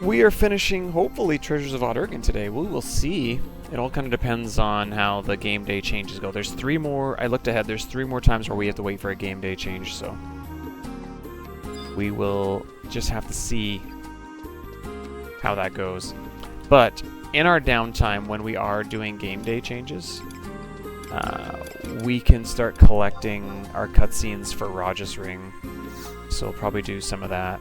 we are finishing, hopefully, Treasures of Odd Urgan today. We will see. It all kind of depends on how the game day changes go. There's 3 more. I looked ahead. There's 3 more times where we have to wait for a game day change, so we will just have to see how that goes. But in our downtime, when we are doing game day changes, we can start collecting our cutscenes for Raja's Ring. So we'll probably do some of that.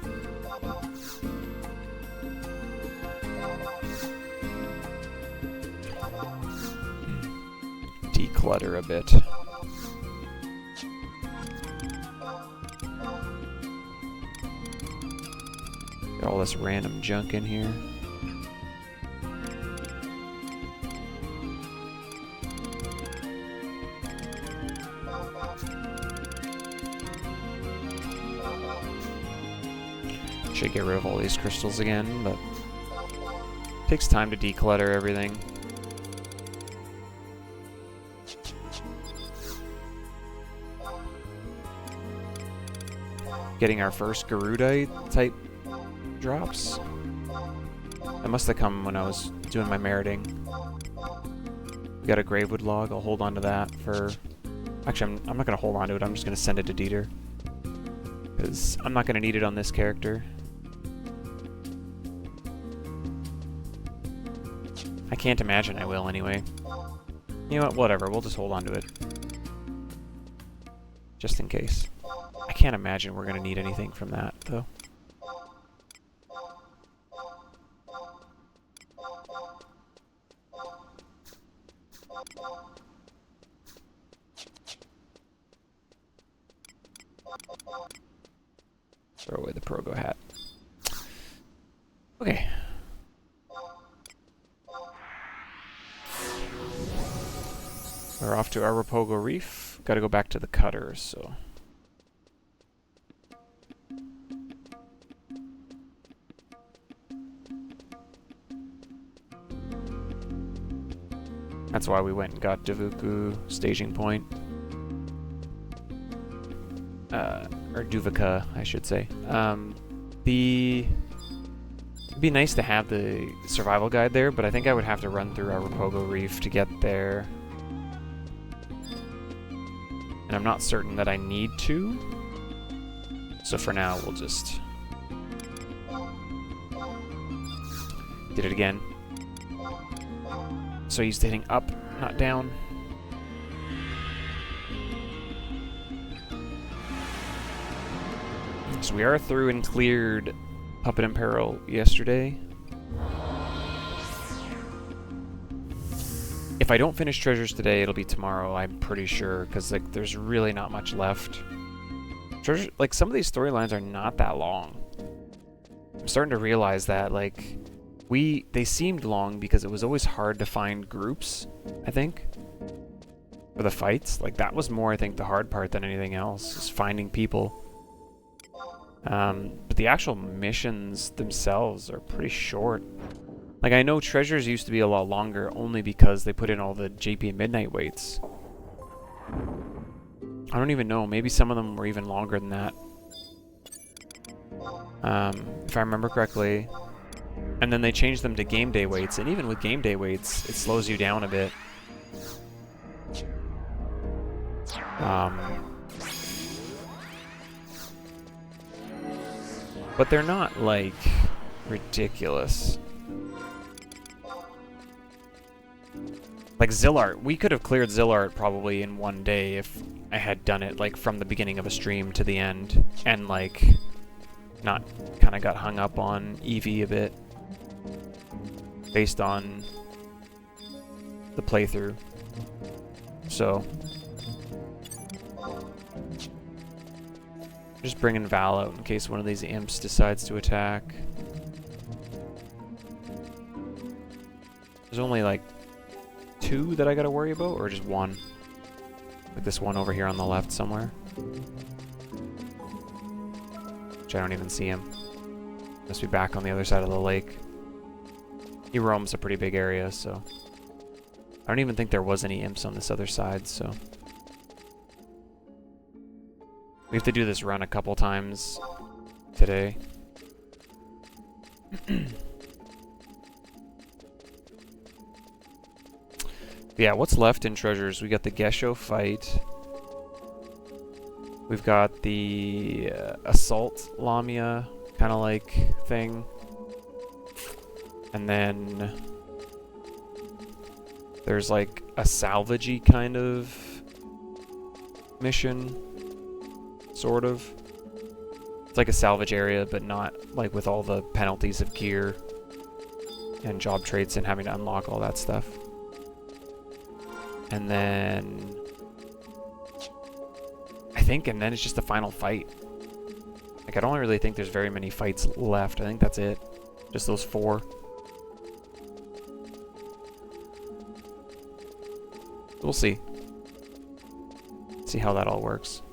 Declutter a bit. Got all this random junk in here. Should get rid of all these crystals again, but it takes time to declutter everything. Getting our first Garudite type drops. That must have come when I was doing my meriting. We got a Gravewood log. I'll hold on to that for... Actually, I'm not going to hold on to it. I'm just going to send it to Dieter, because I'm not going to need it on this character. I can't imagine I will anyway. You know what? Whatever. We'll just hold on to it. Just in case. I can't imagine we're going to need anything from that, though. Throw away the Progo hat. Okay. We're off to Arapago Reef. Got to go back to the cutters, so... That's why we went and got Davuku staging point. Or Duvika, I should say. It'd be nice to have the survival guide there, but I think I would have to run through Arapago Reef to get there. And I'm not certain that I need to. So for now, we'll just... Did it again. So he's hitting up, not down. So we are through and cleared Puppet in Peril yesterday. If I don't finish treasures today, it'll be tomorrow, I'm pretty sure, because like there's really not much left. Treasure, like some of these storylines are not that long. I'm starting to realize that, like, they seemed long because it was always hard to find groups, I think, for the fights. Like, that was more, I think, the hard part than anything else, is finding people. But the actual missions themselves are pretty short. Like, I know treasures used to be a lot longer only because they put in all the JP and Midnight weights. I don't even know. Maybe some of them were even longer than that. If I remember correctly. And then they changed them to game day weights, and even with game day weights, it slows you down a bit. But they're not, like, ridiculous. Like Zillart, we could have cleared Zillart probably in one day if I had done it, like, from the beginning of a stream to the end, and, like, not kind of got hung up on Eevee a bit. Based on the playthrough. So just bringing Val out in case one of these imps decides to attack. There's only like 2 that I gotta worry about, or just 1? Like this one over here on the left somewhere. Which I don't even see him. Must be back on the other side of the lake. He roams a pretty big area, so... I don't even think there was any imps on this other side, so... We have to do this run a couple times today. Yeah, what's left in treasures? We got the Gesho fight. We've got the assault Lamia kind of like thing. And then there's like a salvagey kind of mission, sort of. It's like a salvage area, but not like with all the penalties of gear and job traits and having to unlock all that stuff. And then and then it's just the final fight. Like, I don't really think there's very many fights left. I think that's it. Just those 4. We'll see. See how that all works.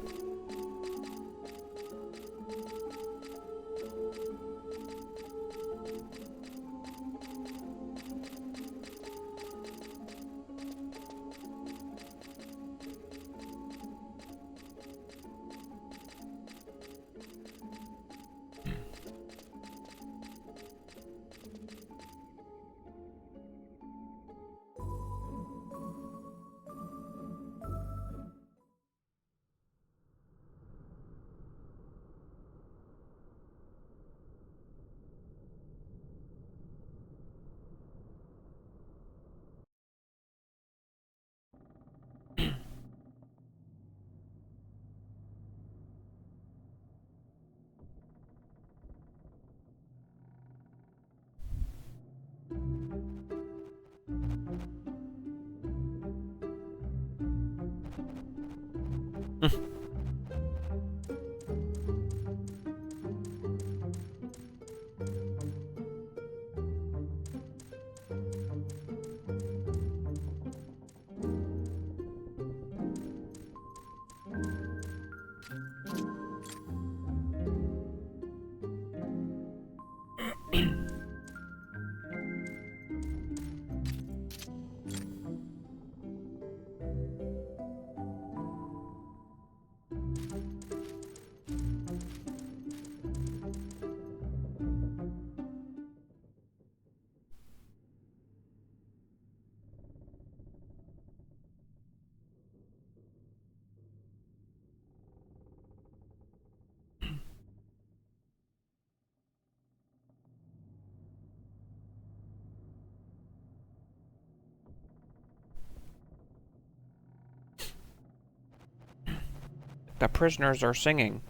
The prisoners are singing.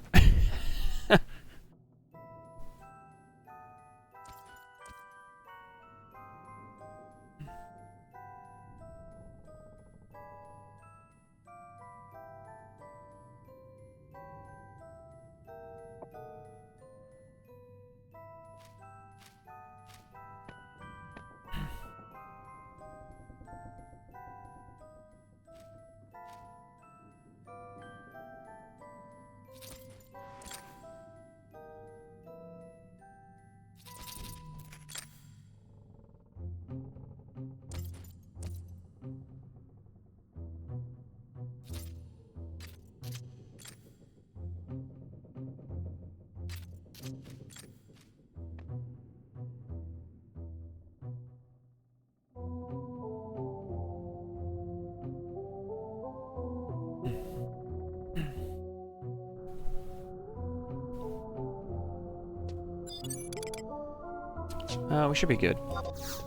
We should be good.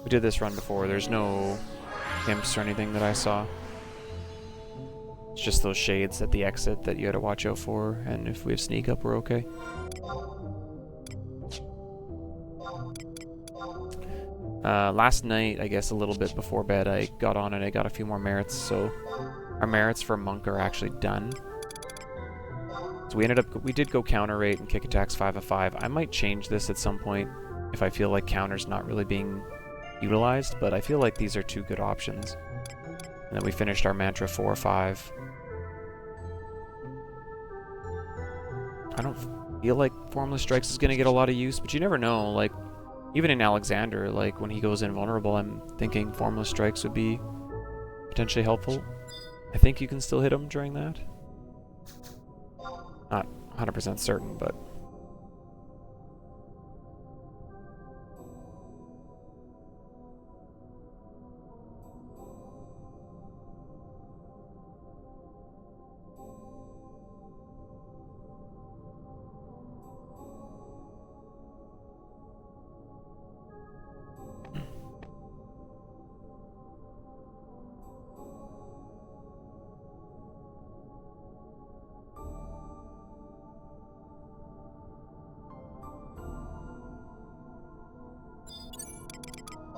We did this run before. There's no imps or anything that I saw. It's just those shades at the exit that you had to watch out for, and if we have sneak up, we're okay. Last night, I guess a little bit before bed, I got on and I got a few more merits, so our merits for Monk are actually done. So we did go counter rate and kick attacks 5 of 5. I might change this at some point if I feel like counter's not really being utilized, but I feel like these are 2 good options. And then we finished our mantra 4 or 5. I don't feel like Formless Strikes is going to get a lot of use, but you never know. Like, even in Alexander, like, when he goes invulnerable, I'm thinking Formless Strikes would be potentially helpful. I think you can still hit him during that. Not 100% certain, but...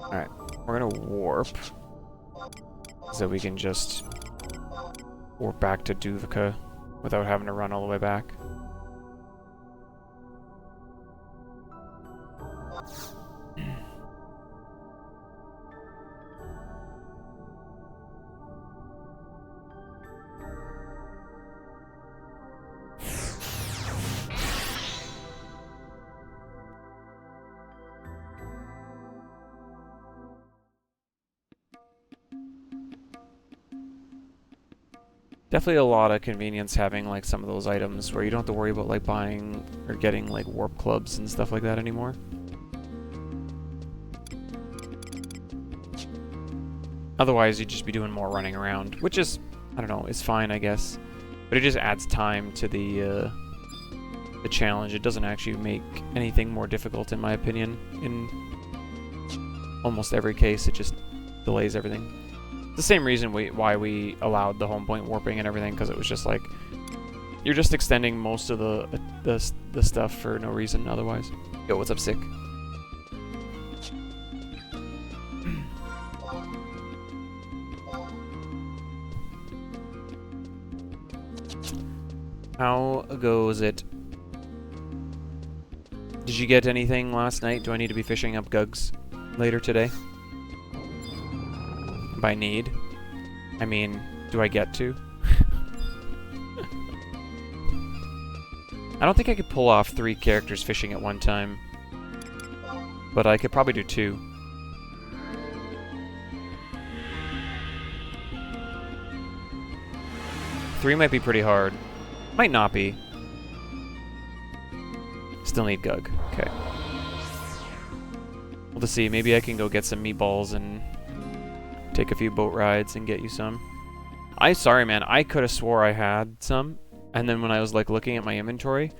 Alright, we're gonna warp. So we can just warp back to Duvika without having to run all the way back. Definitely a lot of convenience having like some of those items where you don't have to worry about like buying or getting like warp clubs and stuff like that anymore. Otherwise you'd just be doing more running around, which is, I don't know, is fine I guess. But it just adds time to the challenge. It doesn't actually make anything more difficult in my opinion. In almost every case it just delays everything. The same reason why we allowed the home point warping and everything, because it was just like you're just extending most of the stuff for no reason otherwise. Yo, what's up, Sick? How goes it? Did you get anything last night? Do I need to be fishing up gugs later today? By need, I mean, do I get to? I don't think I could pull off 3 characters fishing at one time, but I could probably do 2. Three might be pretty hard. Might not be. Still need Gug. Okay. We'll just see. Maybe I can go get some meatballs and take a few boat rides and get you some. Sorry, man. I could have swore I had some, and then when I was like looking at my inventory,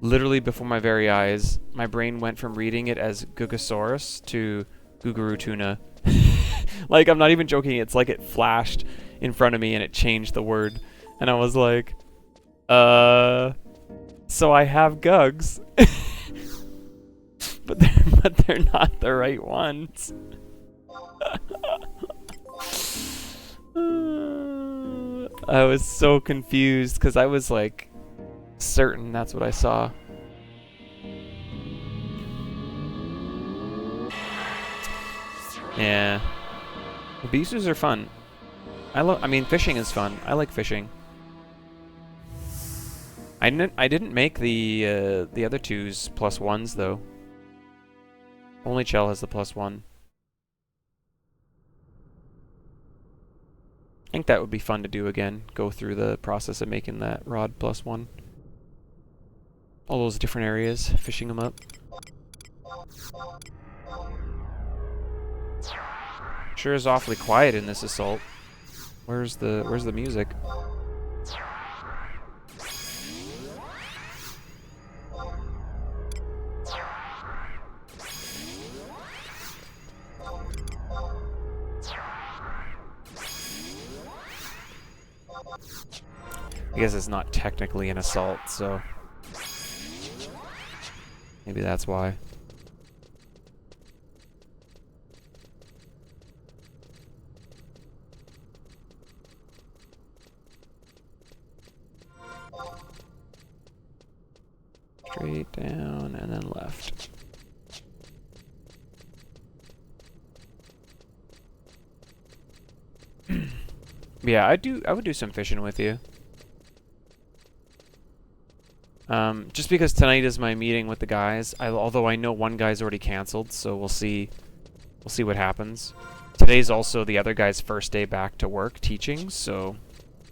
literally before my very eyes, my brain went from reading it as Gugasaurus to Guguru Tuna. Like, I'm not even joking. It's like it flashed in front of me and it changed the word, and I was like, so I have Gugs, but they're not the right ones. I was so confused because I was like certain that's what I saw. Yeah, Bisus are fun. I mean, fishing is fun. I like fishing. I didn't make the other 2's +1s though. Only Chell has the +1. I think that would be fun to do again. Go through the process of making that rod +1. All those different areas, fishing them up. Sure is awfully quiet in this assault. Where's the music? I guess it's not technically an assault, so maybe that's why. Straight down and then left. Yeah, I would do some fishing with you. Just because tonight is my meeting with the guys. Although I know one guy's already canceled, so we'll see what happens. Today's also the other guy's first day back to work teaching, so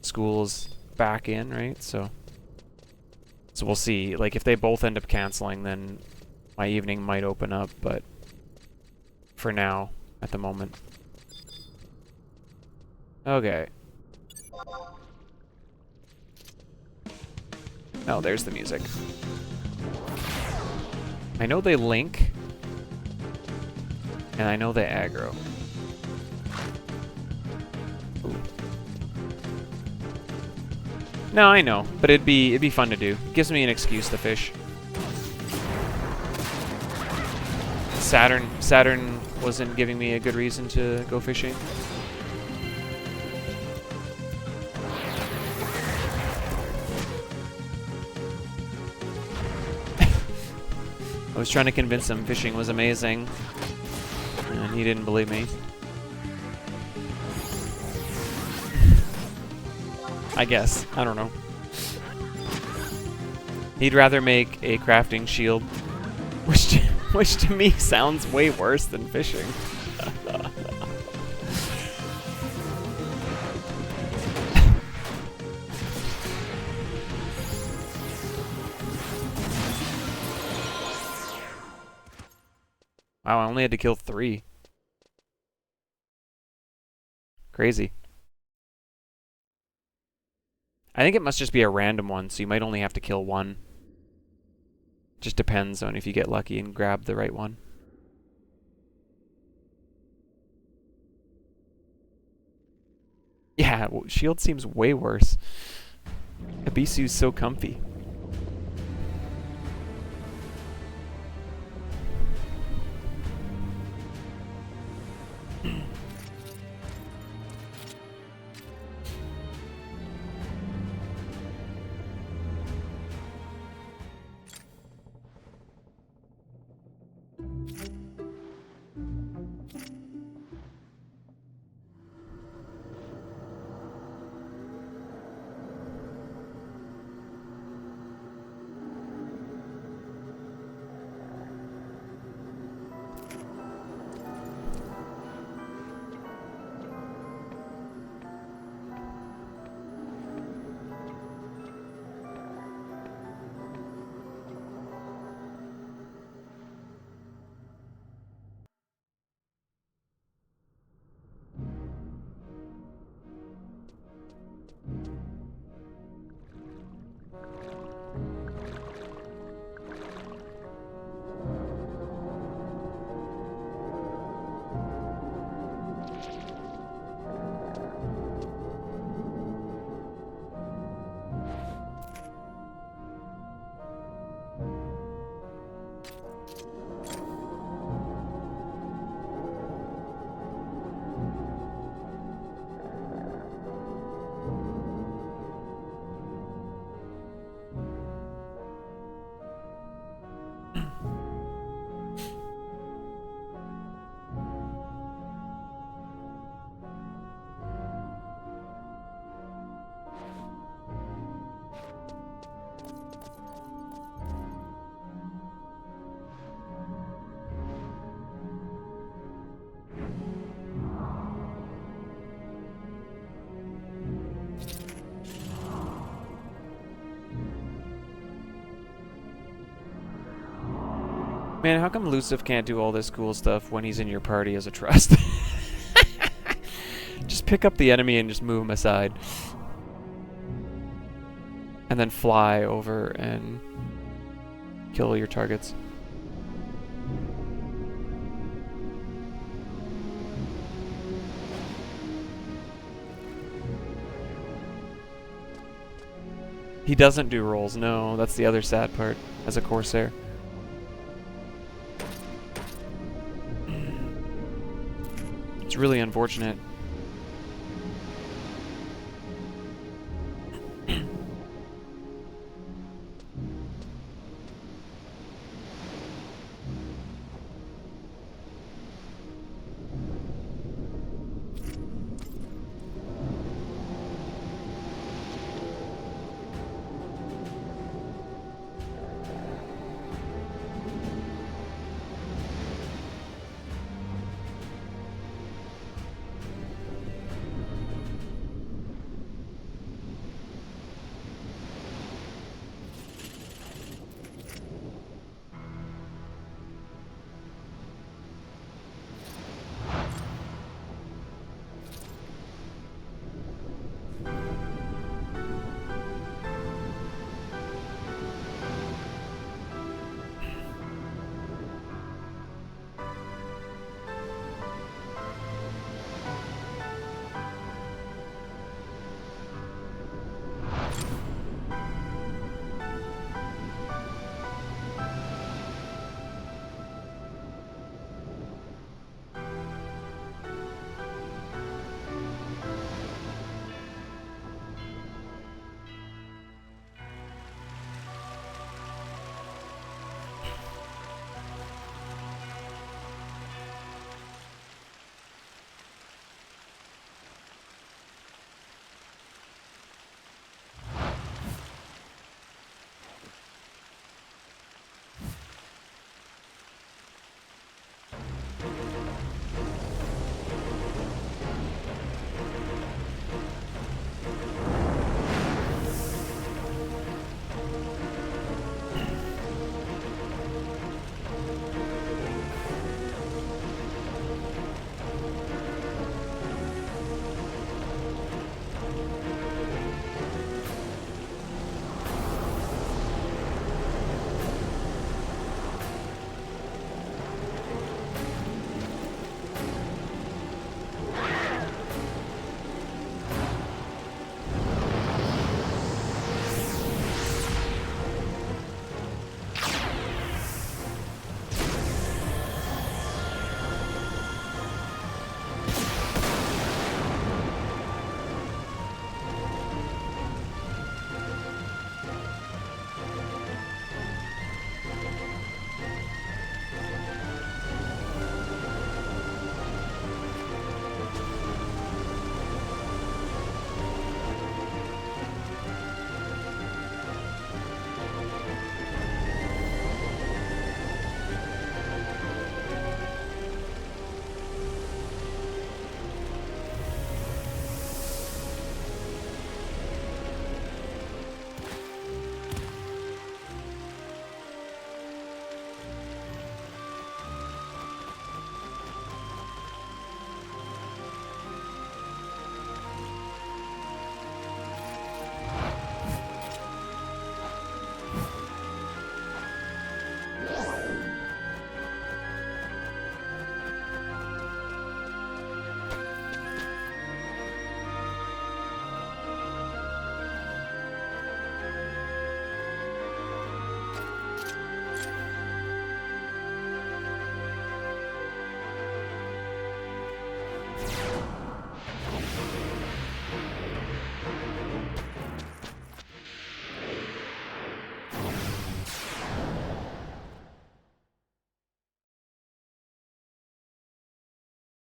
school's back in, right? So we'll see. Like, if they both end up canceling, then my evening might open up, but for now, at the moment. Okay. Oh, there's the music. I know they link, and I know they aggro. Ooh. No, I know, but it'd be fun to do. It gives me an excuse to fish. Saturn wasn't giving me a good reason to go fishing. I was trying to convince him fishing was amazing, and he didn't believe me. I guess. I don't know. He'd rather make a crafting shield, which to me sounds way worse than fishing. Wow, I only had to kill 3. Crazy. I think it must just be a random one, so you might only have to kill 1. Just depends on if you get lucky and grab the right one. Yeah, shield seems way worse. Abisu's so comfy. Man, how come Luciv can't do all this cool stuff when he's in your party as a trust? Just pick up the enemy and just move him aside. And then fly over and kill your targets. He doesn't do rolls, no. That's the other sad part as a Corsair. It's really unfortunate.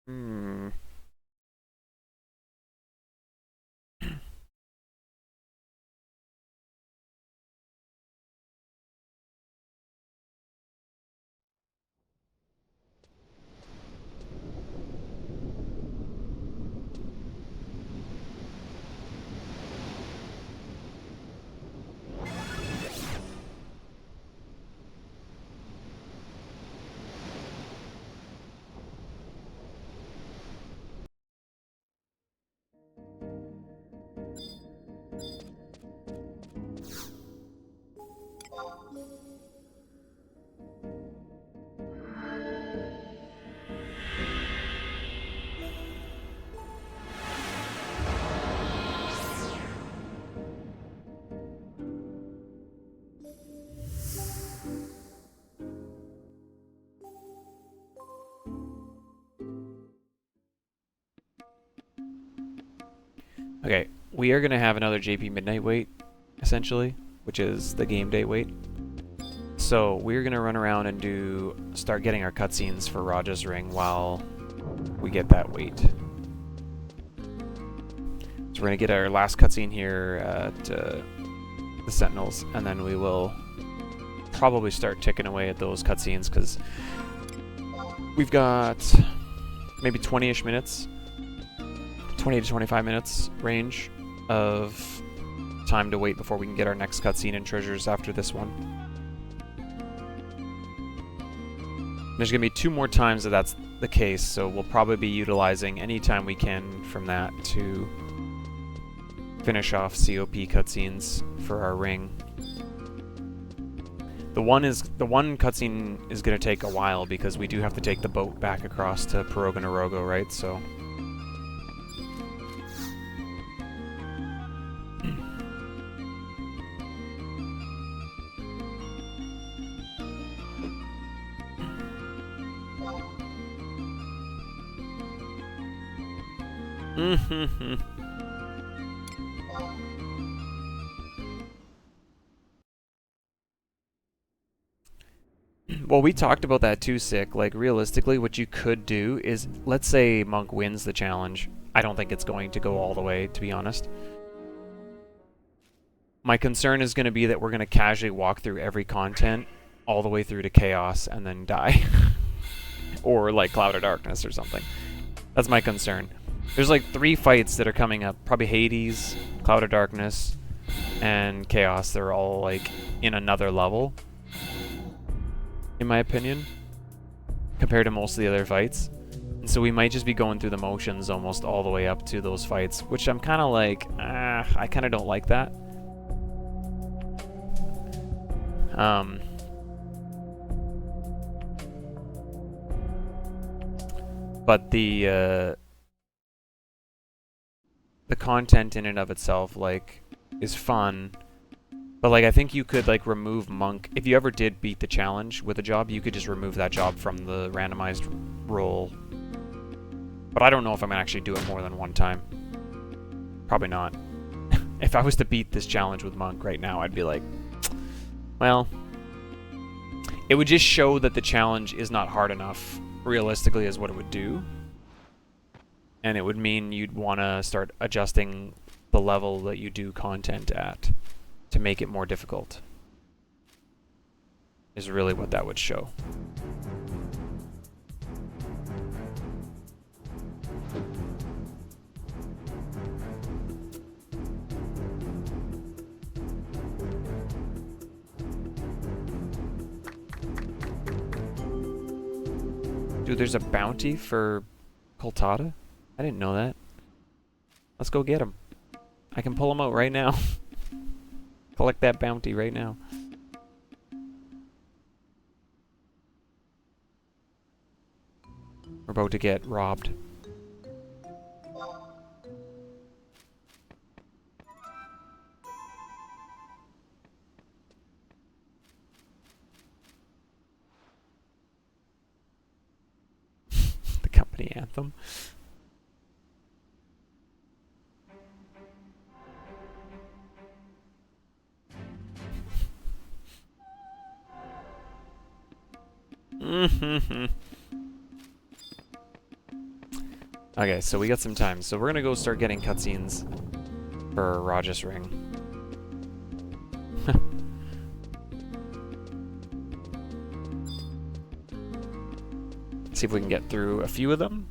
Hmm. Okay, we are gonna have another JP Midnight wait, essentially, which is the game day wait. So we're gonna run around and start getting our cutscenes for Raja's Ring while we get that wait. So we're gonna get our last cutscene here at the Sentinels, and then we will probably start ticking away at those cutscenes because we've got maybe 20-ish minutes, 20 to 25 minutes range of time to wait before we can get our next cutscene and treasures after this one. There's going to be 2 more times that that's the case, so we'll probably be utilizing any time we can from that to finish off COP cutscenes for our ring. The one cutscene is going to take a while because we do have to take the boat back across to Piroga Narogo, right? So well, we talked about that too, Sick. Like, realistically, what you could do is, let's say Monk wins the challenge. I don't think it's going to go all the way, to be honest. My concern is going to be that we're going to casually walk through every content all the way through to Chaos and then die. Or, like, Cloud of Darkness or something. That's my concern. There's, like, 3 fights that are coming up. Probably Hades, Cloud of Darkness, and Chaos. They're all, like, in another level, in my opinion, compared to most of the other fights. And so we might just be going through the motions almost all the way up to those fights, which I'm kind of like, I kind of don't like that. But the content in and of itself, like, is fun. But, like, I think you could, like, remove Monk. If you ever did beat the challenge with a job, you could just remove that job from the randomized roll. But I don't know if I'm going to actually do it more than one time. Probably not. If I was to beat this challenge with Monk right now, I'd be like, well, it would just show that the challenge is not hard enough, realistically, is what it would do. And it would mean you'd want to start adjusting the level that you do content at to make it more difficult, is really what that would show. Dude, there's a bounty for Koltada? I didn't know that. Let's go get him. I can pull him out right now. Collect that bounty right now. We're about to get robbed. The company anthem. Okay, so we got some time. So we're gonna go start getting cutscenes for Raja's Ring. See if we can get through a few of them.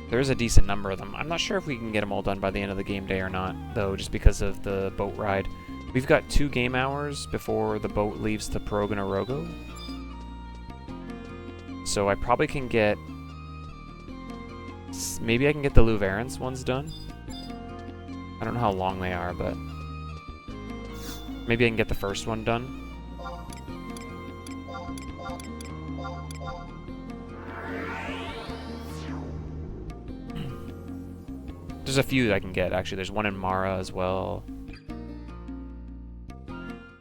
There's a decent number of them. I'm not sure if we can get them all done by the end of the game day or not, though, just because of the boat ride. We've got 2 game hours before the boat leaves the Progonorogo. So I probably can get... Maybe I can get the Luverance ones done. I don't know how long they are, but... Maybe I can get the first one done. There's a few that I can get, actually. There's one in Mara as well.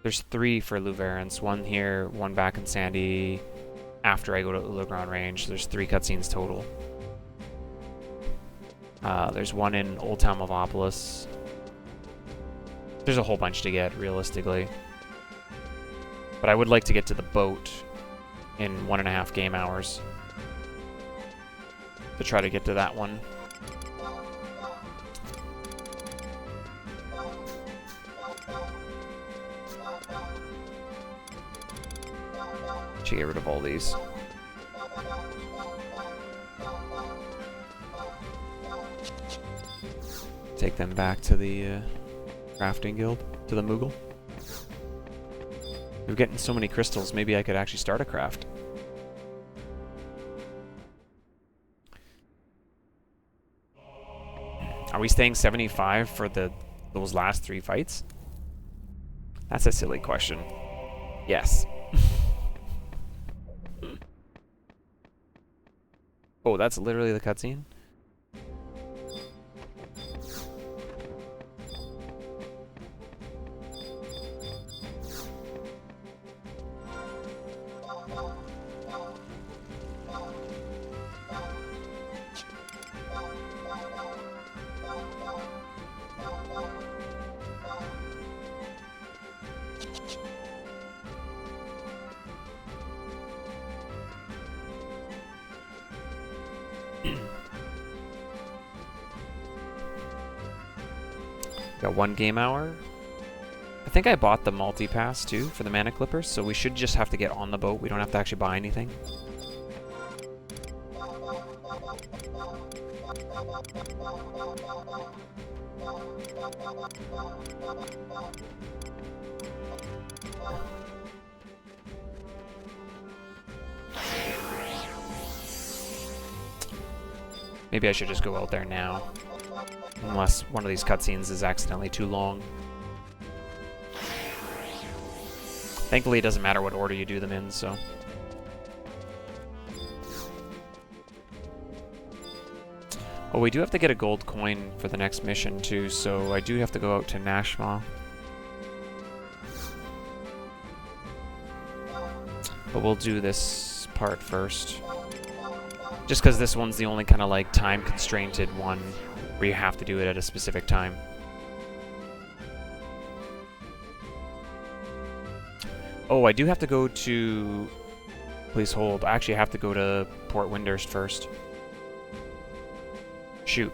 There's 3 for Luverance. 1 here, 1 back in Sandy. After I go to Ulagron Range, there's 3 cutscenes total. There's 1 in Old Town Mavopolis. There's a whole bunch to get, realistically. But I would like to get to the boat in 1.5 game hours to try to get to that one. Should get rid of all these. Take them back to the crafting guild, to the Moogle. We're getting so many crystals, maybe I could actually start a craft. Are we staying 75 for those last 3 fights? That's a silly question. Yes. Oh, that's literally the cutscene? Got 1 game hour. I think I bought the multi-pass too for the mana clippers, so we should just have to get on the boat. We don't have to actually buy anything. Maybe I should just go out there now. Unless one of these cutscenes is accidentally too long. Thankfully, it doesn't matter what order you do them in, so... Oh, we do have to get a gold coin for the next mission, too, so I do have to go out to Nashma. But we'll do this part first. Just because this one's the only kind of, like, time-constrained one where you have to do it at a specific time. Oh, I do have to go to... Please hold. I actually have to go to Port Windhurst first. Shoot.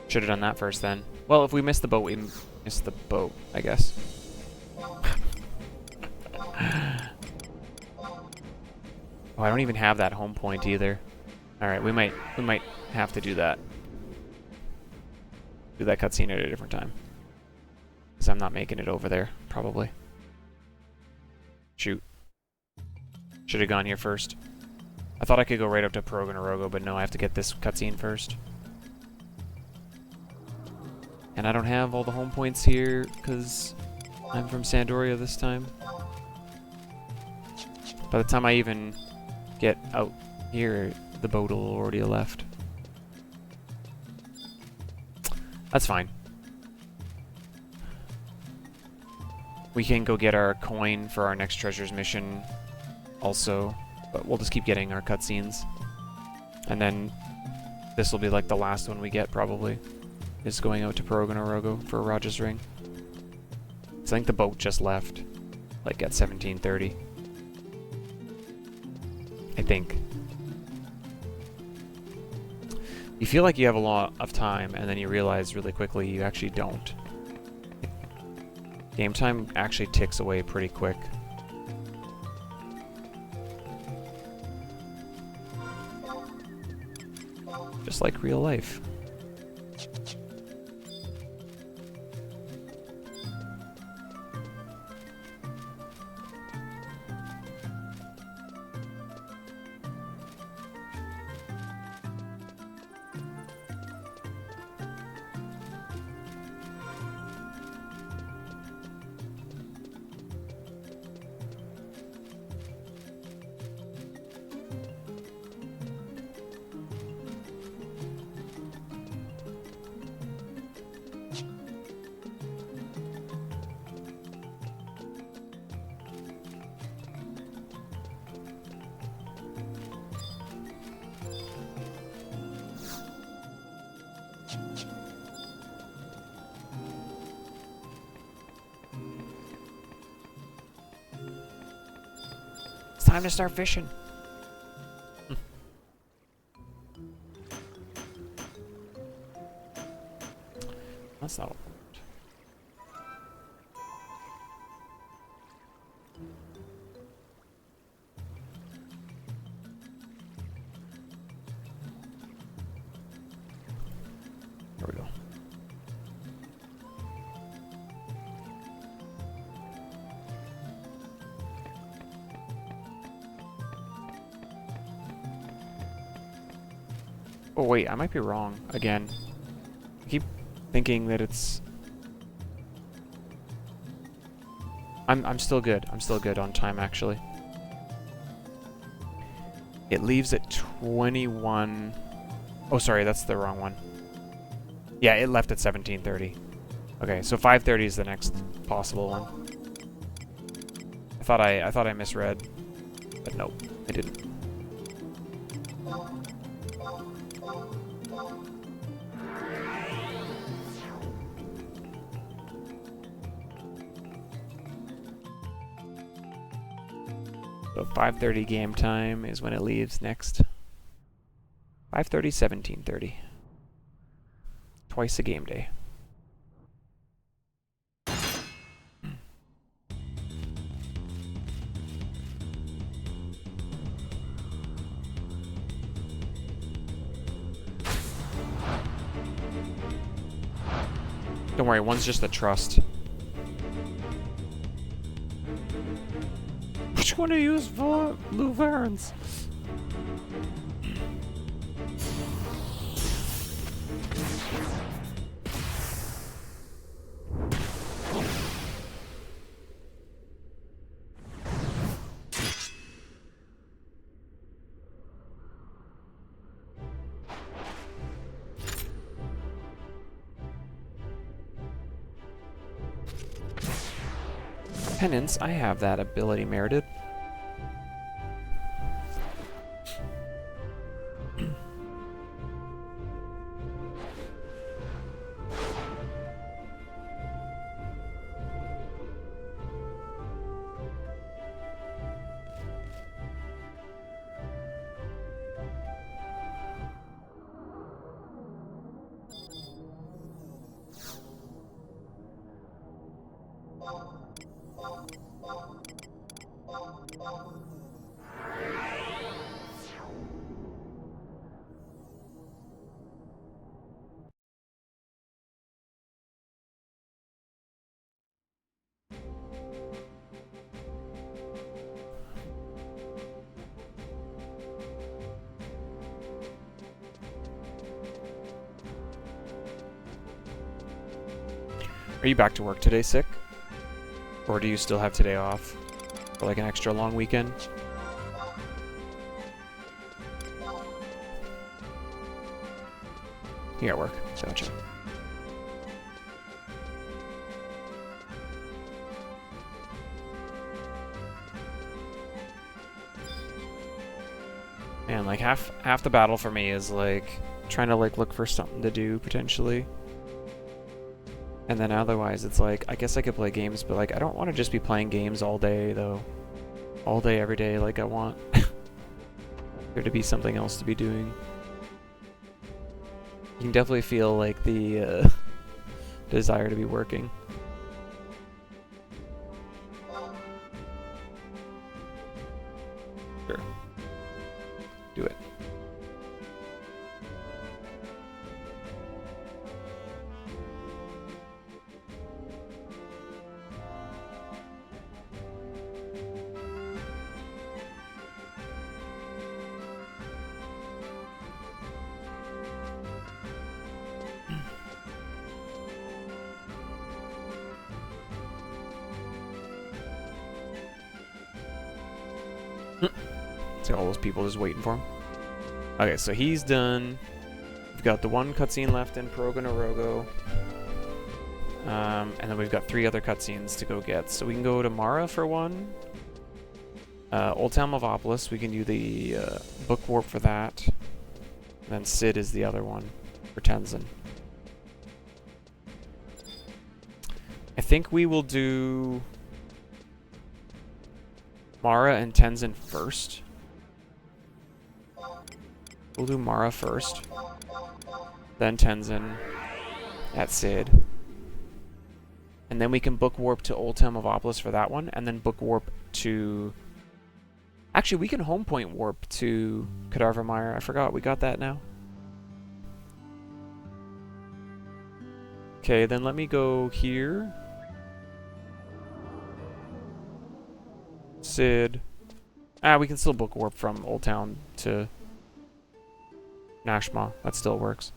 Should have done that first then. Well, if we miss the boat, we miss the boat, I guess. Oh, I don't even have that home point either. Alright, we might have to do that. Do that cutscene at a different time. Because I'm not making it over there, probably. Shoot. Should have gone here first. I thought I could go right up to Progonorogo, but no, I have to get this cutscene first. And I don't have all the home points here, because I'm from Sandoria this time. By the time I even get out here, the boat will already have left. That's fine. We can go get our coin for our next treasures mission also, but we'll just keep getting our cutscenes. And then this will be like the last one we get, probably, is going out to Progonorogo for Raja's Ring. So I think the boat just left, like at 17:30. I think. You feel like you have a lot of time, and then you realize really quickly you actually don't. Game time actually ticks away pretty quick. Just like real life. Time to start fishing. That's not. There we go. Oh wait, I might be wrong again. I keep thinking that it's... I'm still good. I'm still good on time, actually. It leaves at 21... Oh, sorry, that's the wrong one. Yeah, it left at 17:30. Okay, so 5:30 is the next possible one. I thought I misread, but nope, I didn't. So 5:30 game time is when it leaves next. 5:30, 17:30. Twice a game day. Don't worry, one's just the trust. Which one to use for Blue Varens? Penance, I have that ability merited. Are you back to work today sick? Or do you still have today off? For like an extra long weekend? You at work. Gotcha. Man, like half the battle for me is like trying to like look for something to do potentially. And then otherwise it's like, I guess I could play games, but like I don't want to just be playing games all day though. All day, every day, like I want there to be something else to be doing. You can definitely feel like the desire to be working. Sure. Do it. See all those people just waiting for him. Okay, so he's done. We've got the one cutscene left in Peroga Norogo. And then we've got 3 other cutscenes to go get. So we can go to Mara for one. Old Town Mavopolis, we can do the book warp for that. And then Sid is the other one for Tenzin. I think we will do Mara and Tenzin first. We'll do Mara first. Then Tenzin at Sid. And then we can book warp to Old Town Mavopolis for that one. And then book warp to... Actually, we can home point warp to Kadarvamire. I forgot. We got that now. Okay, then let me go here. Sid. We can still book warp from Old Town to Nashma. That still works.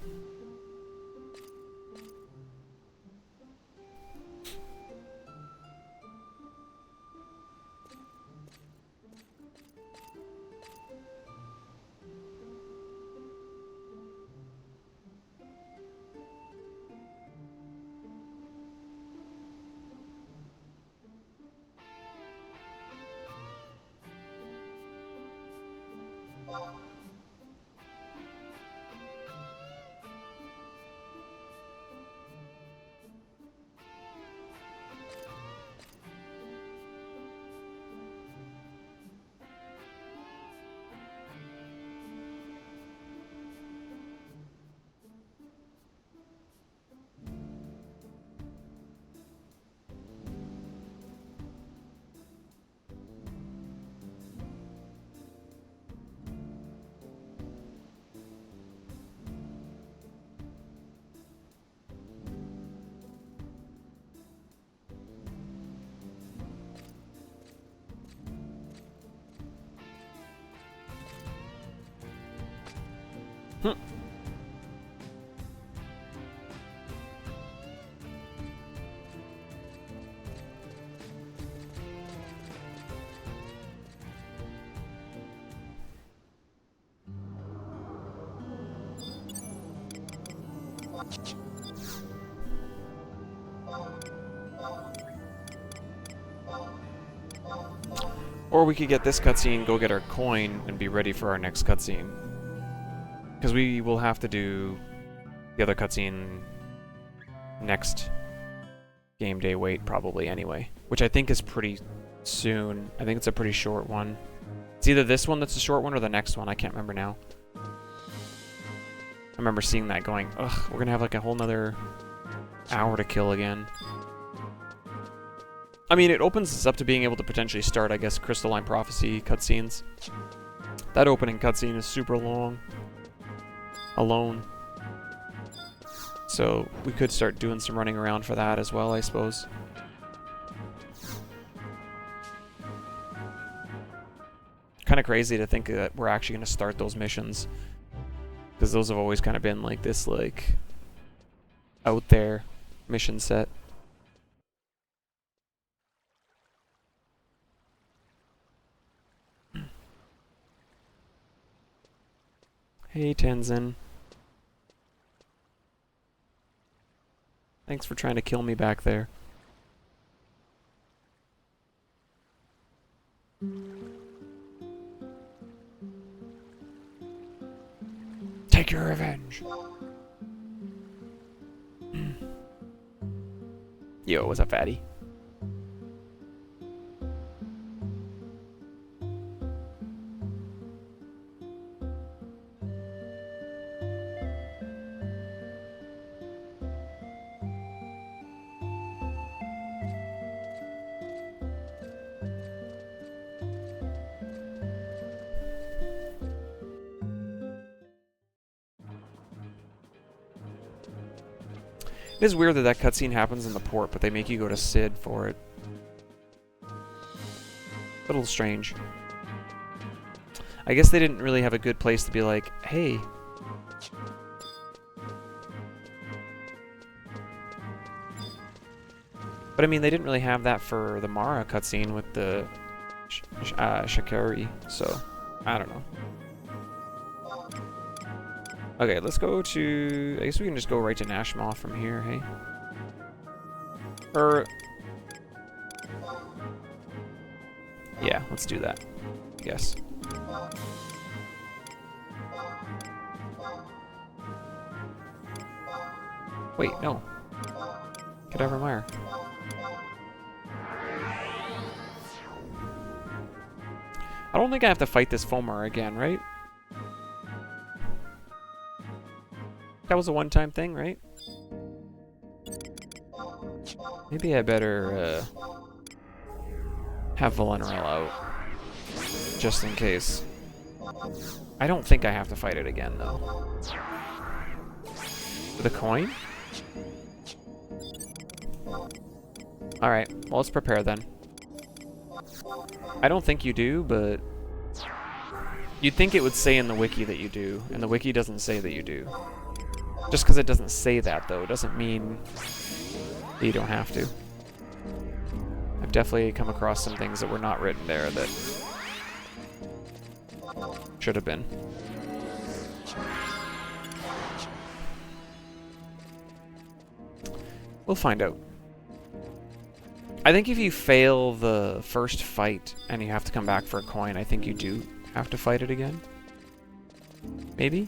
Or we could get this cutscene, go get our coin, and be ready for our next cutscene. Because we will have to do the other cutscene next game day wait, probably, anyway. Which I think is pretty soon. I think it's a pretty short one. It's either this one that's a short one or the next one. I can't remember now. I remember seeing that going, ugh, we're gonna have like a whole nother hour to kill again. I mean, it opens us up to being able to potentially start, I guess, Crystalline Prophecy cutscenes. That opening cutscene is super long. Alone. So we could start doing some running around for that as well, I suppose. Kind of crazy to think that we're actually going to start those missions. Because those have always kind of been like this, like, out there mission set. Hey, Tenzin. Thanks for trying to kill me back there. Take your revenge. Yo, what's up, fatty? It is weird that that cutscene happens in the port, but they make you go to Sid for it. A little strange. I guess they didn't really have a good place to be like, hey. But I mean, they didn't really have that for the Mara cutscene with the Shakari, so I don't know. Okay, let's go to... I guess we can just go right to Nashma from here, hey? Yeah, let's do that, I guess. Wait, no. Cadaver Mire. I don't think I have to fight this Fomar again, right? That was a one-time thing, right? Maybe I better have Valenrel out. Just in case. I don't think I have to fight it again, though. With a coin? Alright, well, let's prepare then. I don't think you do, but... You'd think it would say in the wiki that you do, and the wiki doesn't say that you do. Just because it doesn't say that, though, doesn't mean that you don't have to. I've definitely come across some things that were not written there that should have been. We'll find out. I think if you fail the first fight and you have to come back for a coin, I think you do have to fight it again. Maybe?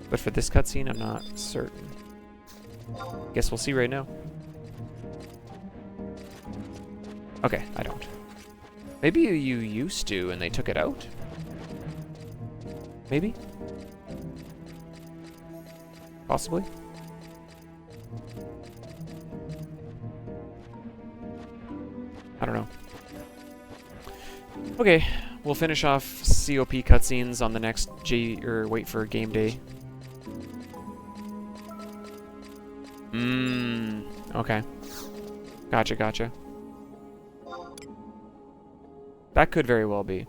But for this cutscene, I'm not certain. Guess we'll see right now. Okay, I don't. Maybe you used to and they took it out? Maybe? Possibly? I don't know. Okay, we'll finish off COP cutscenes on the next wait for game day. Okay. Gotcha. That could very well be.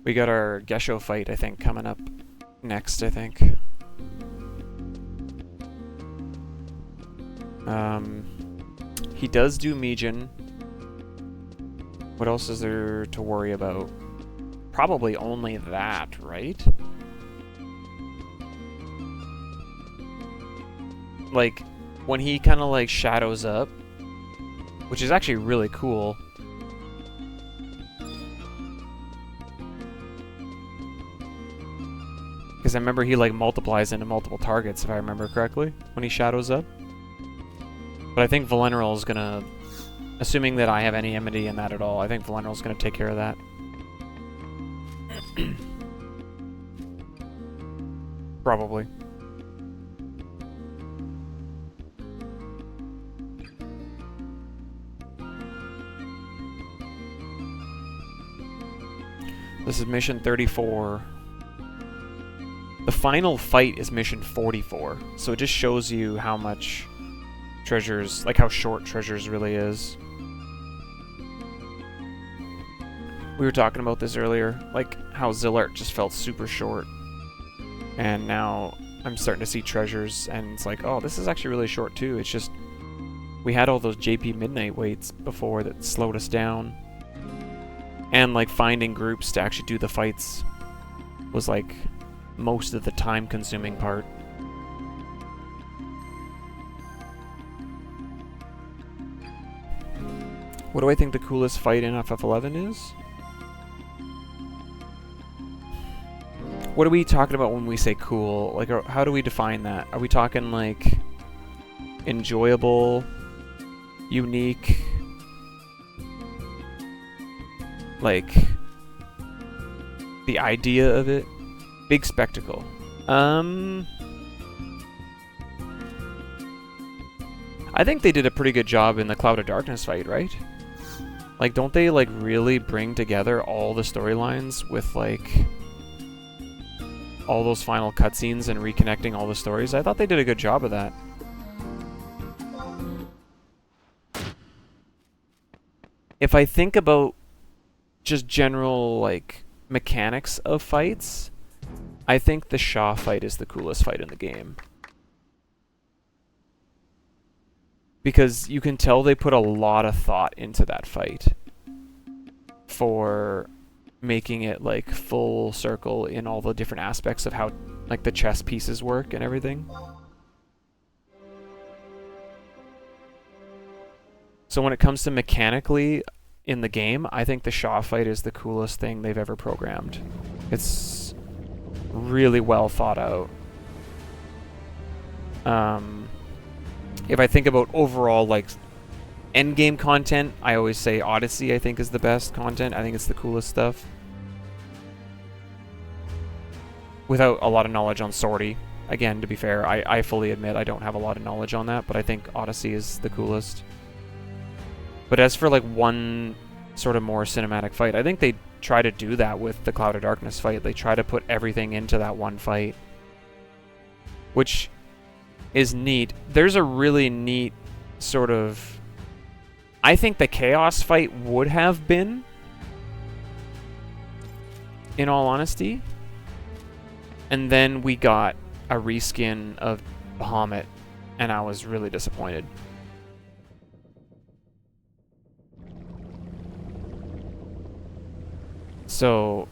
We got our Gesho fight, I think, coming up next, I think. He does do Mijin. What else is there to worry about? Probably only that, right? Like, when he kind of like shadows up, which is actually really cool. Because I remember he like multiplies into multiple targets, if I remember correctly, when he shadows up. But I think Valenrel is gonna, assuming that I have any enmity in that at all, I think Valenrel is gonna take care of that. Probably. This is mission 34. The final fight is mission 44, so it just shows you how much Treasures, like how short Treasures really is. We were talking about this earlier, like how Zillart just felt super short. And now I'm starting to see Treasures, and it's like, oh, this is actually really short too. It's just, we had all those JP Midnight waits before that slowed us down. And like finding groups to actually do the fights was like most of the time consuming part. What do I think the coolest fight in FF11 is? What are we talking about when we say cool? Like, how do we define that? Are we talking like enjoyable, unique, like the idea of it? Big spectacle. I think they did a pretty good job in the Cloud of Darkness fight, right? Like, don't they, like, really bring together all the storylines with, like, all those final cutscenes and reconnecting all the stories? I thought they did a good job of that. If I think about just general, like, mechanics of fights, I think the Shaw fight is the coolest fight in the game. Because you can tell they put a lot of thought into that fight for making it, like, full circle in all the different aspects of how, like, the chess pieces work and everything. So when it comes to mechanically in the game, I think the Shaw fight is the coolest thing they've ever programmed. It's really well thought out. If I think about overall, like, endgame content, I always say Odyssey, I think, is the best content. I think it's the coolest stuff. Without a lot of knowledge on Swordy. Again, to be fair, I fully admit I don't have a lot of knowledge on that, but I think Odyssey is the coolest. But as for, like, one sort of more cinematic fight, I think they try to do that with the Cloud of Darkness fight. They try to put everything into that one fight, which is neat. There's a really neat sort of... I think the Chaos fight would have been, in all honesty. And then we got a reskin of Bahamut, and I was really disappointed. So,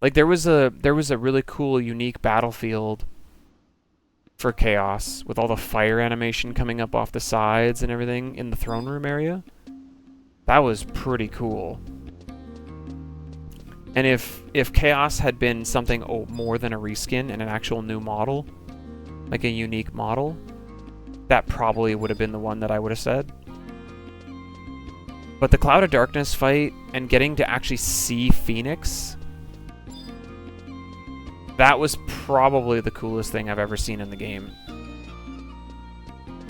like, there was a really cool, unique battlefield for Chaos with all the fire animation coming up off the sides and everything in the throne room area. That was pretty cool. And if Chaos had been something more than a reskin and an actual new model, like a unique model, that probably would have been the one that I would have said. But the Cloud of Darkness fight and getting to actually see Phoenix, that was probably the coolest thing I've ever seen in the game.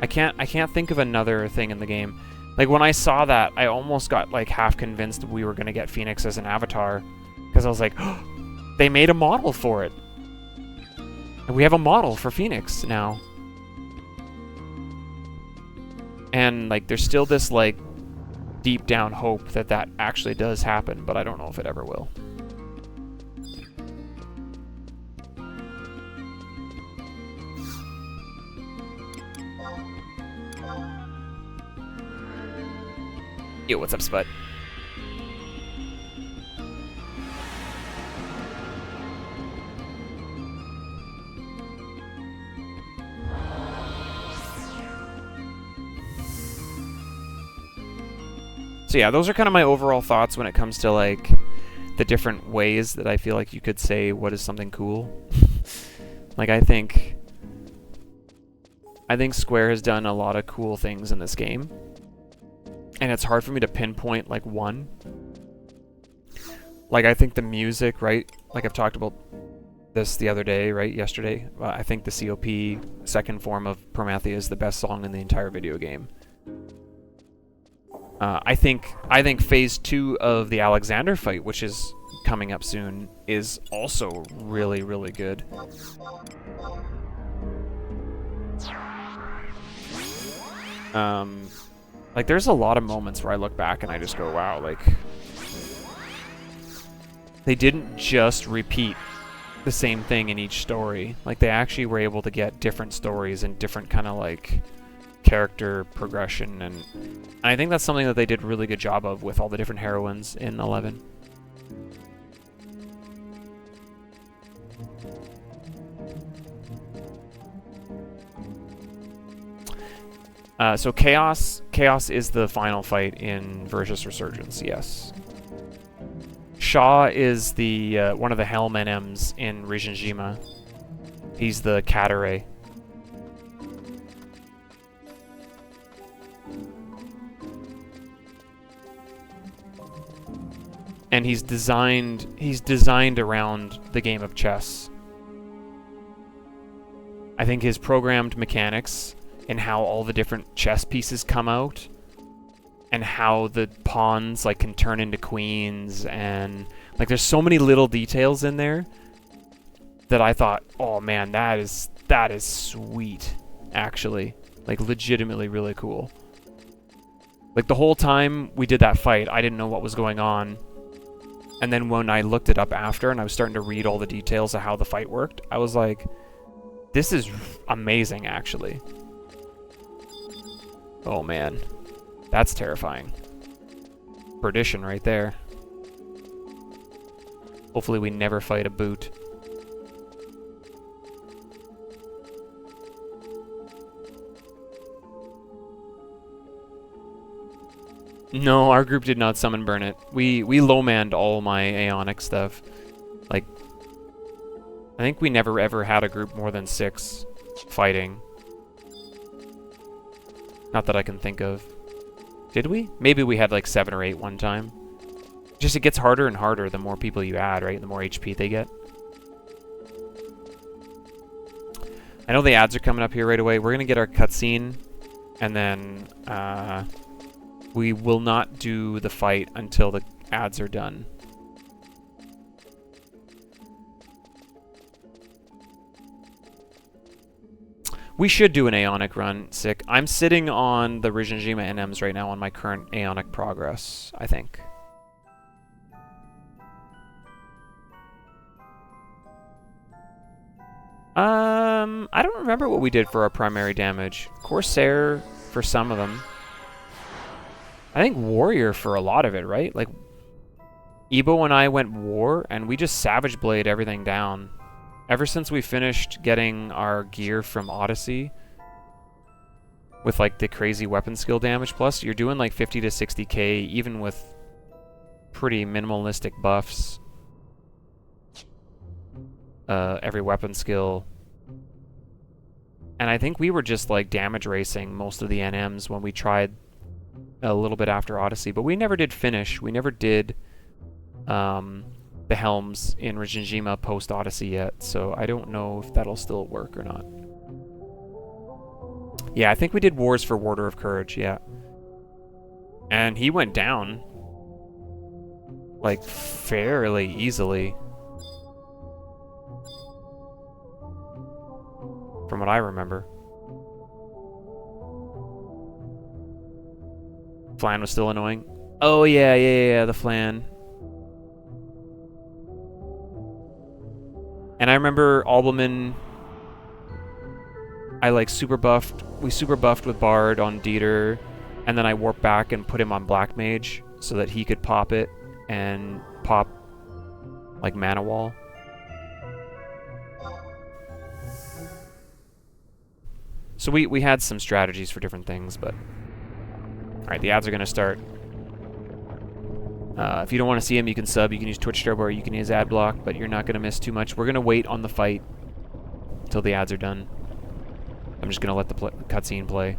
I can't think of another thing in the game. Like, when I saw that, I almost got, like, half convinced we were going to get Phoenix as an avatar. Because I was like, oh, they made a model for it. And we have a model for Phoenix now. And, like, there's still this, like, deep down hope that that actually does happen, but I don't know if it ever will. Yo, what's up, Spud? So yeah, those are kind of my overall thoughts when it comes to, like, the different ways that I feel like you could say what is something cool. Like, I think Square has done a lot of cool things in this game. And it's hard for me to pinpoint, like, one. Like, I think the music, right? Like, I've talked about this the other day, right? Yesterday. I think the COP second form of Promethea is the best song in the entire video game. I think Phase 2 of the Alexander fight, which is coming up soon, is also really, really good. Like, there's a lot of moments where I look back and I just go, wow, like, they didn't just repeat the same thing in each story. Like, they actually were able to get different stories and different kind of, like, character progression, and I think that's something that they did a really good job of with all the different heroines in 11. So Chaos is the final fight in Versus Resurgence, yes. Shaw is the one of the Helm NMs in Rijinjima. He's the Katarei. And he's designed around the game of chess. I think his programmed mechanics, and how all the different chess pieces come out, and how the pawns like can turn into queens, and like there's so many little details in there that I thought, oh man, that is sweet, actually. Like legitimately really cool. Like the whole time we did that fight, I didn't know what was going on. And then when I looked it up after and I was starting to read all the details of how the fight worked, I was like, this is amazing, actually. Oh man, that's terrifying. Perdition right there. Hopefully we never fight a boot. No, our group did not summon burn it. We low-manned all my Aeonic stuff. Like, I think we never ever had a group more than 6 fighting. Not that I can think of. Did we? Maybe we had like 7 or 8 one time. Just it gets harder and harder the more people you add, right? The more HP they get. I know the ads are coming up here right away. We're going to get our cutscene, and then we will not do the fight until the ads are done. We should do an Aeonic run, Sick. I'm sitting on the Rijinjima NMs right now on my current Aeonic progress, I think. I don't remember what we did for our primary damage. Corsair for some of them. I think Warrior for a lot of it, right? Like, Ebo and I went War, and we just Savage Blade everything down. Ever since we finished getting our gear from Odyssey, with like the crazy weapon skill damage plus, you're doing like 50 to 60k, even with pretty minimalistic buffs. Every weapon skill. And I think we were just like damage racing most of the NMs when we tried a little bit after Odyssey, but we never did finish. We never did the Helms in Rijinjima post-Odyssey yet, so I don't know if that'll still work or not. Yeah, I think we did Wars for Warder of Courage, yeah. And he went down, like, fairly easily. From what I remember. Flan was still annoying. Oh, yeah, the Flan. And I remember Albelman, I like super buffed, we super buffed with Bard on Dieter, and then I warped back and put him on Black Mage so that he could pop it and pop like Mana Wall. So we had some strategies for different things, but... Alright, the ads are going to start. If you don't want to see them, you can sub, you can use Twitch Turbo, or you can use ad block, but you're not going to miss too much. We're going to wait on the fight until the ads are done. I'm just going to let the cutscene play.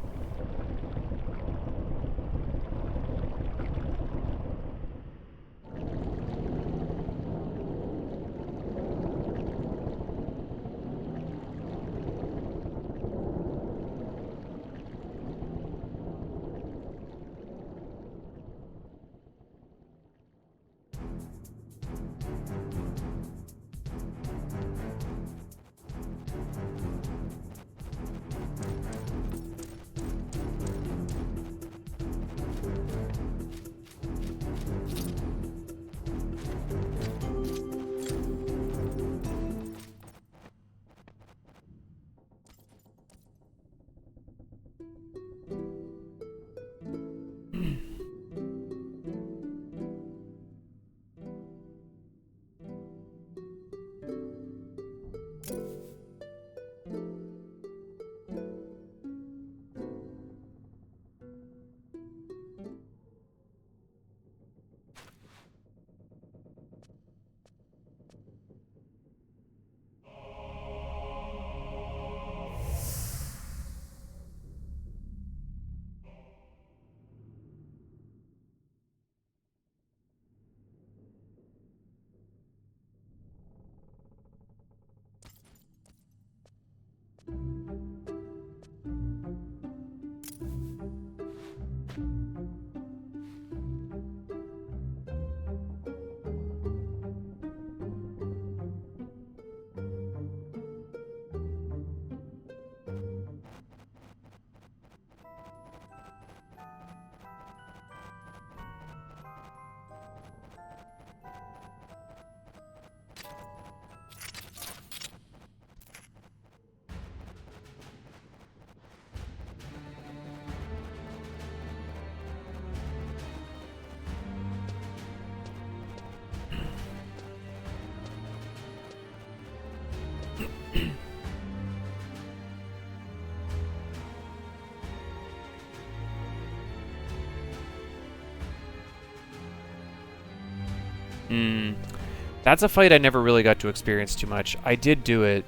That's a fight I never really got to experience too much. I did do it.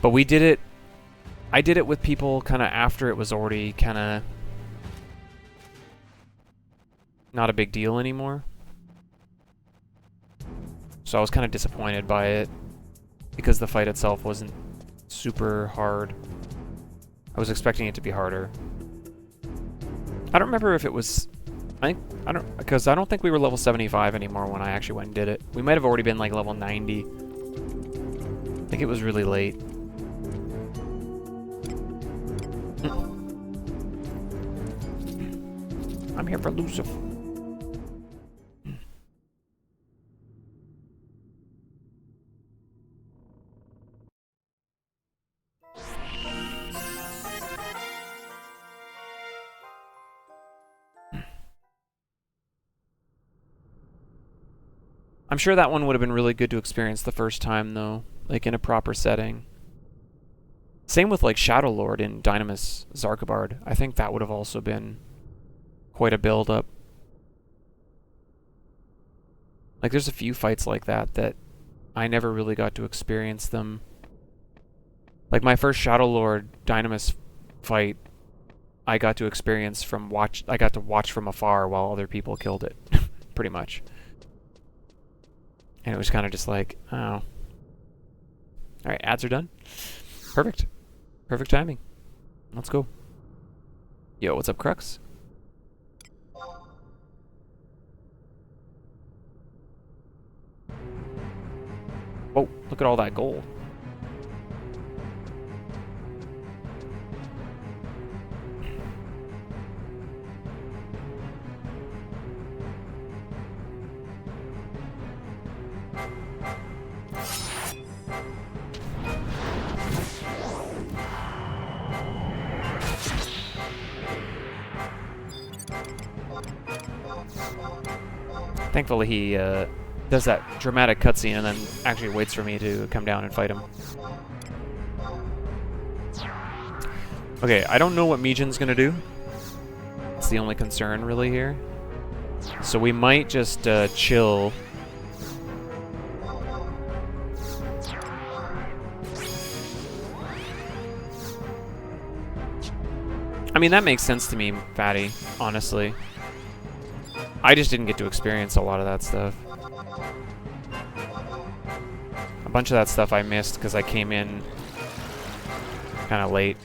But we did it. I did it with people kind of after it was already kind of not a big deal anymore. So I was kind of disappointed by it because the fight itself wasn't super hard. I was expecting it to be harder. I don't remember if it was, because I don't think we were level 75 anymore when I actually went and did it. We might have already been like level 90. I think it was really late. I'm here for Lucifer. I'm sure that one would have been really good to experience the first time, though, like in a proper setting. Same with like Shadow Lord in Dynamis Zarkabard. I think that would have also been quite a build-up. Like there's a few fights like that that I never really got to experience them. Like my first Shadow Lord Dynamis fight, I got to experience from I got to watch from afar while other people killed it, pretty much. And it was kind of just like, oh. Alright, ads are done. Perfect. Perfect timing. Let's go. Yo, what's up, Crux? Whoa, look at all that gold. Thankfully, he does that dramatic cutscene and then actually waits for me to come down and fight him. Okay, I don't know what Mijin's gonna do. It's the only concern really here. So we might just chill. I mean, that makes sense to me, Fatty, honestly. I just didn't get to experience a lot of that stuff. A bunch of that stuff I missed because I came in kind of late.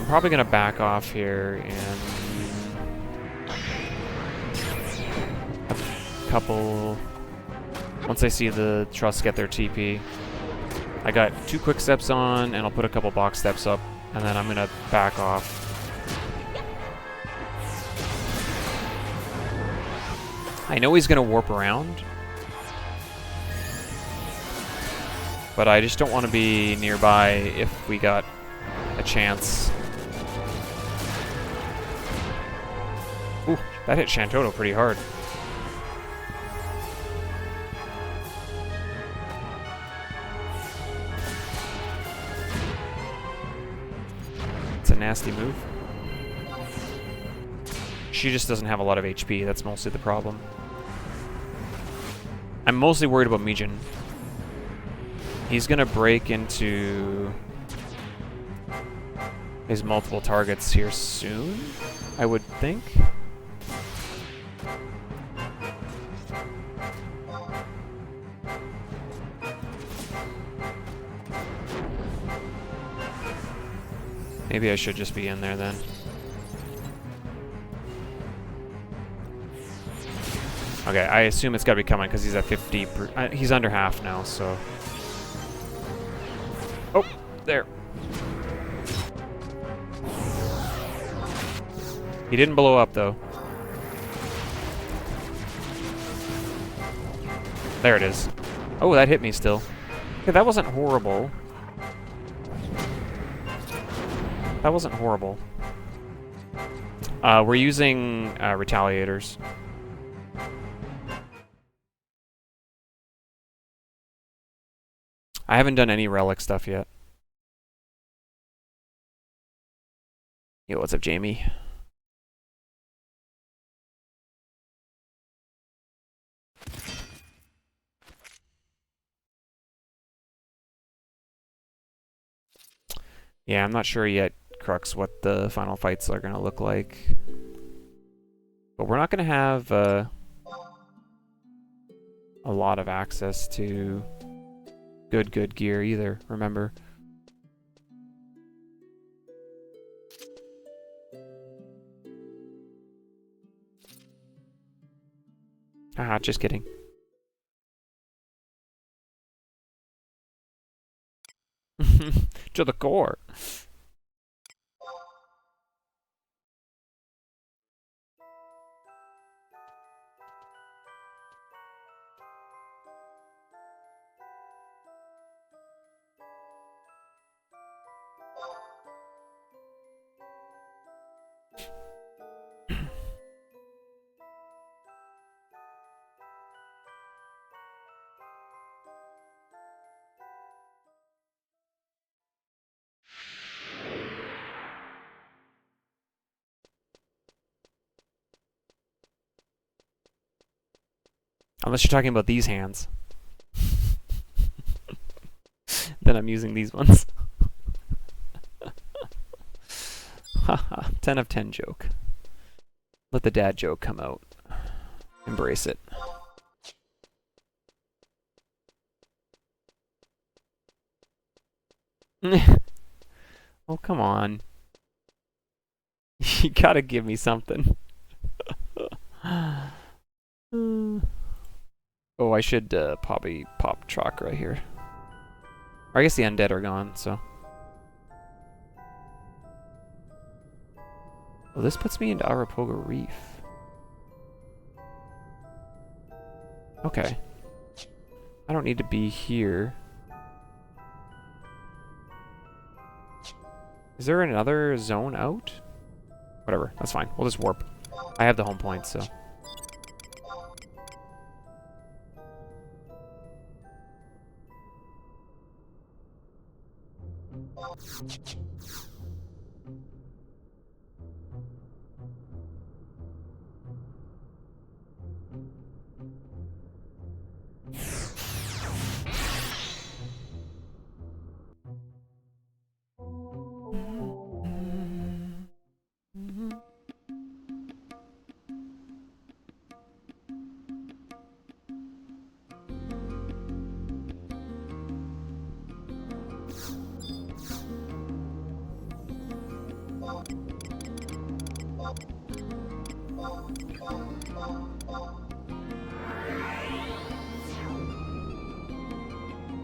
Probably gonna back off here and a couple. Once I see the Trust get their TP, I got 2 quick steps on, and I'll put a couple box steps up, and then I'm gonna back off. I know he's gonna warp around, but I just don't want to be nearby if we got a chance. Ooh, that hit Shantoto pretty hard. It's a nasty move. She just doesn't have a lot of HP, that's mostly the problem. I'm mostly worried about Mijin. He's gonna break into his multiple targets here soon, I would think. Maybe I should just be in there then. Okay, I assume it's got to be coming because he's at 50. He's under half now, so. Oh, there. He didn't blow up, though. There it is. Oh, that hit me still. Okay, that wasn't horrible. That wasn't horrible. We're using retaliators. I haven't done any relic stuff yet. Yo, what's up, Jamie? Yeah, I'm not sure yet, Crux, what the final fights are going to look like. But we're not going to have a lot of access to good gear either, remember. Ah, just kidding. To the core. Unless you're talking about these hands. Then I'm using these ones. Haha, 10 of 10 joke. Let the dad joke come out. Embrace it. Oh, come on. You gotta give me something. Oh, I should probably pop chakra here. Or I guess the undead are gone, so. Well, this puts me into Arapoga Reef. Okay. I don't need to be here. Is there another zone out? Whatever, that's fine. We'll just warp. I have the home point, so.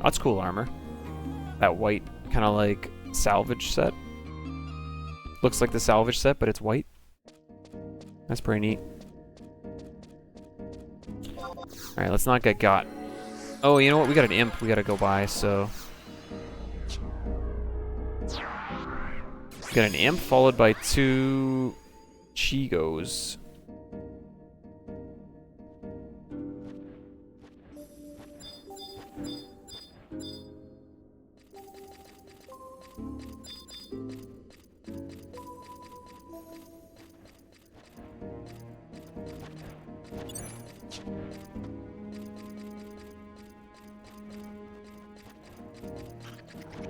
That's cool armor. That white kind of like salvage set. Looks like the salvage set, but it's white. That's pretty neat. Alright, let's not get got. Oh, you know what? We got an imp we gotta go by, so. Got an imp followed by 2 Chigos.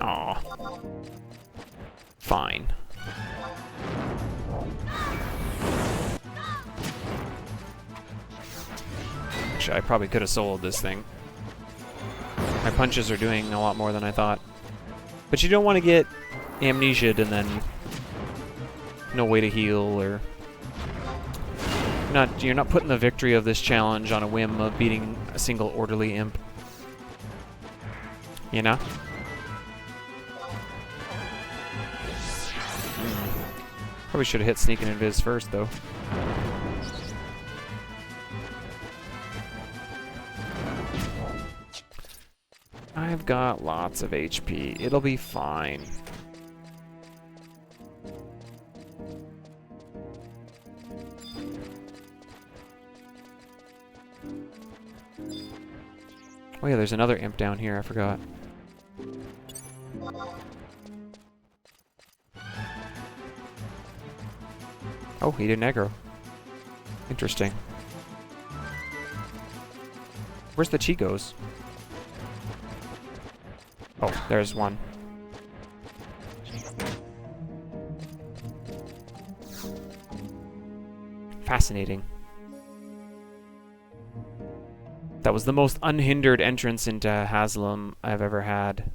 Aw. Fine. Actually, I probably could have sold this thing. My punches are doing a lot more than I thought. But you don't want to get amnesia'd and then no way to heal, or you're not putting the victory of this challenge on a whim of beating a single orderly imp. You know? Probably should have hit Sneak and Invis first, though. I've got lots of HP. It'll be fine. Oh yeah, there's another imp down here, I forgot. Oh, he did aggro. Interesting. Where's the Chigos? Oh, there's one. Fascinating. That was the most unhindered entrance into Haslam I've ever had.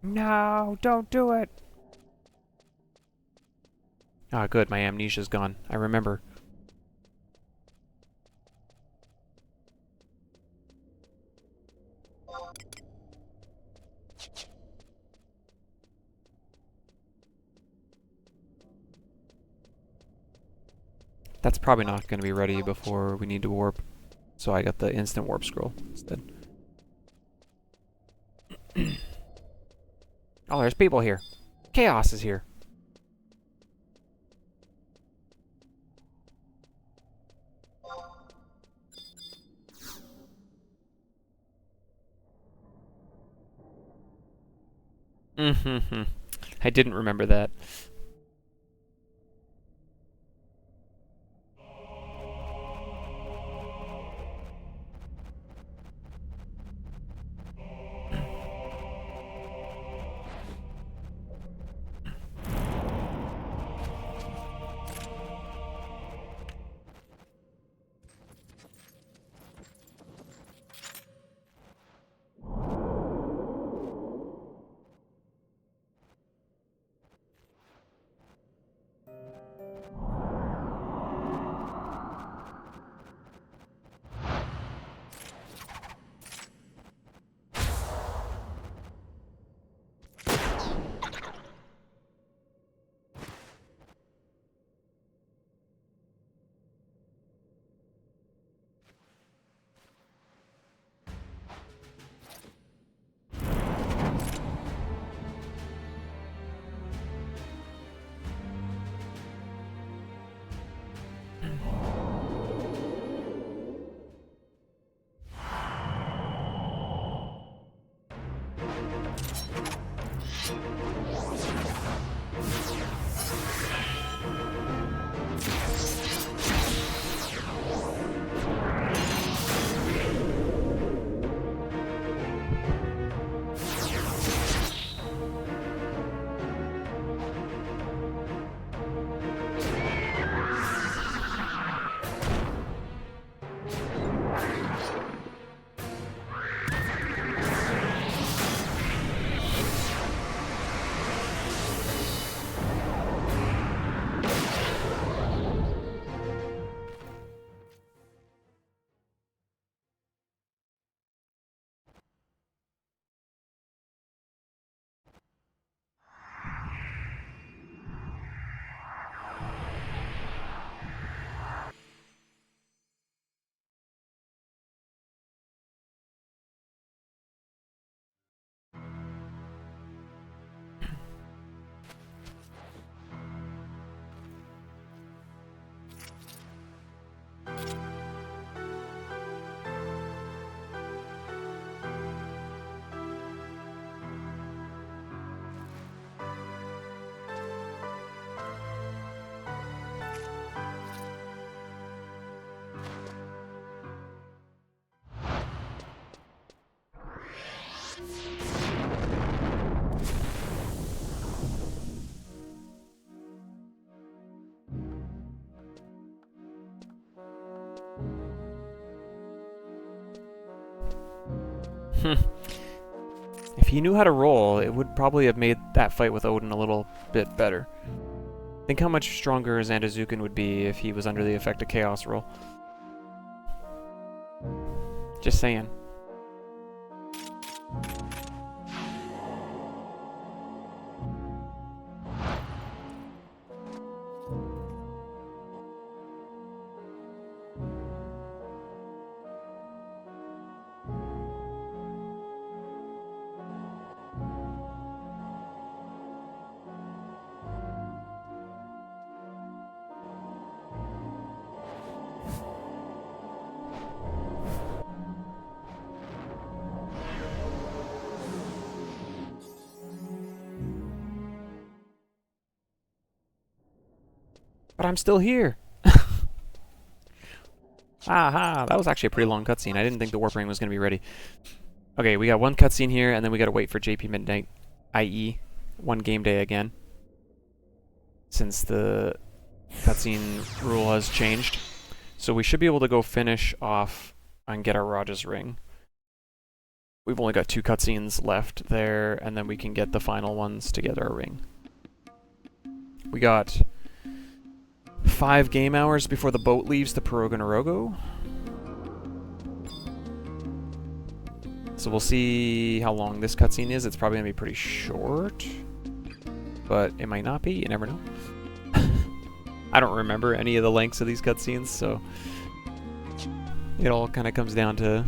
No, don't do it. Ah, good. My amnesia's gone. I remember. That's probably not going to be ready before we need to warp. So I got the instant warp scroll instead. Oh, there's people here. Chaos is here. I didn't remember that. If he knew how to roll, it would probably have made that fight with Odin a little bit better. Think how much stronger Zandazukin would be if he was under the effect of Chaos Roll. Just saying. But I'm still here! Aha! That was actually a pretty long cutscene. I didn't think the Warp Ring was going to be ready. Okay, we got one cutscene here, and then we got to wait for JP Midnight, i.e. one game day again. Since the cutscene rule has changed. So we should be able to go finish off and get our Raja's Ring. We've only got 2 cutscenes left there, and then we can get the final ones to get our ring. We got 5 game hours before the boat leaves the Piroga Narogo. So we'll see how long this cutscene is. It's probably going to be pretty short, but it might not be. You never know. I don't remember any of the lengths of these cutscenes, so it all kind of comes down to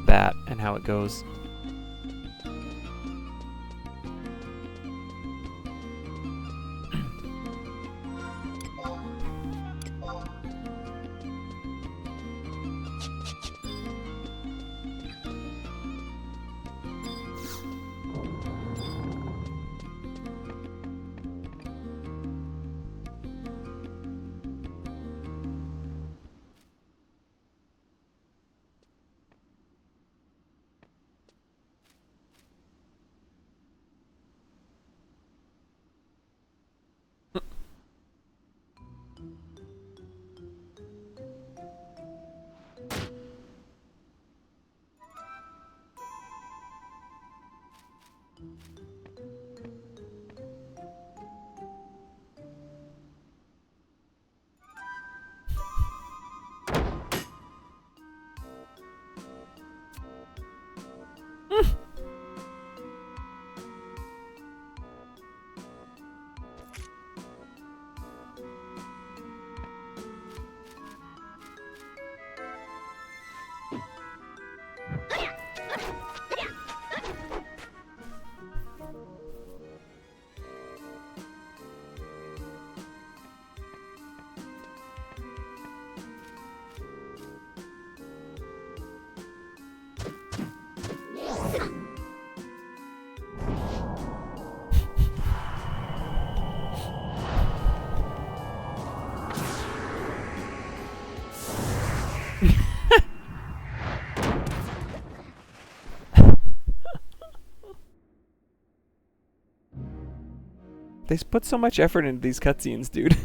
that and how it goes. They put so much effort into these cutscenes, dude.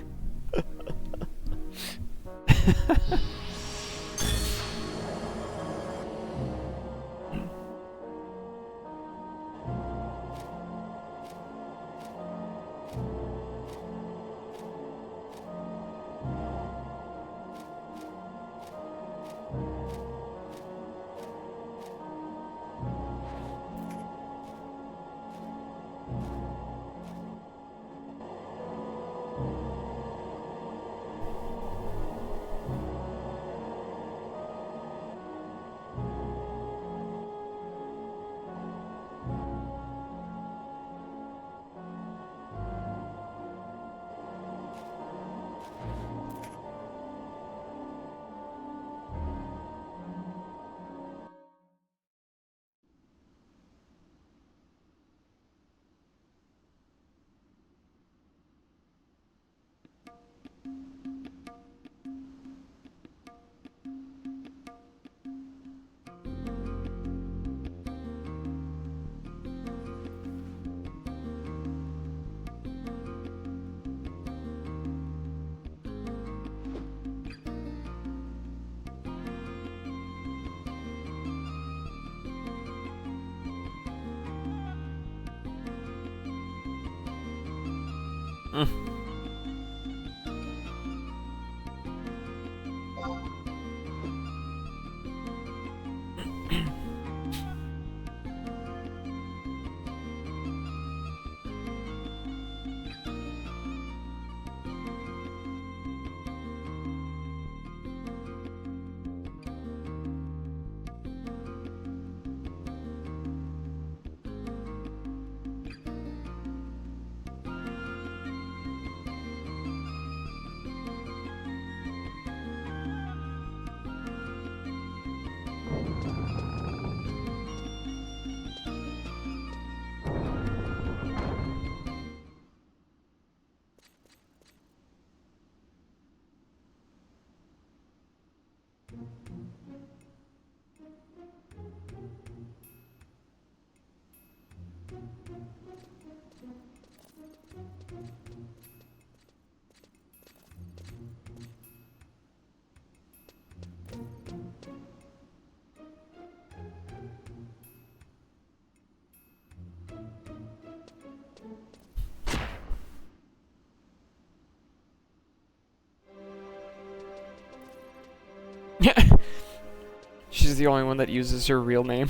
She's the only one that uses her real name.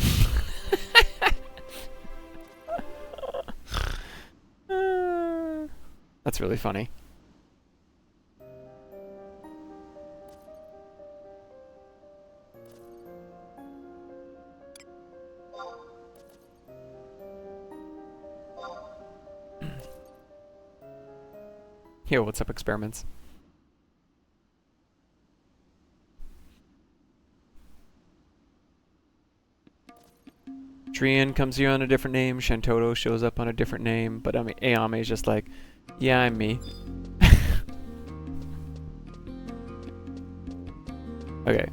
That's really funny. Yo, what's up, experiments? Trian comes here on a different name, Shantoto shows up on a different name, but Ayame is just like, yeah, I'm me. Okay.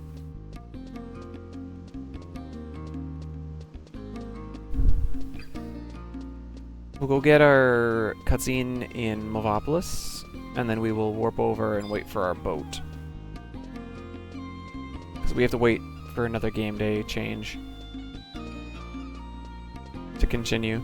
We'll go get our cutscene in Movopolis, and then we will warp over and wait for our boat. Because we have to wait for another game day change to continue.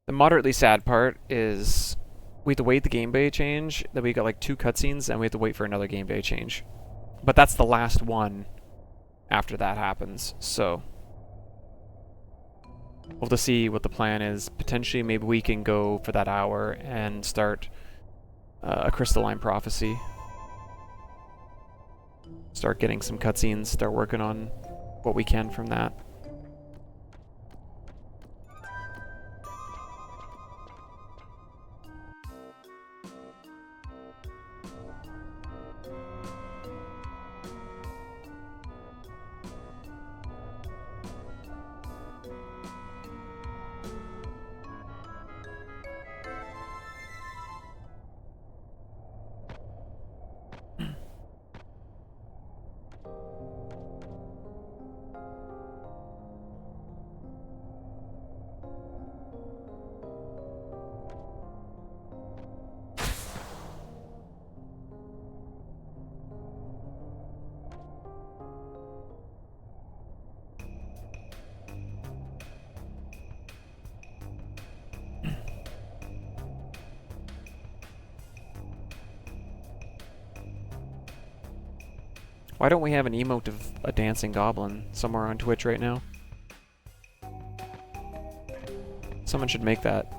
The moderately sad part is we have to wait the game day change, then we got like 2 cutscenes, and we have to wait for another game day change. But that's the last one after that happens, so we'll have to see what the plan is. Potentially, maybe we can go for that hour and start a crystalline prophecy. start getting some cutscenes, start working on what we can from that. Why don't we have an emote of a dancing goblin somewhere on Twitch right now? Someone should make that.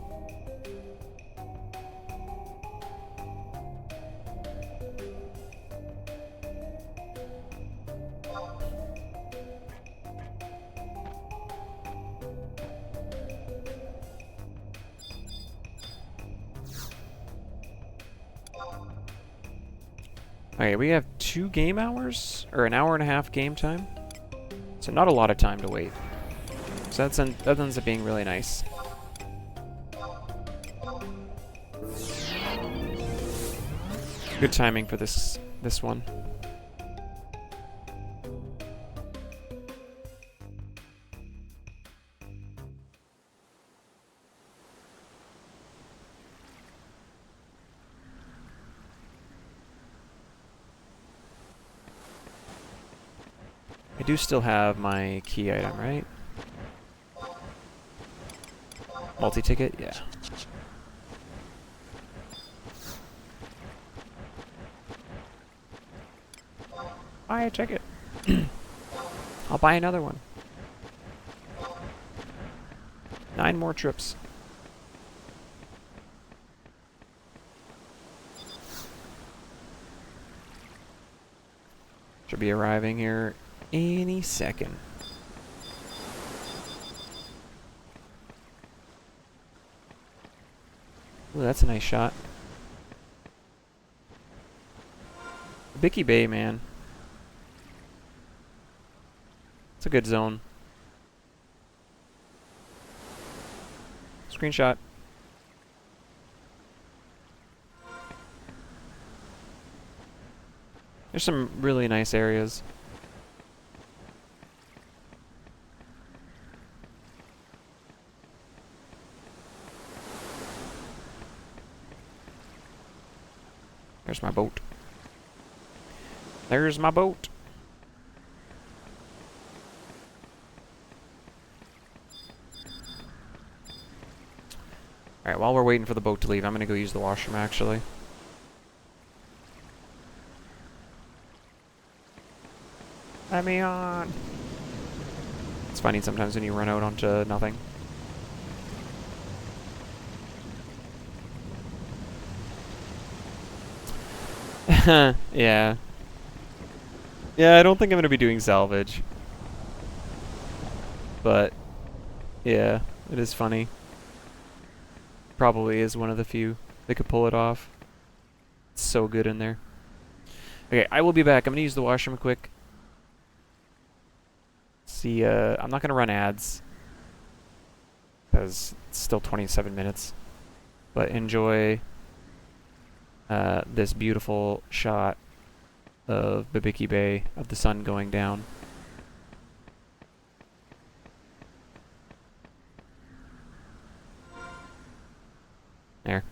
Okay, we have 2 game hours? Or an hour and a half game time? So not a lot of time to wait. So that ends up being really nice. Good timing for this one. I do still have my key item, right? Multi-ticket? Yeah. Buy a ticket. I'll buy another one. 9 more trips. Should be arriving here any second. Ooh, that's a nice shot. Bicky Bay, man. It's a good zone. Screenshot. There's some really nice areas. There's my boat. There's my boat. Alright, while we're waiting for the boat to leave, I'm gonna go use the washroom, actually. Let me on! It's funny sometimes when you run out onto nothing. Yeah. Yeah, I don't think I'm gonna be doing salvage. But, yeah, it is funny. Probably is one of the few that could pull it off. It's so good in there. Okay, I will be back. I'm gonna use the washroom quick. See, I'm not gonna run ads. Because it's still 27 minutes. But enjoy this beautiful shot of Babiki Bay, of the sun going down. There.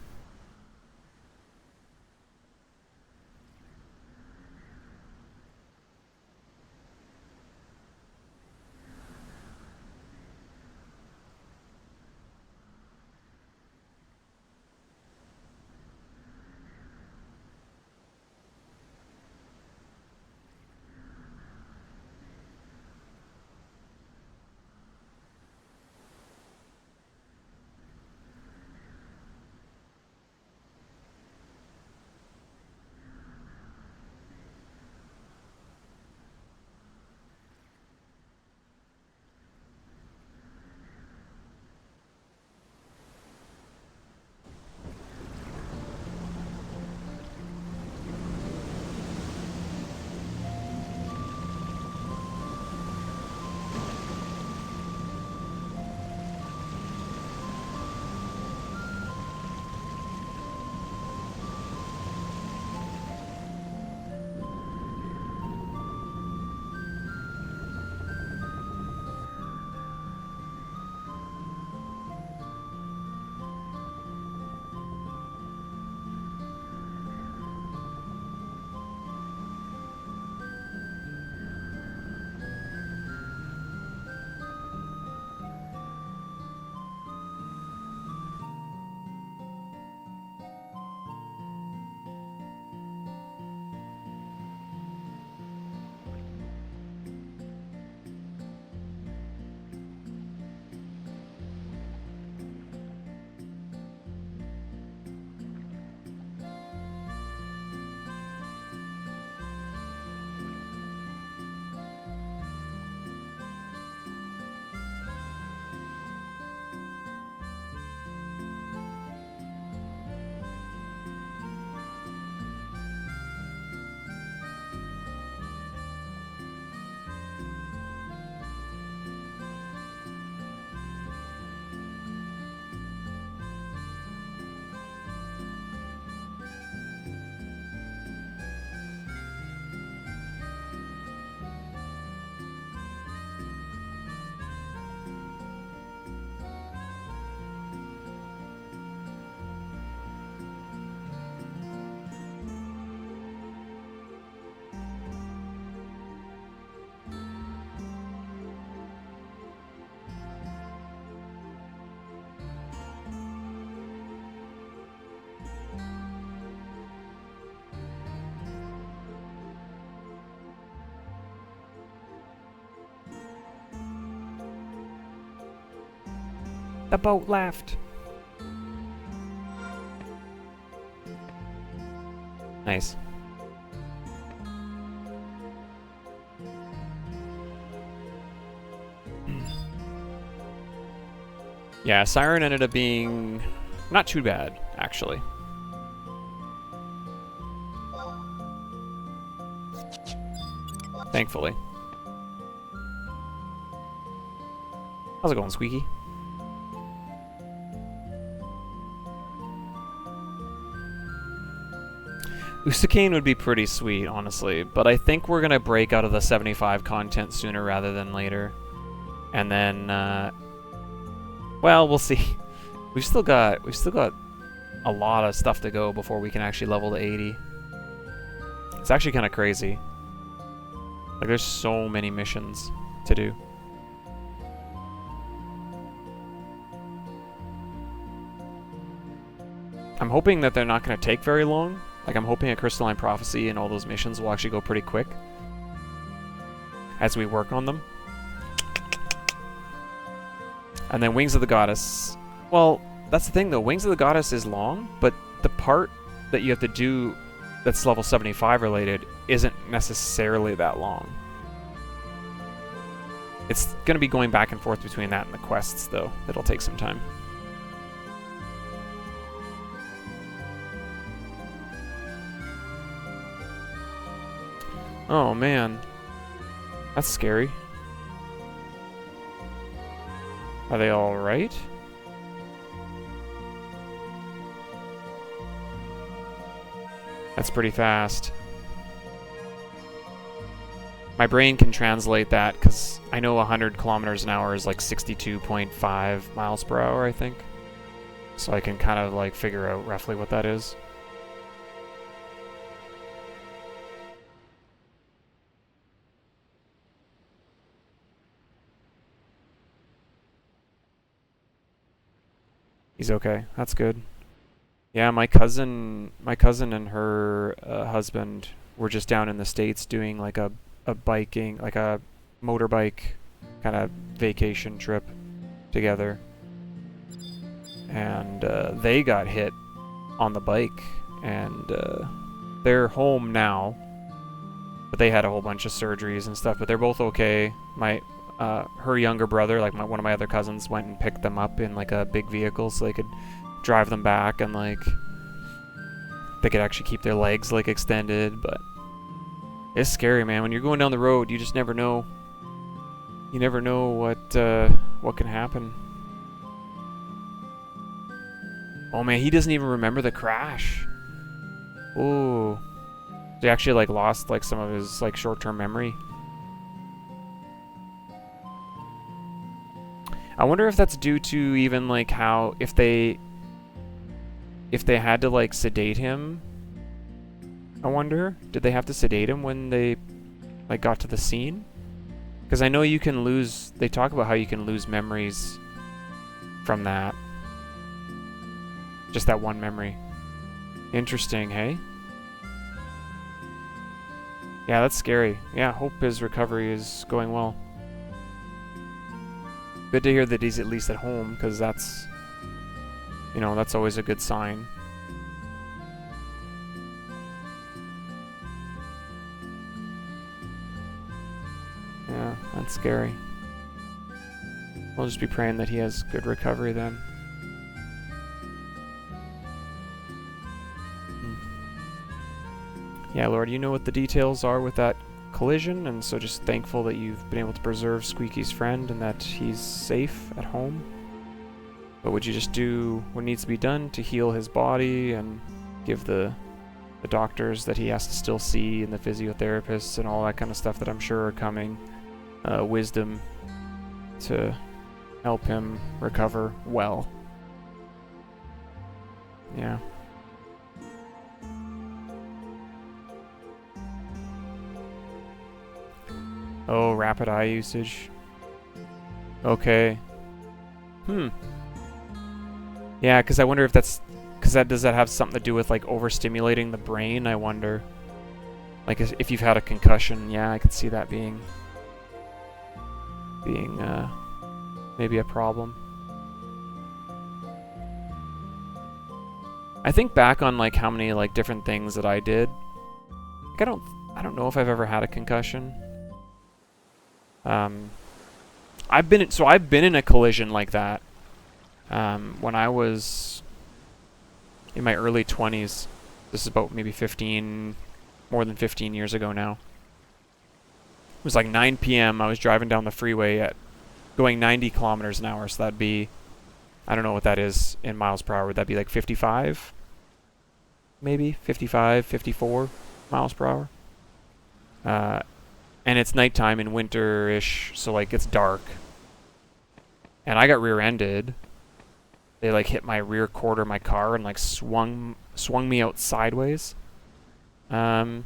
The boat left. Nice. Yeah, Siren ended up being not too bad, actually. Thankfully. How's it going, Squeaky? Usakane would be pretty sweet, honestly, but I think we're gonna break out of the 75 content sooner rather than later. And then, well, we'll see. We've still got a lot of stuff to go before we can actually level to 80. It's actually kind of crazy. Like, there's so many missions to do. I'm hoping that they're not going to take very long. Like, I'm hoping a Crystalline Prophecy and all those missions will actually go pretty quick as we work on them. And then Wings of the Goddess. Well, that's the thing though. Wings of the Goddess is long, but the part that you have to do that's level 75 related isn't necessarily that long. It's going to be going back and forth between that and the quests though. It'll take some time. Oh man, that's scary. Are they all right? That's pretty fast. My brain can translate that because I know 100 kilometers an hour is like 62.5 miles per hour, I think. So I can kind of like figure out roughly what that is. He's okay. That's good. Yeah, my cousin and her husband were just down in the States doing like a biking, like a motorbike kind of vacation trip together. And they got hit on the bike, and they're home now. But they had a whole bunch of surgeries and stuff, but they're both okay. Her younger brother, like one of my other cousins, went and picked them up in like a big vehicle so they could drive them back, and like they could actually keep their legs like extended. But it's scary, man. When you're going down the road, you just never know. You never know what can happen. Oh man, he doesn't even remember the crash. Ooh, he actually like lost like some of his like short-term memory. I wonder if that's due to even like how if they had to like sedate him. I wonder, did they have to sedate him when they like got to the scene? Because I know you can lose. They talk about how you can lose memories from that. Just that one memory. Interesting, hey? Yeah, that's scary. Yeah, hope his recovery is going well. Good to hear that he's at least at home, because that's, you know, that's always a good sign. Yeah, that's scary. We'll just be praying that he has good recovery then. Yeah, Lord, you know what the details are with that collision, and so just thankful that you've been able to preserve Squeaky's friend and that he's safe at home. But would you just do what needs to be done to heal his body and give the doctors that he has to still see and the physiotherapists and all that kind of stuff that I'm sure are coming wisdom to help him recover well. Yeah. Oh, rapid eye usage. Okay. Yeah, because I wonder if that's... does that have something to do with, like, overstimulating the brain, I wonder? Like, if you've had a concussion, yeah, I could see that being maybe a problem. I think back on like how many like different things that I did. Like, I don't know if I've ever had a concussion. I've been in a collision like that. When I was in my early 20s. This is about maybe more than 15 years ago now. It was like 9 p.m. I was driving down the freeway going 90 kilometers an hour. So that'd be, I don't know what that is in miles per hour. Would that be like 55? Maybe 55, 54 miles per hour. And it's nighttime and winter-ish, so like it's dark. And I got rear-ended. They like hit my rear quarter of my car and like swung me out sideways. I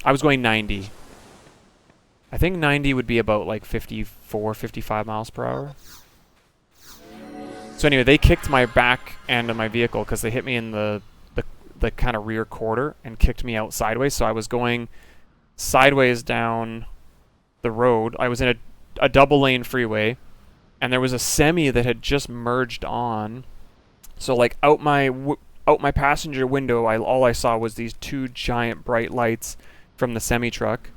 was going 90. I think 90 would be about like 54, 55 miles per hour. So anyway, they kicked my back end of my vehicle because they hit me in the kind of rear quarter and kicked me out sideways. So I was going sideways down the road. I was in a double lane freeway, and there was a semi that had just merged on. So like out my passenger window, all I saw was these two giant bright lights from the semi truck.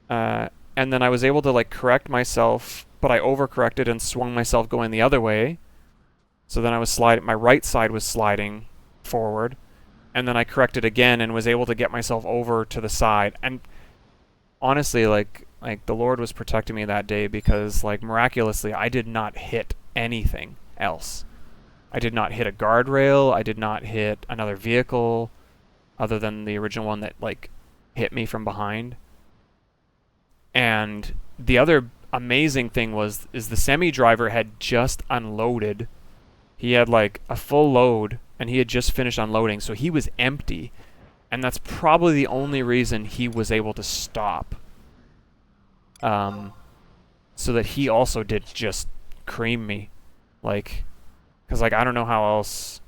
And then I was able to like correct myself, but I overcorrected and swung myself going the other way. So then I was sliding, my right side was sliding forward, and then I corrected again and was able to get myself over to the side. And honestly, like the Lord was protecting me that day, because like miraculously I did not hit anything else. I did not hit a guardrail. I did not hit another vehicle other than the original one that like hit me from behind. And the other amazing thing is the semi driver had just unloaded. He had like a full load and he had just finished unloading, so he was empty. And that's probably the only reason he was able to stop. So that he also did just cream me. Like, because like I don't know how else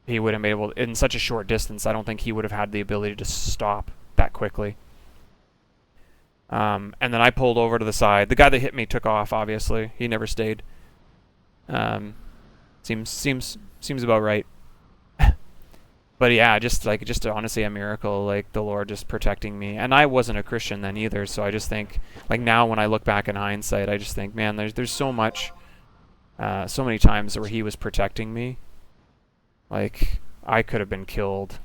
he would have been able, in such a short distance, I don't think he would have had the ability to stop that quickly. And then I pulled over to the side. The guy that hit me took off, obviously. He never stayed. Seems about right. But yeah, just honestly a miracle, like the Lord just protecting me. And I wasn't a Christian then either, so I just think, like now when I look back in hindsight, I just think, man, there's so much, so many times where he was protecting me. Like, I could have been killed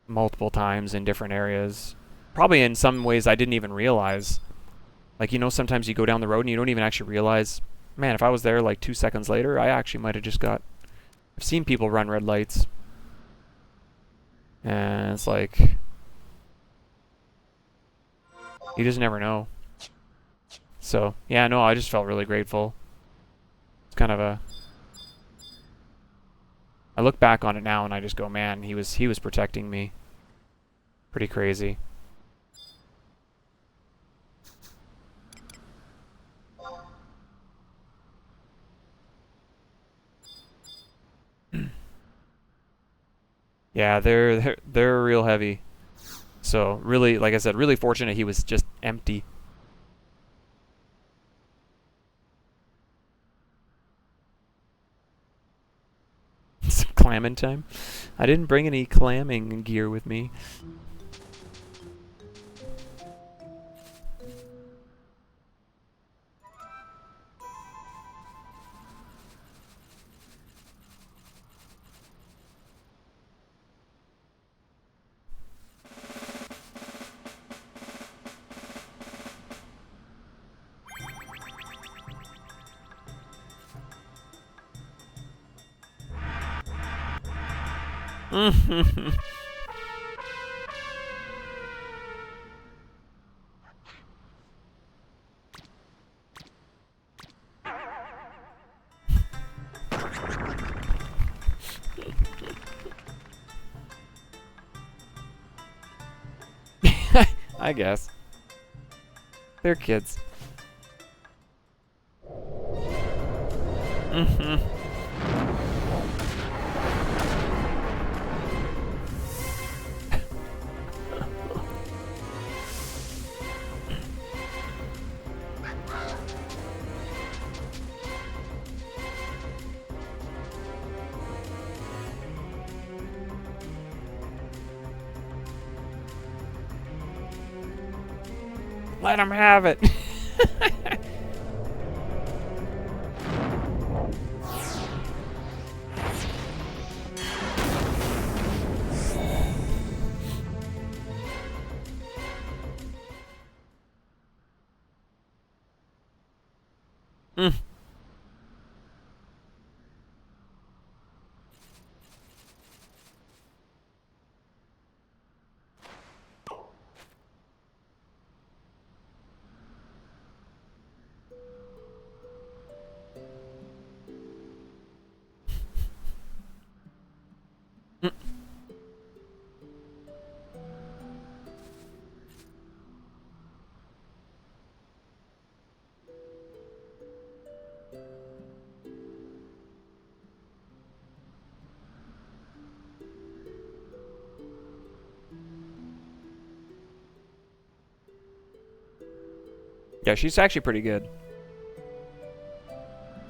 multiple times in different areas. Probably in some ways I didn't even realize. Like, you know, sometimes you go down the road and you don't even actually realize, man, if I was there like 2 seconds later, I actually might have just got... I've seen people run red lights. And it's like... You just never know. So, yeah, no, I just felt really grateful. It's kind of a... I look back on it now and I just go, man, he was protecting me. Pretty crazy. Yeah, they're real heavy. So really, like I said, really fortunate he was just empty. Some clamming time. I didn't bring any clamming gear with me. I guess. They're kids. Let him have it. Mm. Yeah, she's actually pretty good.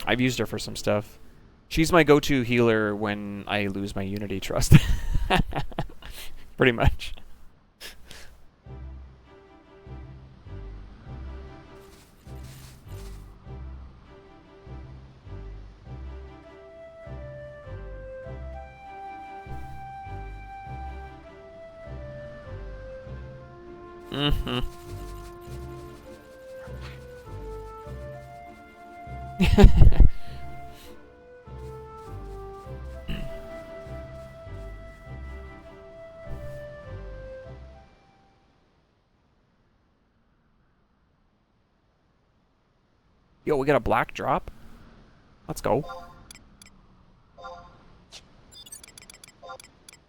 I've used her for some stuff. She's my go-to healer when I lose my Unity trust. Pretty much. Mm-hmm. Yo, we got a black drop. Let's go.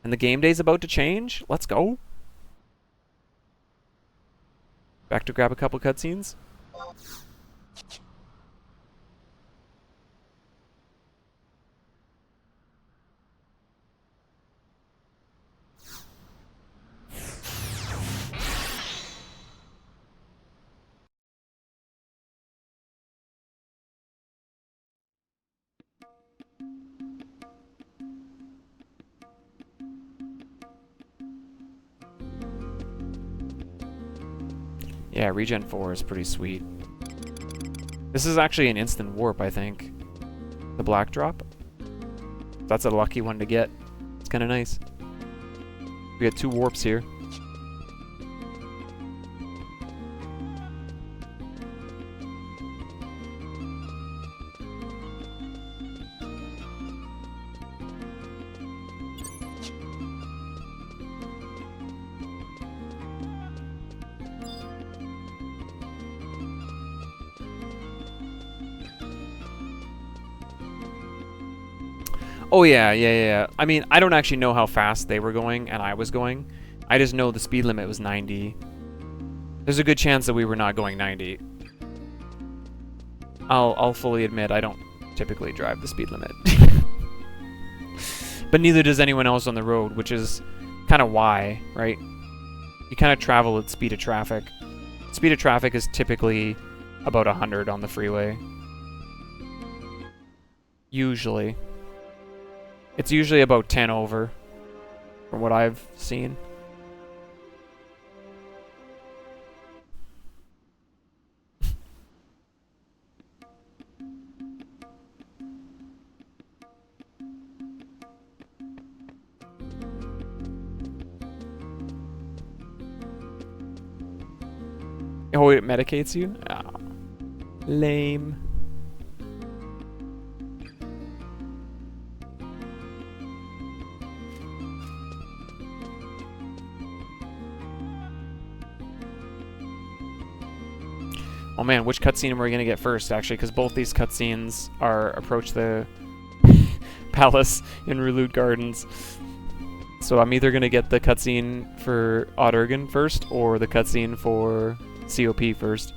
And the game day's about to change. Let's go. Back to grab a couple cutscenes. Yeah, regen 4 is pretty sweet. This is actually an instant warp, I think. The black drop. That's a lucky one to get. It's kind of nice. We got 2 warps here. Oh yeah. I mean, I don't actually know how fast they were going and I was going. I just know the speed limit was 90. There's a good chance that we were not going 90. I'll fully admit I don't typically drive the speed limit. But neither does anyone else on the road, which is kind of why, right? You kind of travel at speed of traffic. Speed of traffic is typically about 100 on the freeway. Usually. It's usually about 10 over, from what I've seen. Oh, it medicates you? Oh, lame. Oh man, which cutscene are we gonna get first, actually? Because both these cutscenes are approach the palace in Reloot Gardens. So I'm either gonna get the cutscene for Odd first, or the cutscene for COP first.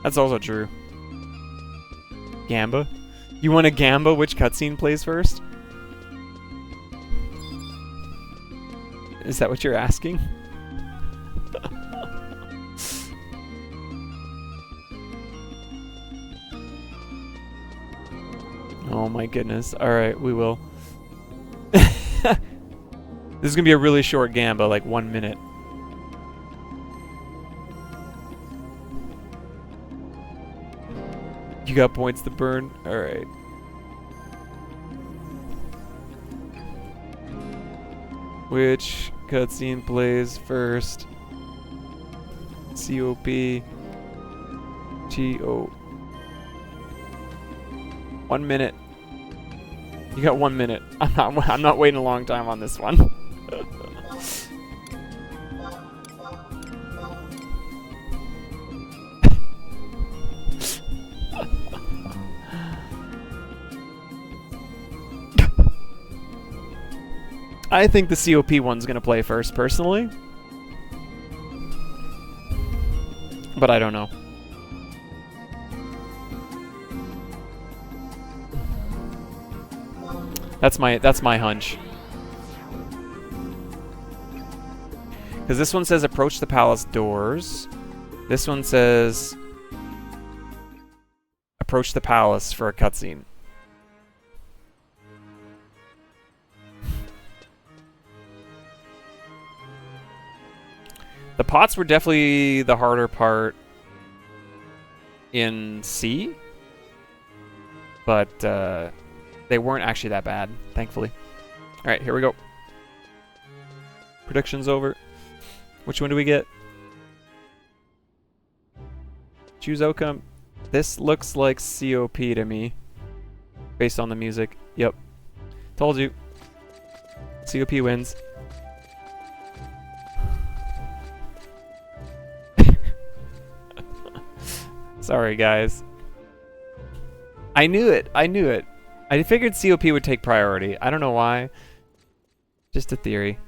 That's also true. Gamba? You want to Gamba which cutscene plays first? Is that what you're asking? Oh my goodness. Alright, we will. This is gonna be a really short gamba, like 1 minute. You got points to burn? Alright. Which cutscene plays first? COP TO. 1 minute. You got 1 minute. I'm not waiting a long time on this one. I think the COP one's gonna play first, personally. But I don't know. That's my hunch. Because this one says approach the palace doors. This one says approach the palace for a cutscene. The pots were definitely the harder part in C, but they weren't actually that bad, thankfully. All right, here we go. Predictions over. Which one do we get? Choose outcome. This looks like COP to me, based on the music. Yep. Told you. COP wins. Sorry, guys. I knew it. I knew it. I figured COP would take priority. I don't know why. Just a theory.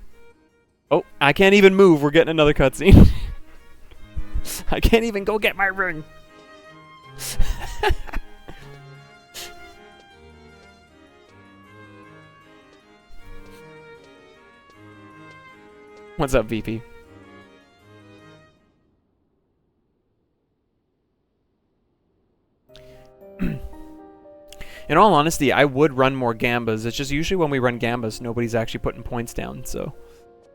Oh, I can't even move. We're getting another cutscene. I can't even go get my ring. What's up, VP? In all honesty, I would run more gambas. It's just usually when we run gambas, nobody's actually putting points down, so.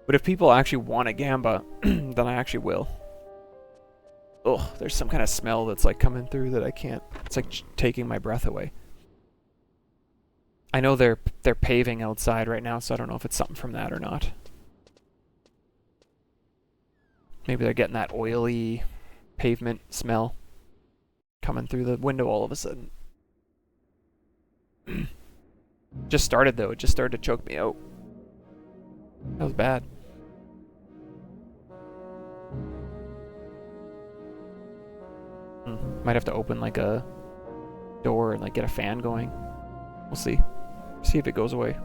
But if people actually want a gamba, then I actually will. Ugh, there's some kind of smell that's like coming through that I can't. It's like taking my breath away. I know they're paving outside right now, so I don't know if it's something from that or not. Maybe they're getting that oily pavement smell coming through the window all of a sudden. Just started though. It just started to choke me out. That was bad. Might have to open like a door and like get a fan going. We'll see. See if it goes away.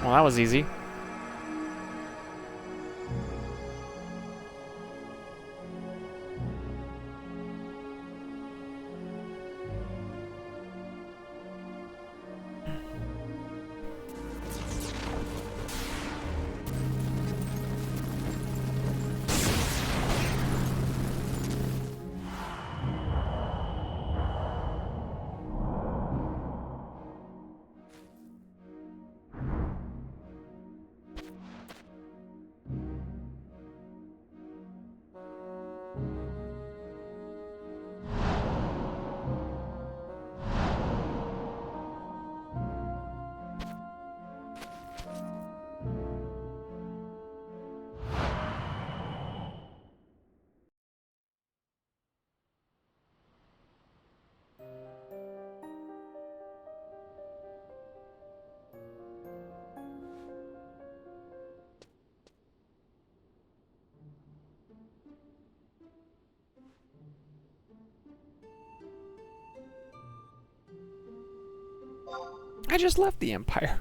Well, that was easy. I just left the Empire.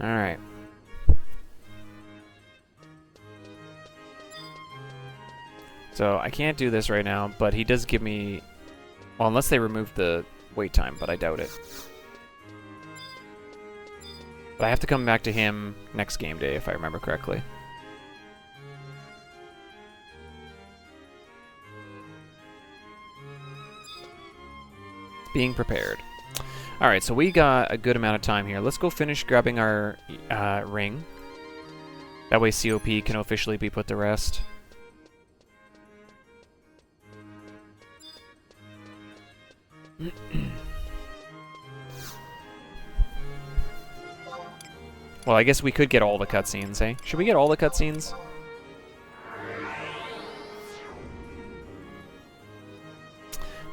Alright. So I can't do this right now, but he does give me... Well, unless they remove the wait time, but I doubt it. But I have to come back to him next game day, if I remember correctly. Being prepared. Alright, so we got a good amount of time here. Let's go finish grabbing our ring. That way COP can officially be put to rest. Well, I guess we could get all the cutscenes, eh? Should we get all the cutscenes?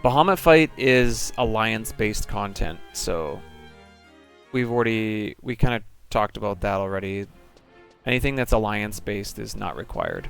Bahamut fight is alliance-based content, so we kind of talked about that already. Anything that's alliance-based is not required.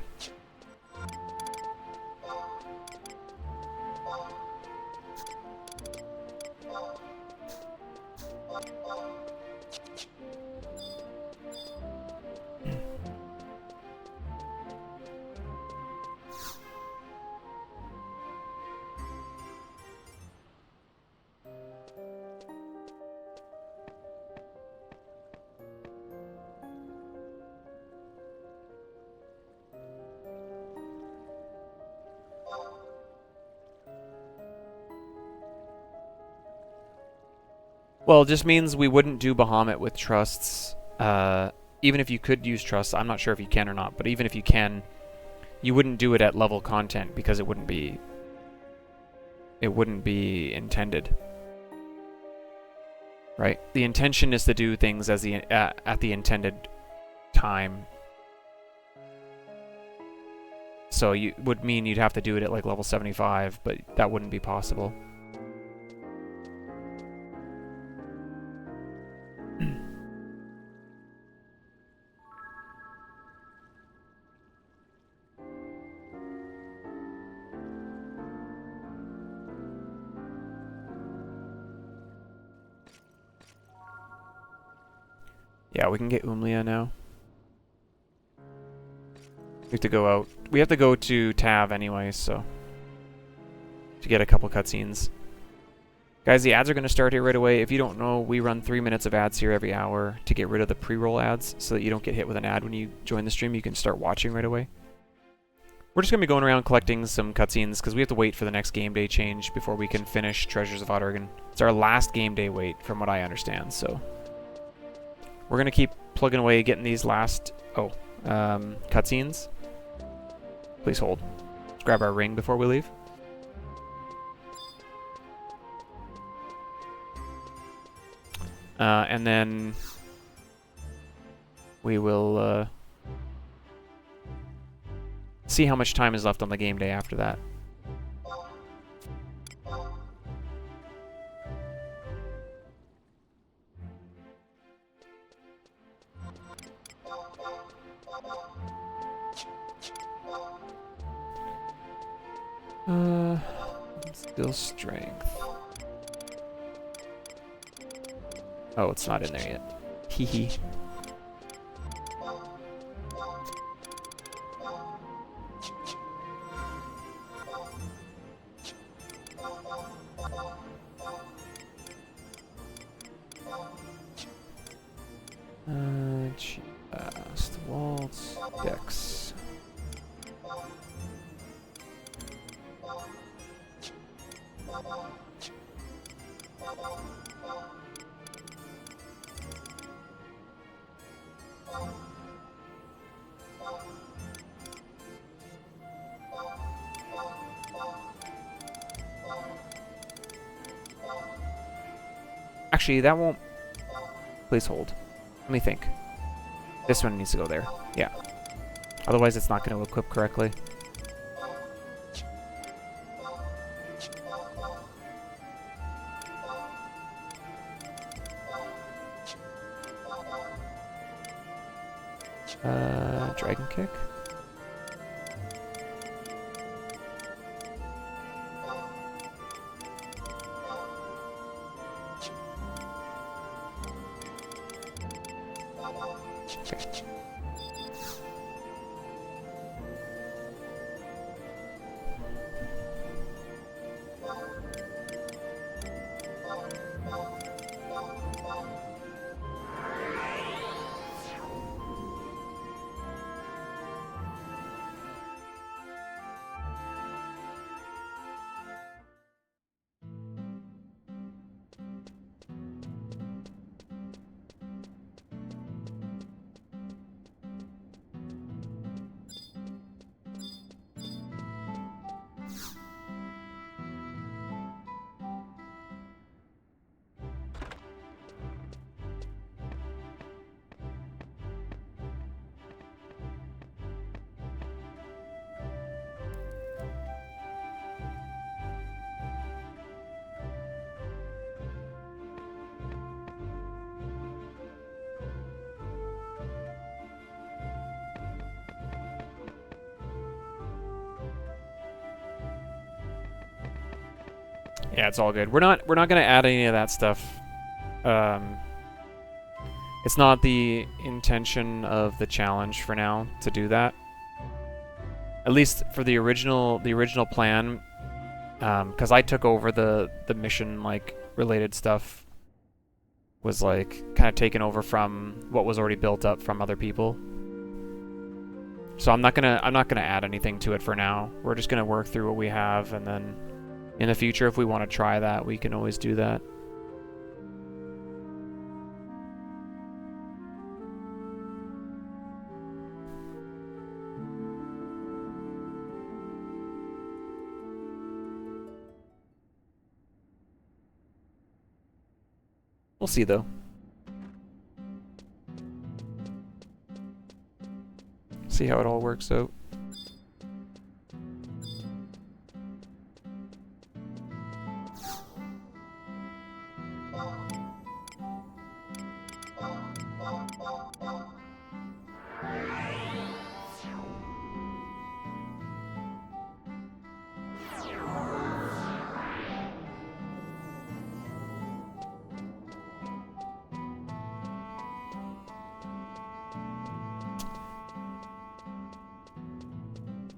Well, it just means we wouldn't do Bahamut with trusts. Even if you could use trusts, I'm not sure if you can or not, but even if you can, you wouldn't do it at level content because it wouldn't be intended. Right? The intention is to do things as at the intended time. So you would mean you'd have to do it at like level 75, but that wouldn't be possible. Yeah, we can get Umlia now. We have to go out. We have to go to Tav anyway, so... to get a couple cutscenes. Guys, the ads are going to start here right away. If you don't know, we run 3 minutes of ads here every hour to get rid of the pre-roll ads so that you don't get hit with an ad when you join the stream. You can start watching right away. We're just going to be going around collecting some cutscenes because we have to wait for the next game day change before we can finish Treasures of Odd-Oregon. It's our last game day wait, from what I understand, so... we're going to keep plugging away, getting these last... cutscenes. Please hold. Let's grab our ring before we leave. And then... we will... see how much time is left on the game day after that. Skill strength. Oh, it's not in there yet. Hee hee. Chest, waltz, dex. Actually, that won't... please hold. Let me think. This one needs to go there. Yeah. Otherwise, it's not going to equip correctly. Dragon Kick. Okay. Yeah, it's all good. We're not gonna add any of that stuff. It's not the intention of the challenge for now to do that. At least for the original plan, because I took over the mission like related stuff was like kind of taken over from what was already built up from other people. So I'm not gonna add anything to it for now. We're just gonna work through what we have, and then in the future, if we want to try that, we can always do that. We'll see, though. See how it all works out.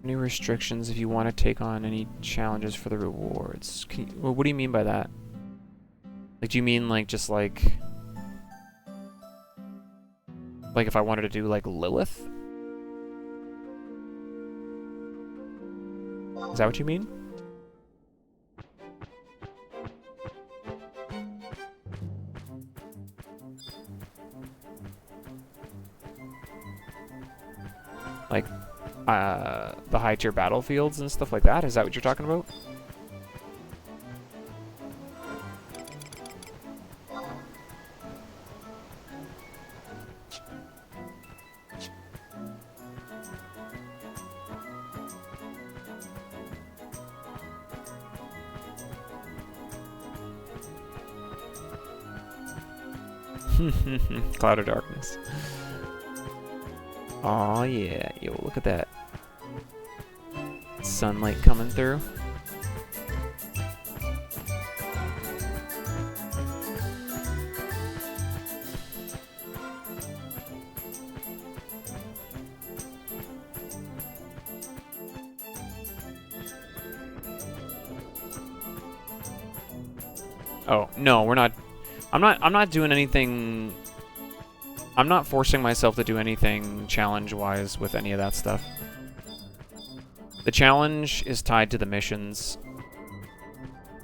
New restrictions if you want to take on any challenges for the rewards. Well, what do you mean by that? Like, do you mean like just like if I wanted to do like Lilith? Is that what you mean? Like the high tier battlefields and stuff like that? Is that what you're talking about? Cloud of Darkness. Oh yeah, yo, look at that. Sunlight coming through. Oh, no, we're not. I'm not doing anything. I'm not forcing myself to do anything challenge-wise with any of that stuff. The challenge is tied to the missions.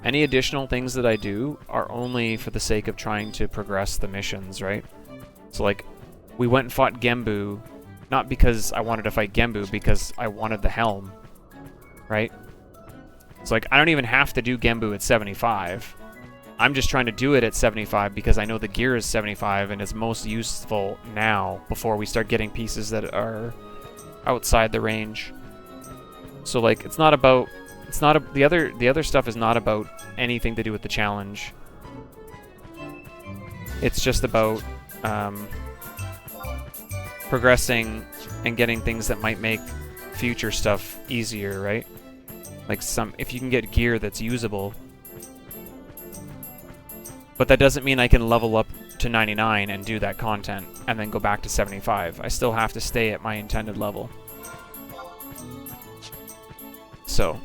Any additional things that I do are only for the sake of trying to progress the missions, right? So, like, we went and fought Gembu, not because I wanted to fight Gembu, because I wanted the helm, right? So, like, I don't even have to do Gembu at 75. I'm just trying to do it at 75 because I know the gear is 75 and is most useful now before we start getting pieces that are outside the range. So like it's not about the other stuff is not about anything to do with the challenge. It's just about progressing and getting things that might make future stuff easier, right? Like if you can get gear that's usable. But that doesn't mean I can level up to 99 and do that content and then go back to 75. I still have to stay at my intended level. So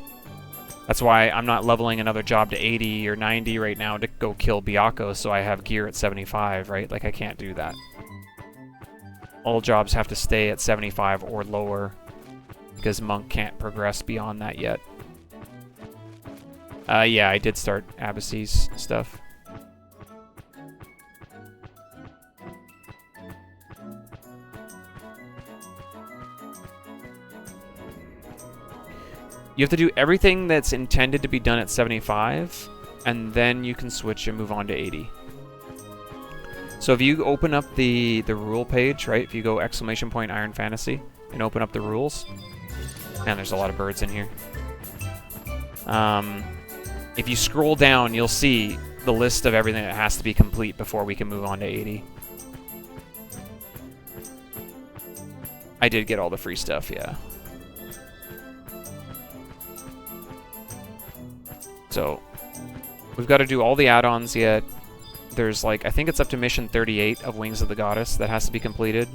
that's why I'm not leveling another job to 80 or 90 right now to go kill Byakko so I have gear at 75, right? Like, I can't do that. All jobs have to stay at 75 or lower because Monk can't progress beyond that yet. Yeah, I did start Abbacy's stuff. You have to do everything that's intended to be done at 75, and then you can switch and move on to 80. So if you open up the rule page, right? If you go !Iron Fantasy and open up the rules, man, there's a lot of birds in here. If you scroll down, you'll see the list of everything that has to be complete before we can move on to 80. I did get all the free stuff, yeah. So, we've got to do all the add-ons yet. There's like, I think it's up to mission 38 of Wings of the Goddess that has to be completed.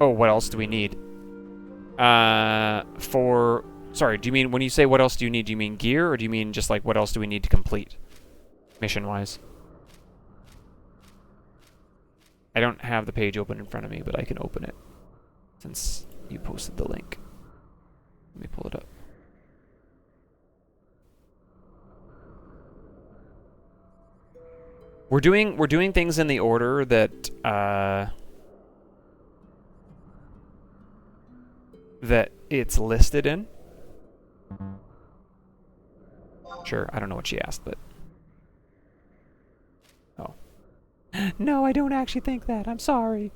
Oh, what else do we need? Sorry, do you mean, when you say what else do you need, do you mean gear, or do you mean just like what else do we need to complete? Mission-wise. I don't have the page open in front of me, but I can open it since you posted the link. Let me pull it up. We're doing things in the order that that it's listed in. Sure, I don't know what she asked, but oh. No, I don't actually think that. I'm sorry.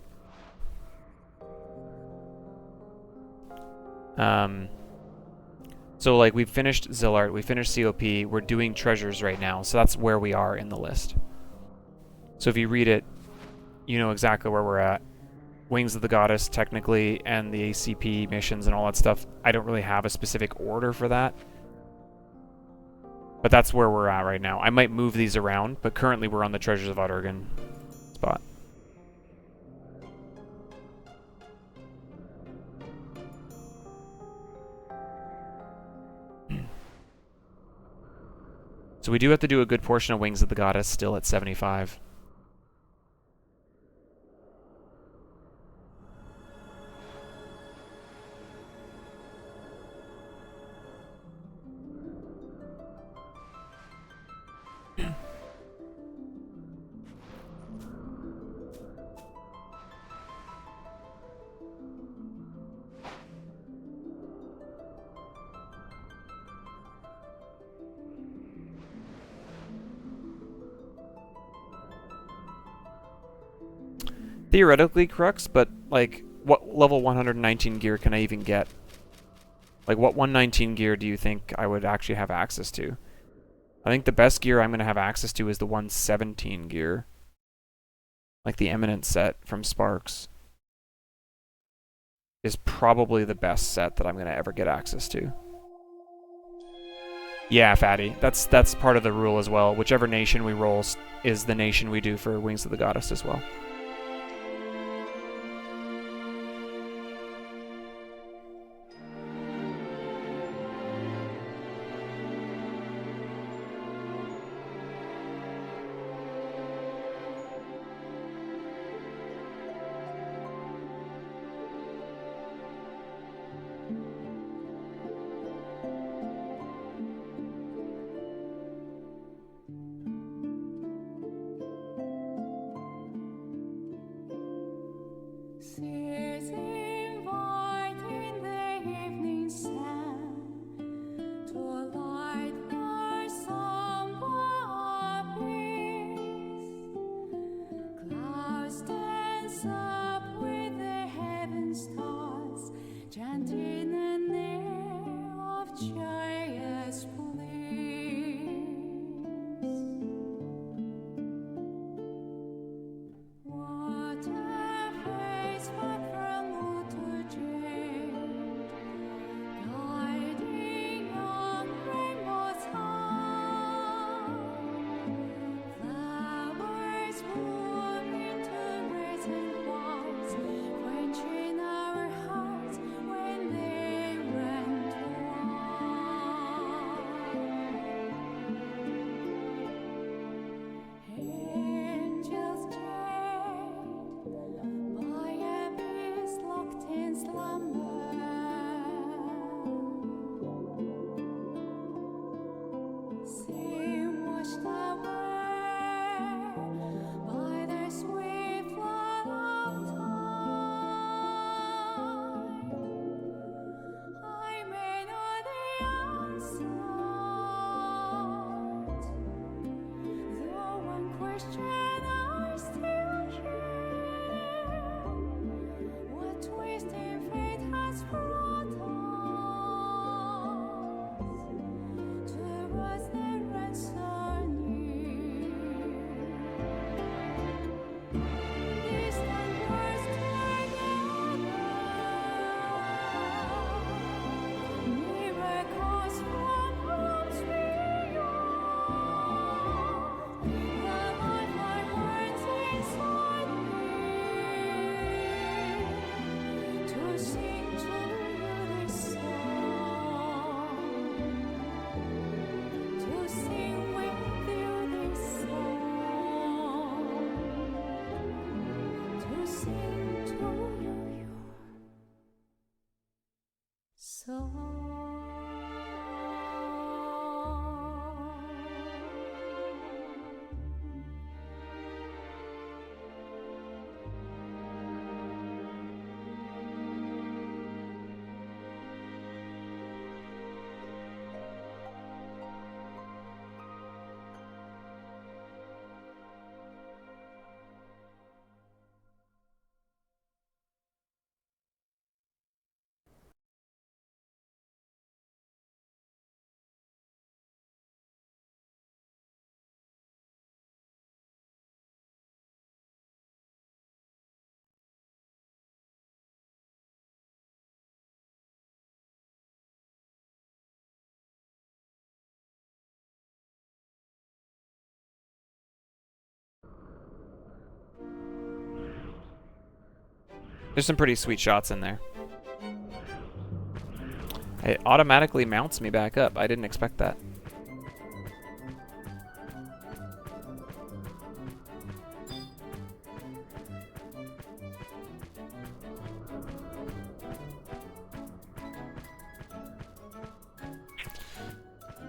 So like we've finished Zillart, we finished COP, we're doing treasures right now, so that's where we are in the list. So if you read it, you know exactly where we're at. Wings of the Goddess, technically, and the ACP missions and all that stuff. I don't really have a specific order for that. But that's where we're at right now. I might move these around, but currently we're on the Treasures of Oturgan spot. So we do have to do a good portion of Wings of the Goddess still at 75. Theoretically Crux, but like what level 119 gear can I even get? Like what 119 gear do you think I would actually have access to? I think the best gear I'm going to have access to is the 117 gear. Like the Eminent set from Sparks is probably the best set that I'm going to ever get access to. Yeah, Fatty. That's part of the rule as well. Whichever nation we roll is the nation we do for Wings of the Goddess as well. There's some pretty sweet shots in there. It automatically mounts me back up. I didn't expect that.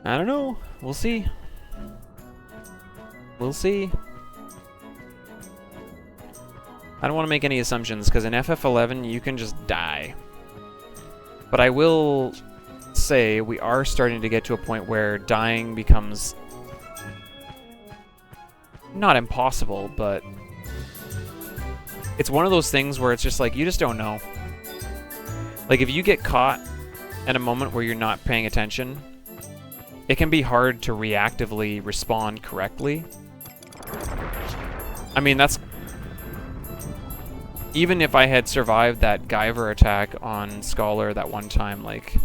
I don't know. We'll see. We'll see. I don't want to make any assumptions, because in FF11 you can just die. But I will say we are starting to get to a point where dying becomes not impossible, but it's one of those things where it's just like, you just don't know. Like, if you get caught at a moment where you're not paying attention, it can be hard to reactively respond correctly. I mean, that's... Even if I had survived that Guyver attack on Scholar that one time, like,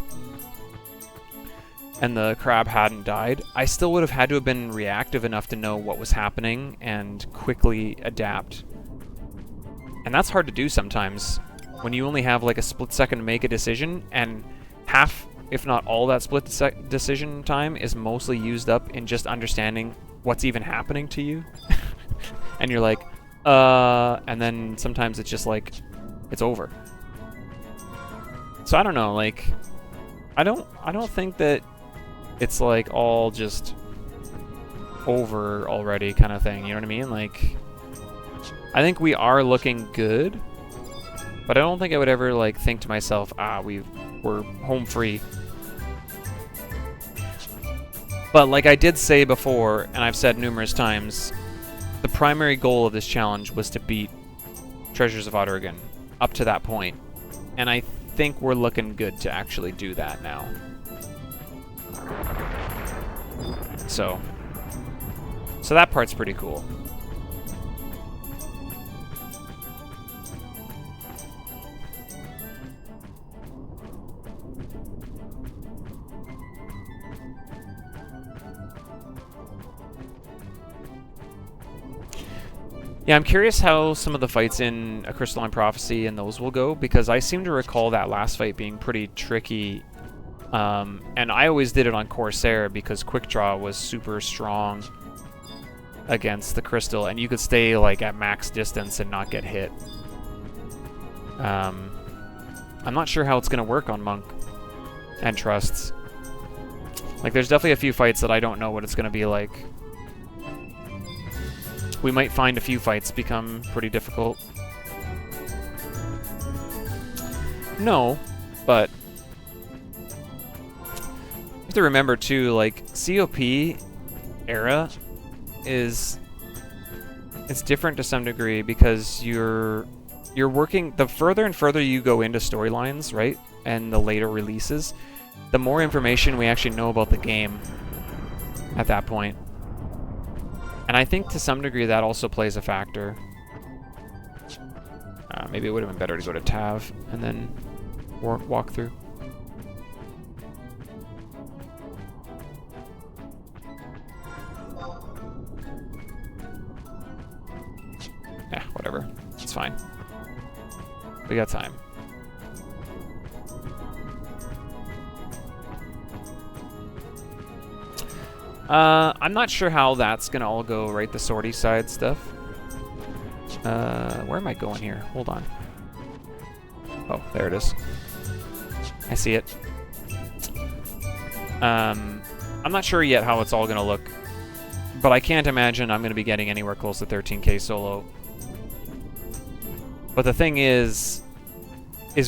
and the crab hadn't died, I still would have had to have been reactive enough to know what was happening and quickly adapt. And that's hard to do sometimes when you only have like a split second to make a decision, and half, if not all, that split decision time is mostly used up in just understanding what's even happening to you. And you're like, and then sometimes it's just like, it's over. So I don't know, like, I don't think that it's like all just over already kind of thing, you know what I mean? Like, I think we are looking good, but I don't think I would ever like think to myself, we're home free. But like I did say before, and I've said numerous times, the primary goal of this challenge was to beat Treasures of Ottergan up to that point. And I think we're looking good to actually do that now. So that part's pretty cool. Yeah, I'm curious how some of the fights in A Crystalline Prophecy and those will go, because I seem to recall that last fight being pretty tricky. And I always did it on Corsair because Quick Draw was super strong against the Crystal, and you could stay like at max distance and not get hit. I'm not sure how it's going to work on Monk and Trusts. Like, there's definitely a few fights that I don't know what it's going to be like. We might find a few fights become pretty difficult. No, but you have to remember too, like, COP era it's different to some degree, because you're working, the further and further you go into storylines, right, and the later releases, the more information we actually know about the game at that point. And I think to some degree that also plays a factor. Maybe it would have been better to go to Tav and then walk through. Yeah, whatever. It's fine. We got time. I'm not sure how that's gonna all go, right? The sortie side stuff. Where am I going here? Hold on. Oh, there it is. I see it. I'm not sure yet how it's all gonna look, but I can't imagine I'm gonna be getting anywhere close to 13k solo. But the thing is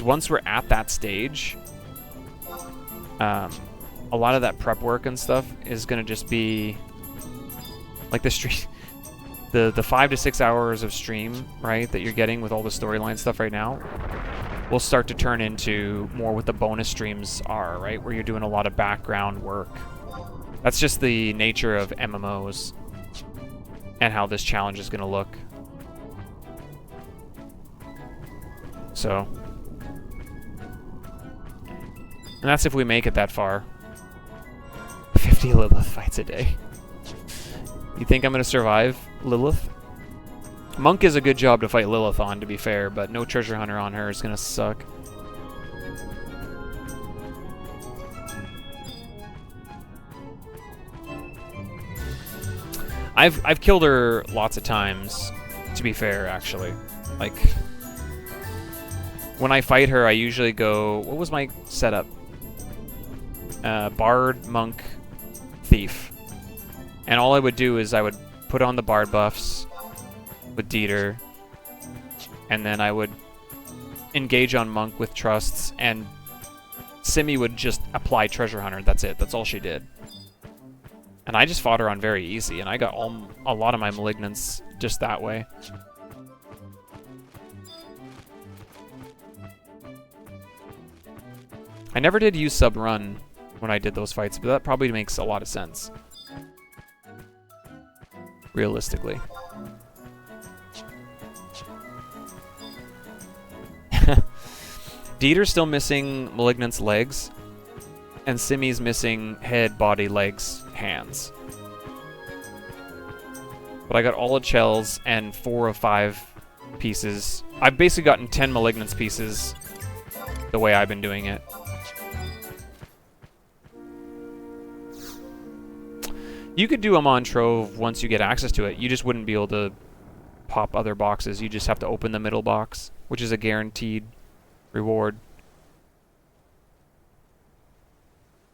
once we're at that stage, a lot of that prep work and stuff is gonna just be like the 5 to 6 hours of stream, right, that you're getting with all the storyline stuff right now, will start to turn into more what the bonus streams are, right, where you're doing a lot of background work. That's just the nature of MMOs and how this challenge is gonna look. So, and that's if we make it that far. 50 Lilith fights a day. You think I'm going to survive Lilith? Monk is a good job to fight Lilith on, to be fair, but no treasure hunter on her is gonna suck. I've killed her lots of times, to be fair, actually. Like, when I fight her, I usually go... What was my setup? Bard, Monk, Thief. And all I would do is I would put on the Bard buffs with Dieter, and then I would engage on Monk with Trusts, and Simi would just apply Treasure Hunter. That's it. That's all she did. And I just fought her on very easy, and I got a lot of my Malignants just that way. I never did use sub-run when I did those fights, but that probably makes a lot of sense. Realistically. Dieter's still missing Malignant's legs, and Simi's missing head, body, legs, hands. But I got all of Chell's and 4 of 5 pieces. I've basically gotten 10 Malignant's pieces the way I've been doing it. You could do a Montrove once you get access to it. You just wouldn't be able to pop other boxes. You just have to open the middle box, which is a guaranteed reward.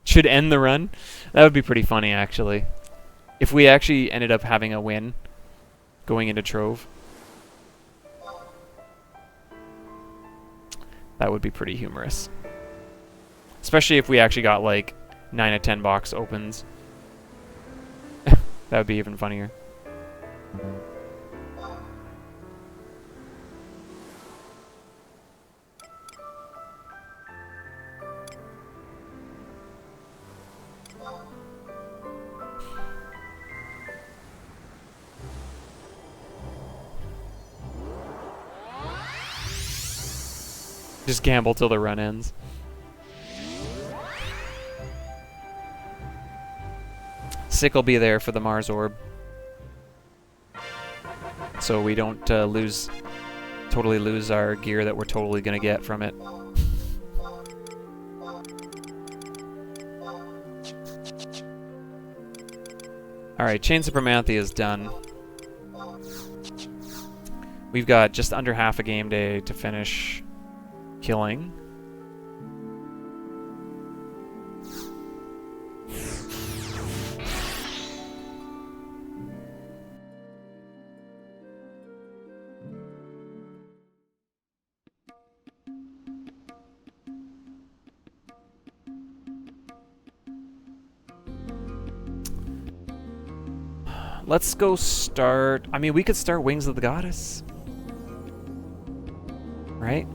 Should end the run? That would be pretty funny, actually. If we actually ended up having a win going into Trove. That would be pretty humorous. Especially if we actually got like 9 of 10 box opens. That would be even funnier. Just gamble till the run ends. Sick will be there for the Mars Orb, so we don't totally lose our gear that we're totally gonna get from it. Alright, Chains of Promanthea is done. We've got just under half a game day to finish killing. Let's go start... I mean, we could start Wings of the Goddess. Right?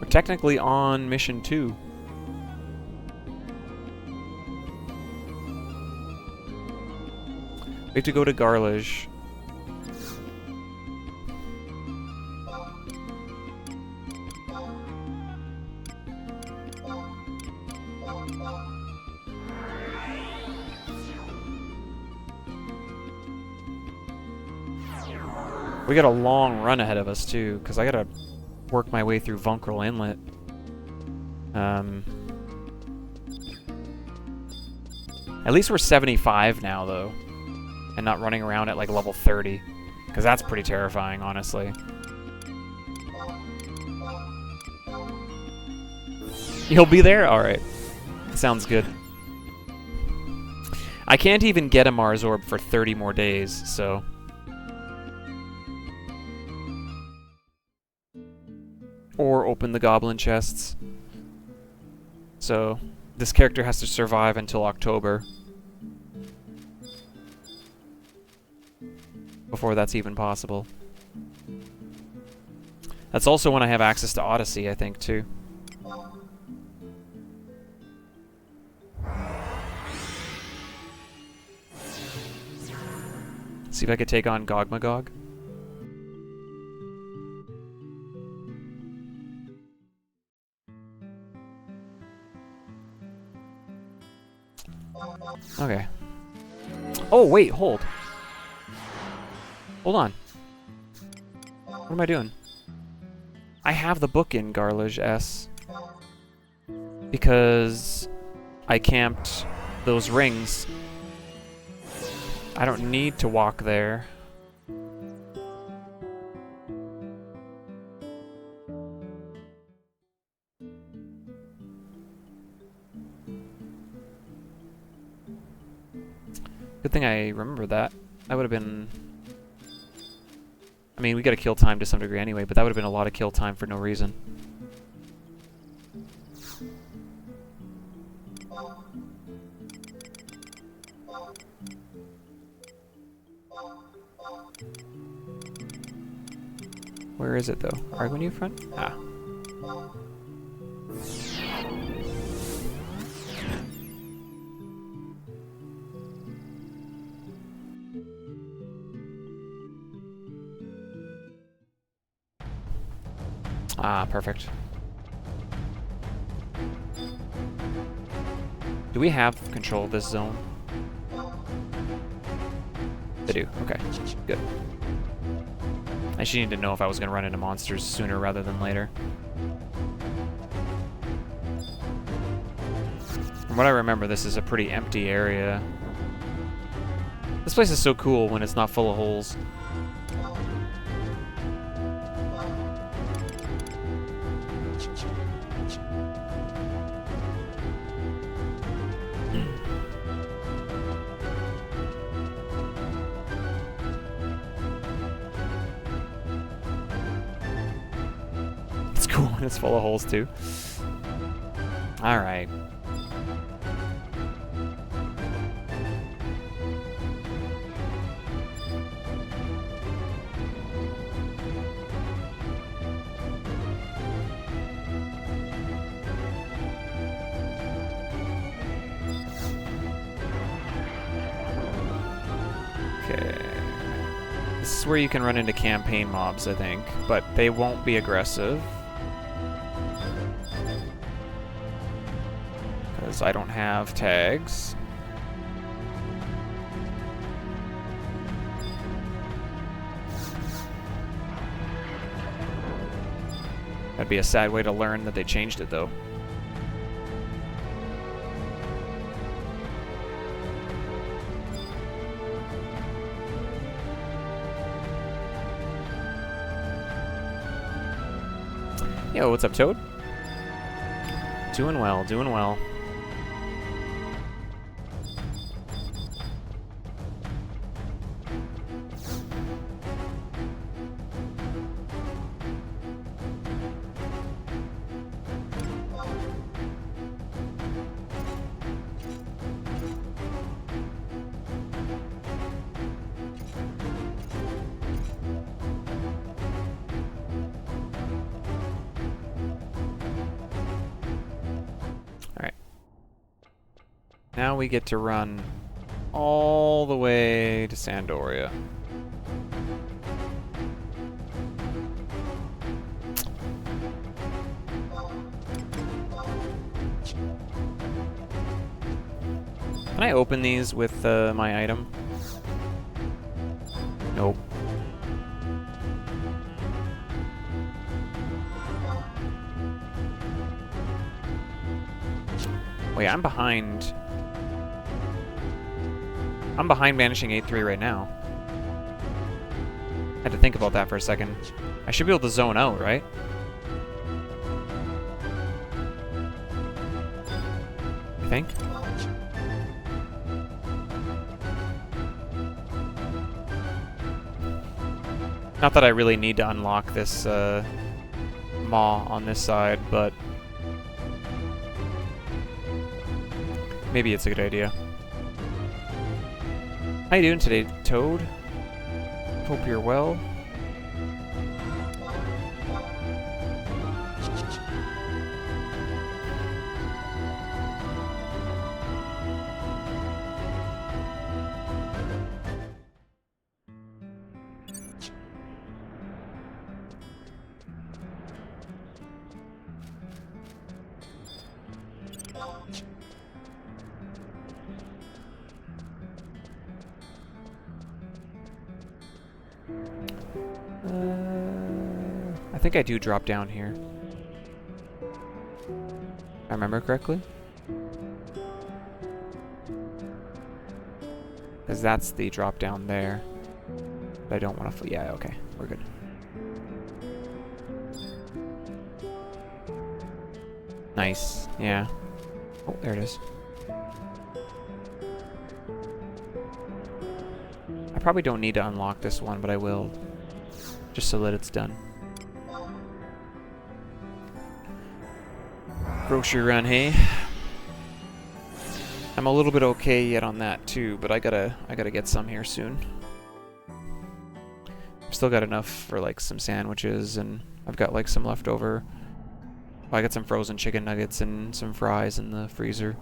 We're technically on mission 2. We have to go to Garlish. We got a long run ahead of us, too, because I gotta work my way through Vunkrel Inlet. At least we're 75 now, though, and not running around at, like, level 30, because that's pretty terrifying, honestly. You'll be there? Alright. Sounds good. I can't even get a Mars Orb for 30 more days, so... Or open the goblin chests. So, this character has to survive until October. Before that's even possible. That's also when I have access to Odyssey, I think, too. See if I could take on Gogmagog. Okay. Oh, wait, hold. Hold on. What am I doing? I have the book in Garlish S. Because I camped those rings. I don't need to walk there. Good thing I remember that. That would have been... I mean, we gotta kill time to some degree anyway, but that would have been a lot of kill time for no reason. Where is it, though? Argonu front? Ah. Ah, perfect. Do we have control of this zone? They do. Okay, good. I just need to know if I was going to run into monsters sooner rather than later. From what I remember, this is a pretty empty area. This place is so cool when it's not full of holes. It's cool when it's full of holes too. Alright. Okay. This is where you can run into campaign mobs, I think, but they won't be aggressive. Because I don't have tags. That'd be a sad way to learn that they changed it, though. Yo, what's up, Toad? Doing well, doing well. Now we get to run all the way to Sandoria. Can I open these with my item? Nope. Wait, I'm behind. I'm behind Vanishing 8-3 right now. I had to think about that for a second. I should be able to zone out, right? I think. Not that I really need to unlock this maw on this side, but maybe it's a good idea. How you doing today, Toad? Hope you're well. think I do drop down here. If I remember correctly. Because that's the drop down there. But I don't want to... Yeah, okay. We're good. Nice. Yeah. Oh, there it is. I probably don't need to unlock this one, but I will. Just so that it's done. Grocery run, hey? I'm a little bit okay yet on that too, but I gotta get some here soon. I've still got enough for like some sandwiches, and I've got like some leftover. I got some frozen chicken nuggets and some fries in the freezer.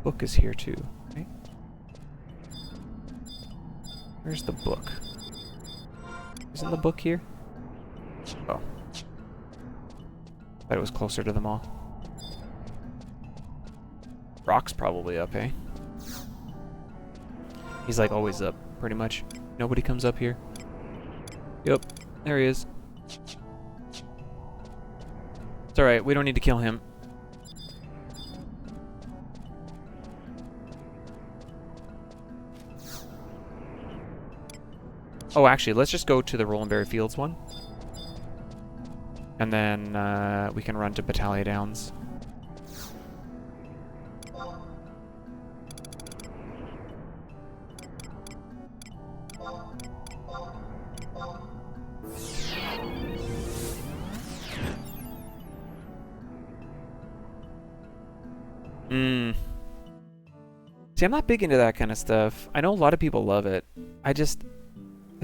Book is here too, right? Where's the book? Isn't the book here? Oh. Thought it was closer to them all. Rock's probably up, eh? He's like always up, pretty much. Nobody comes up here. Yep, there he is. It's alright, we don't need to kill him. Oh, actually, let's just go to the Rolandberry Fields one. And then we can run to Battaglia Downs. See, I'm not big into that kind of stuff. I know a lot of people love it. There's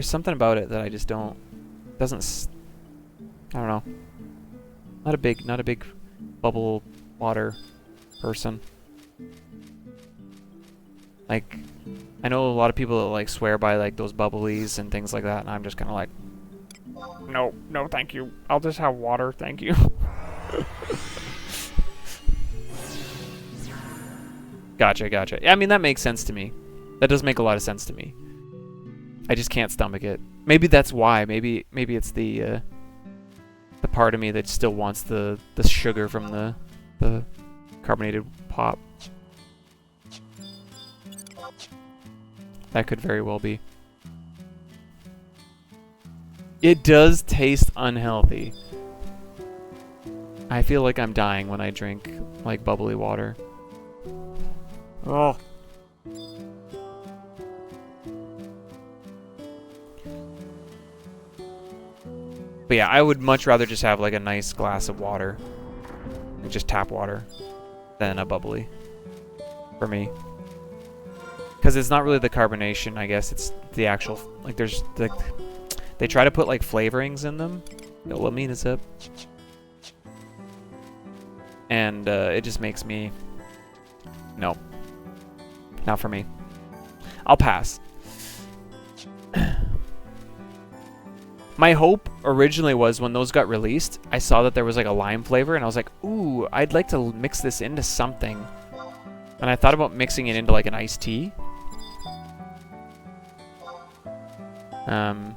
something about it that I just don't... I don't know. Not a big bubble water person. Like, I know a lot of people that like swear by like those bubblies and things like that, and I'm just kind of like, no, thank you. I'll just have water, thank you. Gotcha. I mean, that makes sense to me. That does make a lot of sense to me. I just can't stomach it. Maybe that's why. Maybe it's the part of me that still wants the sugar from the carbonated pop. That could very well be. It does taste unhealthy. I feel like I'm dying when I drink like bubbly water. Oh. But yeah, I would much rather just have like a nice glass of water, like just tap water, than a bubbly, for me. Because it's not really the carbonation, I guess, it's the actual, like there's, they try to put like flavorings in them. Yo, let me this up. And it just makes me, no. Not for me. I'll pass. My hope originally was when those got released, I saw that there was like a lime flavor, and I was like, ooh, I'd like to mix this into something. And I thought about mixing it into like an iced tea. And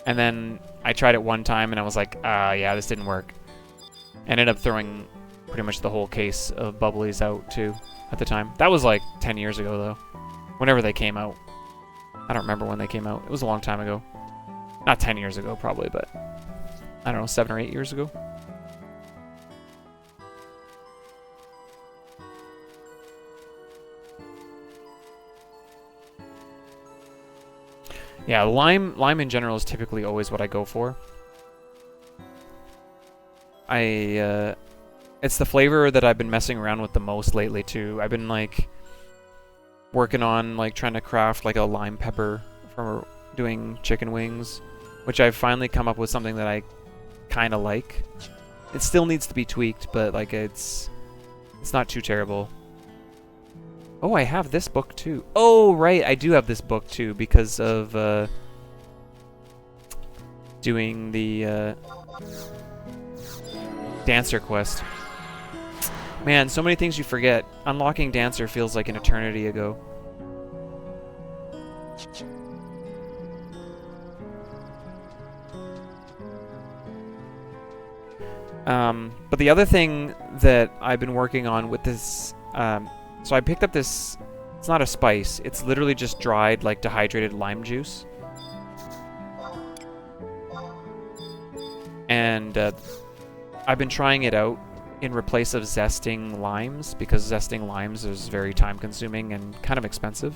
then I tried it one time, and I was like, yeah, this didn't work. Ended up throwing pretty much the whole case of bubblies out too at the time. That was like 10 years ago though. Whenever they came out. I don't remember when they came out. It was a long time ago. Not 10 years ago probably, but I don't know, 7 or 8 years ago. Yeah, lime in general is typically always what I go for. It's the flavor that I've been messing around with the most lately too. I've been like working on like trying to craft like a lime pepper for doing chicken wings, which I've finally come up with something that I kind of like. It still needs to be tweaked, but like it's not too terrible. Oh, I have this book too. Oh, right, I do have this book too because of doing the Dancer quest. Man, so many things you forget. Unlocking Dancer feels like an eternity ago. But the other thing that I've been working on with this, so I picked up this, it's not a spice, it's literally just dried, like, dehydrated lime juice. And I've been trying it out in replace of zesting limes, because zesting limes is very time-consuming and kind of expensive.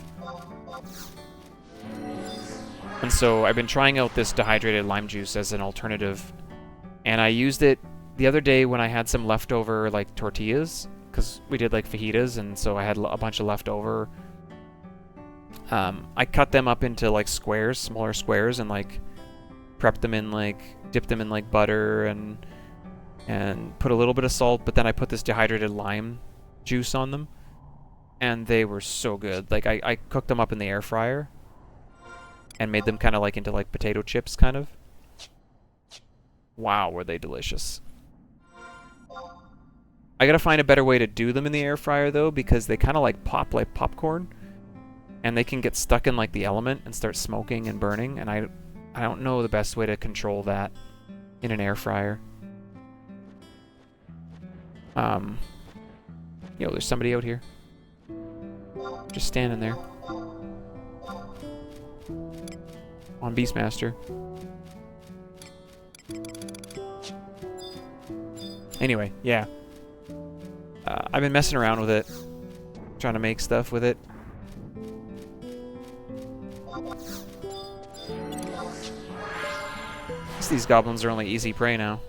And so I've been trying out this dehydrated lime juice as an alternative, and I used it the other day when I had some leftover, like, tortillas, because we did, like, fajitas, and so I had a bunch of leftover. I cut them up into, like, squares, smaller squares, and, like, prepped them in, like, dipped them in, like, butter and put a little bit of salt, but then I put this dehydrated lime juice on them, and they were so good. Like, I cooked them up in the air fryer and made them kind of, like, into, like, potato chips, kind of. Wow, were they delicious. I gotta find a better way to do them in the air fryer, though, because they kind of, like, pop like popcorn, and they can get stuck in, like, the element and start smoking and burning, and I don't know the best way to control that in an air fryer. Yo, there's somebody out here. Just standing there. On Beastmaster. Anyway, yeah. I've been messing around with it. Trying to make stuff with it. These goblins are only easy prey now.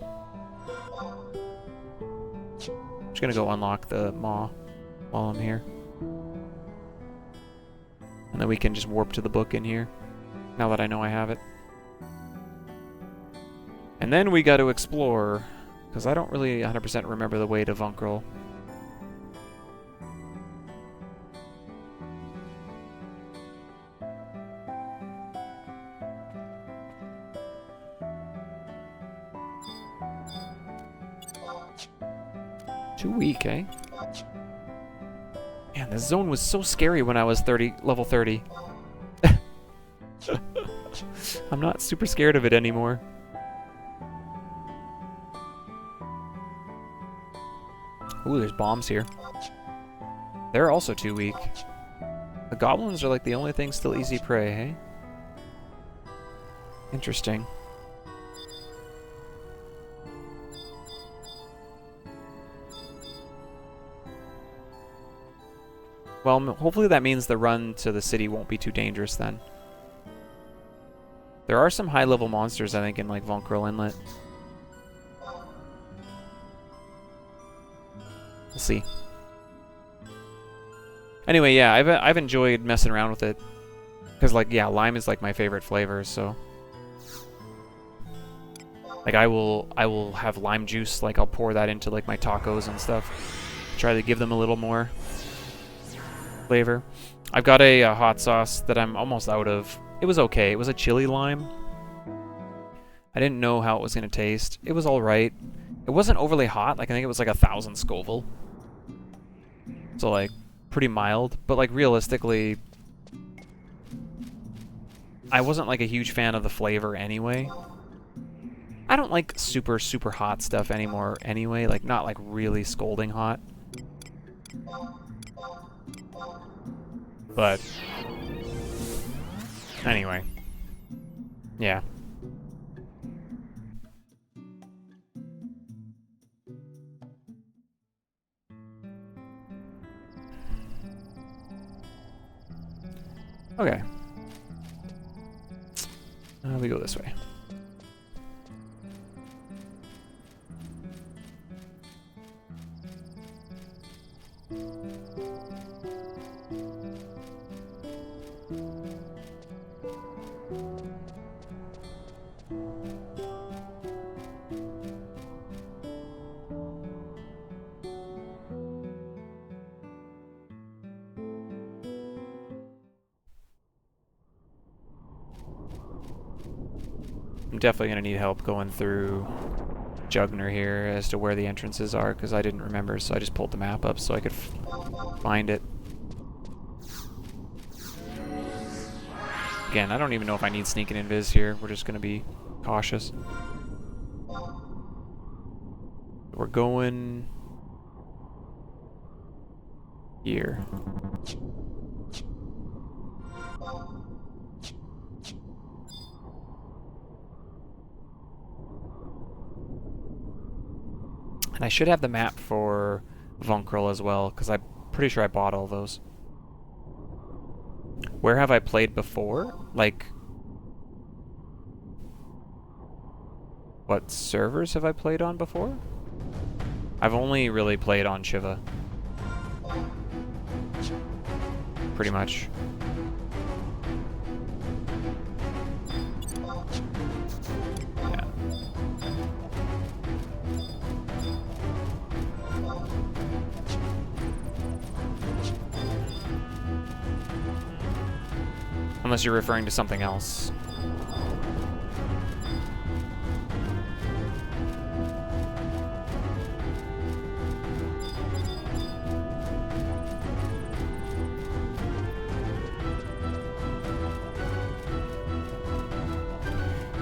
Just gonna go unlock the maw while I'm here. And then we can just warp to the book in here, now that I know I have it. And then we got to explore, because I don't really 100% remember the way to Vunkrel. Too weak, eh? Man, this zone was so scary when I was level 30. I'm not super scared of it anymore. Ooh, there's bombs here. They're also too weak. The goblins are like the only thing still easy prey, hey? Interesting. Well, hopefully that means the run to the city won't be too dangerous then. There are some high-level monsters, I think, in, like, Vunkrel Inlet. We'll see. Anyway, yeah, I've enjoyed messing around with it. Because, like, yeah, lime is, like, my favorite flavor, so... Like, I will have lime juice, like, I'll pour that into, like, my tacos and stuff. Try to give them a little more flavor. I've got a hot sauce that I'm almost out of. It was okay. It was a chili lime. I didn't know how it was going to taste. It was alright. It wasn't overly hot. Like, I think it was like 1,000 Scoville. So, like, pretty mild. But, like, realistically, I wasn't, like, a huge fan of the flavor anyway. I don't like super, super hot stuff anymore anyway. Like, not, like, really scalding hot. But anyway, yeah. Okay. We go this way. I'm definitely going to need help going through Jugner here as to where the entrances are, because I didn't remember, so I just pulled the map up so I could find it. Again, I don't even know if I need sneak and invis here. We're just going to be cautious. We're going here. And I should have the map for Vunkrel as well, because I'm pretty sure I bought all those. Where have I played before? Like, what servers have I played on before? I've only really played on Shiva. Pretty much. Yeah. Unless you're referring to something else.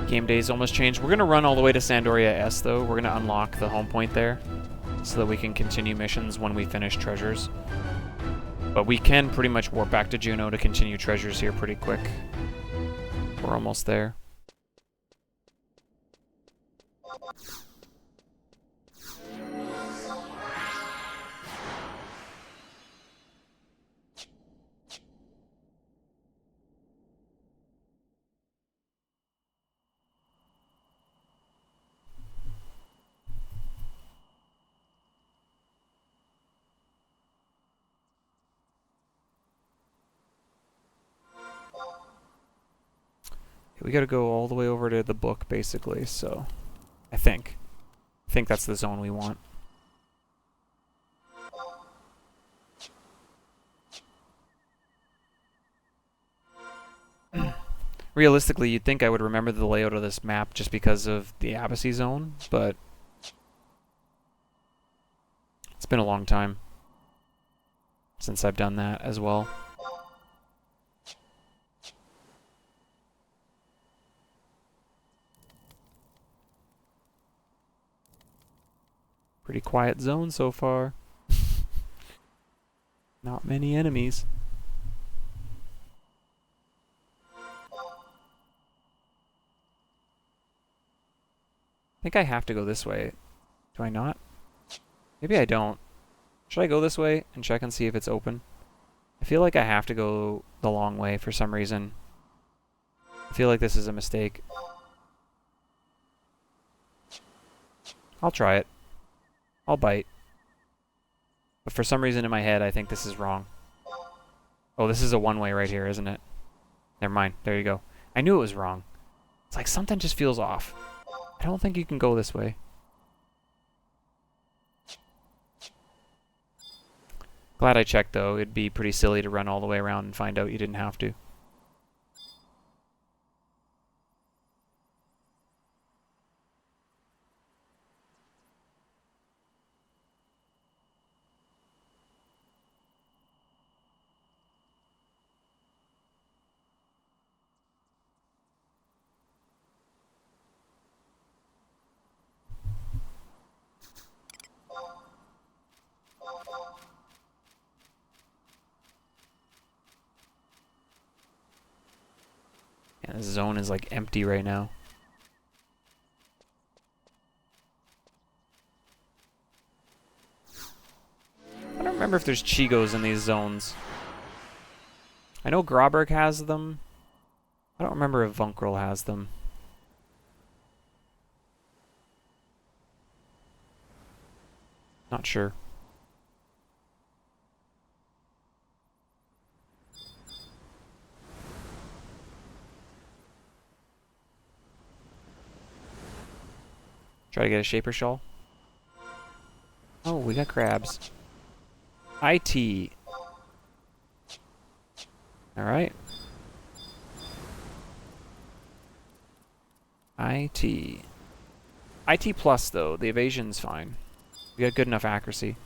Game days almost changed. We're going to run all the way to Sandoria S, though. We're going to unlock the home point there so that we can continue missions when we finish treasures. But we can pretty much warp back to Juno to continue treasures here pretty quick. We're almost there. We gotta go all the way over to the book, basically, so... I think that's the zone we want. Realistically, you'd think I would remember the layout of this map just because of the Abbasy zone, but... it's been a long time since I've done that as well. Pretty quiet zone so far. Not many enemies. I think I have to go this way. Do I not? Maybe I don't. Should I go this way and check and see if it's open? I feel like I have to go the long way for some reason. I feel like this is a mistake. I'll try it. I'll bite. But for some reason in my head, I think this is wrong. Oh, this is a one-way right here, isn't it? Never mind. There you go. I knew it was wrong. It's like something just feels off. I don't think you can go this way. Glad I checked, though. It'd be pretty silly to run all the way around and find out you didn't have to. Yeah, this zone is like empty right now. I don't remember if there's Chigos in these zones. I know Grauberg has them. I don't remember if Vunkrel has them. Not sure. Try to get a Shaper Shawl. Oh, we got crabs. IT. Alright. IT. IT plus, though. The evasion's fine. We got good enough accuracy.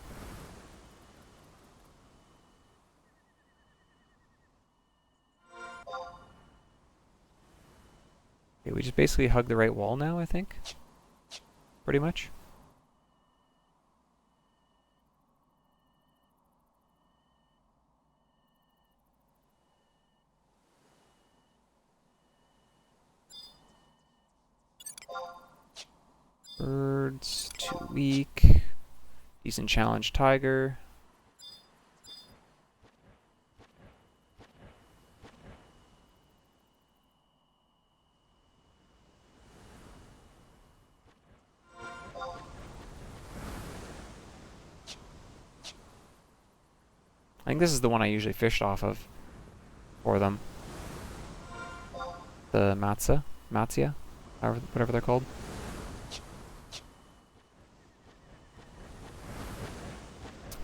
Okay, we just basically hug the right wall now, I think. Pretty much. Birds, too weak. Decent challenge, tiger. I think this is the one I usually fish off of for them. The Matsia, whatever they're called.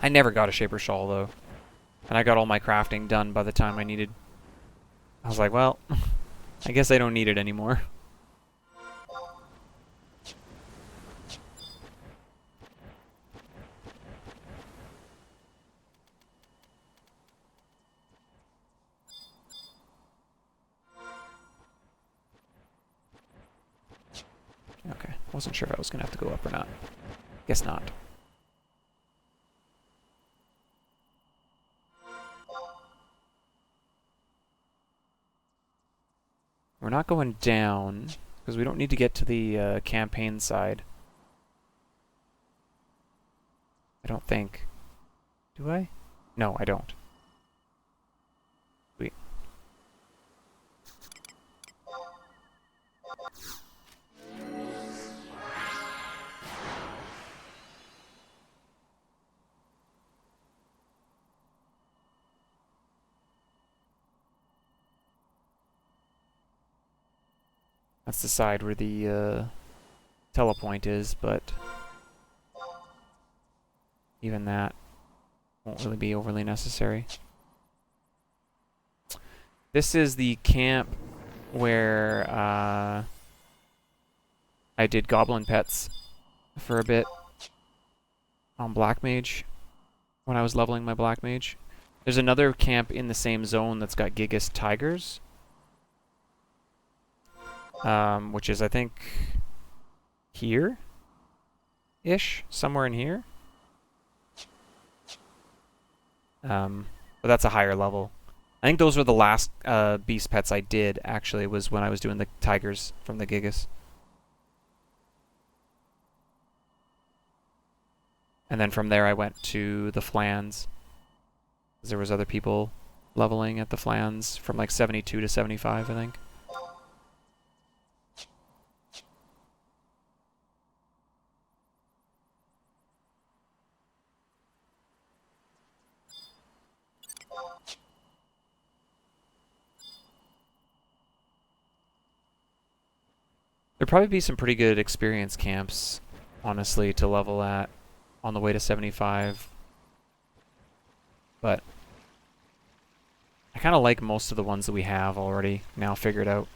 I never got a Shaper Shawl though. And I got all my crafting done by the time I needed. I was like, well, I guess I don't need it anymore. Okay, wasn't sure if I was gonna have to go up or not. Guess not. We're not going down, because we don't need to get to the campaign side. I don't think. Do I? No, I don't. Sweet. That's the side where the telepoint is, but even that won't really be overly necessary. This is the camp where I did goblin pets for a bit on Black Mage when I was leveling my Black Mage. There's another camp in the same zone that's got Gigas Tigers. Which is, I think, here-ish, somewhere in here. But that's a higher level. I think those were the last beast pets I did, actually, was when I was doing the tigers from the Gigas. And then from there I went to the Flans. There was other people leveling at the Flans from like 72 to 75, I think. There'd probably be some pretty good experience camps, honestly, to level at on the way to 75. But I kind of like most of the ones that we have already now figured out.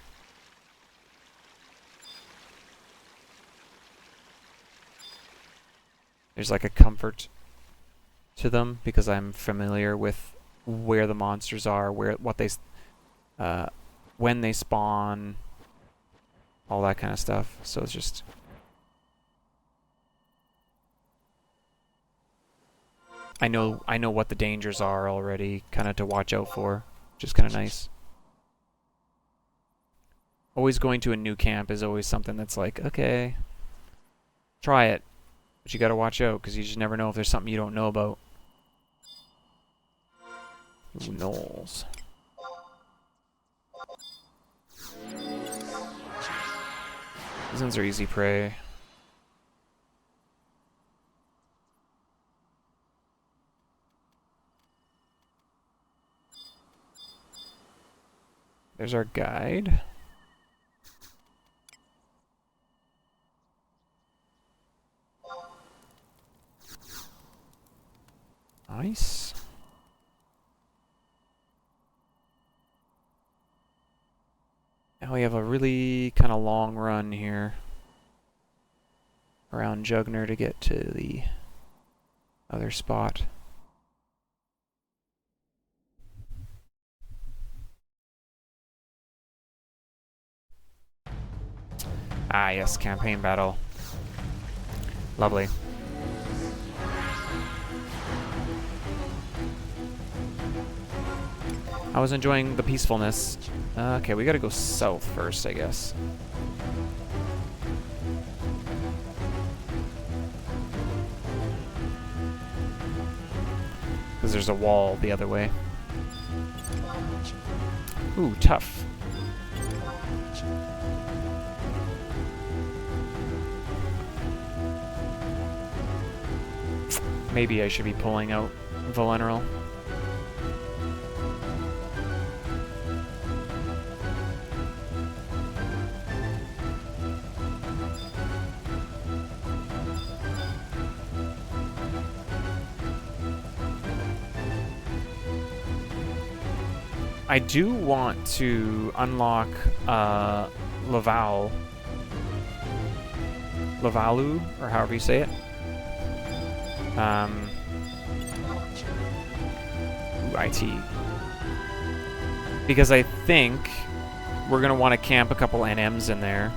There's like a comfort to them because I'm familiar with where the monsters are, when they spawn, all that kind of stuff. So it's just I know what the dangers are already, kind of to watch out for, which is kind of nice. Always going to a new camp is always something that's like, okay, try it, but you gotta watch out because you just never know if there's something you don't know about. Ooh, gnolls. These ones are easy prey. There's our guide. Nice. Now we have a really kind of long run here around Jugner to get to the other spot. Ah, yes, campaign battle. Lovely. I was enjoying the peacefulness. Okay, we gotta go south first, I guess. Because there's a wall the other way. Ooh, tough. Maybe I should be pulling out Voleneral. I do want to unlock Lavalu, or however you say it. IT. Because I think we're going to want to camp a couple NMs in there.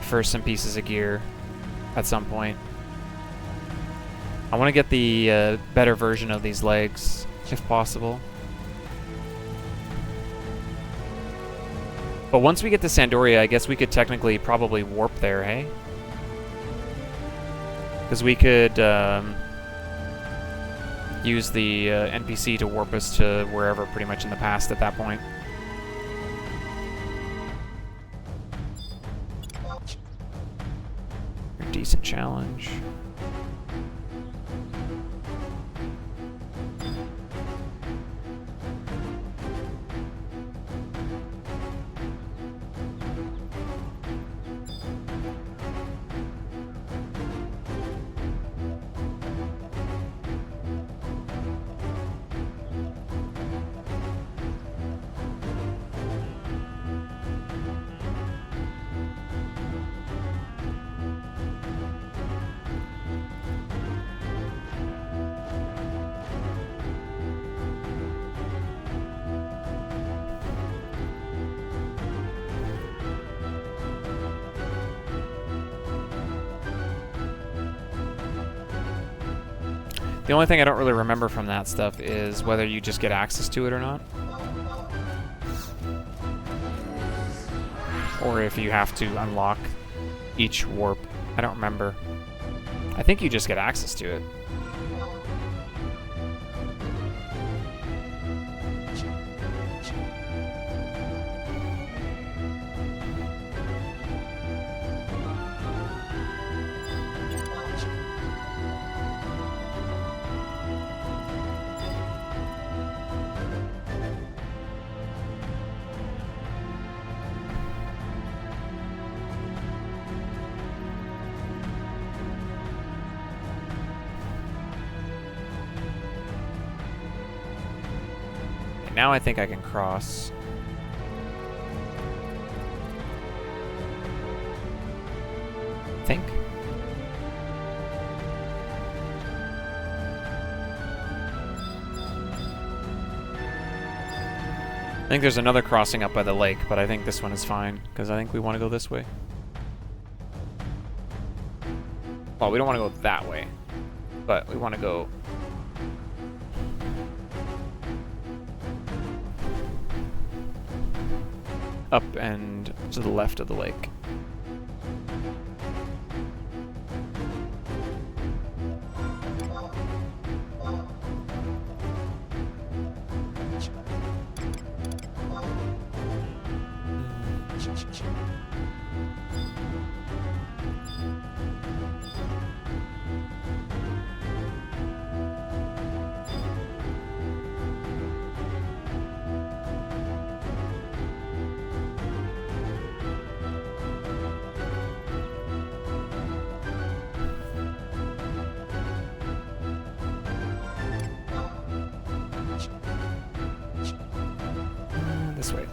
For some pieces of gear at some point. I want to get the better version of these legs, if possible. But once we get to Sandoria, I guess we could technically probably warp there, hey? Because we could use the NPC to warp us to wherever pretty much in the past at that point. Decent challenge. The only thing I don't really remember from that stuff is whether you just get access to it or not. Or if you have to unlock each warp. I don't remember. I think you just get access to it. Now I think I can cross. Think. I think there's another crossing up by the lake, but I think this one is fine, because I think we want to go this way. Well, we don't want to go that way, but we want to go... up and to the left of the lake. This way.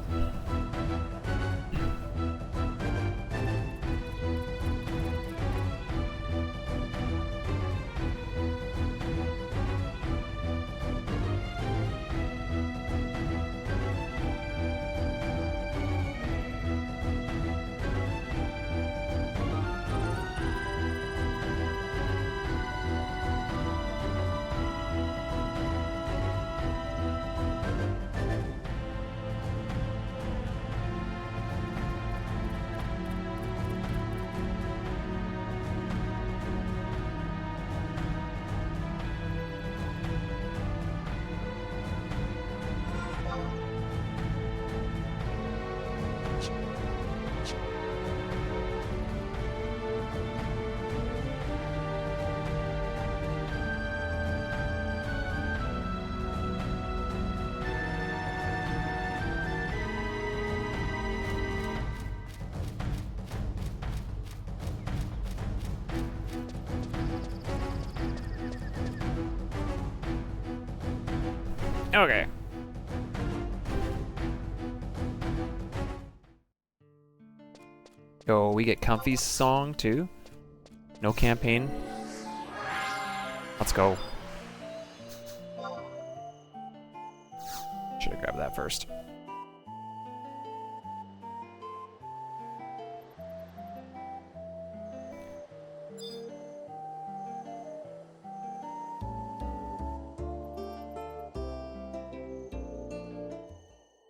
Okay. Oh, we get Comfy's song too. No campaign. Let's go. Should have grabbed that first.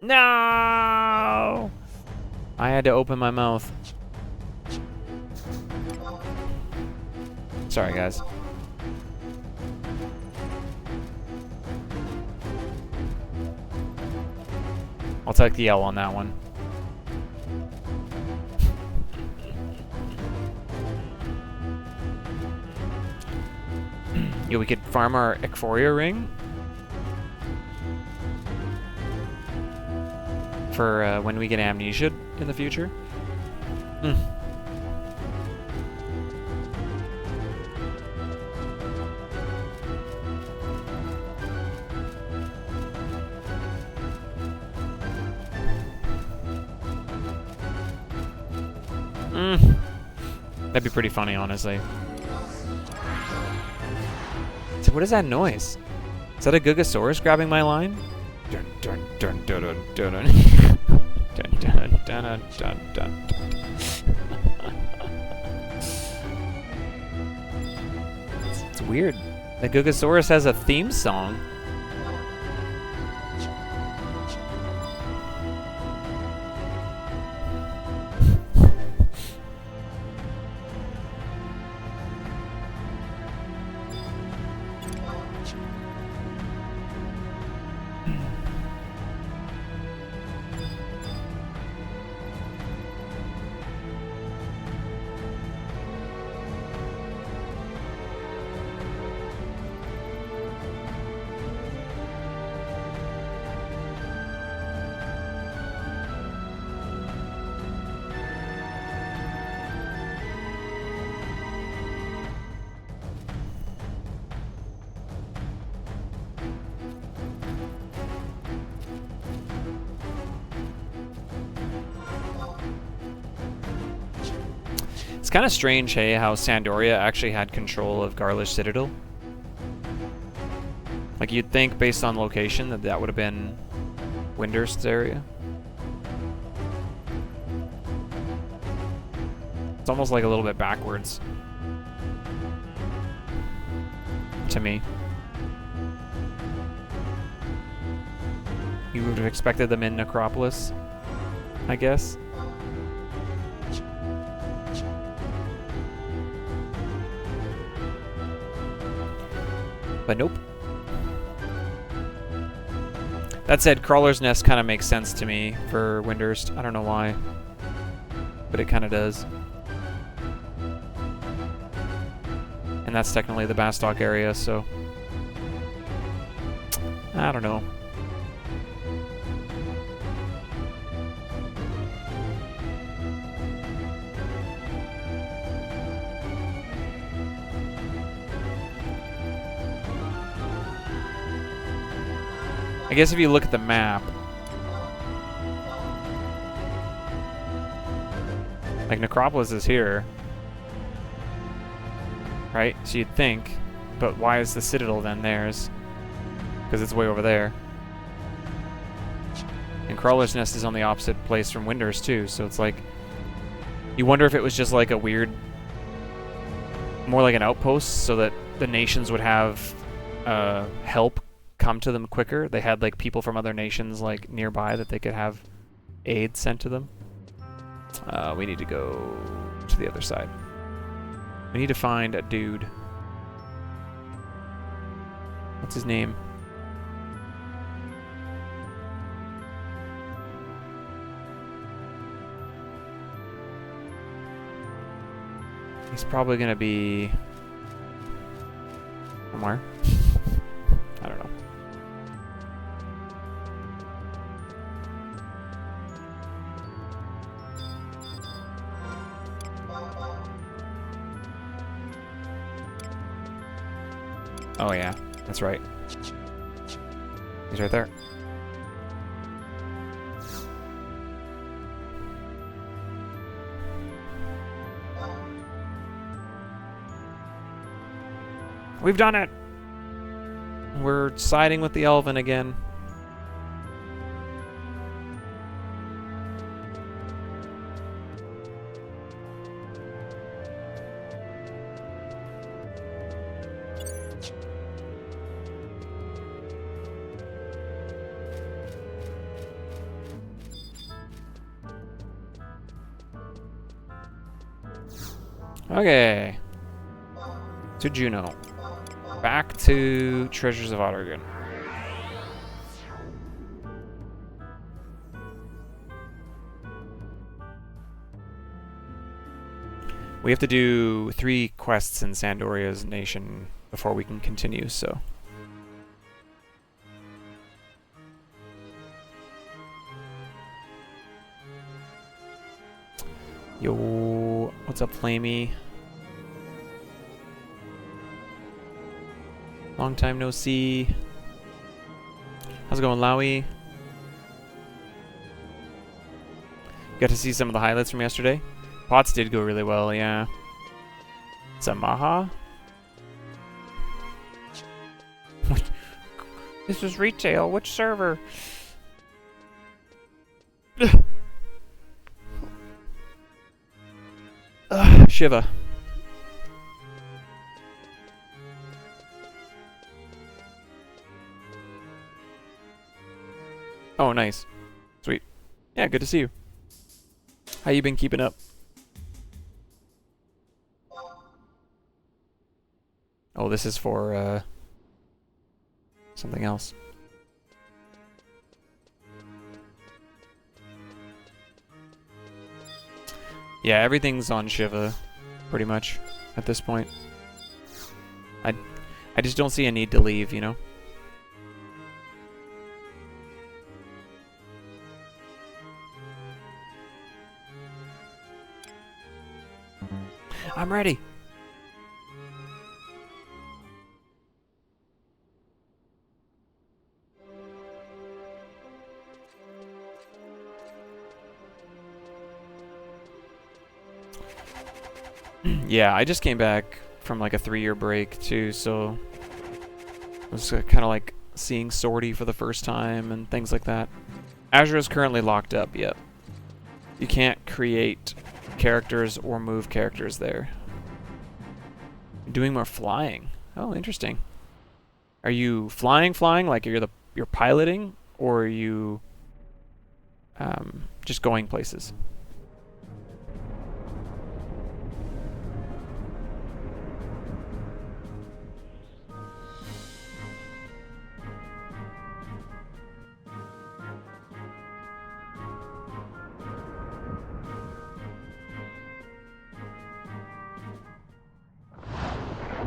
No! I had to open my mouth. Sorry, guys. I'll take the L on that one. Yeah, we could farm our Euphoria ring for when we get amnesia in the future. That'd be pretty funny, honestly. So what is that noise? Is that a Gugasaurus grabbing my line? Dun dun dun dun dun dun dun dun dun dun dun dun. It's weird. The Gugasaurus has a theme song. It's kind of strange, hey, how Sandoria actually had control of Garlish Citadel. Like, you'd think, based on location, that that would have been Windurst's area. It's almost like a little bit backwards. To me. You would have expected them in Necropolis, I guess. But nope. That said, Crawler's Nest kind of makes sense to me for Windurst. I don't know why, but it kind of does. And that's technically the Bastock area, so I don't know. I guess if you look at the map, like Necropolis is here, right? So you'd think, but why is the Citadel then theirs? Because it's way over there. And Crawler's Nest is on the opposite place from Windurst too, so it's like, you wonder if it was just like a weird, more like an outpost so that the nations would have help come to them quicker. They had like people from other nations like nearby that they could have aid sent to them. We need to go to the other side. We need to find a dude. What's his name? He's probably gonna be somewhere. I don't know. Oh yeah, that's right. He's right there. We've done it! We're siding with the Elven again. Okay. To Juno. Back to Treasures of Ottergren. We have to do 3 quests in Sandoria's nation before we can continue, so... Yo, what's up, Flamey? Long time no see. How's it going, Lowy? Got to see some of the highlights from yesterday. Pots did go really well, yeah. Samaha? This was retail. Which server? Shiva. Oh, nice. Sweet. Yeah, good to see you. How you been keeping up? Oh, this is for, something else. Yeah, everything's on Shiva, pretty much, at this point. I just don't see a need to leave, you know? I'm ready! Yeah, I just came back from like a 3-year break too, so I was kind of like seeing Swordy for the first time and things like that. Azure is currently locked up, yep. You can't create characters or move characters there. You're doing more flying. Oh, interesting. Are you flying like you're piloting, or are you just going places?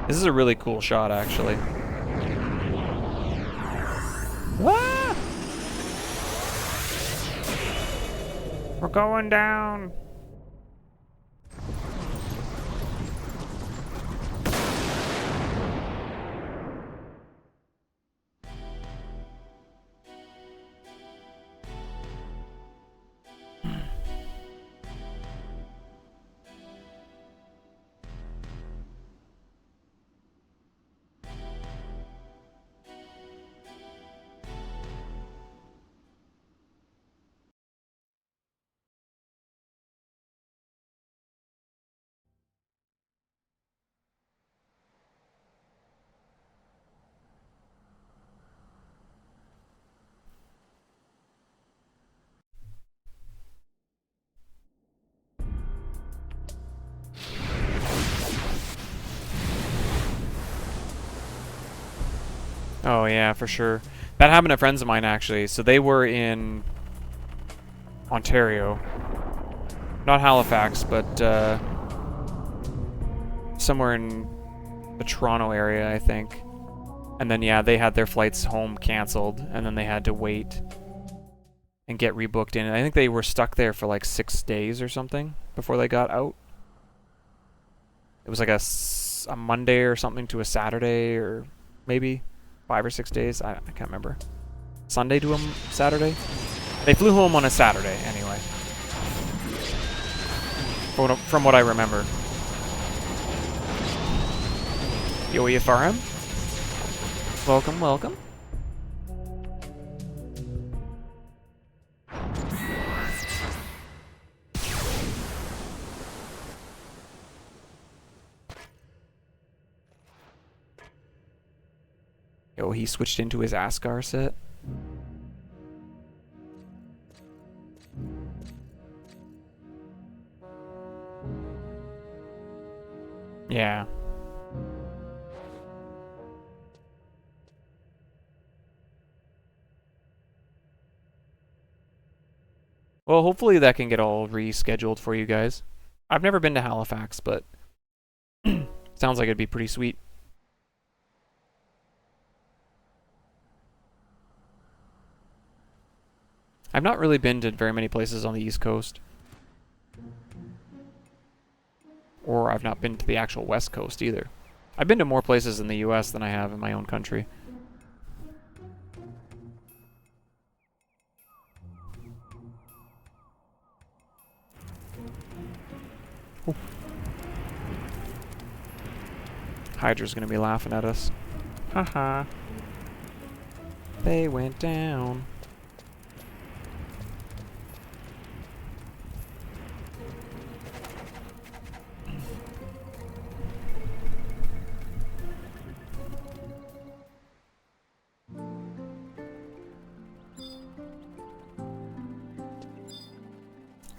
This is a really cool shot, actually. Ah! We're going down. Oh yeah, for sure. That happened to friends of mine actually. So they were in Ontario, not Halifax, but somewhere in the Toronto area, I think. And then yeah, they had their flights home canceled, and then they had to wait and get rebooked in. And I think they were stuck there for like 6 days or something before they got out. It was like a Monday or something to a Saturday, or maybe 5 or 6 days. I can't remember. Sunday to a Saturday. They flew home on a Saturday, anyway. From what I remember. Yo, EFRM. Welcome, welcome. Yo, he switched into his Ascar set. Yeah. Well, hopefully that can get all rescheduled for you guys. I've never been to Halifax, but sounds like it'd be pretty sweet. I've not really been to very many places on the East Coast. Or I've not been to the actual West Coast either. I've been to more places in the US than I have in my own country. Ooh. Hydra's gonna be laughing at us. Haha. They went down.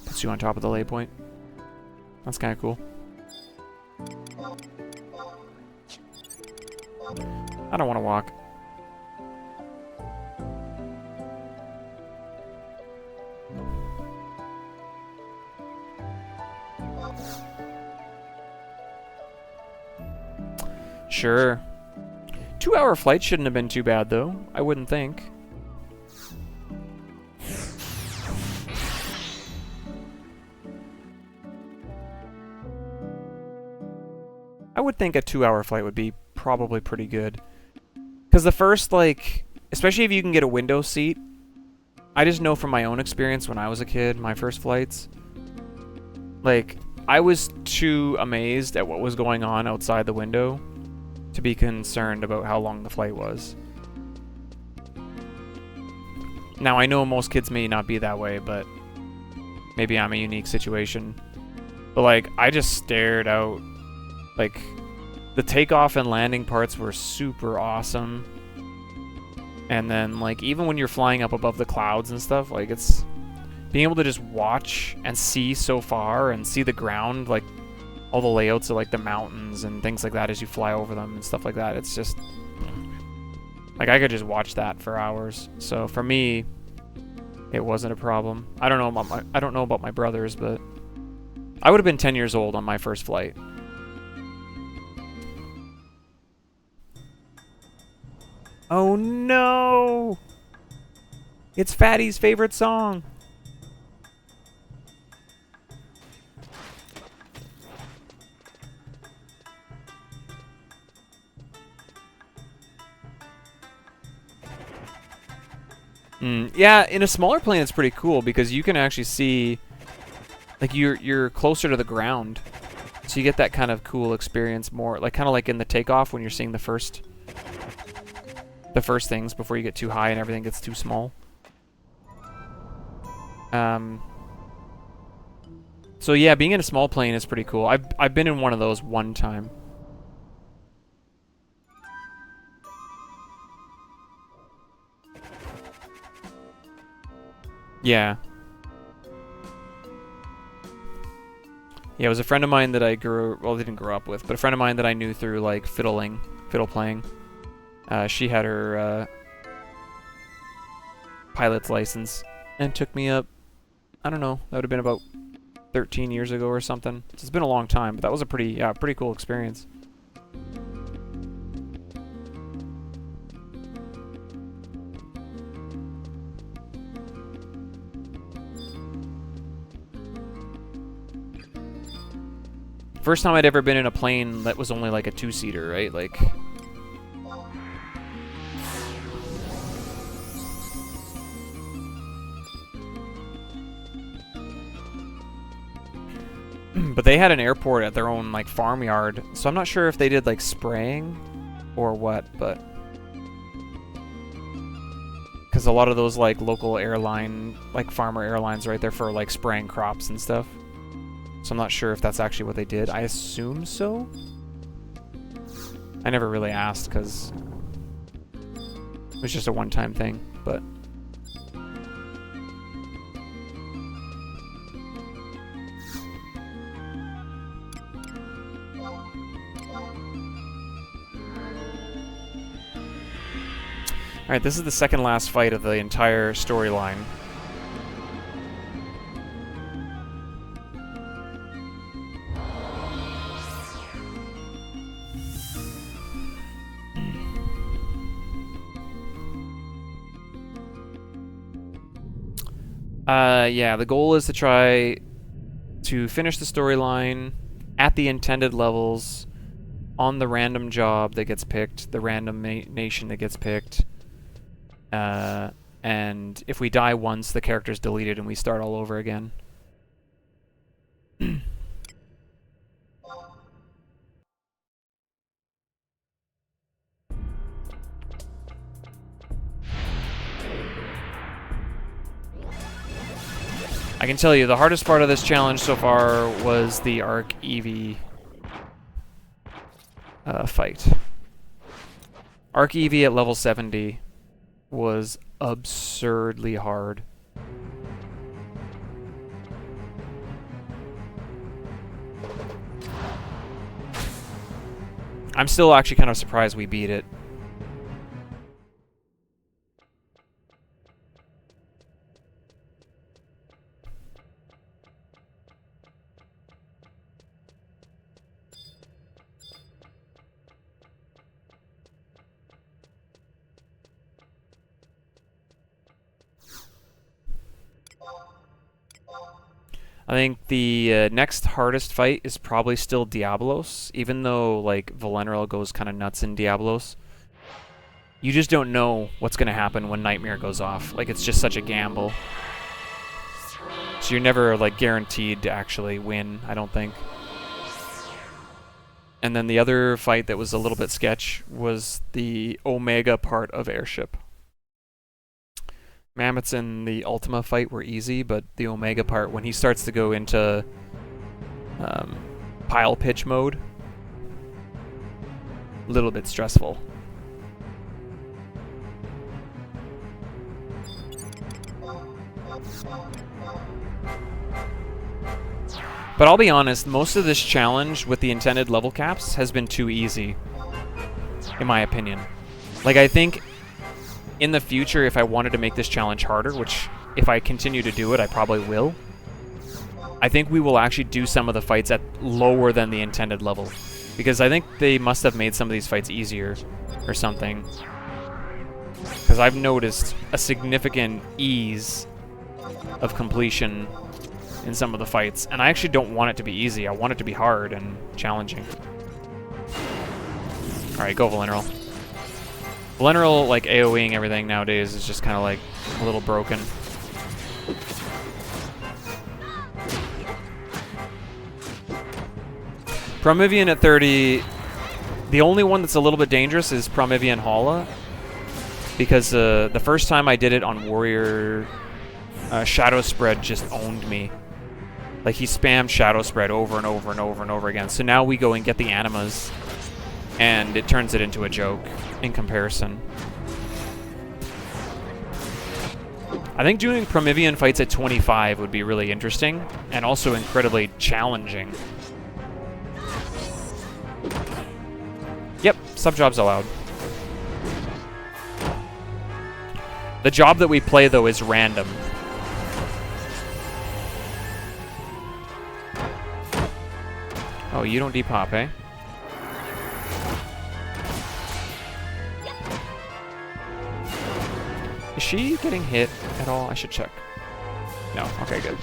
Puts you on top of the lay point. That's kind of cool. I don't want to walk. Sure. 2-hour flight shouldn't have been too bad, though. I wouldn't think. I would think a 2-hour flight would be probably pretty good. Because the first, like, especially if you can get a window seat, I just know from my own experience when I was a kid, my first flights, like, I was too amazed at what was going on outside the window to be concerned about how long the flight was. Now, I know most kids may not be that way, but maybe I'm a unique situation. But, like, I just stared out. Like, the takeoff and landing parts were super awesome. And then, like, even when you're flying up above the clouds and stuff, like, it's being able to just watch and see so far and see the ground, like, all the layouts of, like, the mountains and things like that as you fly over them and stuff like that. It's just, like, I could just watch that for hours. So, for me, it wasn't a problem. I don't know about my brothers, but I would have been 10 years old on my first flight. Oh no! It's Fatty's favorite song. Yeah, in a smaller plane it's pretty cool because you can actually see, like, you're closer to the ground. So you get that kind of cool experience more, like, kind of like in the takeoff when you're seeing the first things before you get too high and everything gets too small. So yeah, being in a small plane is pretty cool. I've been in one of those one time. Yeah. Yeah, it was a friend of mine that I didn't grow up with, but a friend of mine that I knew through, like, fiddle playing. She had her pilot's license and took me up, I don't know, that would have been about 13 years ago or something. So it's been a long time, but that was a pretty cool experience. First time I'd ever been in a plane that was only like a 2-seater, right? Like, But they had an airport at their own like farmyard, so I'm not sure if they did like spraying or what, but because a lot of those like local airline, like farmer airlines right there for like spraying crops and stuff. So I'm not sure if that's actually what they did. I assume so. I never really asked because it was just a one-time thing, but alright, this is the second last fight of the entire storyline. Yeah, the goal is to try to finish the storyline at the intended levels on the random job that gets picked, the random nation that gets picked. And if we die once, the character's deleted and we start all over again. I can tell you, the hardest part of this challenge so far was the Arc Eevee fight. Arc Eevee at level 70 was absurdly hard. I'm still actually kind of surprised we beat it. I think the next hardest fight is probably still Diablos, even though like Valenril goes kind of nuts in Diablos. You just don't know what's going to happen when Nightmare goes off. Like, it's just such a gamble. So you're never like guaranteed to actually win, I don't think. And then the other fight that was a little bit sketch was the Omega part of Airship. Mammoths in the Ultima fight were easy, but the Omega part, when he starts to go into pile pitch mode, a little bit stressful. But I'll be honest, most of this challenge with the intended level caps has been too easy, in my opinion. Like, I think in the future, if I wanted to make this challenge harder, which if I continue to do it, I probably will, I think we will actually do some of the fights at lower than the intended level. Because I think they must have made some of these fights easier or something. Because I've noticed a significant ease of completion in some of the fights. And I actually don't want it to be easy. I want it to be hard and challenging. Alright, go Valenril. Valenril, like, AoEing everything nowadays is just kind of, like, a little broken. Promethean at 30, the only one that's a little bit dangerous is Promethean Hala, because the first time I did it on Warrior, Shadow Spread just owned me. Like, he spammed Shadow Spread over and over and over and over again. So now we go and get the Animas, and it turns it into a joke in comparison. I think doing Promethean fights at 25 would be really interesting, and also incredibly challenging. Yep, sub-jobs allowed. The job that we play, though, is random. Oh, you don't depop, eh? Is she getting hit at all? I should check. No. Okay, good.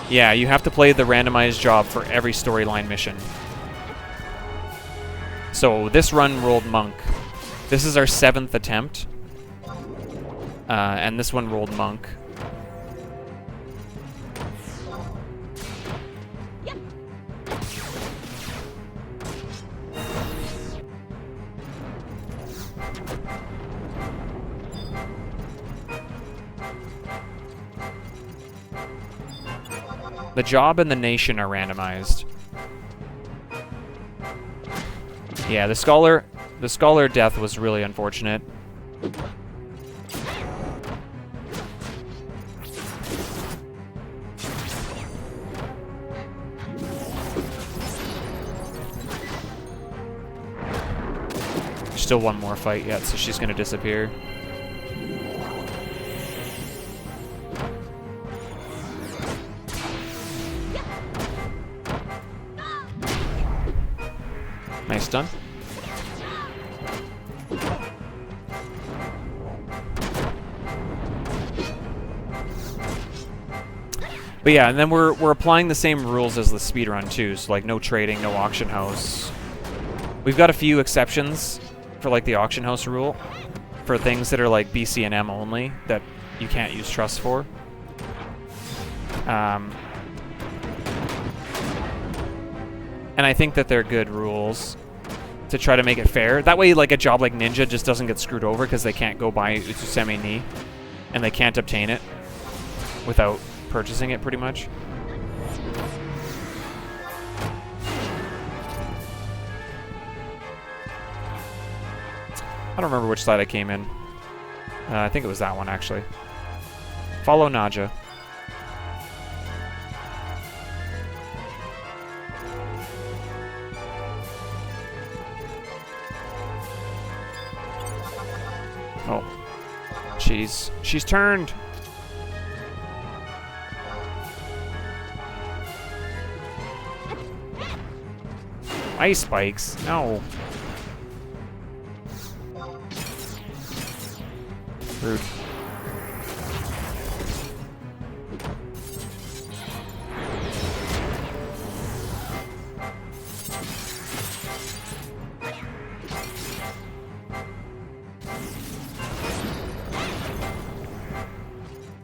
Yeah, you have to play the randomized job for every storyline mission. So this run rolled Monk. This is our 7th attempt. And this one rolled Monk. The job and the nation are randomized. Yeah, the scholar death was really unfortunate. Still one more fight yet, so she's gonna disappear. Nice done. But yeah, and then we're applying the same rules as the speedrun too, so like no trading, no auction house. We've got a few exceptions for like the auction house rule for things that are like BC and M only that you can't use trust for. And I think that they're good rules to try to make it fair. That way, like a job like Ninja just doesn't get screwed over because they can't go buy Utsusemi Ni and they can't obtain it without purchasing it, pretty much. I don't remember which side I came in. I think it was that one, actually. Follow Naja. Oh. She's turned! Ice spikes? No. Rude.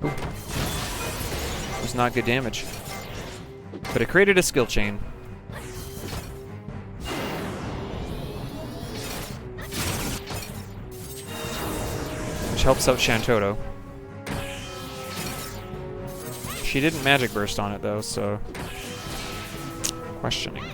Ooh. It was not good damage. But it created a skill chain. Helps out Shantoto. She didn't magic burst on it though, so questioning.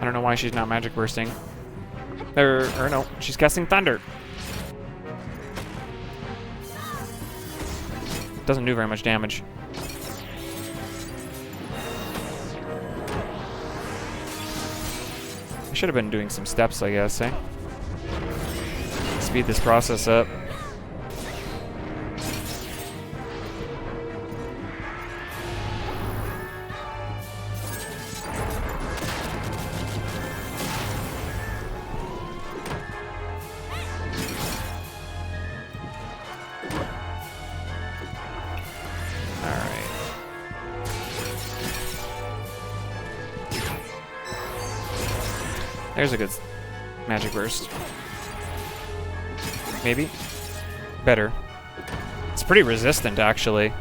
I don't know why she's not magic bursting. Or no, she's casting thunder. Doesn't do very much damage. I should have been doing some steps, I guess, eh? Speed this process up. There's a good magic burst. Maybe? Better. It's pretty resistant, actually.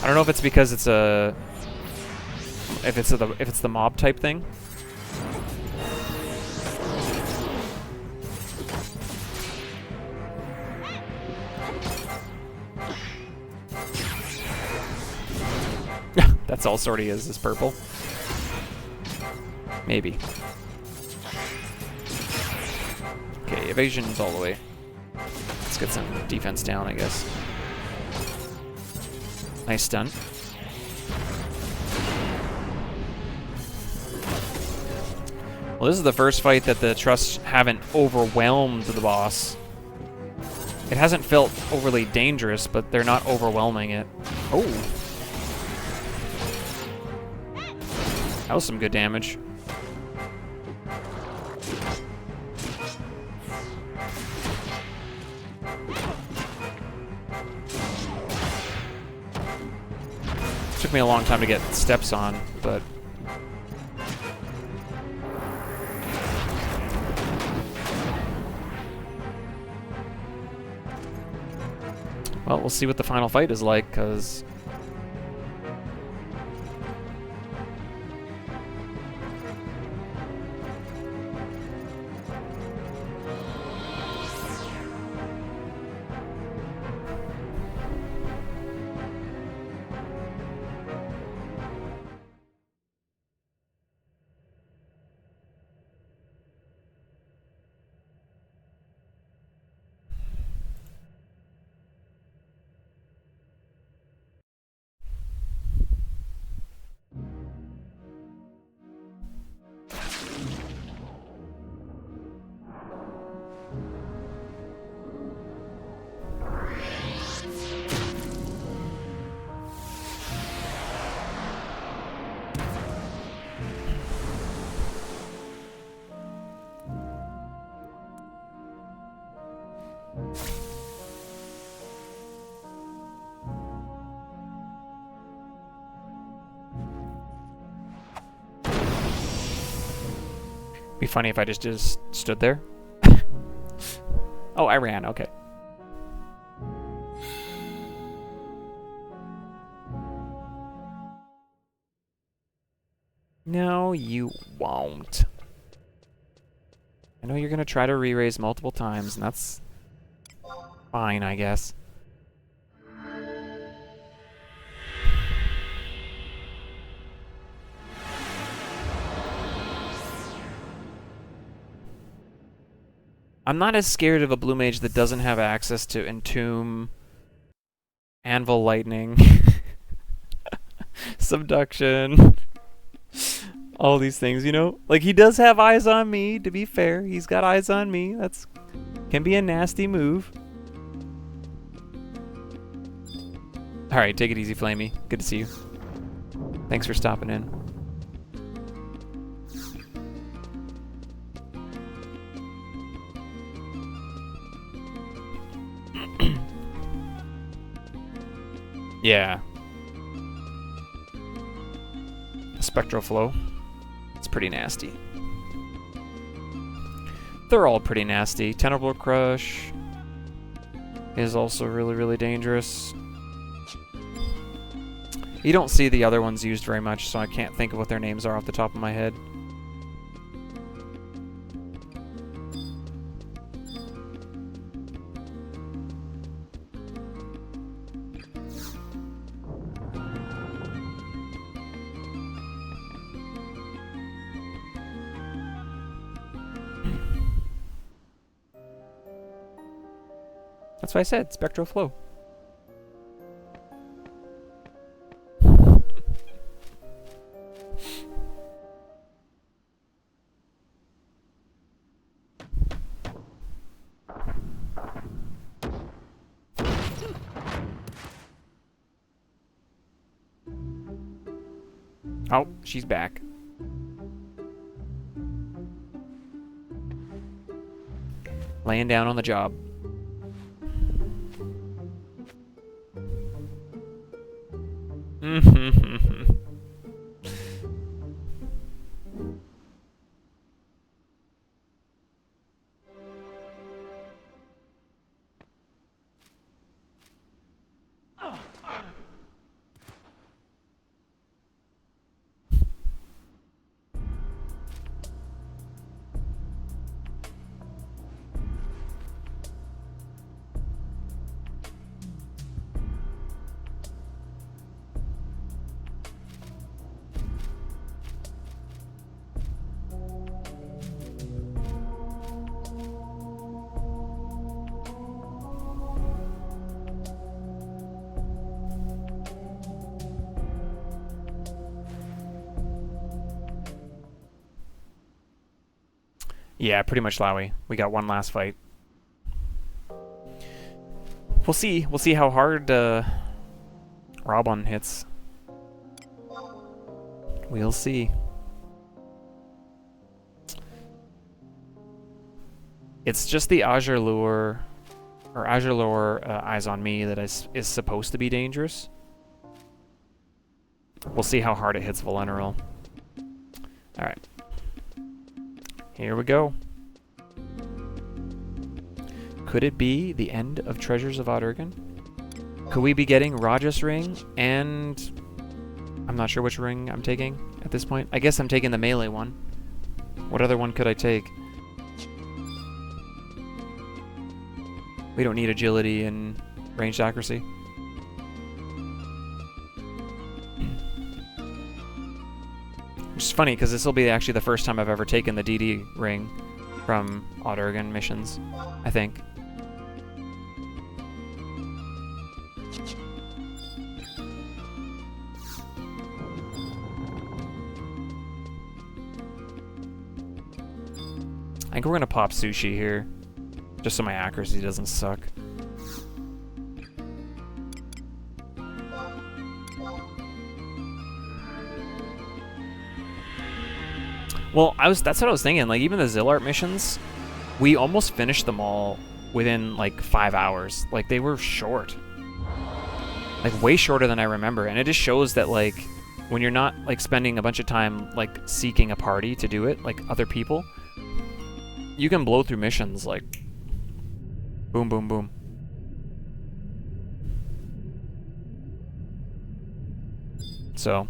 I don't know if it's because it's a... If it's the mob type thing. That's all Sortie is purple. Maybe. Okay, evasion's all the way. Let's get some defense down, I guess. Nice stun. Well, this is the first fight that the trusts haven't overwhelmed the boss. It hasn't felt overly dangerous, but they're not overwhelming it. Oh! That was some good damage. Took me a long time to get steps on, but... Well, we'll see what the final fight is like, because... Be funny if I just stood there. Oh, I ran, okay. No, you won't. I know you're gonna try to re-raise multiple times, and that's fine, I guess. I'm not as scared of a blue mage that doesn't have access to Entomb, Anvil Lightning, Subduction, all these things, you know? Like, he does have eyes on me, to be fair. He's got eyes on me. That's can be a nasty move. Alright, take it easy, Flamey. Good to see you. Thanks for stopping in. Yeah. Spectral Flow. It's pretty nasty. They're all pretty nasty. Tenable Crush is also really, really dangerous. You don't see the other ones used very much, so I can't think of what their names are off the top of my head. That's what I said, Spectral Flow. Oh, she's back. Laying down on the job. Yeah, pretty much Lowy. We got one last fight. We'll see. We'll see how hard Robon hits. We'll see. It's just the Azure Lure, or Azure Lure Eyes on Me that is supposed to be dangerous. We'll see how hard it hits Valeneril. Alright. Here we go. Could it be the end of Treasures of Odd-Urgen? Could we be getting Rajas Ring and... I'm not sure which ring I'm taking at this point. I guess I'm taking the melee one. What other one could I take? We don't need agility and ranged accuracy. Which is funny, because this will be actually the first time I've ever taken the DD ring from Odd-Urgen missions, I think. I think we're going to pop Sushi here, just so my accuracy doesn't suck. Well, that's what I was thinking. Like, even the Zillart missions, we almost finished them all within, like, 5 hours. Like, they were short. Like, way shorter than I remember. And it just shows that, like, when you're not, like, spending a bunch of time, like, seeking a party to do it, like, other people, you can blow through missions, like, boom, boom, boom. So...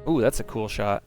Ooh, that's a cool shot.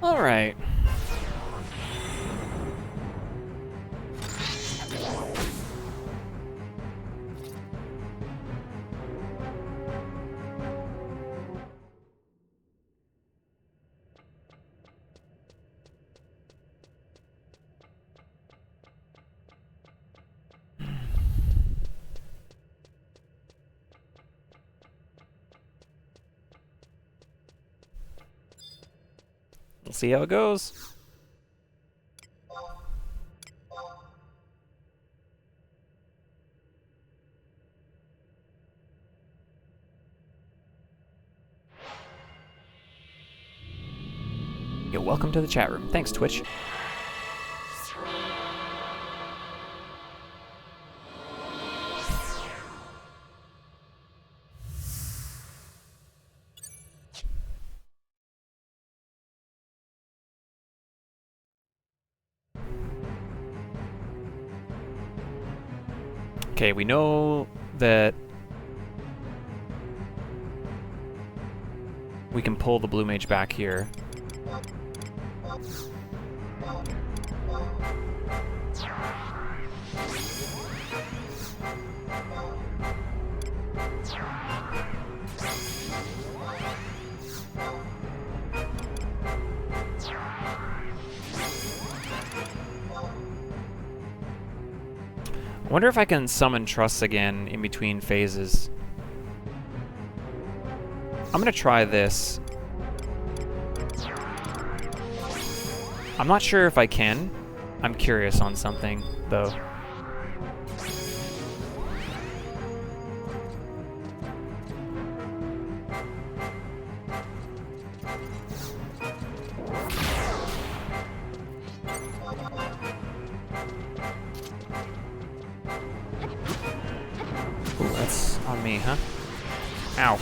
All right. We'll see how it goes. Yo, welcome to the chat room. Thanks, Twitch. Okay, we know that we can pull the blue mage back here. I wonder if I can summon Truss again in between phases. I'm gonna try this. I'm not sure if I can. I'm curious on something, though. Ooh, that's on me, huh? Ow.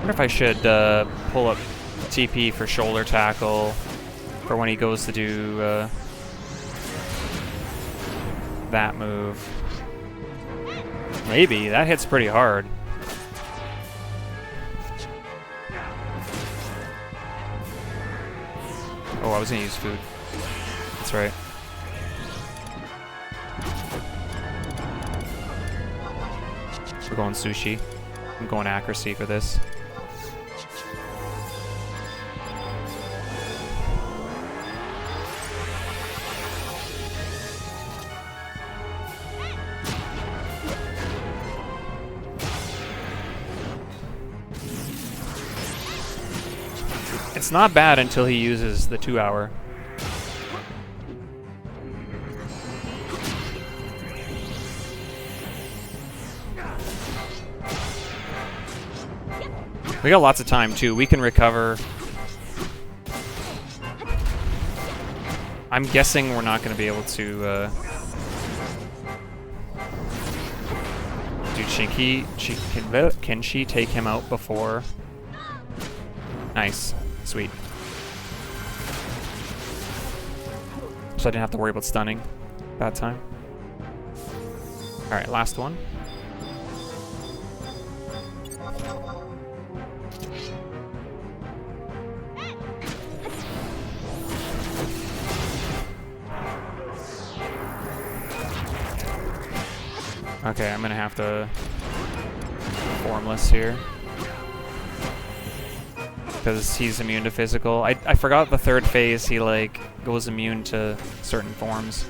wonder if I should pull up TP for shoulder tackle for when he goes to do that move. Maybe. That hits pretty hard. Oh, I was gonna use food. That's right. We're going sushi. I'm going accuracy for this. It's not bad until he uses the 2-hour. We got lots of time too. We can recover. I'm guessing we're not going to be able to do Chinky. Can she take him out before? Nice. Sweet. So I didn't have to worry about stunning that time. Alright, last one. Okay, I'm gonna have to formless here. Because he's immune to physical. I forgot the third phase, he like goes immune to certain forms.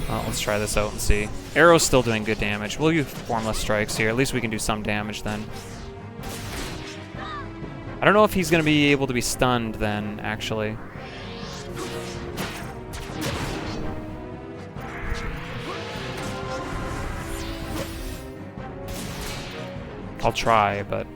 Well, let's try this out and see. Arrow's still doing good damage. We'll use formless strikes here. At least we can do some damage then. I don't know if he's gonna be able to be stunned then, actually. I'll try, but...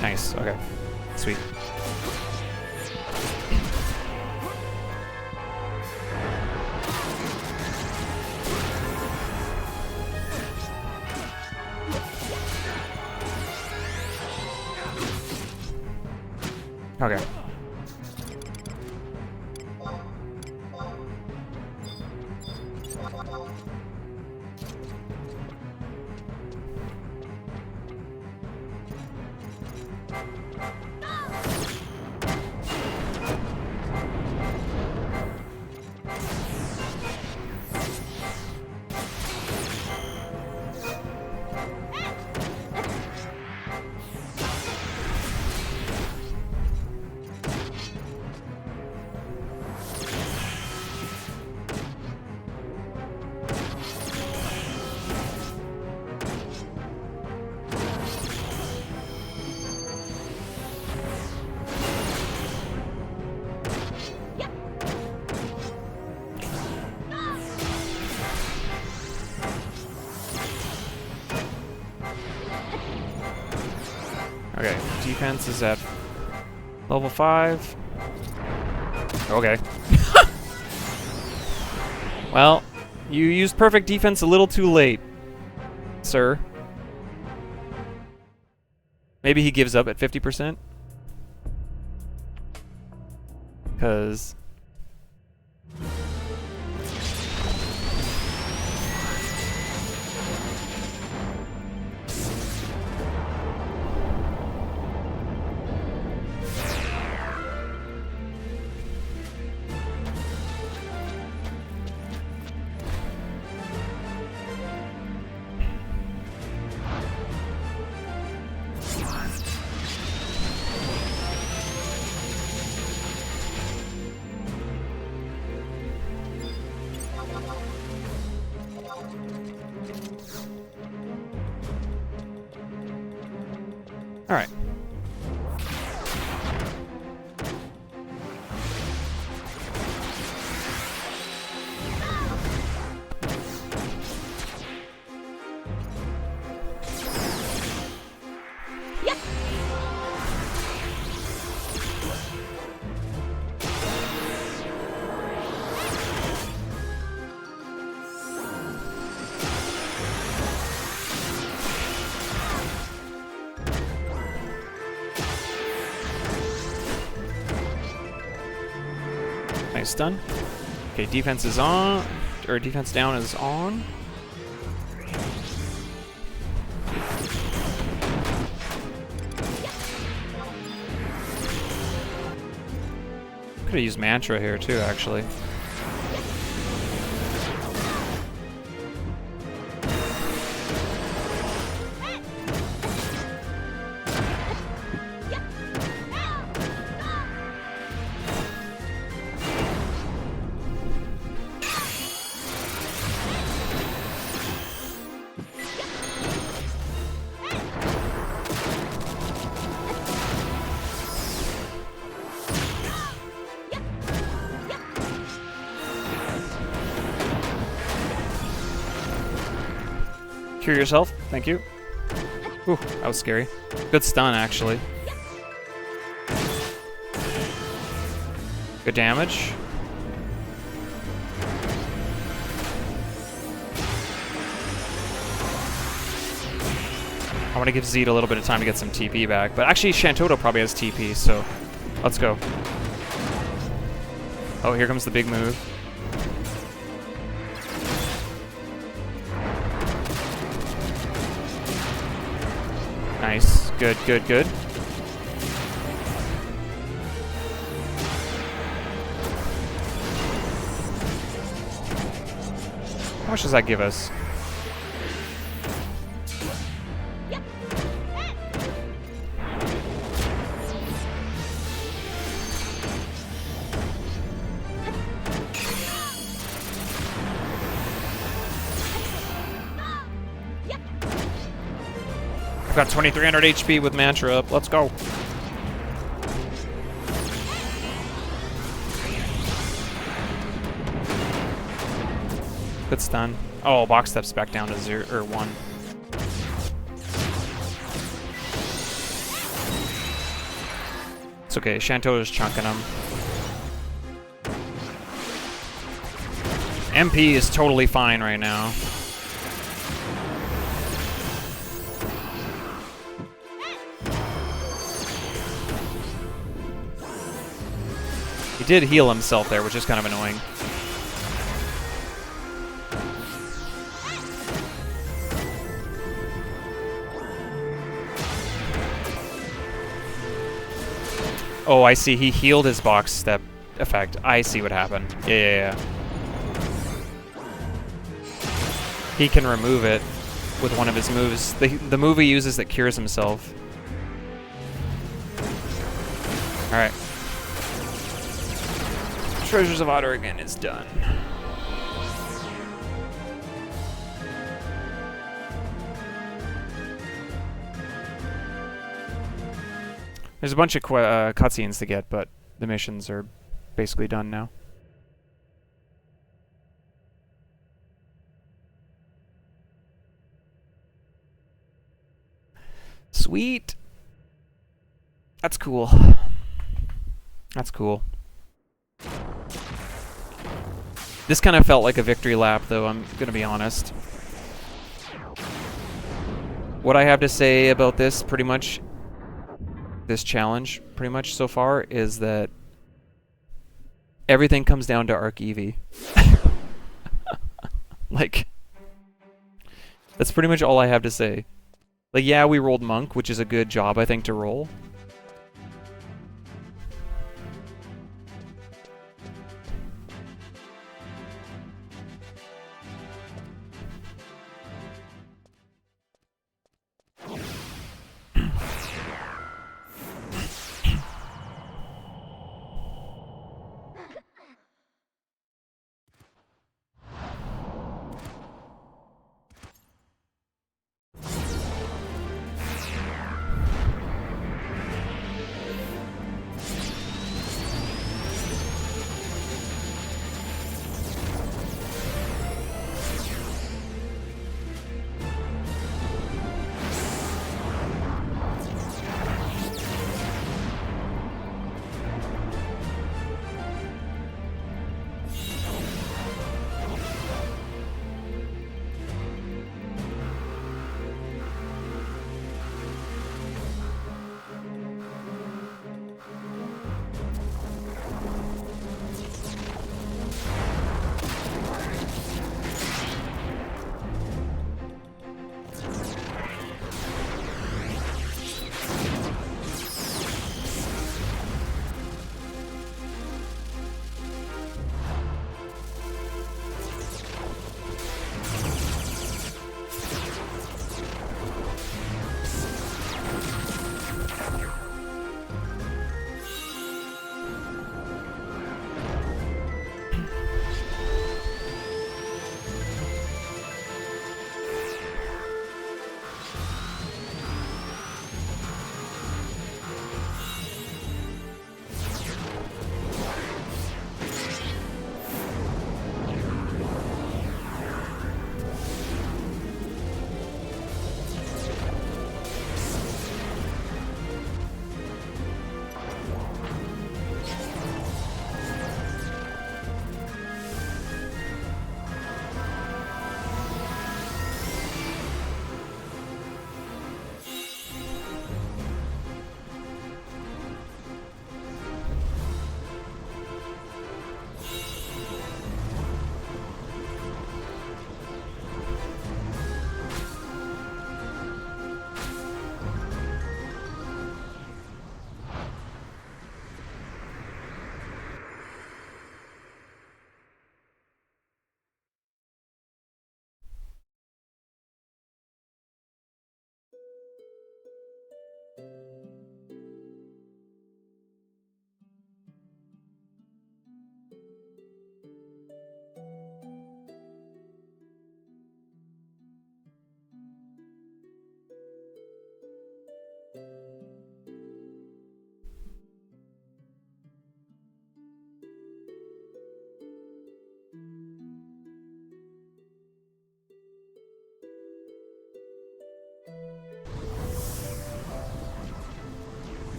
Nice, okay. Sweet. Okay. Okay, defense is at level 5. Okay. Well, you used perfect defense a little too late, sir. Maybe he gives up at 50%? Because... Alright. stun. Okay, defense is on, or defense down is on. Could have used Mantra here too, actually. Cure yourself. Thank you. Ooh, that was scary. Good stun, actually. Good damage. I want to give Zed a little bit of time to get some TP back. But actually, Shantoto probably has TP, so let's go. Oh, here comes the big move. Nice. Good, good, good. How much does that give us? I've got 2300 HP with Mantra up. Let's go. Good stun. Oh, box steps back down to 0 or 1. It's okay. Shantoto's chunking him. MP is totally fine right now. He did heal himself there, which is kind of annoying. Oh, I see. He healed his box step effect. I see what happened. Yeah. He can remove it with one of his moves. The move he uses that cures himself. Alright. Treasures of Oregon is done. There's a bunch of cutscenes to get, but the missions are basically done now. Sweet. That's cool. That's cool. This kind of felt like a victory lap, though, I'm going to be honest. What I have to say about this, pretty much, this challenge, pretty much so far, is that everything comes down to Arc Eevee. Like, that's pretty much all I have to say. Like, yeah, we rolled Monk, which is a good job, I think, to roll.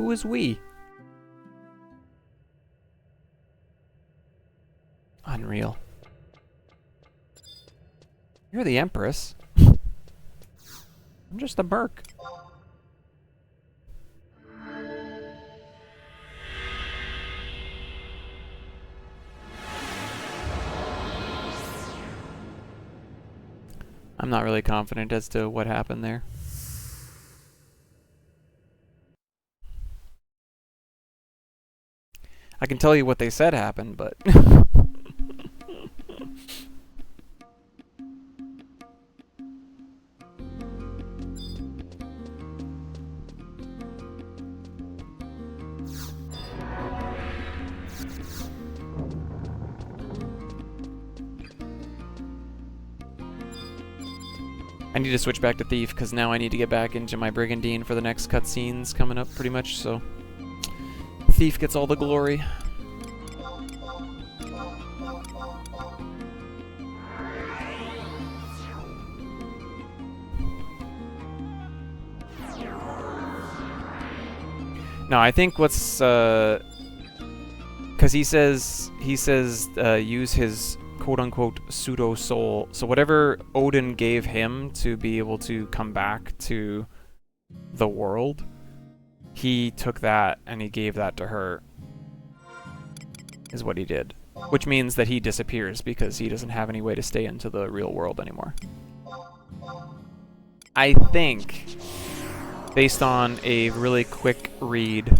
Who is we? Unreal. You're the Empress. I'm just a merc. I'm not really confident as to what happened there. I can tell you what they said happened, but... I need to switch back to Thief, because now I need to get back into my Brigandine for the next cutscenes coming up, pretty much, so... Thief gets all the glory. No, I think what's, because he says, use his quote-unquote pseudo-soul. So whatever Odin gave him to be able to come back to the world, he took that and he gave that to her, is what he did. Which means that he disappears because he doesn't have any way to stay into the real world anymore. I think, based on a really quick read,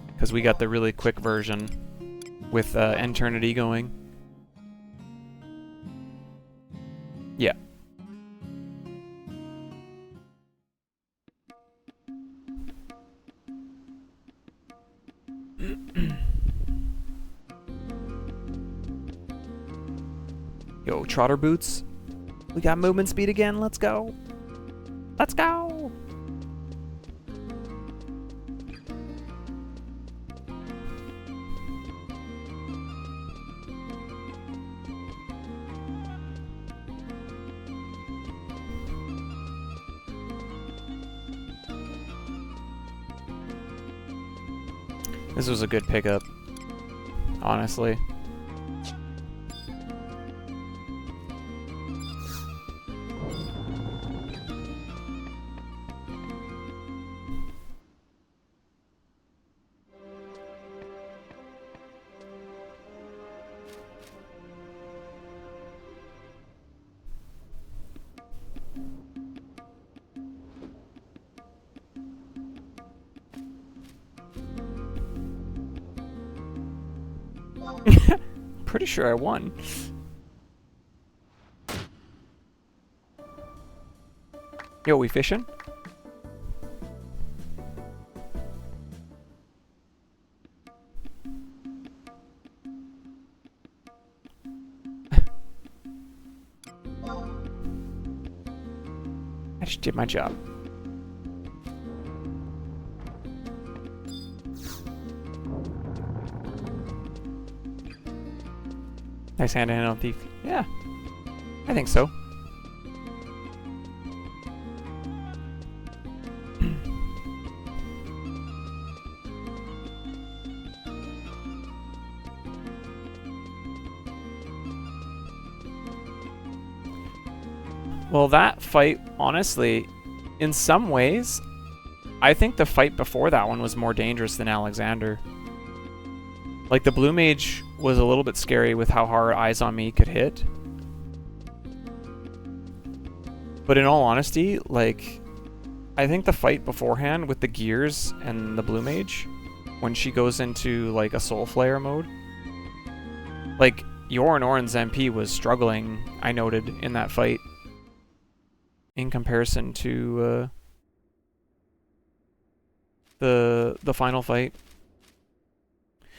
because we got the really quick version with Eternity going. Yeah. Yo, Trotter Boots. We got movement speed again. Let's go. Let's go. This was a good pickup, honestly. Pretty sure I won. Yo, we fishing? I just did my job. Nice hand-to-hand on Thief. Yeah, I think so. Well, that fight, honestly, in some ways, I think the fight before that one was more dangerous than Alexander. Like, the Blue Mage was a little bit scary with how hard Eyes on Me could hit. But in all honesty, like, I think the fight beforehand with the Gears and the Blue Mage, when she goes into, like, a Soul Flare mode, like, Yorn Orin's MP was struggling, I noted, in that fight, in comparison to the final fight.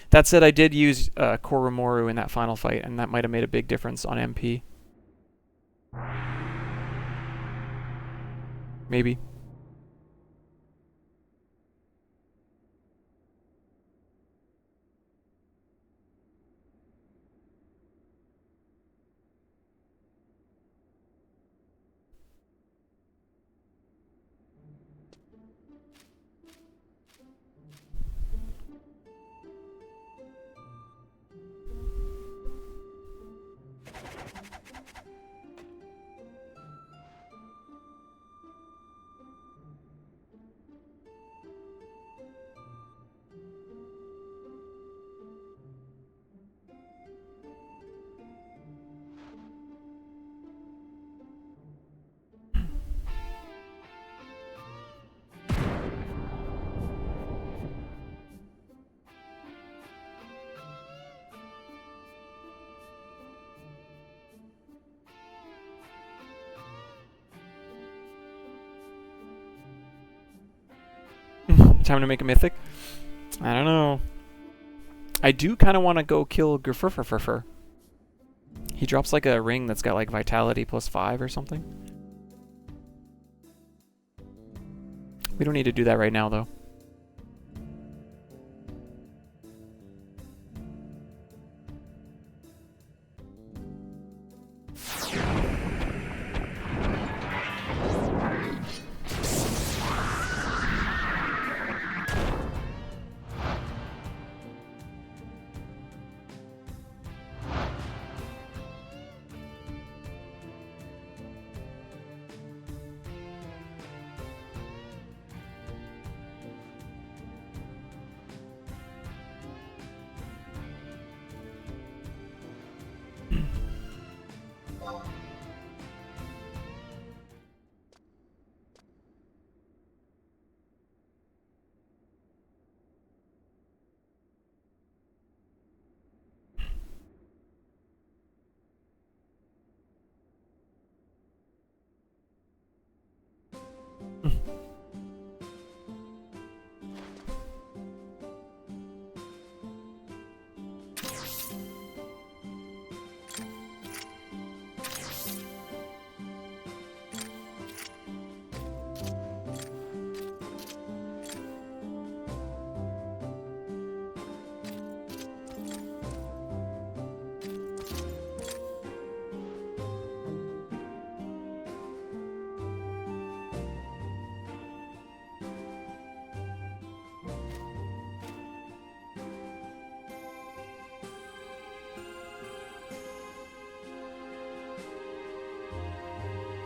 That said, I did use Koromoru in that final fight, and that might have made a big difference on MP. Maybe. Time to make a mythic? I don't know. I do kind of want to go kill Grfurfurfur. He drops like a ring that's got like vitality +5 or something. We don't need to do that right now though.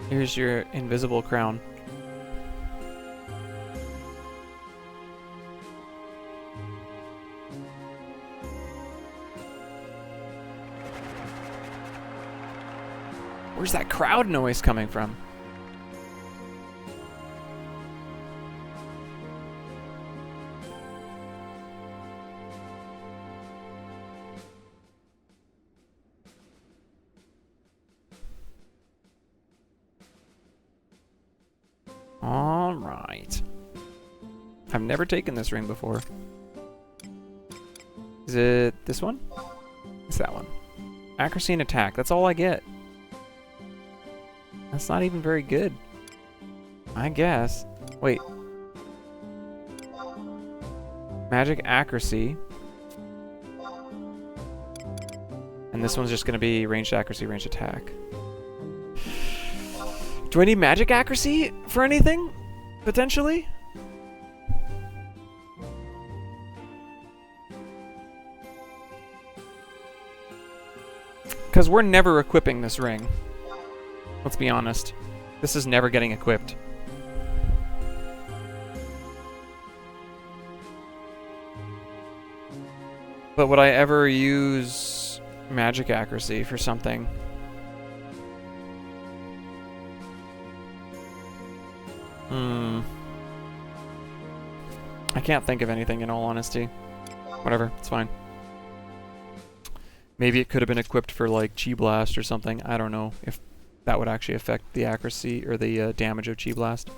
Here's your invisible crown. Where's that crowd noise coming from? Alright. I've never taken this ring before. Is it this one? It's that one. Accuracy and attack. That's all I get. That's not even very good. I guess. Wait. Magic accuracy. And this one's just going to be ranged accuracy, ranged attack. Do I need magic accuracy for anything? Potentially? Because we're never equipping this ring. Let's be honest. This is never getting equipped. But would I ever use magic accuracy for something? I can't think of anything in all honesty. Whatever, it's fine. Maybe it could have been equipped for like Chi Blast or something. I don't know if that would actually affect the accuracy or the damage of Chi Blast.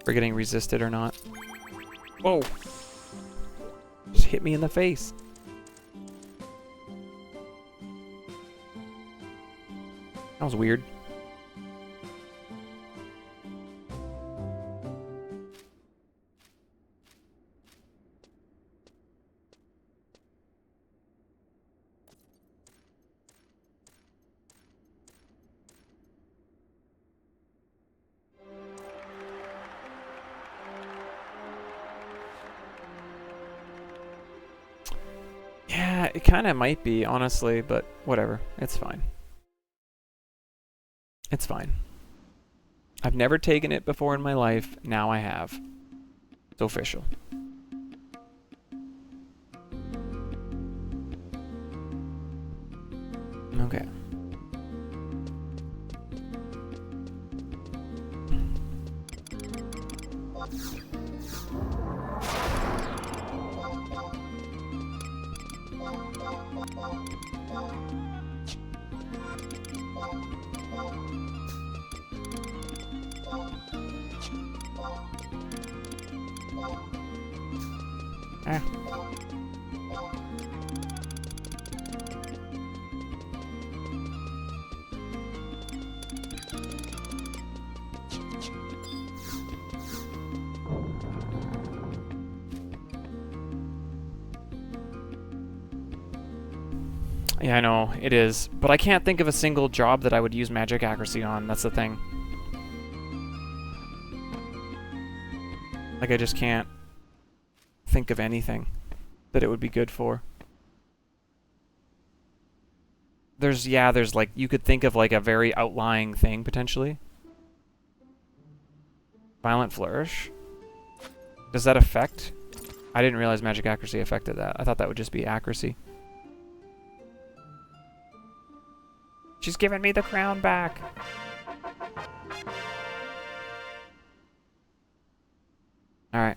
For getting resisted or not. Whoa! Just hit me in the face. That was weird. Yeah, it kind of might be, honestly, but whatever. It's fine. It's fine. I've never taken it before in my life. Now I have. It's official. Okay. Eh. Yeah, I know, it is. But I can't think of a single job that I would use magic accuracy on, that's the thing. Like, I just can't think of anything that it would be good for. There's like, you could think of like a very outlying thing, potentially. Violent Flourish. Does that affect? I didn't realize magic accuracy affected that. I thought that would just be accuracy. She's giving me the crown back. Alright.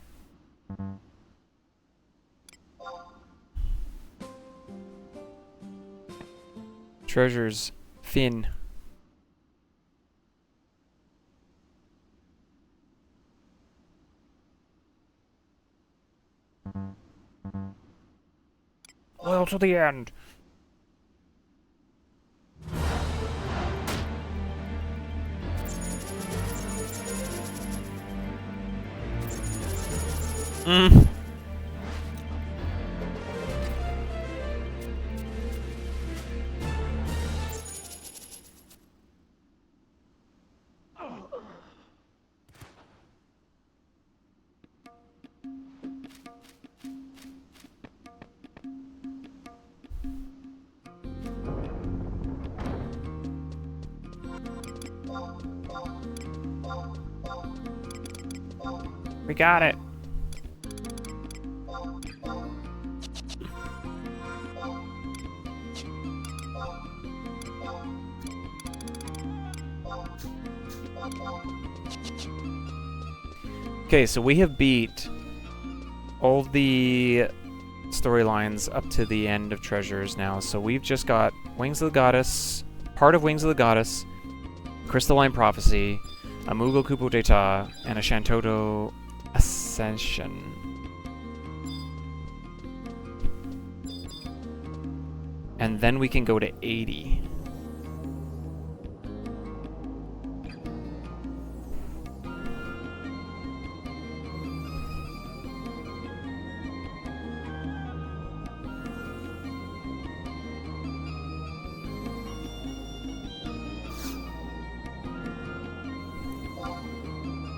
Treasures. Finn. Well, to the end. We got it. Okay, so we have beat all the storylines up to the end of Treasures now. So we've just got Wings of the Goddess, part of Wings of the Goddess, Crystalline Prophecy, a Mughal Coup d'etat, and a Shantoto Ascension. And then we can go to 80.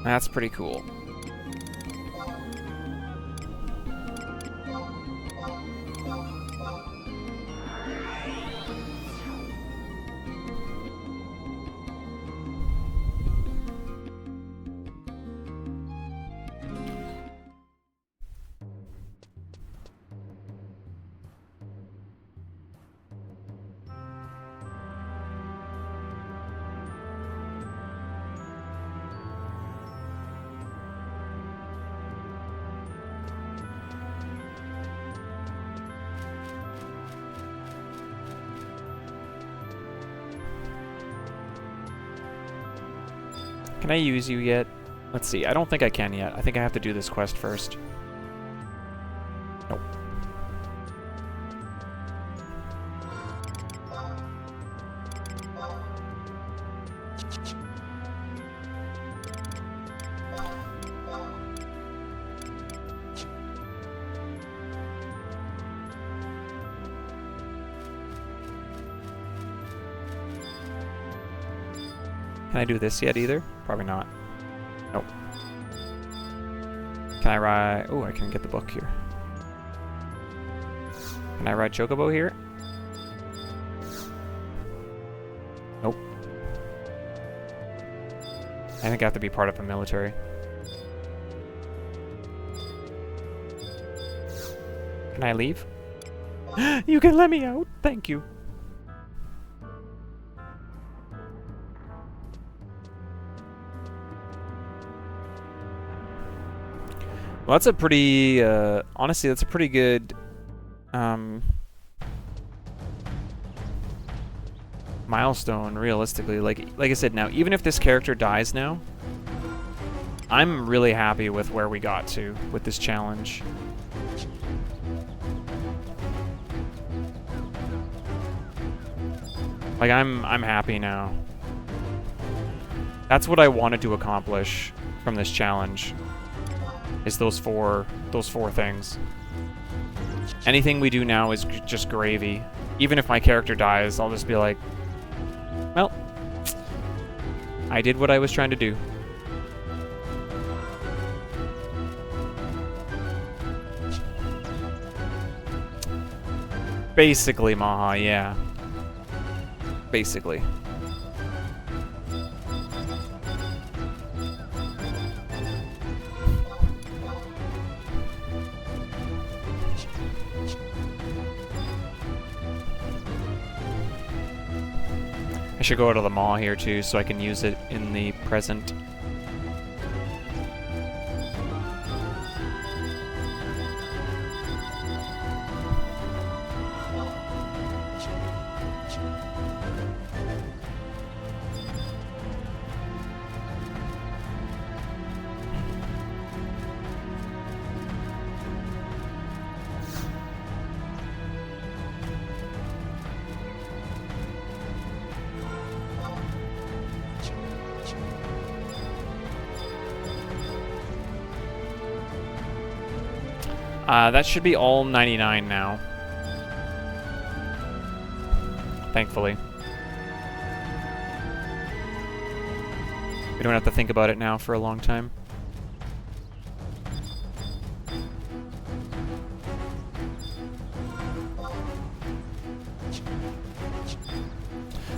That's pretty cool. Can I use you yet? Let's see. I don't think I can yet. I think I have to do this quest first. Nope. Can I do this yet either? Probably not. Nope. Can I ride... Oh, I can get the book here. Can I ride Chocobo here? Nope. I think I have to be part of a military. Can I leave? You can let me out! Thank you. Well, that's a pretty, honestly, that's a pretty good, milestone, realistically. Like I said, now, even if this character dies now, I'm really happy with where we got to with this challenge. Like, I'm happy now. That's what I wanted to accomplish from this challenge. Is those four things. Anything we do now is just gravy. Even if my character dies, I'll just be like, well, I did what I was trying to do. Basically, Maha, yeah. Basically. I should go to the mall here too, so I can use it in the present. That should be all 99 now. Thankfully. We don't have to think about it now for a long time.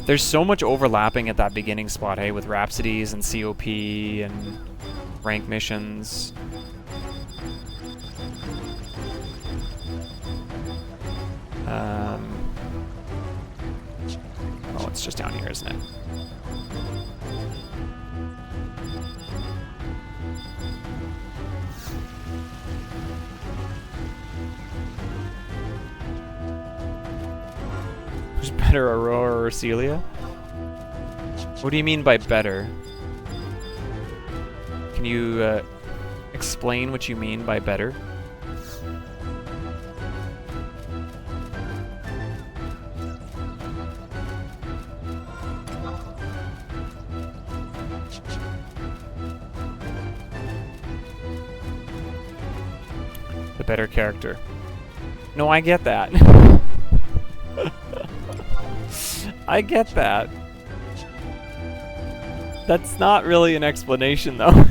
There's so much overlapping at that beginning spot, hey, with Rhapsodies and COP and rank missions. Oh, it's just down here, isn't it? Who's better, Aurora or Celia? What do you mean by better? Can you explain what you mean by better? Better character. No, I get that. I get that. That's not really an explanation, though.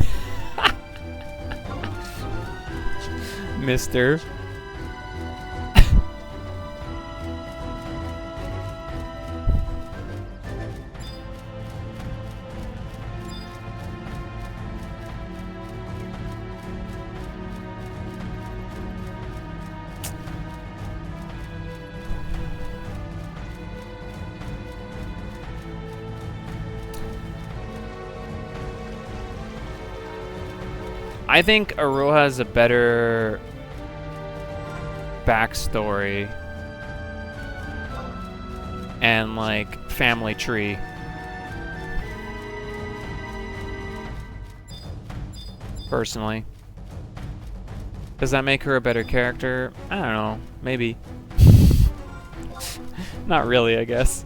Mister. I think Aroha has a better backstory and like family tree. Personally. Does that make her a better character? I don't know. Maybe. Not really, I guess.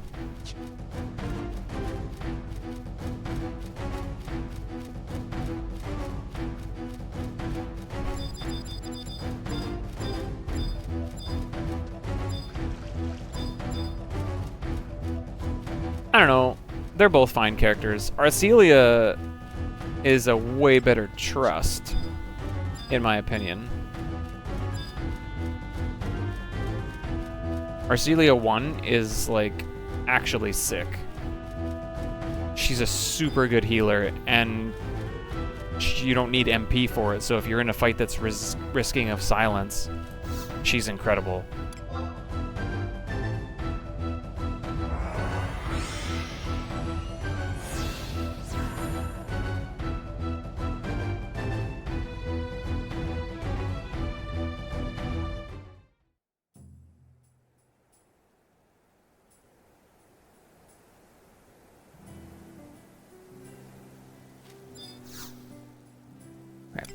I don't know. They're both fine characters. Arcelia is a way better trust, in my opinion. Arcelia 1 is, like, actually sick. She's a super good healer, and you don't need MP for it, so if you're in a fight that's risking of silence, she's incredible.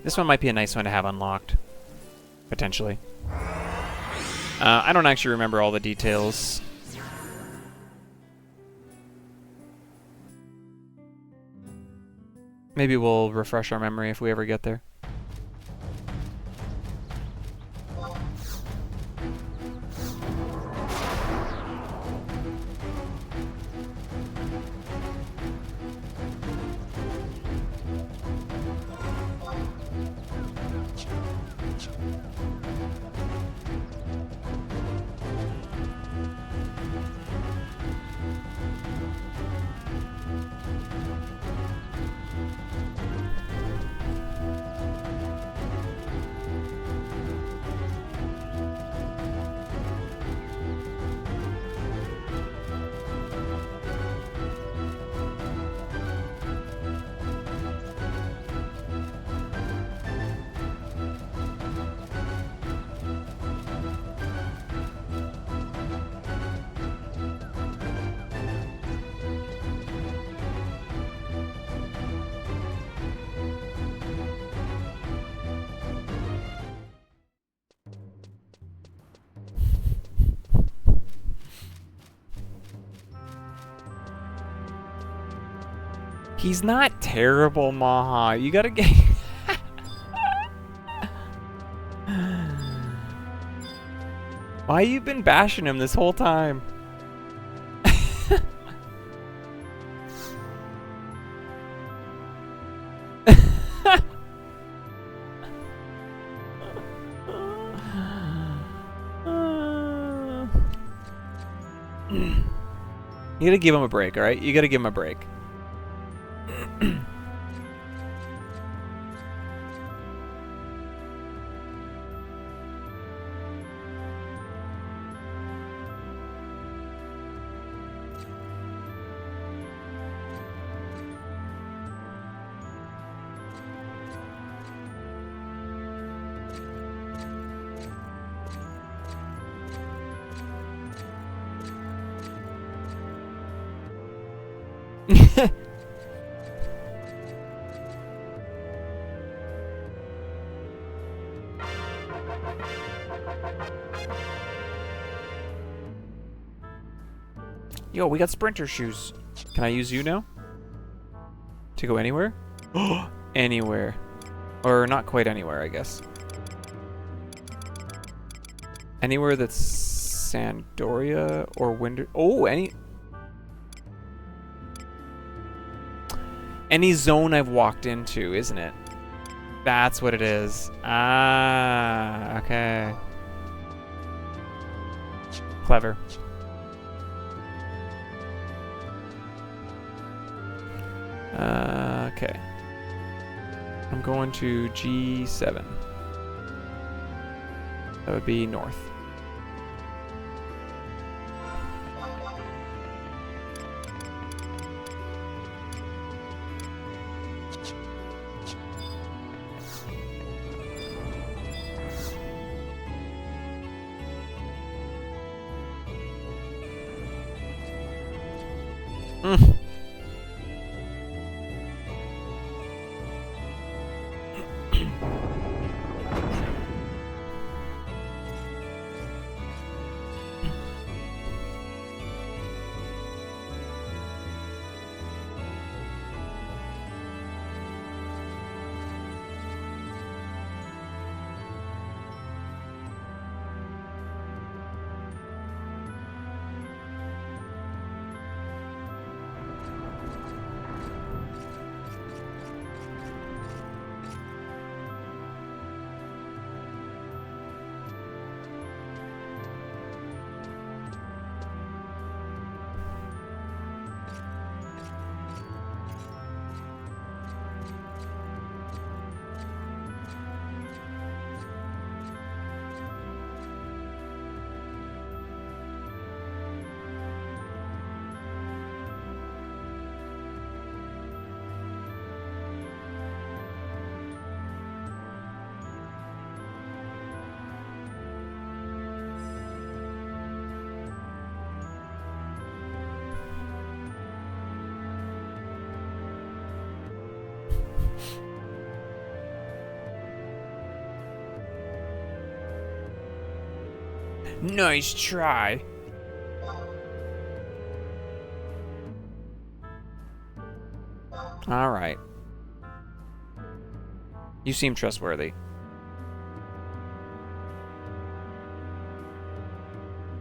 This one might be a nice one to have unlocked, potentially. I don't actually remember all the details. Maybe we'll refresh our memory if we ever get there. He's not terrible, Maha. You gotta get... Why you been bashing him this whole time? You gotta give him a break, alright? You gotta give him a break. Yo, we got sprinter shoes. Can I use you now? To go anywhere? Anywhere. Or not quite anywhere, I guess. Anywhere that's Sandoria or Winder... Oh, any zone I've walked into, isn't it? That's what it is. Ah, okay. Clever. Okay. I'm going to G7. That would be north. Nice try. All right. You seem trustworthy.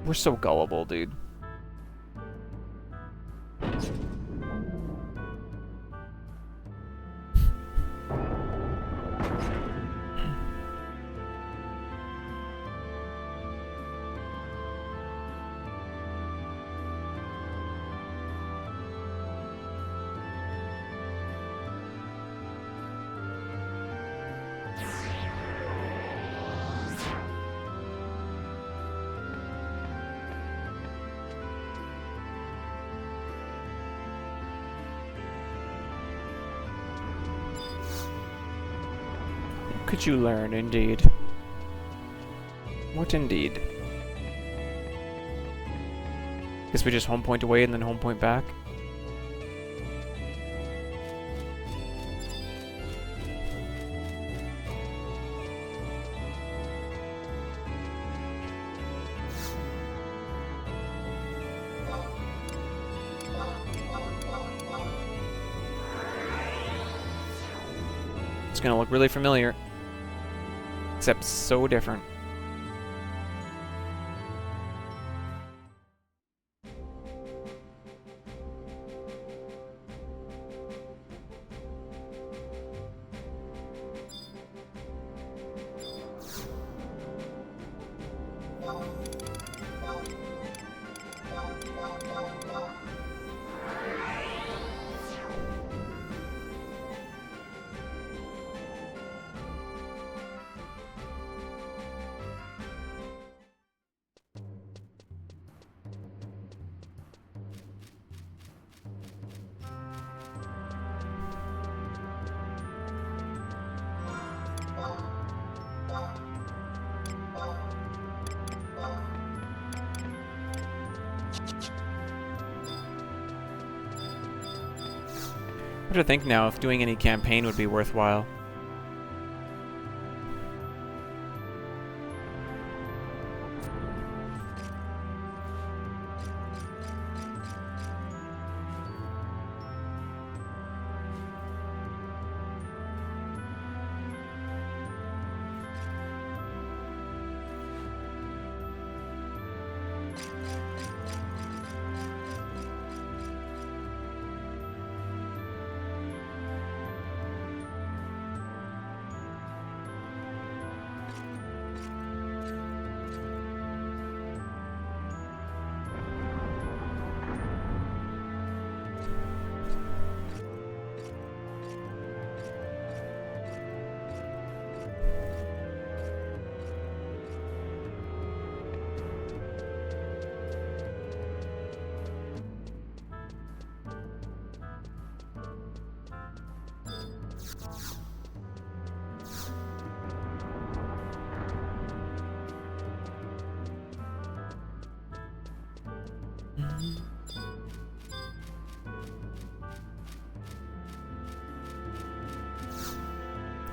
We're so gullible, dude. Could you learn, indeed? What indeed? Guess we just home point away and then home point back? It's gonna look really familiar. Except so different. I have to think now if doing any campaign would be worthwhile.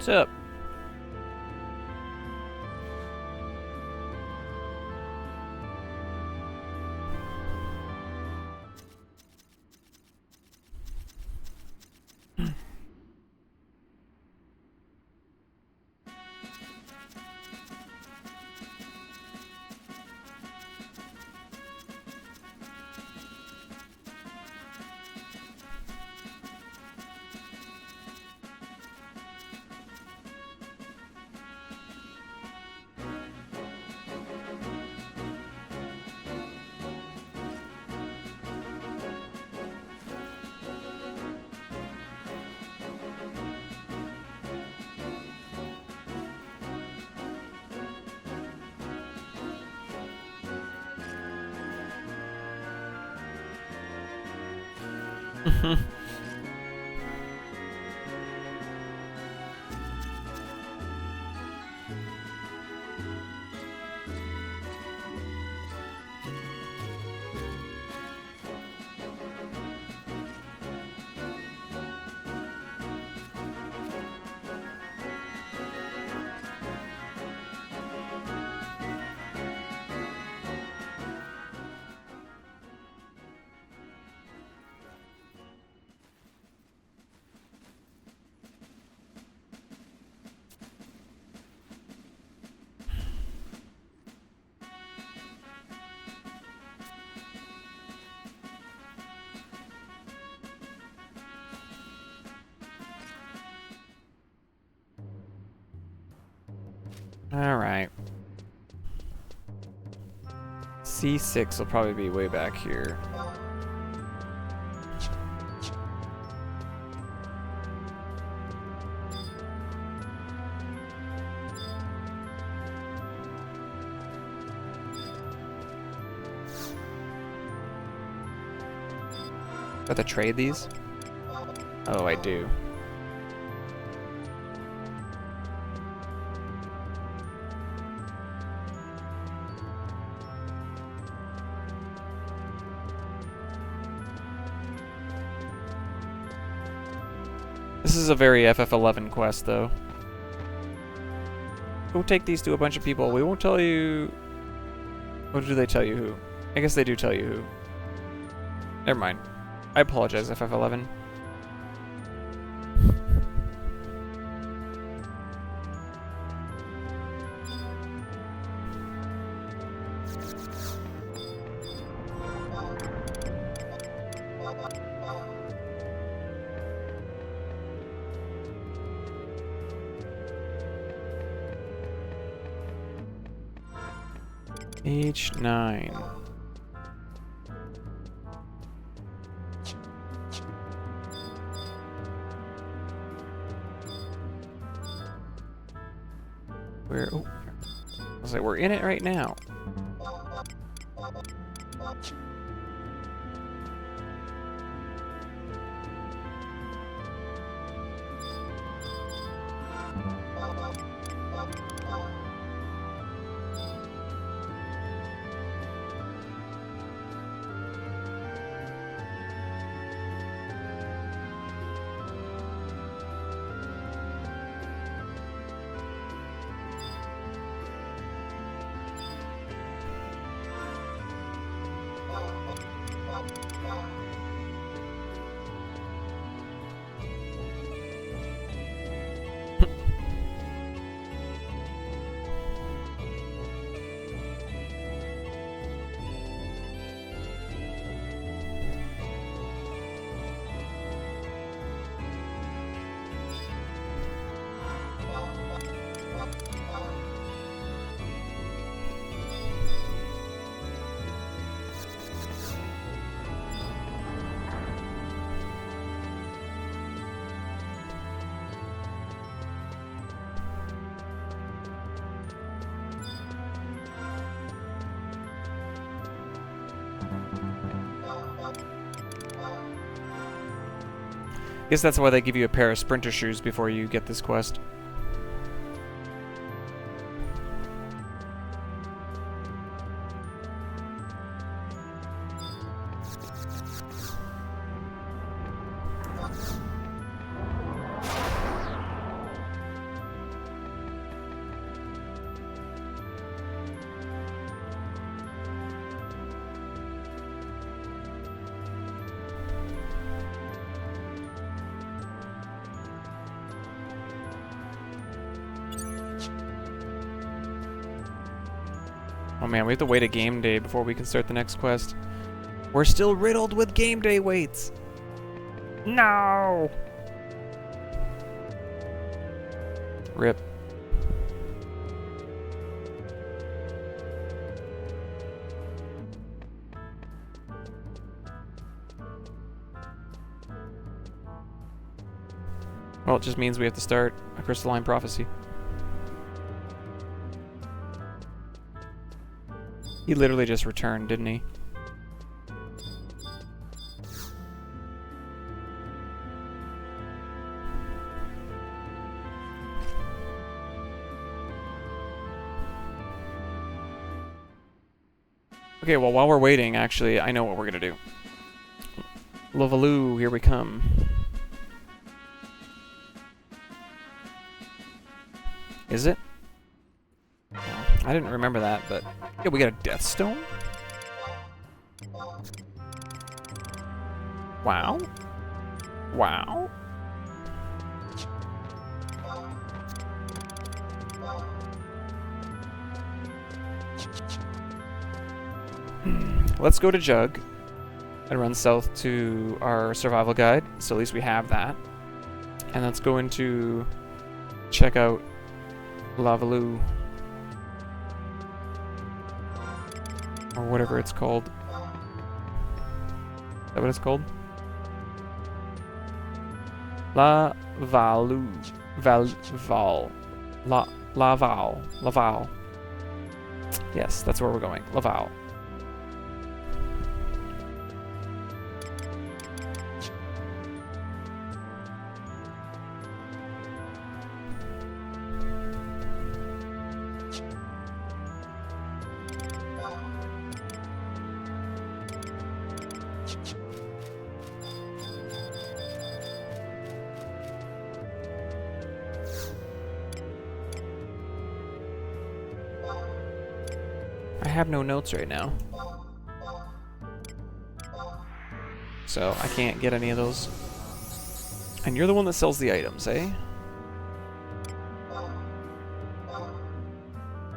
What's up? Alright. C6 will probably be way back here. Do I have to trade these? Oh, I do. This is a very FF11 quest, though. Go take these to a bunch of people. We won't tell you... What do they tell you who? I guess they do tell you who. Never mind. I apologize, FF11. H9. Oh, I was like, we're in it right now. Guess that's why they give you a pair of sprinter shoes before you get this quest. Oh man, we have to wait a game day before we can start the next quest. We're still riddled with game day waits. No! Rip. Well, it just means we have to start a crystalline prophecy. He literally just returned, didn't he? Okay, well, while we're waiting, actually, I know what we're gonna do. Lovaloo, here we come. Is it? I didn't remember that, but... Yeah, we got a Death Stone? Wow. Wow. Let's go to Jug and run south to our survival guide, so at least we have that. And let's go into... check out Lavaloo. Or whatever it's called. Is that what it's called? Laval. Yes, that's where we're going. Laval. I have no notes right now, so I can't get any of those. And you're the one that sells the items, eh?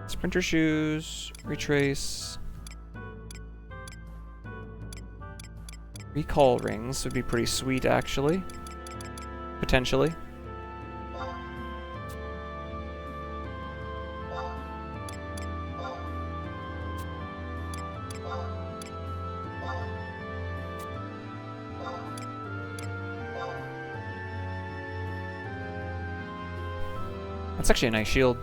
Sprinter shoes, retrace. Recall rings would be pretty sweet, actually. Potentially. That's actually a nice shield.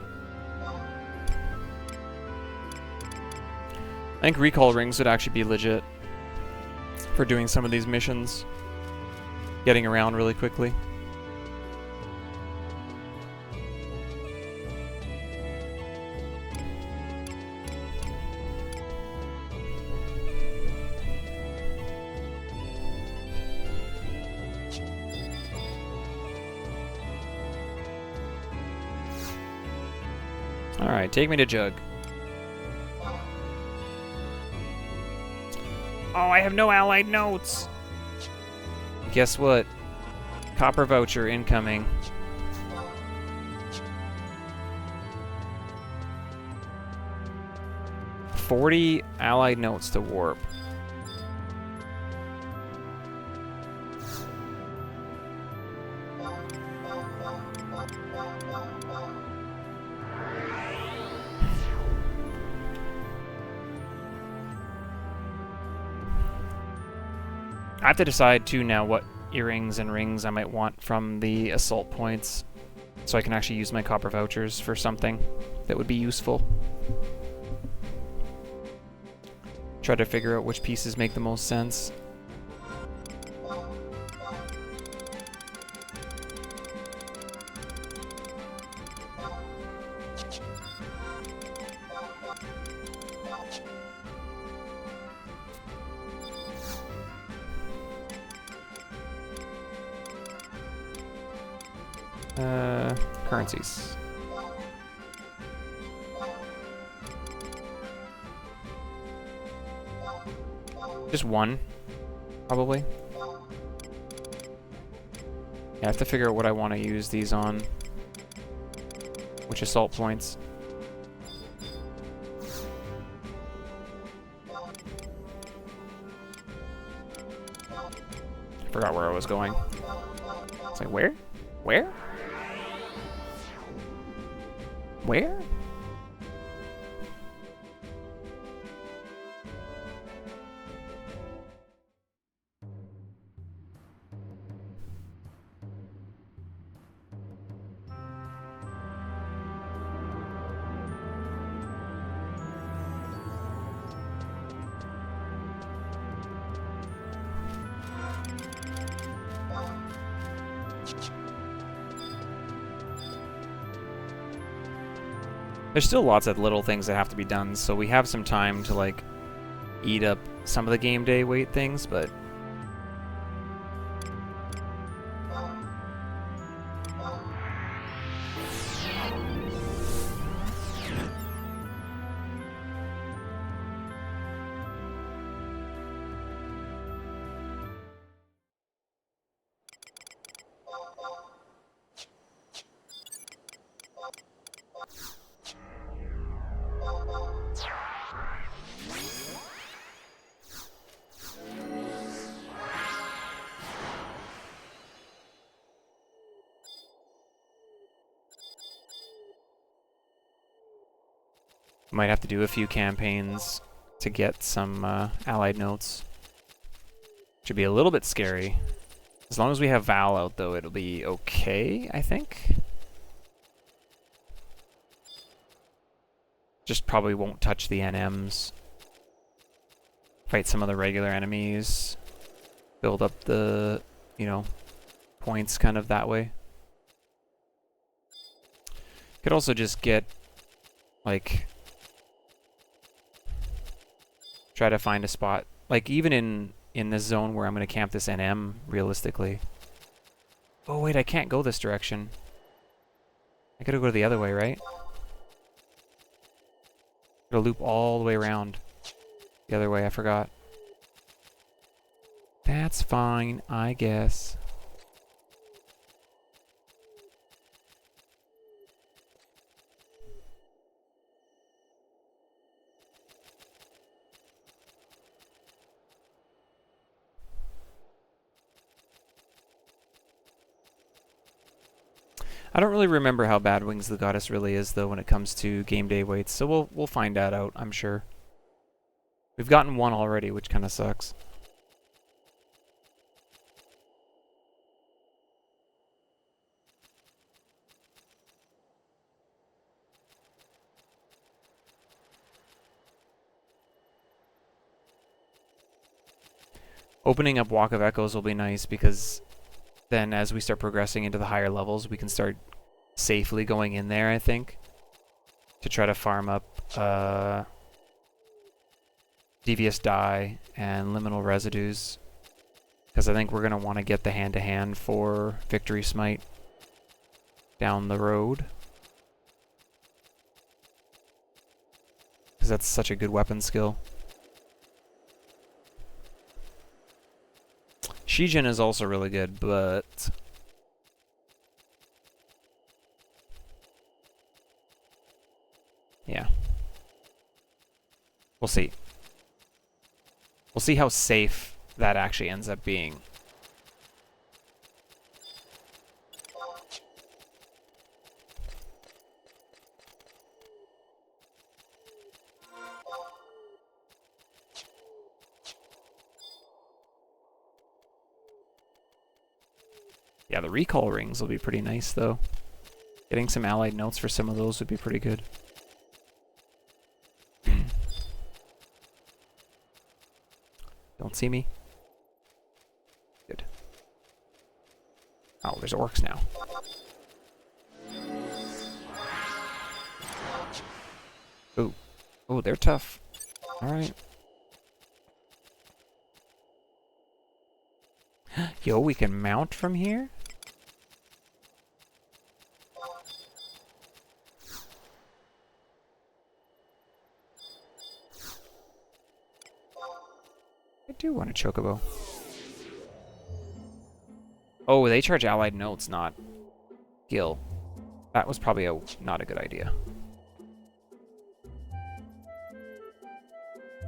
I think recall rings would actually be legit for doing some of these missions. Getting around really quickly. Alright, take me to Jug. Oh, I have no allied notes! Guess what? Copper voucher incoming. $40 allied notes to warp. I have to decide too now what earrings and rings I might want from the assault points, so I can actually use my copper vouchers for something that would be useful. Try to figure out which pieces make the most sense. Currencies. Just one, probably. Yeah, I have to figure out what I want to use these on. Which assault points. I forgot where I was going. It's like, where? Where? Where? There's still lots of little things that have to be done, so we have some time to, like, eat up some of the game day weight things, but... Might have to do a few campaigns to get some allied notes. Should be a little bit scary. As long as we have Val out, though, it'll be okay, I think. Just probably won't touch the NMs. Fight some of the regular enemies. Build up the, you know, points kind of that way. Could also just get, like, try to find a spot. Like, even in this zone where I'm going to camp this NM, realistically. Oh, wait, I can't go this direction. I gotta go the other way, right? Gotta loop all the way around. The other way, I forgot. That's fine, I guess. I don't really remember how bad Wings the Goddess really is, though, when it comes to game day waits, so we'll find that out, I'm sure. We've gotten one already, which kind of sucks. Opening up Walk of Echoes will be nice, because then as we start progressing into the higher levels, we can start safely going in there, I think, to try to farm up Devious Die and Liminal Residues, because I think we're going to want to get the hand-to-hand for Victory Smite down the road, because that's such a good weapon skill. Shijin is also really good, but yeah. We'll see. We'll see how safe that actually ends up being. Yeah, the recall rings will be pretty nice, though. Getting some allied notes for some of those would be pretty good. Don't see me? Good. Oh, there's orcs now. Ooh. Oh, they're tough. Alright. Yo, we can mount from here? I do want a chocobo. Oh, they charge allied notes, not gil. That was probably not a good idea.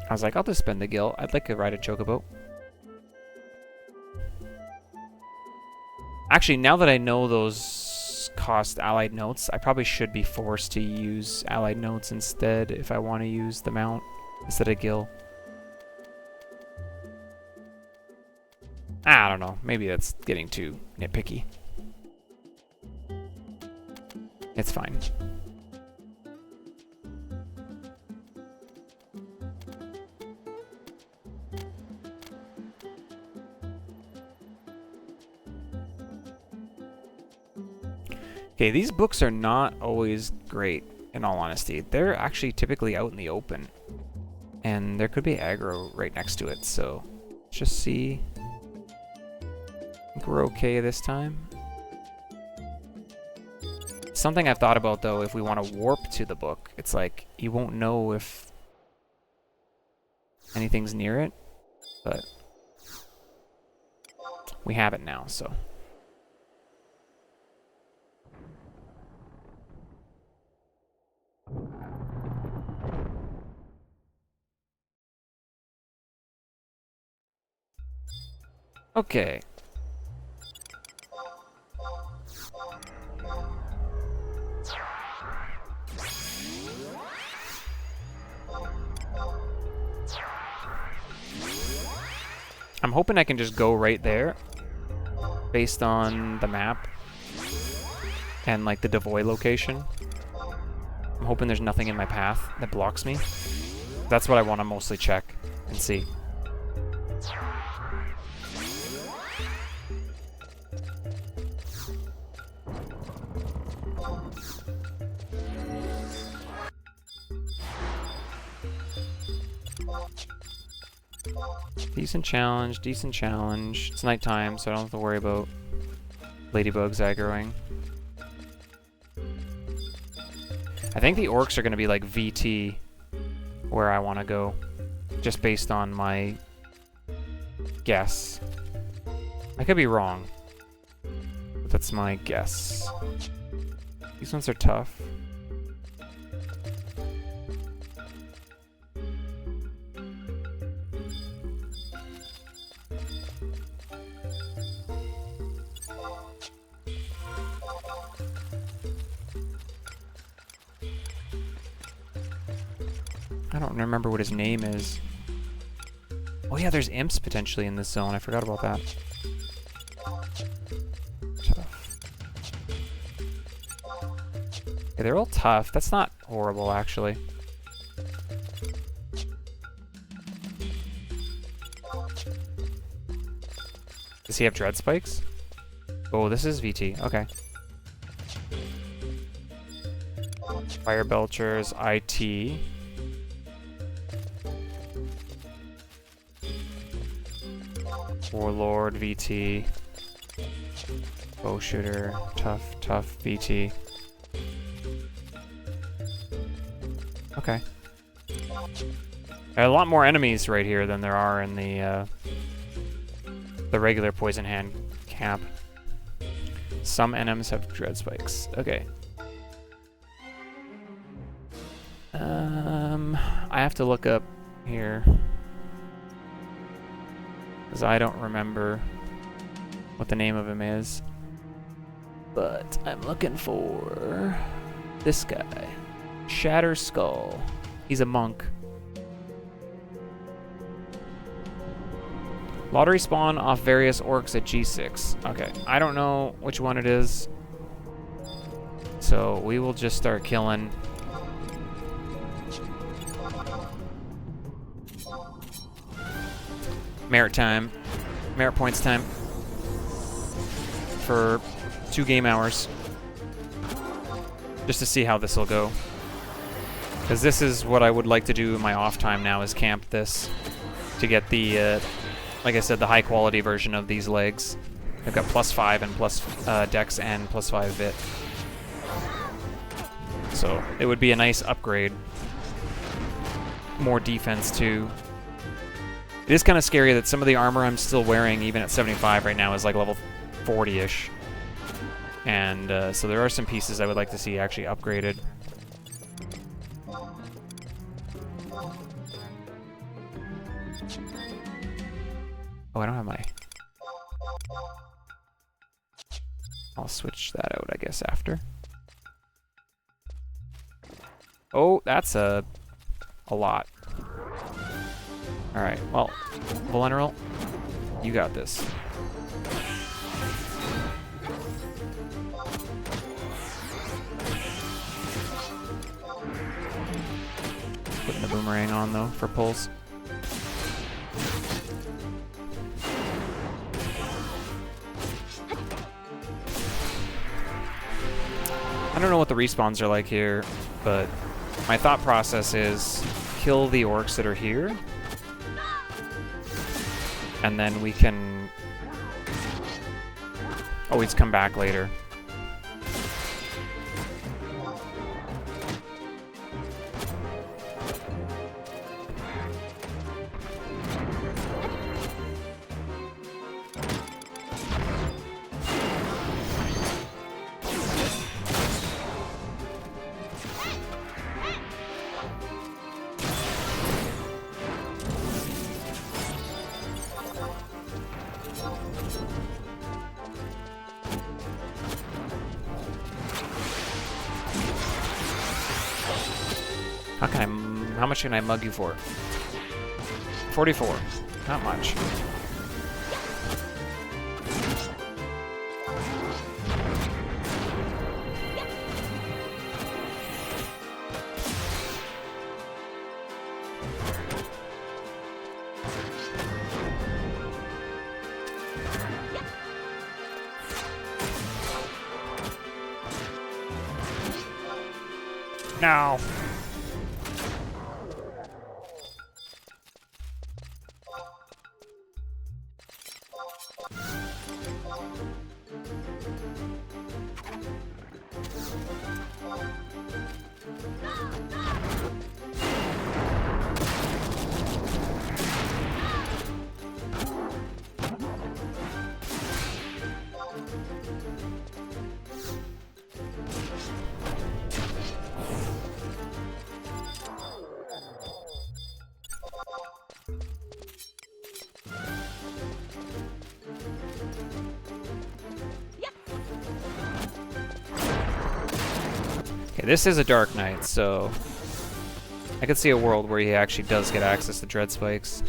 I was like, I'll just spend the gil. I'd like to ride a chocobo. Actually, now that I know those cost allied notes, I probably should be forced to use allied notes instead if I want to use the mount instead of gil. I don't know. Maybe that's getting too nitpicky. It's fine. Okay, these books are not always great, in all honesty. They're actually typically out in the open. And there could be aggro right next to it, so let's just see. I think we're okay this time. Something I've thought about, though, if we want to warp to the book, it's like, you won't know if anything's near it, but we have it now, so. Okay. I'm hoping I can just go right there based on the map and like the devoy location. I'm hoping there's nothing in my path that blocks me. That's what I want to mostly check and see. Decent challenge, decent challenge. It's nighttime, so I don't have to worry about ladybugs aggroing. I think the orcs are going to be like VT where I want to go, just based on my guess. I could be wrong, but that's my guess. These ones are tough. I don't remember what his name is. Oh yeah, there's imps potentially in this zone. I forgot about that. Tough. Yeah, they're all tough. That's not horrible, actually. Does he have dread spikes? Oh, this is VT. Okay. Fire Belchers, IT. Warlord, VT. Bow shooter, tough, VT. Okay. There are a lot more enemies right here than there are in the regular poison hand camp. Some enemies have dread spikes. Okay. I have to look up here, because I don't remember what the name of him is. But I'm looking for this guy. Shatter Skull. He's a monk. Lottery spawn off various orcs at G6. Okay, I don't know which one it is. So we will just start killing. Merit time. Merit points time. For 2 game hours. Just to see how this will go. Because this is what I would like to do in my off time now, is camp this. To get the, like I said, the high quality version of these legs. I've got +5 and plus dex and +5 vit. So it would be a nice upgrade. More defense too. It is kind of scary that some of the armor I'm still wearing, even at 75 right now, is like level 40-ish. And so there are some pieces I would like to see actually upgraded. Oh, I don't have my... I'll switch that out, I guess, after. Oh, that's a lot. Alright, well, Vulnerable, you got this. Putting the boomerang on, though, for pulls. I don't know what the respawns are like here, but my thought process is kill the orcs that are here, and then we can always come back later. How much can I mug you for? 44. Not much. No. Okay, this is a Dark Knight, so I could see a world where he actually does get access to Dread Spikes.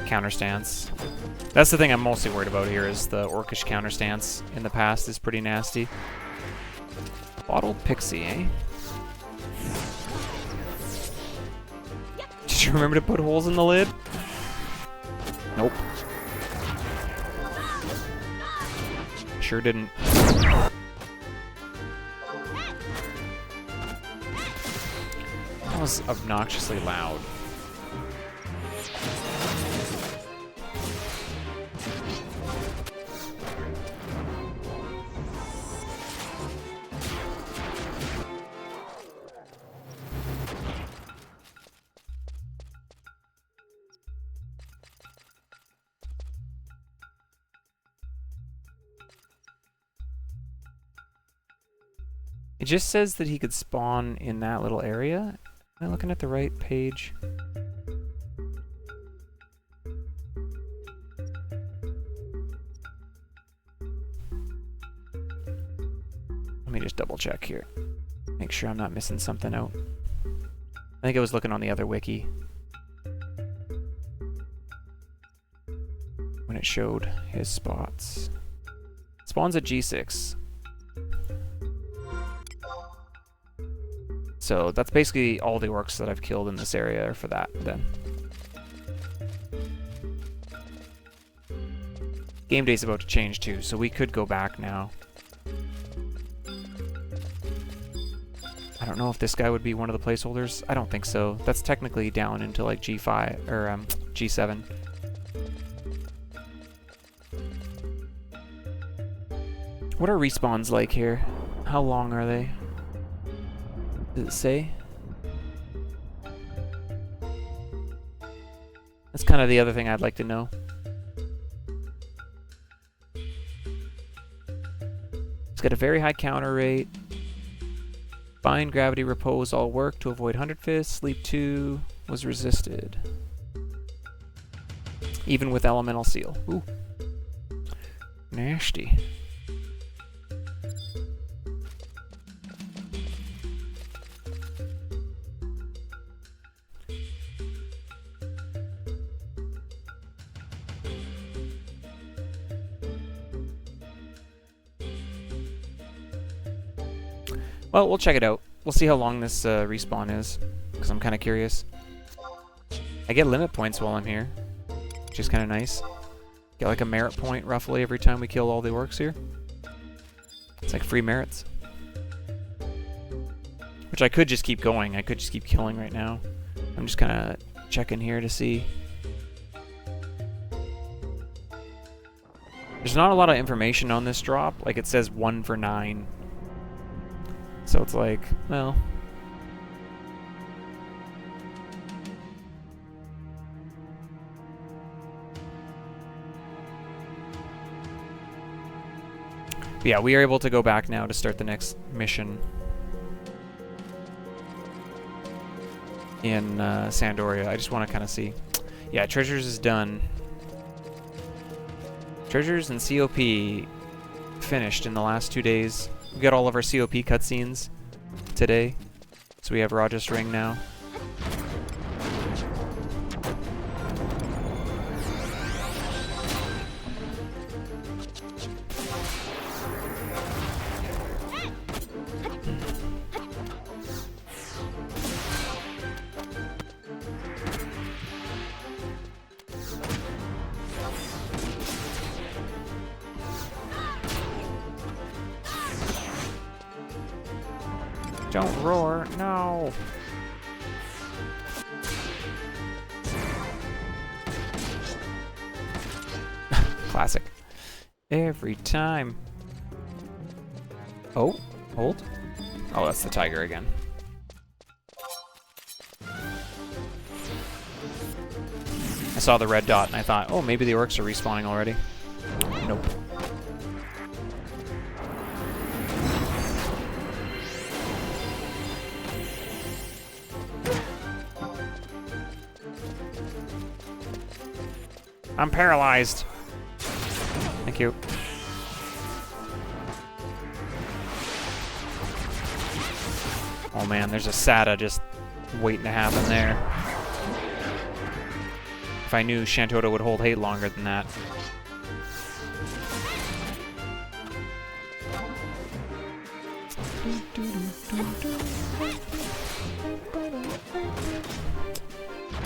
Counter stance. That's the thing I'm mostly worried about here, is the Orcish counter stance in the past is pretty nasty. Bottled Pixie, eh? Did you remember to put holes in the lid? Nope. Sure didn't. That was obnoxiously loud. It just says that he could spawn in that little area. Am I looking at the right page? Let me just double check here. Make sure I'm not missing something out. I think I was looking on the other wiki when it showed his spots. Spawns at G6. So that's basically all the orcs that I've killed in this area are for that, then. Game day's about to change too, so we could go back now. I don't know if this guy would be one of the placeholders. I don't think so. That's technically down into like G5 or G7. What are respawns like here? How long are they? Does it say? That's kind of the other thing I'd like to know. It's got a very high counter rate. Bind, gravity, repose all work to avoid 100 fists. Sleep 2 was resisted. Even with elemental seal. Ooh. Nasty. Well, we'll check it out. We'll see how long this respawn is, because I'm kind of curious. I get limit points while I'm here, which is kind of nice. Get like a merit point roughly every time we kill all the orcs here. It's like free merits. Which I could just keep going. I could just keep killing right now. I'm just kind of checking here to see. There's not a lot of information on this drop. Like it says 1 for 9. So it's like, well. But yeah, we are able to go back now to start the next mission in Sandoria. I just want to kind of see. Yeah, Treasures is done. Treasures and COP finished in the last 2 days. We got all of our COP cutscenes today, so we have Raja's Ring now. Don't roar. No. Classic. Every time. Oh, hold. Oh, that's the tiger again. I saw the red dot and I thought, oh, maybe the orcs are respawning already. Nope. I'm paralyzed. Thank you. Oh man, there's a SATA just waiting to happen there. If I knew Shantota would hold hate longer than that.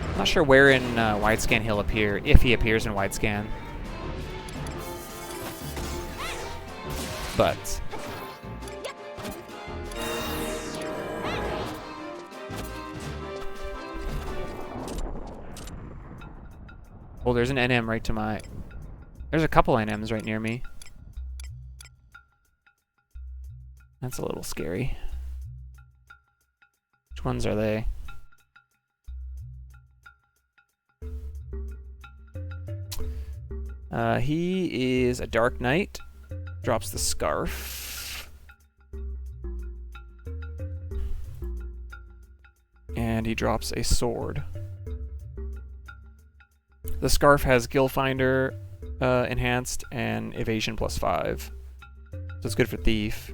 I'm not sure where in widescan he'll appear, if he appears in widescan. But oh, there's an NM right to my... There's a couple NMs right near me. That's a little scary. Which ones are they? He is a Dark Knight. Drops the scarf. And he drops a sword. The scarf has Gill Finder enhanced and evasion +5. So it's good for thief.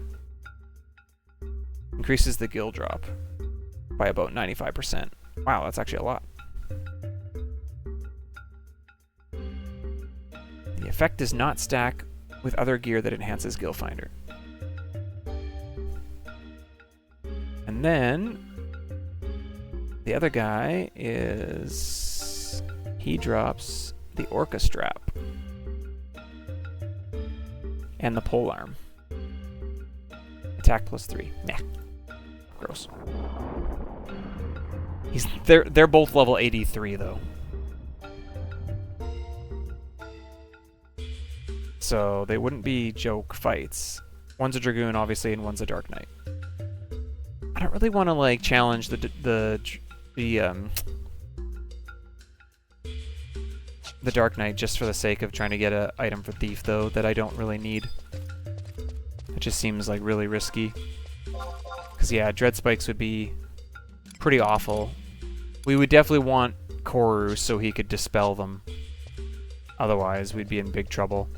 Increases the gill drop by about 95%. Wow, that's actually a lot. The effect does not stack with other gear that enhances Gill Finder. And then the other guy is... He drops the Orca Strap and the Polearm. Attack +3. Nah. Gross. They're both level 83 though. So they wouldn't be joke fights. One's a Dragoon, obviously, and one's a Dark Knight. I don't really want to like challenge the Dark Knight just for the sake of trying to get an item for thief, though, that I don't really need. It just seems like really risky. Because yeah, Dread Spikes would be pretty awful. We would definitely want Koru so he could dispel them. Otherwise, we'd be in big trouble.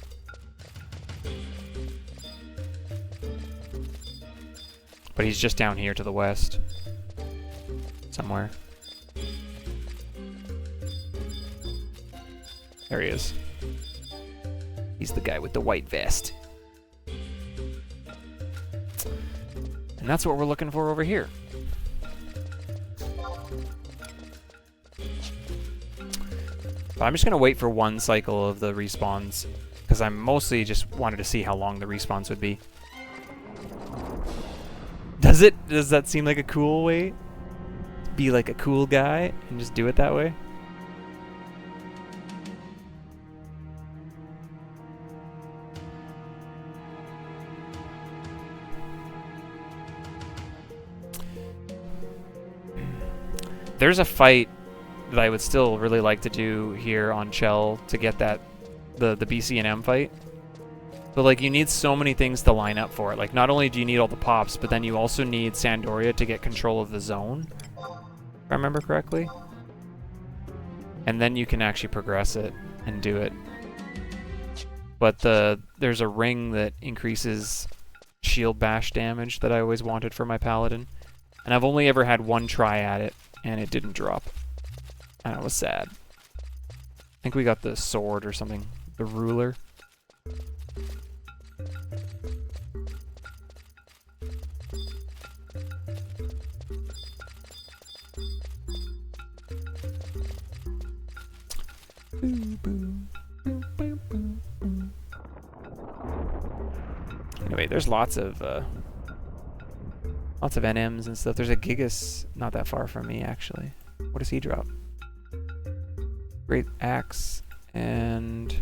But he's just down here to the west. Somewhere. There he is. He's the guy with the white vest. And that's what we're looking for over here. But I'm just going to wait for one cycle of the respawns, because I mostly just wanted to see how long the respawns would be. Does it? Does that seem like a cool way? Be like a cool guy and just do it that way? There's a fight that I would still really like to do here on Chell to get that the BC&M fight. But like, you need so many things to line up for it. Like, not only do you need all the pops, but then you also need Sandoria to get control of the zone, if I remember correctly. And then you can actually progress it and do it. But there's a ring that increases shield bash damage that I always wanted for my paladin. And I've only ever had one try at it, and it didn't drop. And I was sad. I think we got the sword or something. The ruler. Anyway, there's lots of Lots of NMs and stuff. There's a Gigas not that far from me, actually. What does he drop? Great Axe and...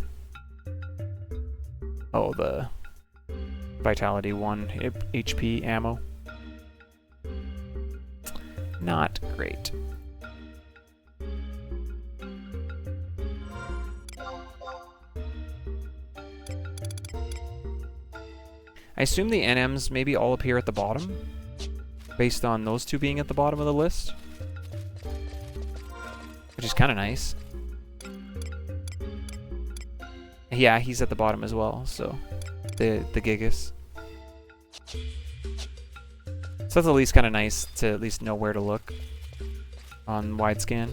oh, the Vitality 1 HP ammo. Not great. I assume the NMs maybe all appear at the bottom, based on those two being at the bottom of the list, which is kind of nice. Yeah, he's at the bottom as well, so the Gigas. So that's at least kind of nice to at least know where to look on wide scan.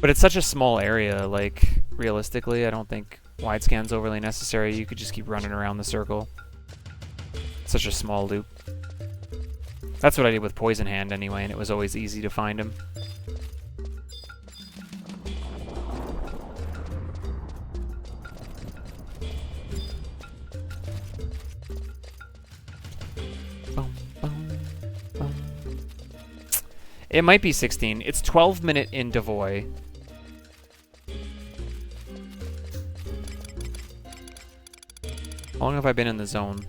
But it's such a small area, like, realistically, I don't think wide scan's overly necessary. You could just keep running around the circle. Such a small loop. That's what I did with Poison Hand anyway, and it was always easy to find him. It might be 16. It's 12-minute in Devoy. How long have I been in the zone?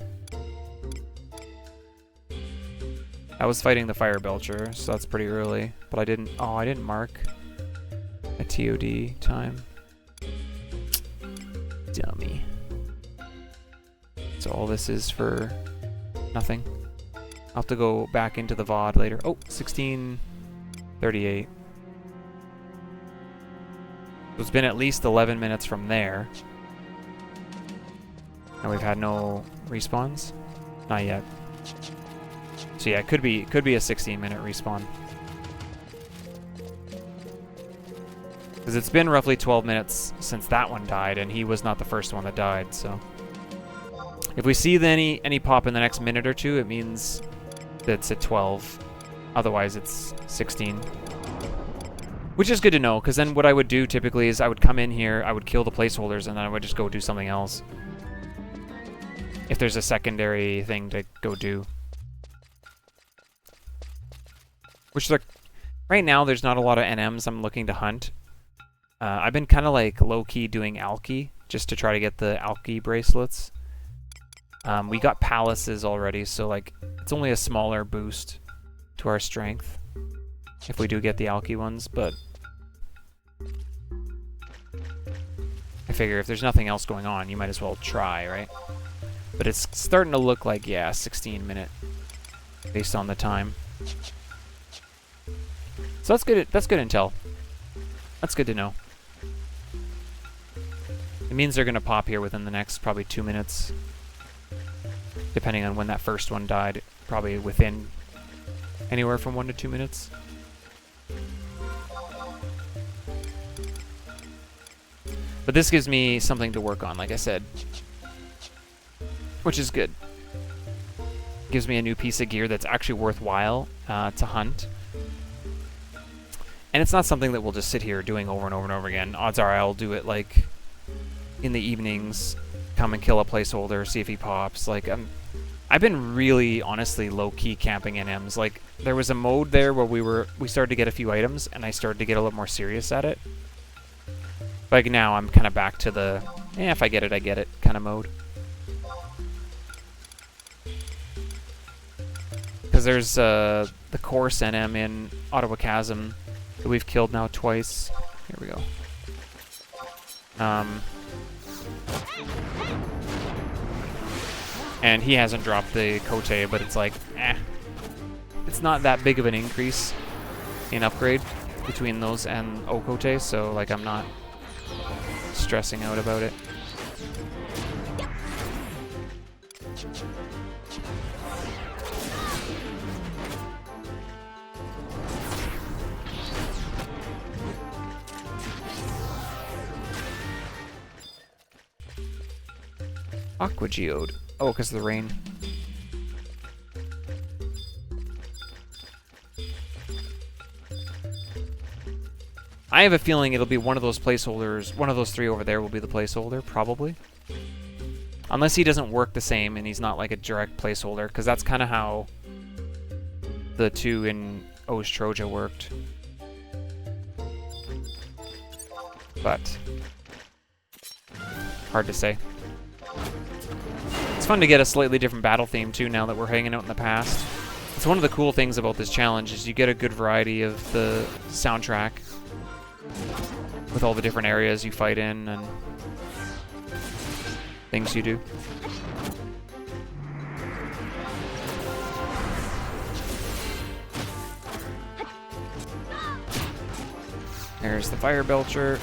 I was fighting the Fire Belcher, so that's pretty early. But I didn't... oh, I didn't mark a TOD time. Dummy. So all this is for nothing. I'll have to go back into the VOD later. Oh, 16:38. So it's been at least 11 minutes from there. And we've had no respawns? Not yet. So yeah, it could be a 16-minute respawn. Because it's been roughly 12 minutes since that one died, and he was not the first one that died, so... if we see any pop in the next minute or two, it means that it's at 12. Otherwise, it's 16. Which is good to know, because then what I would do typically is I would come in here, I would kill the placeholders, and then I would just go do something else. If there's a secondary thing to go do. Which, right now, there's not a lot of NMs I'm looking to hunt. I've been kind of like low-key doing Alki, just to try to get the Alki bracelets. We got palaces already, so like it's only a smaller boost to our strength if we do get the Alki ones, but I figure if there's nothing else going on, you might as well try, right? But it's starting to look like, yeah, 16-minute based on the time. So that's good. That's good intel. That's good to know. It means they're gonna pop here within the next probably 2 minutes. Depending on when that first one died, probably within anywhere from 1 to 2 minutes. But this gives me something to work on, like I said, which is good. Gives me a new piece of gear that's actually worthwhile to hunt. And it's not something that we'll just sit here doing over and over and over again. Odds are I'll do it like in the evenings, come and kill a placeholder, see if he pops. Like I've been really, honestly, low-key camping NMs. Like, there was a mode there where we started to get a few items, and I started to get a little more serious at it. Like, now I'm kind of back to the, if I get it, I get it kind of mode. Because there's the Course NM in Ottawa Chasm that we've killed now twice. Here we go. And he hasn't dropped the Kote, but it's like, it's not that big of an increase in upgrade between those and Okote, so like I'm not stressing out about it. Aqua Geode. Oh, because of the rain. I have a feeling it'll be one of those placeholders. One of those three over there will be the placeholder, probably. Unless he doesn't work the same and he's not like a direct placeholder, because that's kind of how the 2 in Ostroja worked. But hard to say. It's fun to get a slightly different battle theme too now that we're hanging out in the past. It's one of the cool things about this challenge is you get a good variety of the soundtrack with all the different areas you fight in and things you do. There's the fire belcher.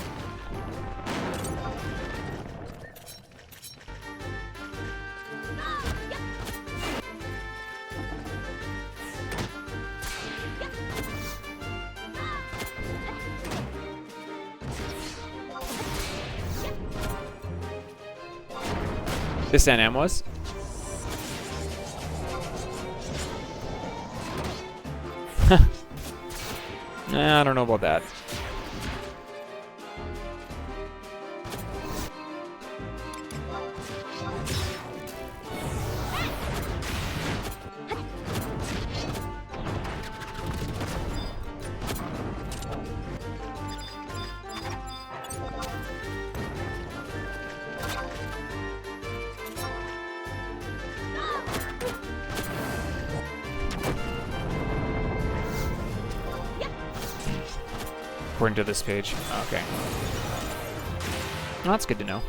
This NM was? Nah, I don't know about that. According to this page. Okay. Well, that's good to know.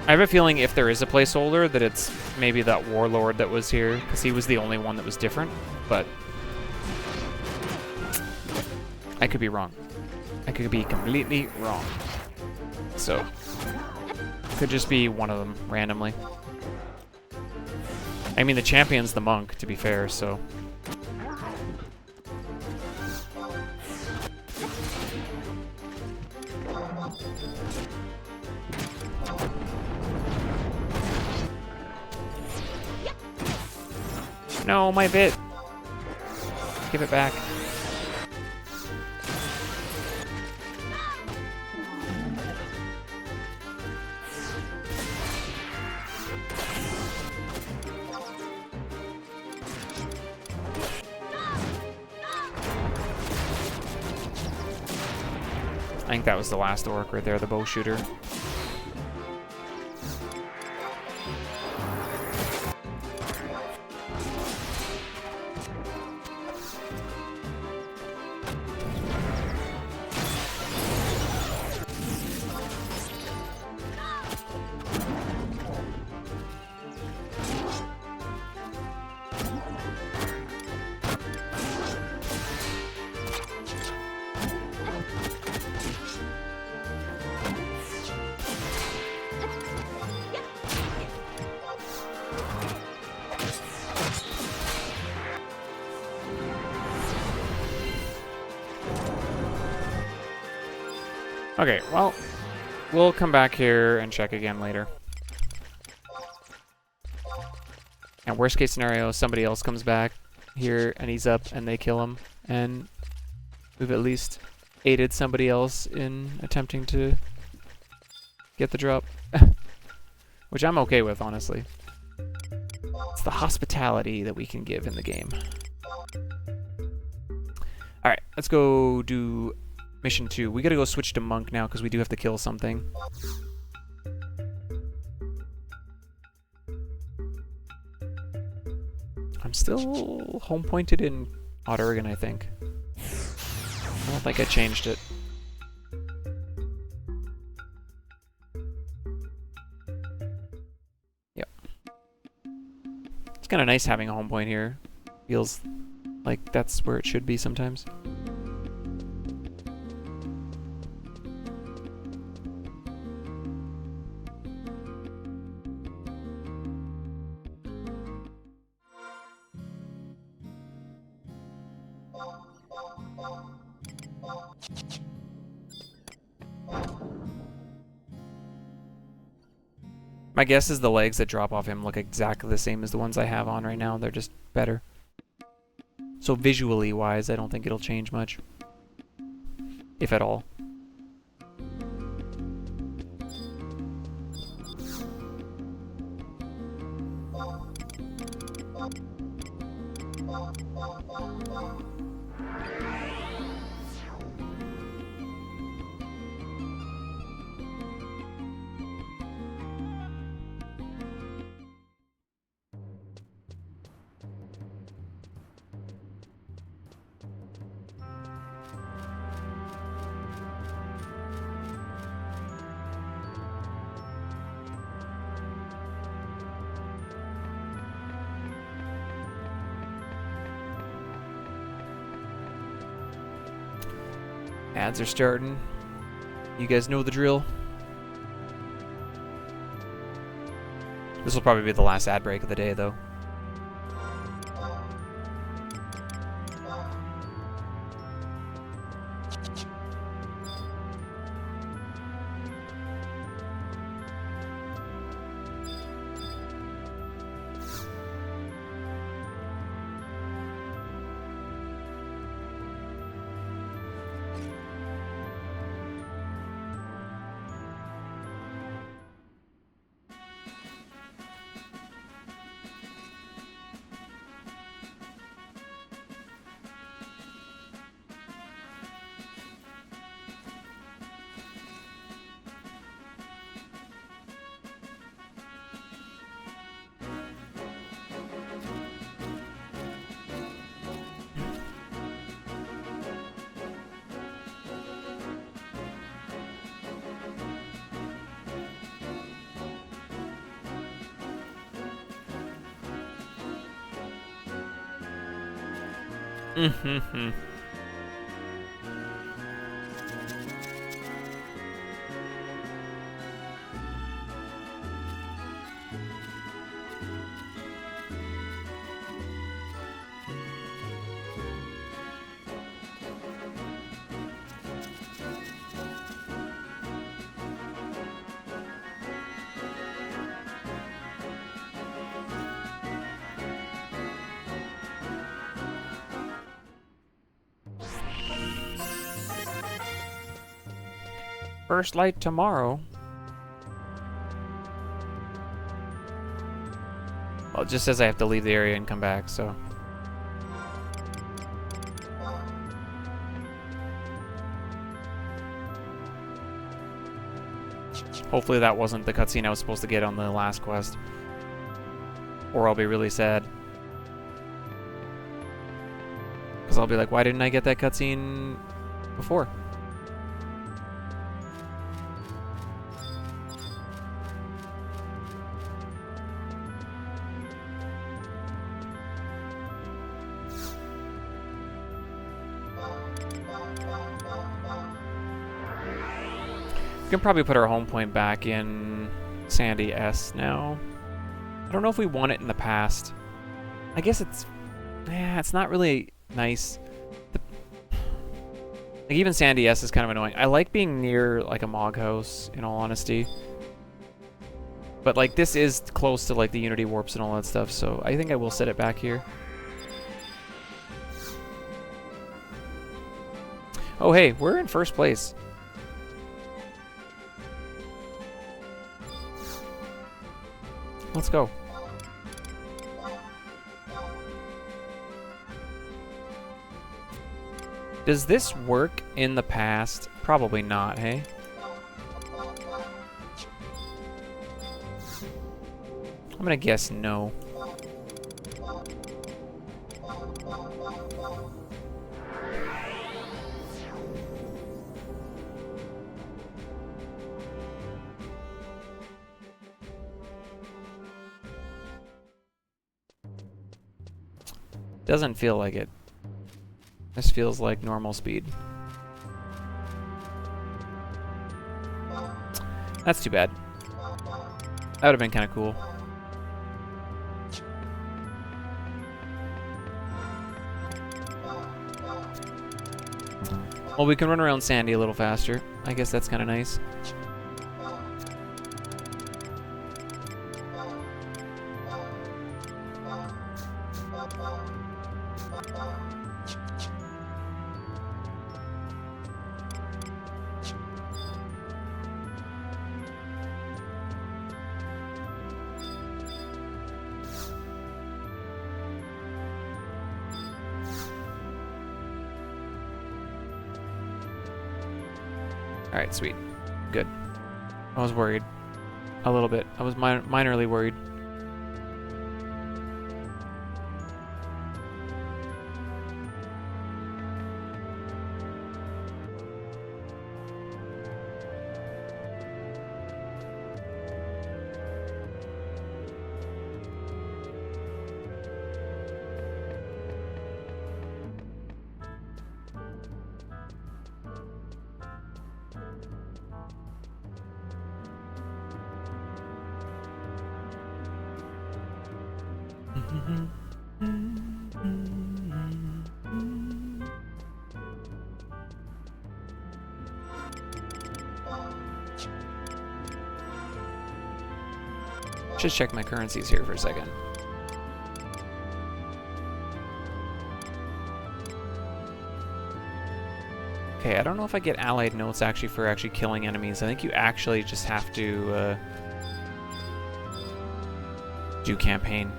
I have a feeling if there is a placeholder that it's maybe that warlord that was here, because he was the only one that was different, but I could be wrong. I could be completely wrong. So, could just be one of them randomly. I mean, the champion's the monk, to be fair, so... No, my bit! Give it back. I think that was the last orc right there, the bow shooter. Okay, well, we'll come back here and check again later. And worst case scenario, somebody else comes back here and he's up and they kill him. And we've at least aided somebody else in attempting to get the drop. Which I'm okay with, honestly. It's the hospitality that we can give in the game. Alright, let's go do mission 2. We gotta go switch to monk now because we do have to kill something. I'm still home pointed in Oregon, I think. I don't think I changed it. Yep. It's kind of nice having a home point here. Feels like that's where it should be sometimes. My guess is the legs that drop off him look exactly the same as the ones I have on right now. They're just better. So visually wise, I don't think it'll change much. if at all. Ads are starting. You guys know the drill. This will probably be the last ad break of the day, though. First light tomorrow. Well, it just says I have to leave the area and come back, so. Hopefully that wasn't the cutscene I was supposed to get on the last quest. Or I'll be really sad. Because I'll be like, why didn't I get that cutscene before? We can probably put our home point back in Sandy S now. I don't know if we won it in the past. I guess it's not really nice. Like even Sandy S is kind of annoying. I like being near like a Mog house, in all honesty. But like this is close to like the Unity warps and all that stuff, so I think I will set it back here. Oh hey, we're in first place. Let's go. Does this work in the past? Probably not, hey? I'm gonna guess no. Doesn't feel like it. This feels like normal speed. That's too bad. That would have been kind of cool. Well, we can run around Sandy a little faster. I guess that's kind of nice. Alright, sweet. Good. I was worried. A little bit. I was minorly worried. Just check my currencies here for a second. Okay, I don't know if I get allied notes actually for actually killing enemies. I think you actually just have to do campaign.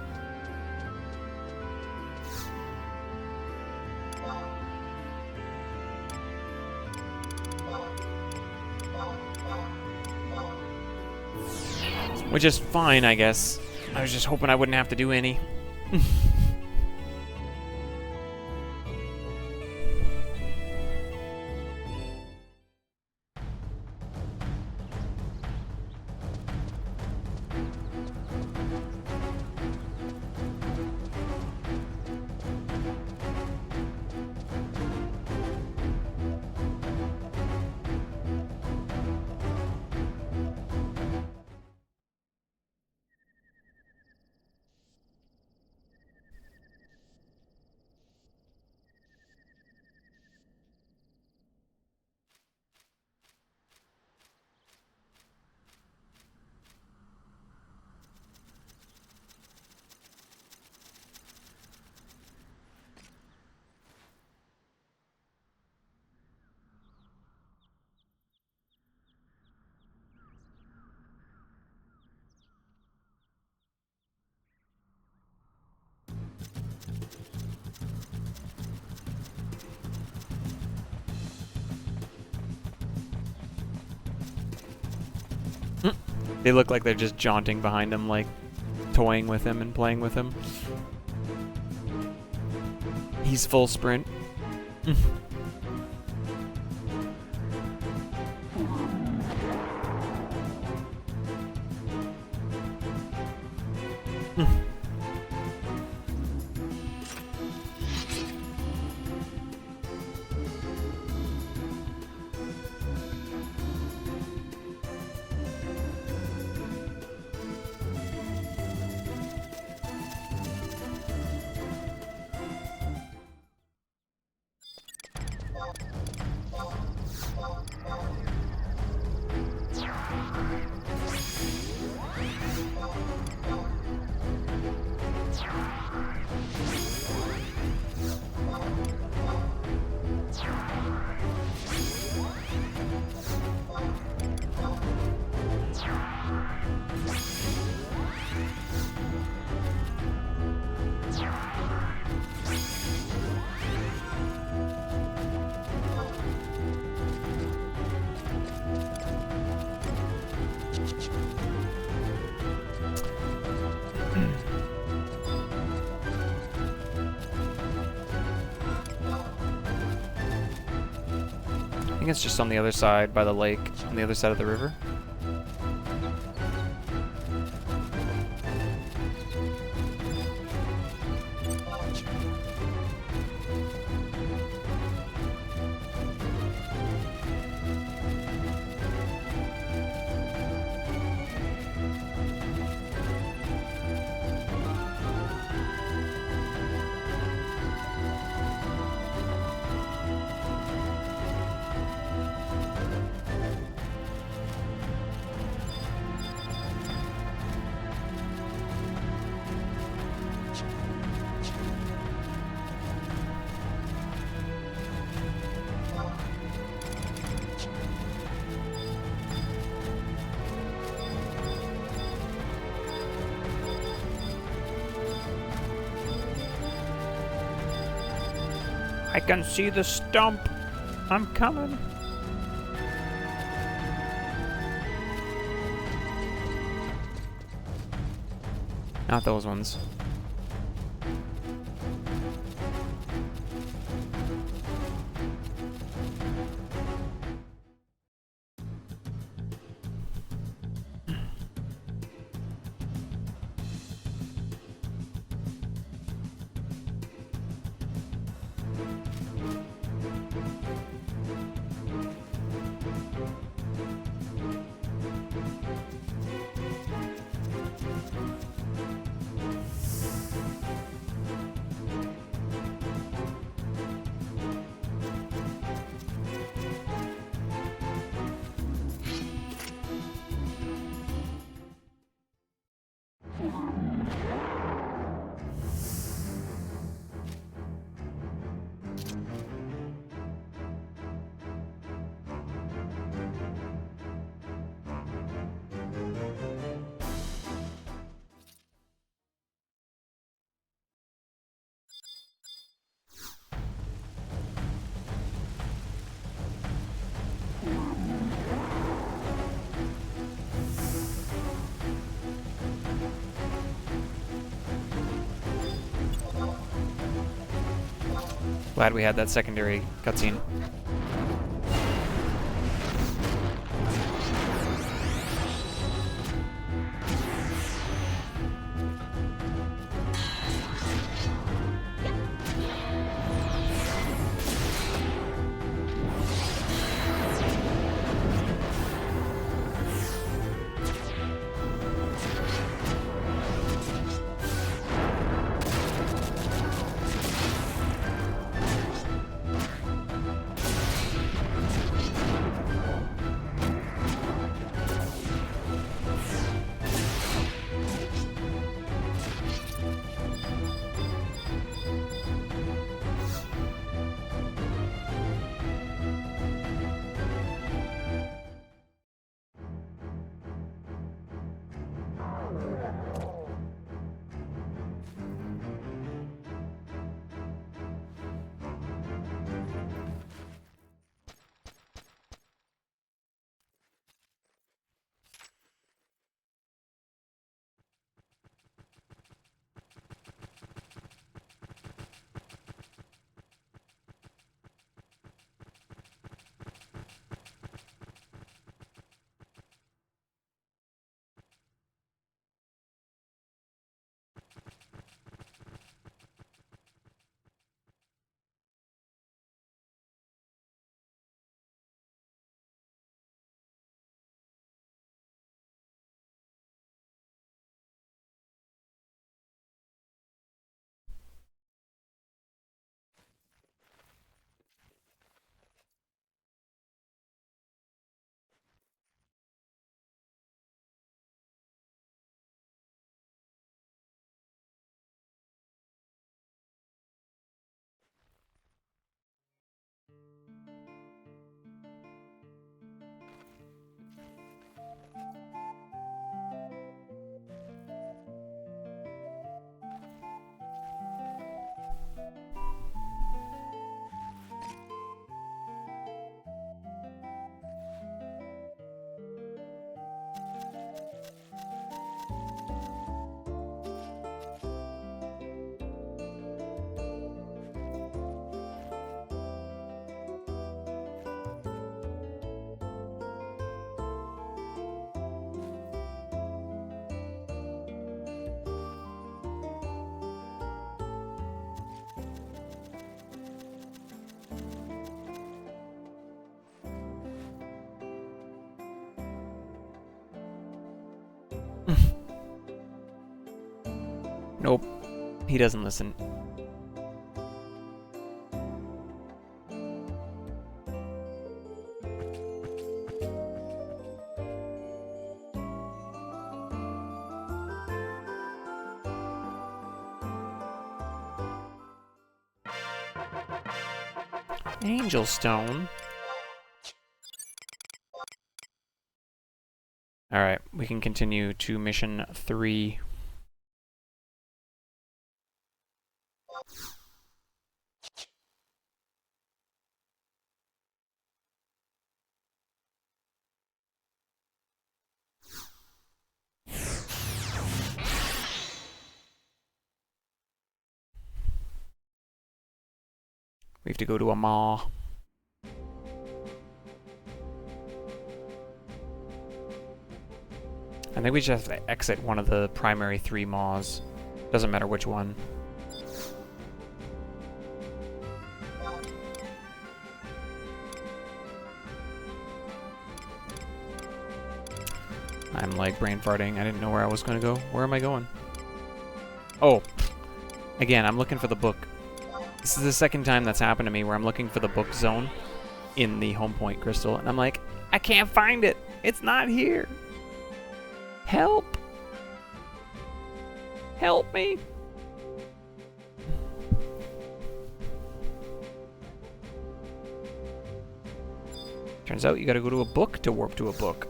Which is fine, I guess. I was just hoping I wouldn't have to do any. They look like they're just jaunting behind him, like toying with him and playing with him. He's full sprint. I think it's just on the other side by the lake, on the other side of the river. I can see the stump. I'm coming. Not those ones. Glad we had that secondary cutscene. Nope. He doesn't listen. Angel Stone. Alright, we can continue to mission 3. We have to go to a maw. I think we just have to exit one of the primary 3 maws. Doesn't matter which one. I'm like brain farting. I didn't know where I was going to go. Where am I going? Oh, again, I'm looking for the book. This is the second time that's happened to me where I'm looking for the book zone in the home point crystal, and I'm like, I can't find it. It's not here. Help. Help me. Turns out you gotta go to a book to warp to a book.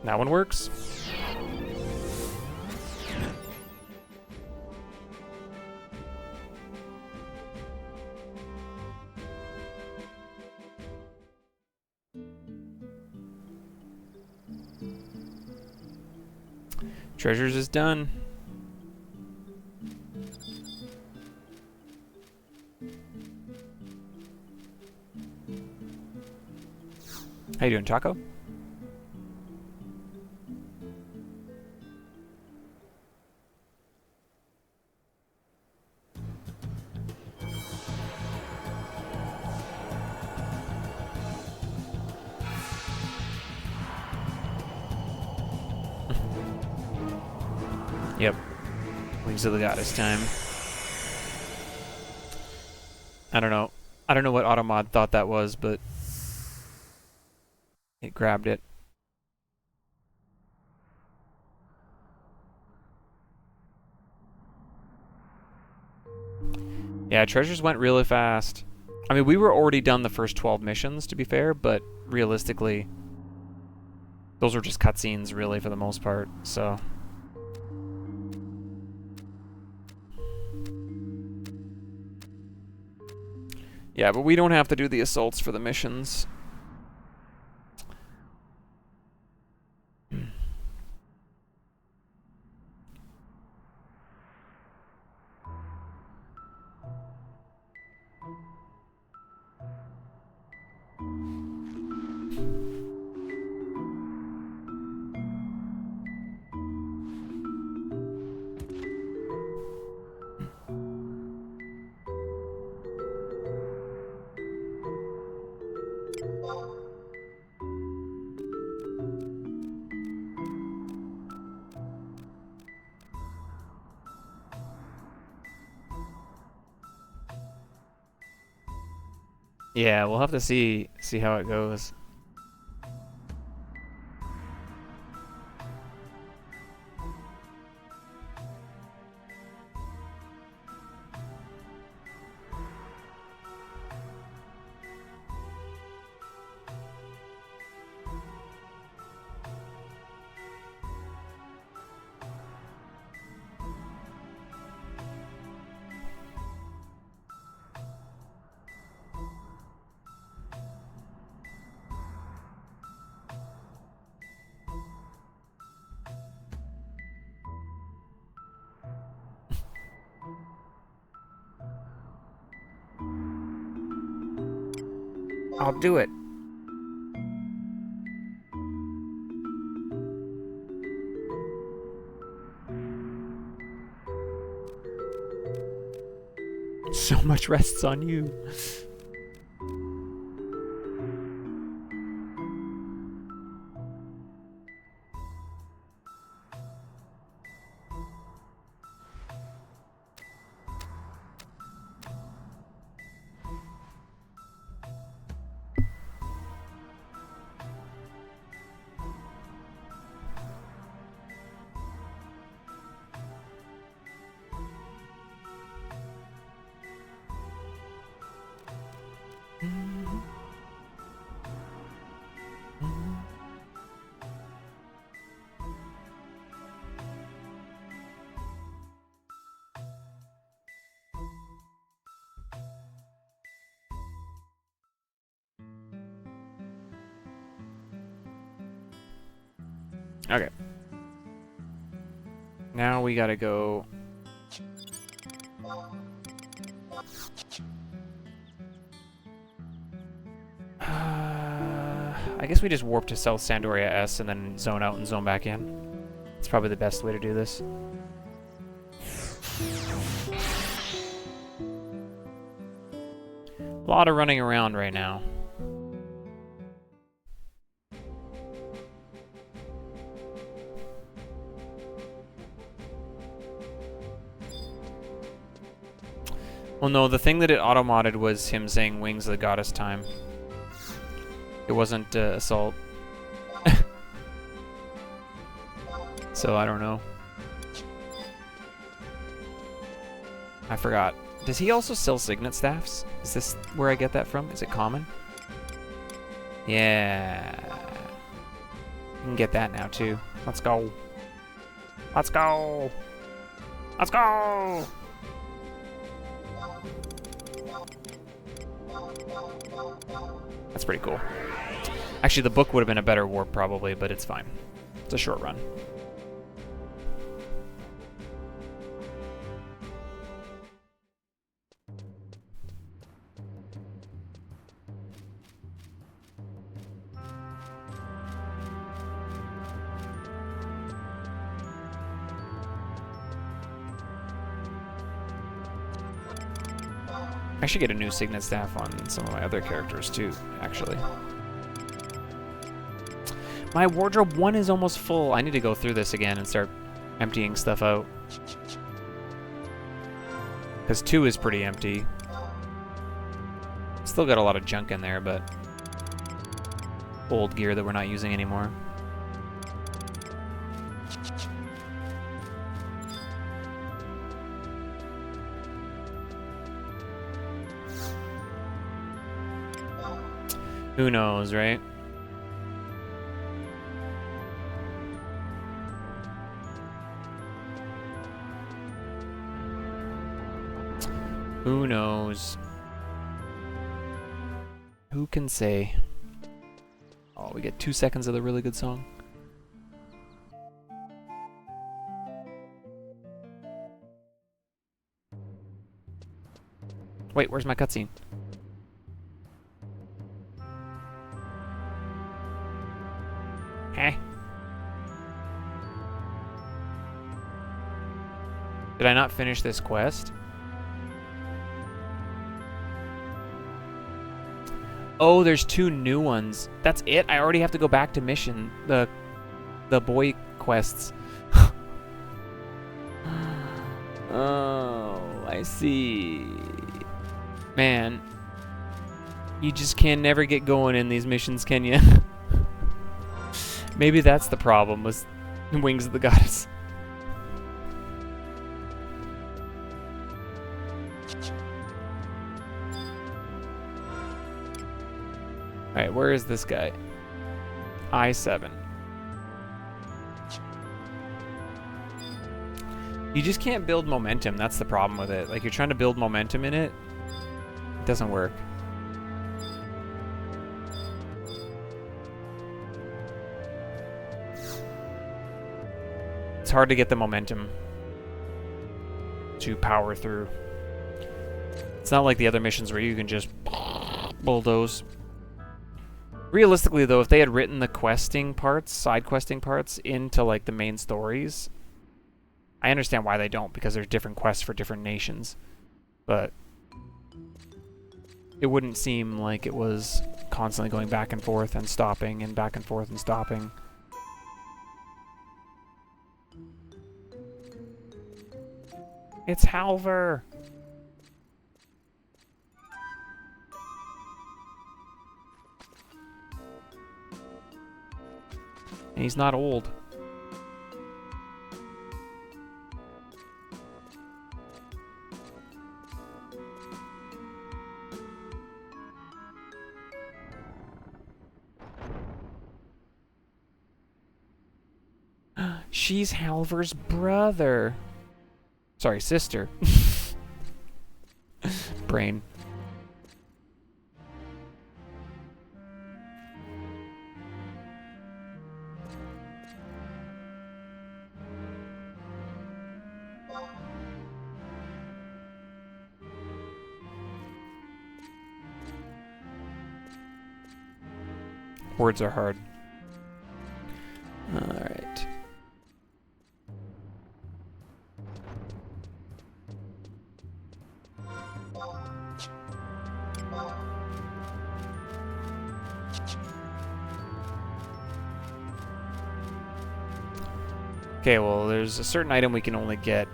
That one works. Treasures is done. How you doing, Taco? Yep. Wings of the Goddess time. I don't know. I don't know what Automod thought that was, but it grabbed it. Yeah, treasures went really fast. I mean, we were already done the first 12 missions, to be fair, but realistically, those were just cutscenes, really, for the most part, so... Yeah, but we don't have to do the assaults for the missions. Yeah, we'll have to see how it goes. I'll do it. So much rests on you. Okay. Now we gotta go... I guess we just warp to South Sandoria S and then zone out and zone back in. It's probably the best way to do this. A lot of running around right now. Well, no, the thing that it auto-modded was him saying Wings of the Goddess time. It wasn't Assault. So, I don't know. I forgot. Does he also sell Signet Staffs? Is this where I get that from? Is it common? Yeah. You can get that now, too. Let's go. Let's go! Let's go! That's pretty cool. Actually, the book would have been a better warp probably, but it's fine. It's a short run. I should get a new Signet Staff on some of my other characters too, actually. My wardrobe 1 is almost full. I need to go through this again and start emptying stuff out. Because 2 is pretty empty. Still got a lot of junk in there, but old gear that we're not using anymore. Who knows, right? Who knows? Who can say? Oh, we get 2 seconds of the really good song. Wait, where's my cutscene? Did I not finish this quest? Oh, there's 2 new ones. That's it? I already have to go back to mission. The boy quests. Oh, I see. Man. You just can never get going in these missions, can you? Maybe that's the problem with Wings of the Goddess. Alright, where is this guy? I-7. You just can't build momentum. That's the problem with it. Like, you're trying to build momentum in it. It doesn't work. It's hard to get the momentum to power through. It's not like the other missions where you can just bulldoze. Realistically, though, if they had written the questing parts, side questing parts, into, like, the main stories, I understand why they don't, because there's different quests for different nations. But it wouldn't seem like it was constantly going back and forth and stopping and back and forth and stopping. It's Halver! And he's not old. She's Halver's brother. Sorry, sister. Brain. Words are hard. Alright. Okay, well, there's a certain item we can only get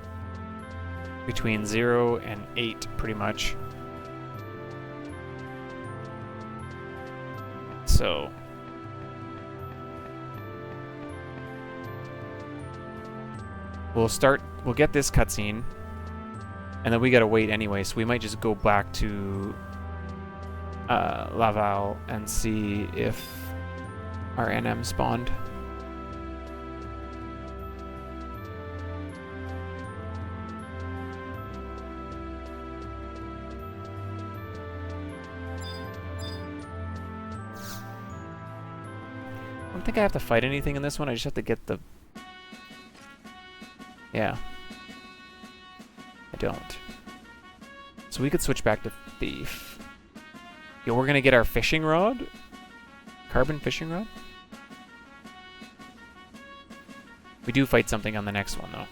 between 0 and 8, pretty much. So... we'll get this cutscene, and then we gotta wait anyway, so we might just go back to Laval and see if our NM spawned. I don't think I have to fight anything in this one, I just have to get the... Yeah. I don't. So we could switch back to Thief. Yo, we're gonna get our fishing rod? Carbon fishing rod? We do fight something on the next one, though.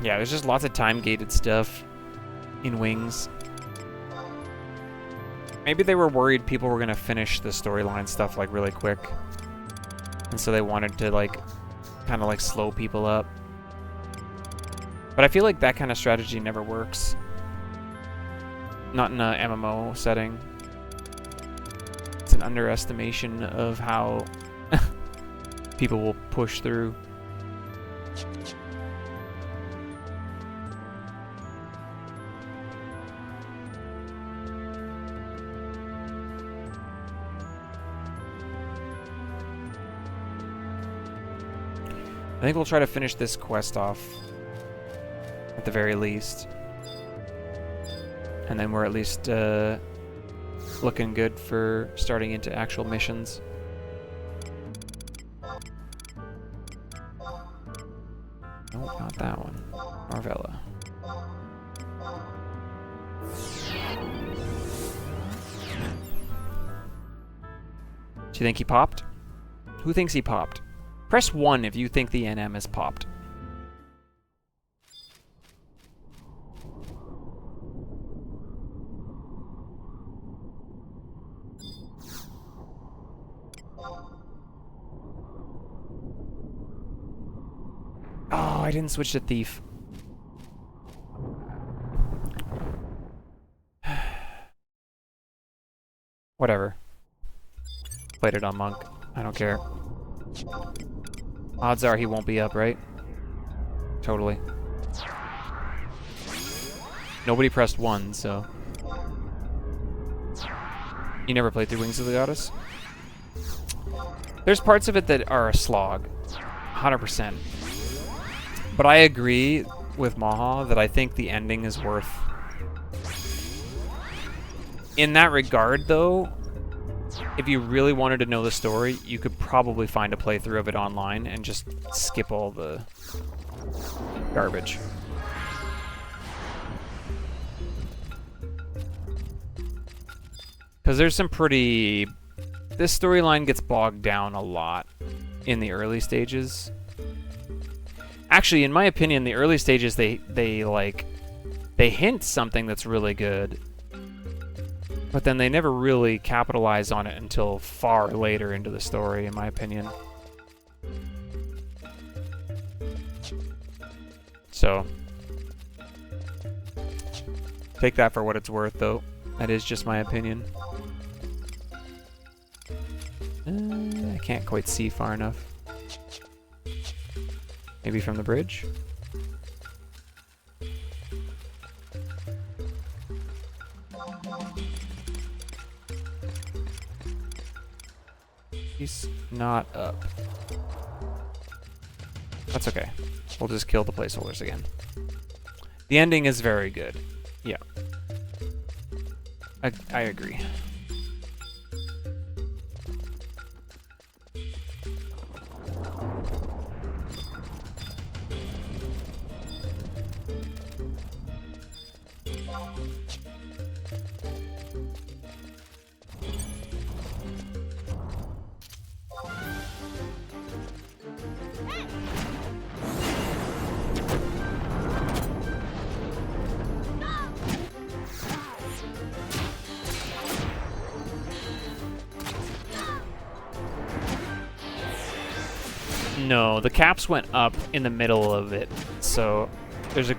Yeah, there's just lots of time-gated stuff in Wings. Maybe they were worried people were gonna finish the storyline stuff like really quick, and so they wanted to like kind of like slow people up. But I feel like that kind of strategy never works. Not in a MMO setting. It's an underestimation of how people will push through. I think we'll try to finish this quest off at the very least. And then we're at least looking good for starting into actual missions. Nope, not that one. Marvella. Do you think he popped? Who thinks he popped? Press 1 if you think the NM is popped. Oh, I didn't switch to Thief. Whatever. Played it on Monk. I don't care. Odds are he won't be up, right? Totally. Nobody pressed 1, so... You never played through Wings of the Goddess? There's parts of it that are a slog. 100%. But I agree with Maha that I think the ending is worth... In that regard, though, if you really wanted to know the story, you could probably find a playthrough of it online and just skip all the garbage. Because there's some pretty... This storyline gets bogged down a lot in the early stages. Actually, in my opinion, the early stages, they hint something that's really good. But then they never really capitalize on it until far later into the story, in my opinion. So, take that for what it's worth, though. That is just my opinion. I can't quite see far enough. Maybe from the bridge? He's not up. That's okay. We'll just kill the placeholders again. The ending is very good. Yeah. I agree. No, the caps went up in the middle of it. So there's a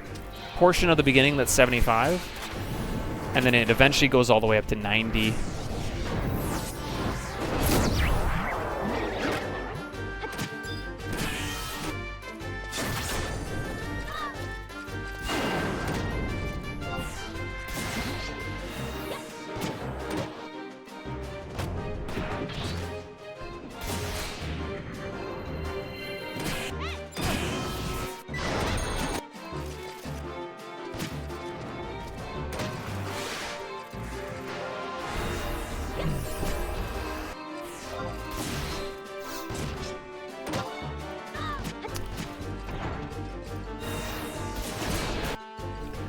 portion of the beginning that's 75, and then it eventually goes all the way up to 90.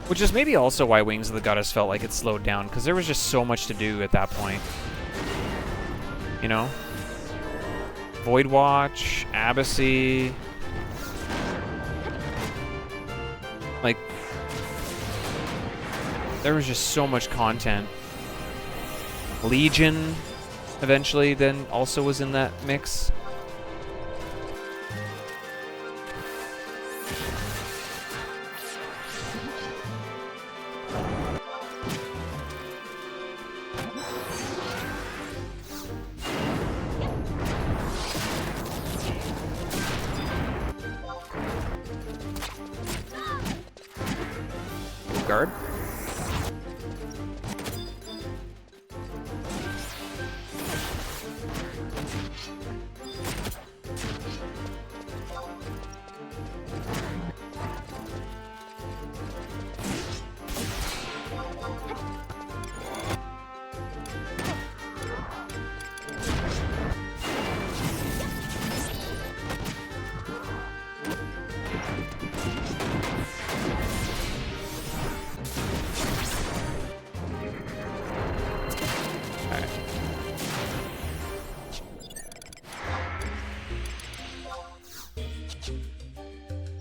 Which is maybe also why Wings of the Goddess felt like it slowed down, because there was just so much to do at that point. You know? Void Watch, Abacy. Like, there was just so much content. Legion eventually then also was in that mix. Guard.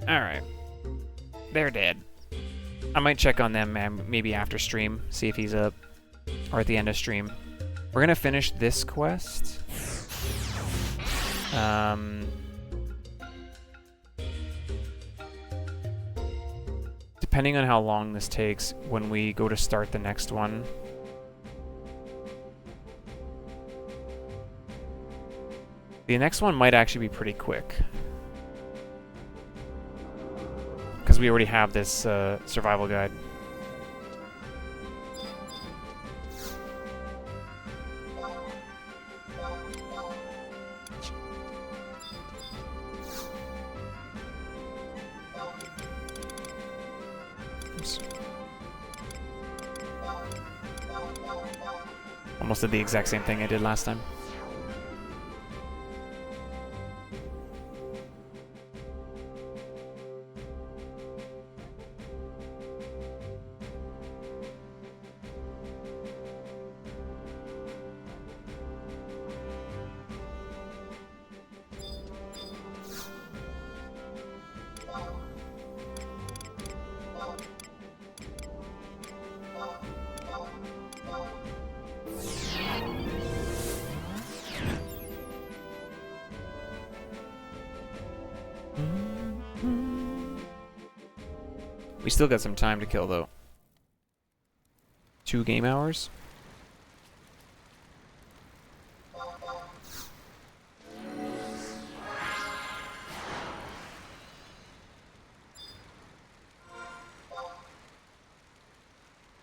Alright. They're dead. I might check on them maybe after stream, see if he's up, or at the end of stream. We're gonna finish this quest. Depending on how long this takes when we go to start the next one. The next one might actually be pretty quick. Because we already have this survival guide. Oops. Almost did the exact same thing I did last time. We still got some time to kill, though. 2 game hours?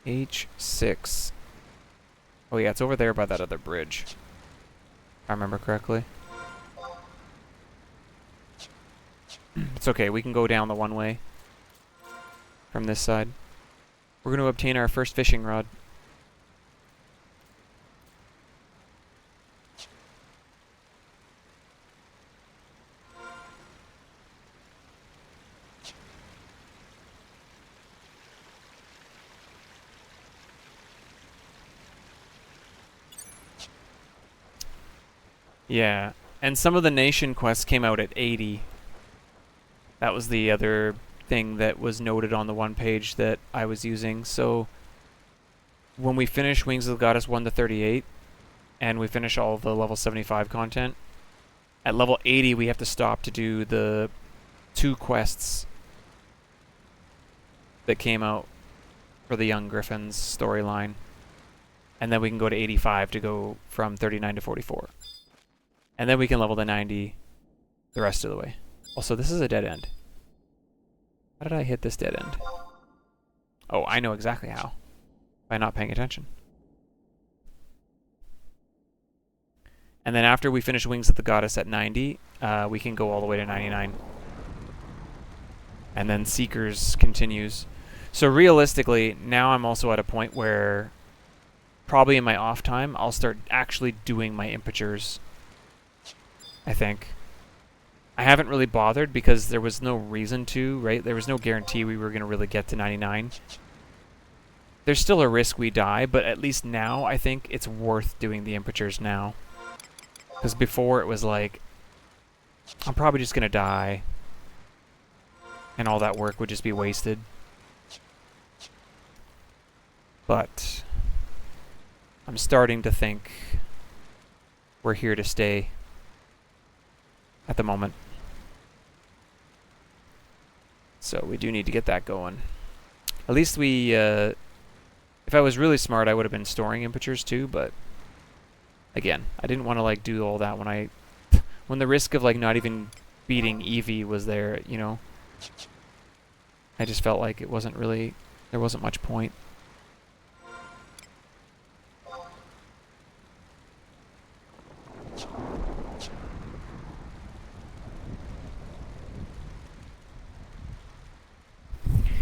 H6. Oh yeah, it's over there by that other bridge. If I remember correctly. It's okay, we can go down the one way from this side. We're going to obtain our first fishing rod. Yeah, and some of the nation quests came out at 80. That was the other thing that was noted on the one page that I was using. So when we finish Wings of the Goddess 1 to 38, and we finish all the level 75 content, at level 80 we have to stop to do the 2 quests that came out for the Young Griffins storyline. And then we can go to 85 to go from 39 to 44. And then we can level to 90 the rest of the way. Also, this is a dead end. How did I hit this dead end? Oh, I know exactly how. By not paying attention. And then after we finish Wings of the Goddess at 90, we can go all the way to 99. And then Seekers continues. So realistically, now I'm also at a point where probably in my off time, I'll start actually doing my impatures. I think. I haven't really bothered because there was no reason to, right? There was no guarantee we were going to really get to 99. There's still a risk we die, but at least now I think it's worth doing the impatures now. Because before it was like, I'm probably just going to die. And all that work would just be wasted. But I'm starting to think we're here to stay. At the moment. So we do need to get that going. At least we, if I was really smart, I would have been storing impatures too, but again, I didn't want to like do all that when the risk of like not even beating Eevee was there, you know. I just felt like it wasn't really, there wasn't much point.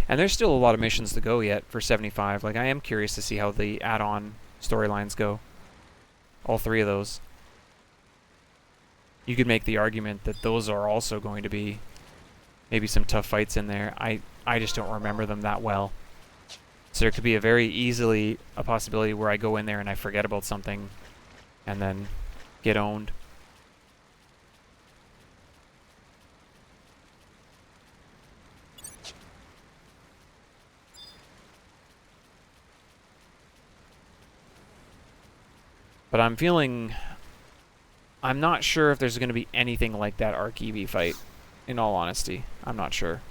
And there's still a lot of missions to go yet for 75. Like, I am curious to see how the add-on storylines go. All 3 of those. You could make the argument that those are also going to be maybe some tough fights in there. I just don't remember them that well. So there could be a very easily a possibility where I go in there and I forget about something and then get owned. But I'm feeling... I'm not sure if there's going to be anything like that Arc Eevee fight, in all honesty. I'm not sure.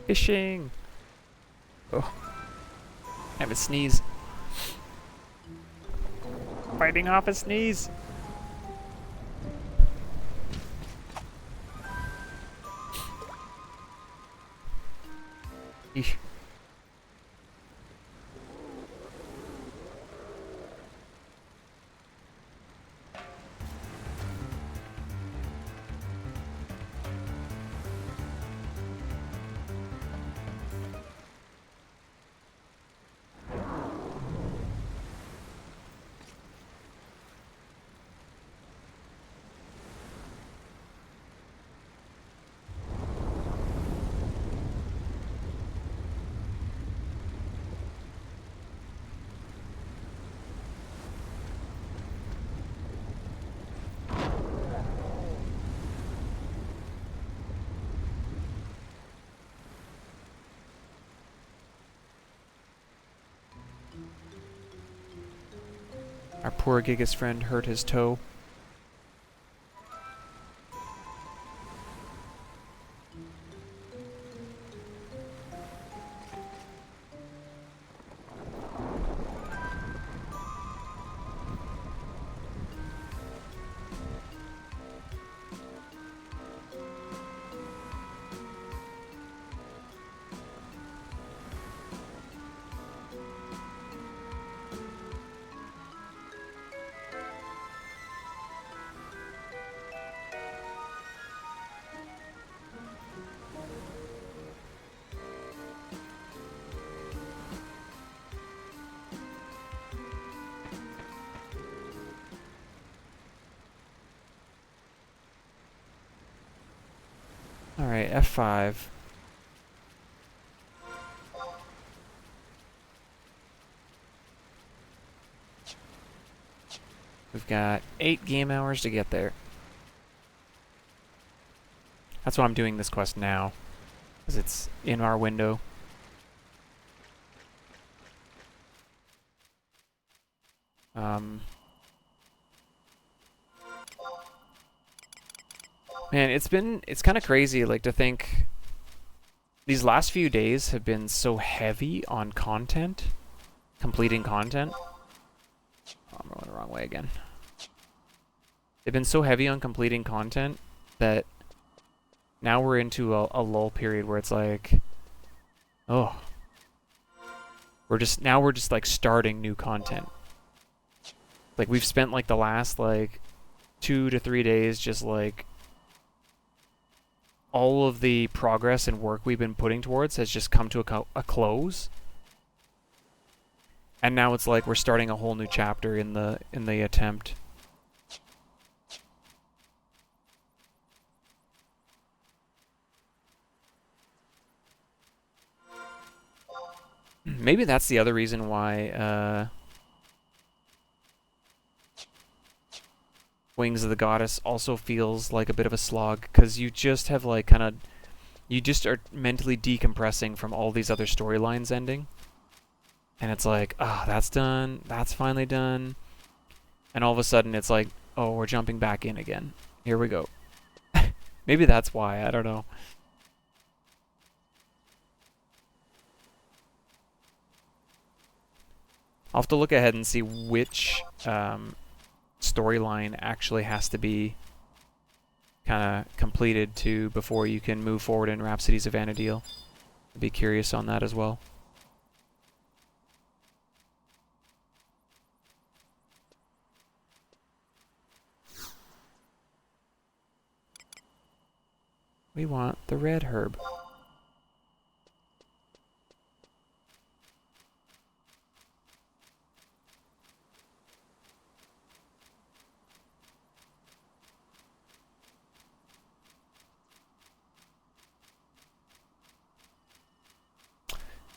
Fishing! Oh. I have a sneeze. Fighting off a sneeze. Eesh. Our poor Gigas friend hurt his toe. Alright, F5. We've got 8 game hours to get there. That's why I'm doing this quest now, because it's in our window. Man, it's kind of crazy, like, to think these last few days have been so heavy on content, completing content. Oh, I'm going the wrong way again. They've been so heavy on completing content that now we're into a lull period where it's like, oh, we're just like starting new content. Like, we've spent like the last like 2 to 3 days just like all of the progress and work we've been putting towards has just come to a close. And now it's like we're starting a whole new chapter in the attempt. Maybe that's the other reason why Wings of the Goddess also feels like a bit of a slog, because you just have like you just are mentally decompressing from all these other storylines ending. And it's like, ah, oh, that's done, that's finally done. And all of a sudden it's like, oh, we're jumping back in again. Here we go. Maybe that's why, I don't know. I'll have to look ahead and see which storyline actually has to be kind of completed before you can move forward in Rhapsodies of Vana'diel. I'd be curious on that as well. We want the red herb.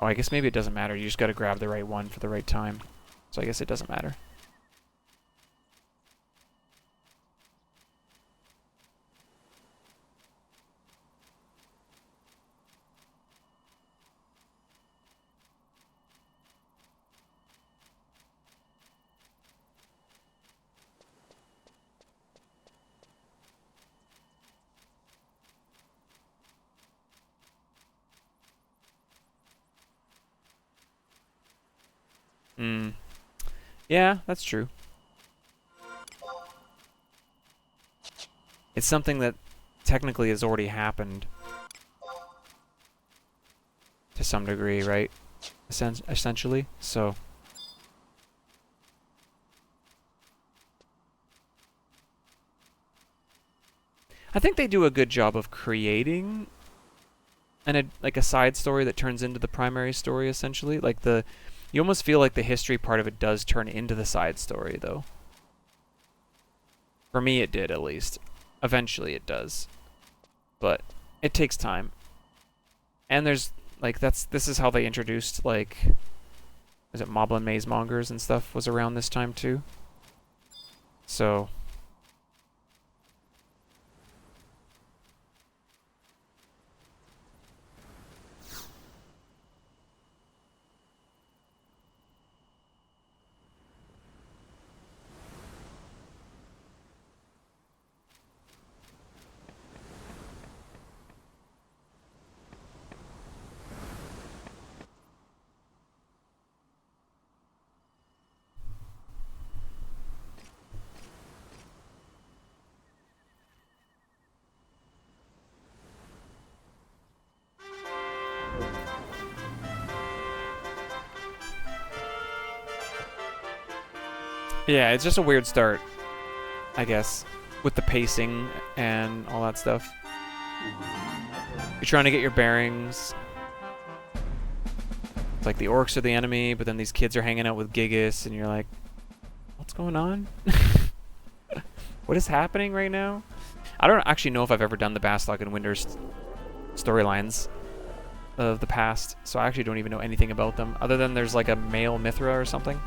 Oh, I guess maybe it doesn't matter. You just gotta grab the right one for the right time. So I guess it doesn't matter. Yeah, that's true. It's something that technically has already happened to some degree, right? Essentially, so. I think they do a good job of creating like a side story that turns into the primary story, essentially. Like you almost feel like the history part of it does turn into the side story, though. For me, it did, at least. Eventually, it does. But it takes time. And there's, like, this is how they introduced, like, is it Moblin Maze Mongers and stuff was around this time, too? So... yeah, it's just a weird start, I guess, with the pacing and all that stuff. You're trying to get your bearings. It's like the orcs are the enemy, but then these kids are hanging out with Gigas, and you're like, what's going on? What is happening right now? I don't actually know if I've ever done the Bastlog and storylines of the past, so I actually don't even know anything about them, other than there's like a male Mithra or something.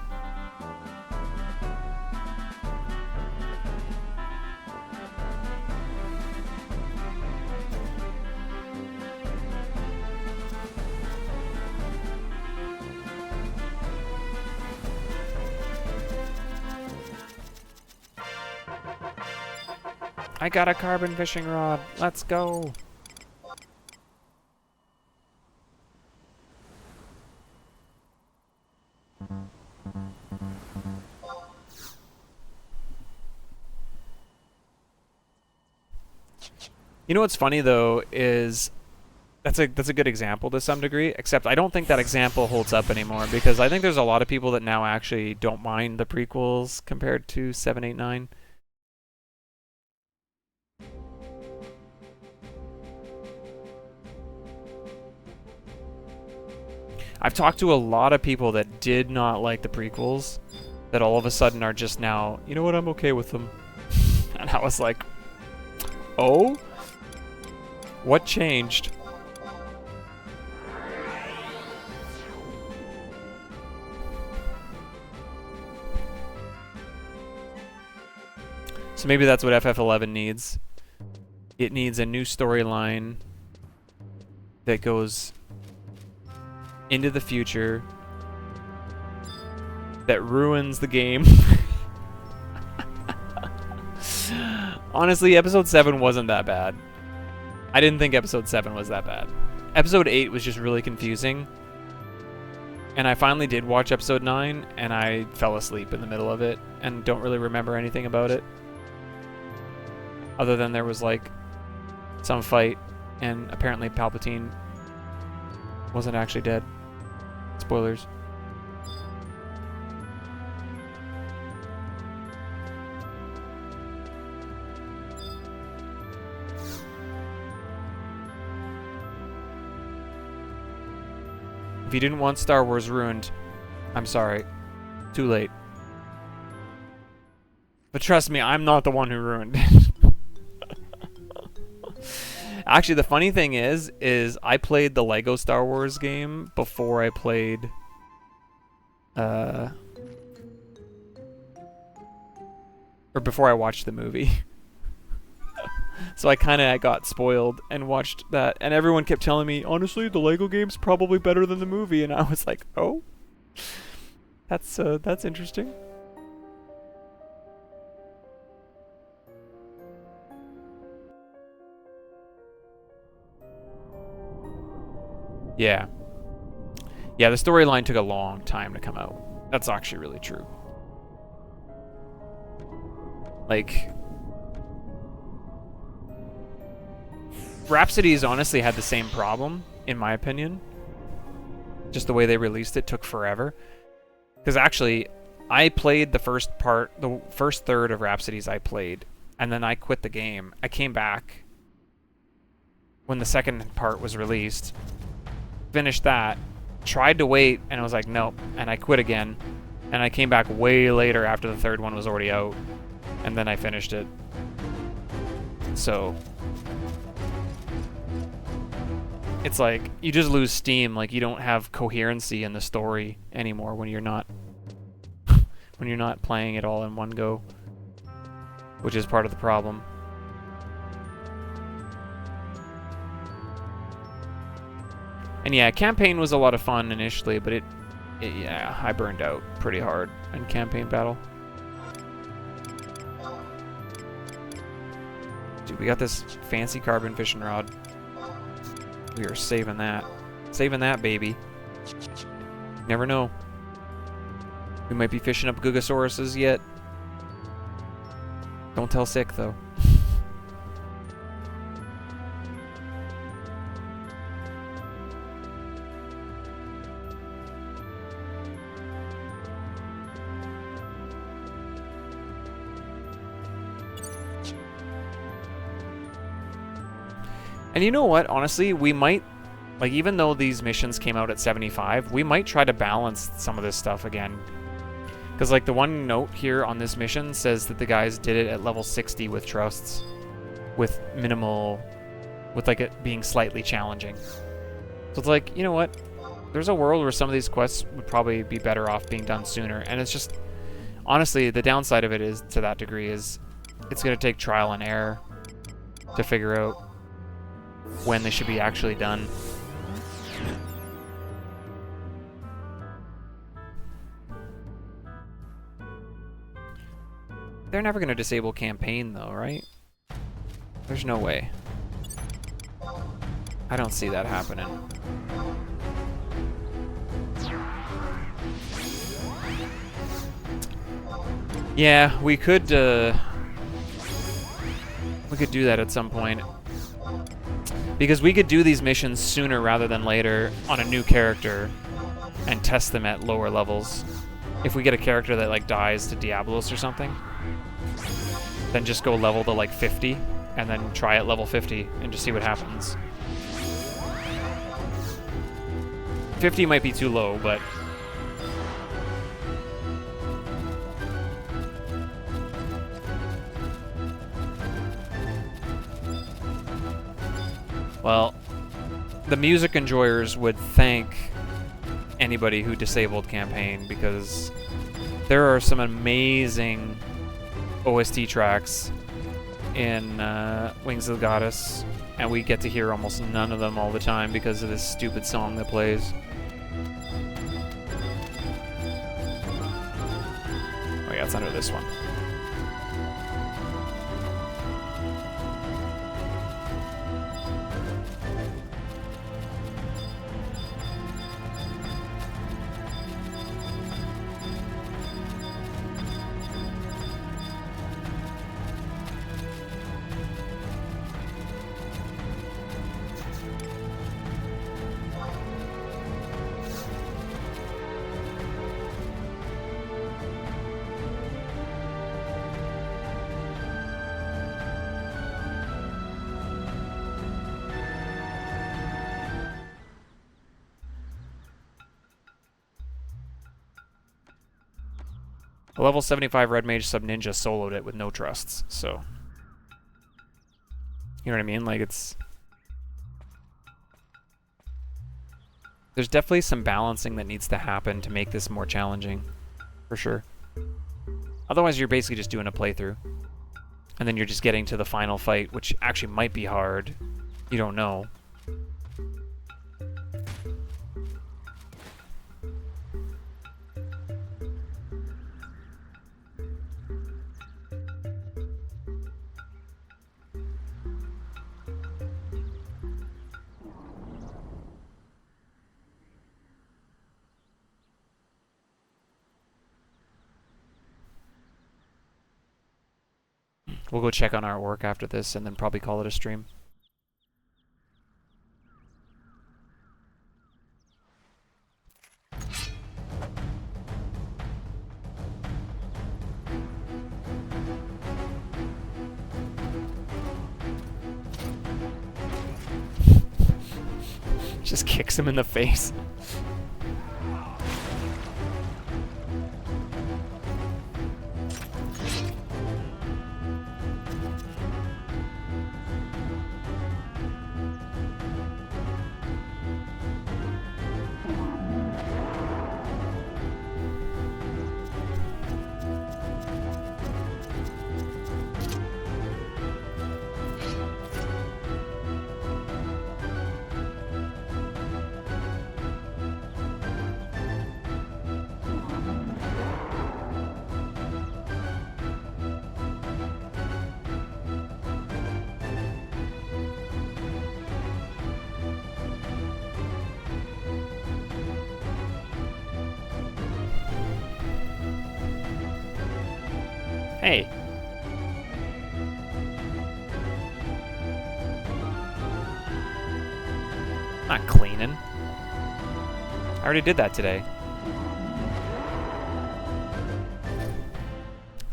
I got a carbon fishing rod. Let's go. You know what's funny though is that's a good example to some degree, except I don't think that example holds up anymore, because I think there's a lot of people that now actually don't mind the prequels compared to 7, 8, 9. I've talked to a lot of people that did not like the prequels, that all of a sudden are just now, you know what, I'm okay with them. And I was like, oh? What changed? So maybe that's what FF11 needs. It needs a new storyline that goes into the future, that ruins the game. Honestly, episode 7 wasn't that bad. I didn't think episode 7 was that bad. Episode 8 was just really confusing. And I finally did watch episode 9, and I fell asleep in the middle of it, and don't really remember anything about it. Other than there was like some fight, and apparently Palpatine wasn't actually dead. Spoilers. If you didn't want Star Wars ruined, I'm sorry. Too late. But trust me, I'm not the one who ruined it. Actually, the funny thing is I played the Lego Star Wars game before I played or before I watched the movie. So I kind of got spoiled and watched that, and everyone kept telling me, honestly, the Lego game's probably better than the movie, and I was like, oh, that's interesting. Yeah. Yeah, the storyline took a long time to come out. That's actually really true. Like, Rhapsody's honestly had the same problem, in my opinion. Just the way they released it took forever. Because actually, I played the first third of Rhapsody's I played, and then I quit the game. I came back when the second part was released, finished that, tried to wait, and I was like, nope, and I quit again. And I came back way later after the third one was already out, and then I finished it. So it's like you just lose steam. Like, you don't have coherency in the story anymore when you're not playing it all in one go, which is part of the problem. And yeah, campaign was a lot of fun initially, but yeah, I burned out pretty hard in campaign battle. Dude, we got this fancy carbon fishing rod. We are saving that. Saving that, baby. Never know. We might be fishing up Gugosauruses yet. Don't tell Sick, though. And you know what? Honestly, we might, like, even though these missions came out at 75, we might try to balance some of this stuff again. Because, like, the one note here on this mission says that the guys did it at level 60 with trusts, with minimal with like it being slightly challenging. So it's like, you know what? There's a world where some of these quests would probably be better off being done sooner, and it's just, honestly, the downside of it is, to that degree, is it's going to take trial and error to figure out when they should be actually done. They're never going to disable campaign, though, right? There's no way. I don't see that happening. Yeah, we could do that at some point. Because we could do these missions sooner rather than later on a new character and test them at lower levels. If we get a character that like dies to Diablos or something, then just go level to like 50 and then try at level 50 and just see what happens. 50 might be too low, but well, the music enjoyers would thank anybody who disabled campaign, because there are some amazing OST tracks in Wings of the Goddess, and we get to hear almost none of them all the time because of this stupid song that plays. Oh yeah, it's under this one. A level 75 Red Mage Sub Ninja soloed it with no trusts, so... You know what I mean? Like, it's... There's definitely some balancing that needs to happen to make this more challenging, for sure. Otherwise, you're basically just doing a playthrough. And then you're just getting to the final fight, which actually might be hard. You don't know. We'll go check on our work after this and then probably call it a stream. Just kicks him in the face. Hey. Not cleaning. I already did that today.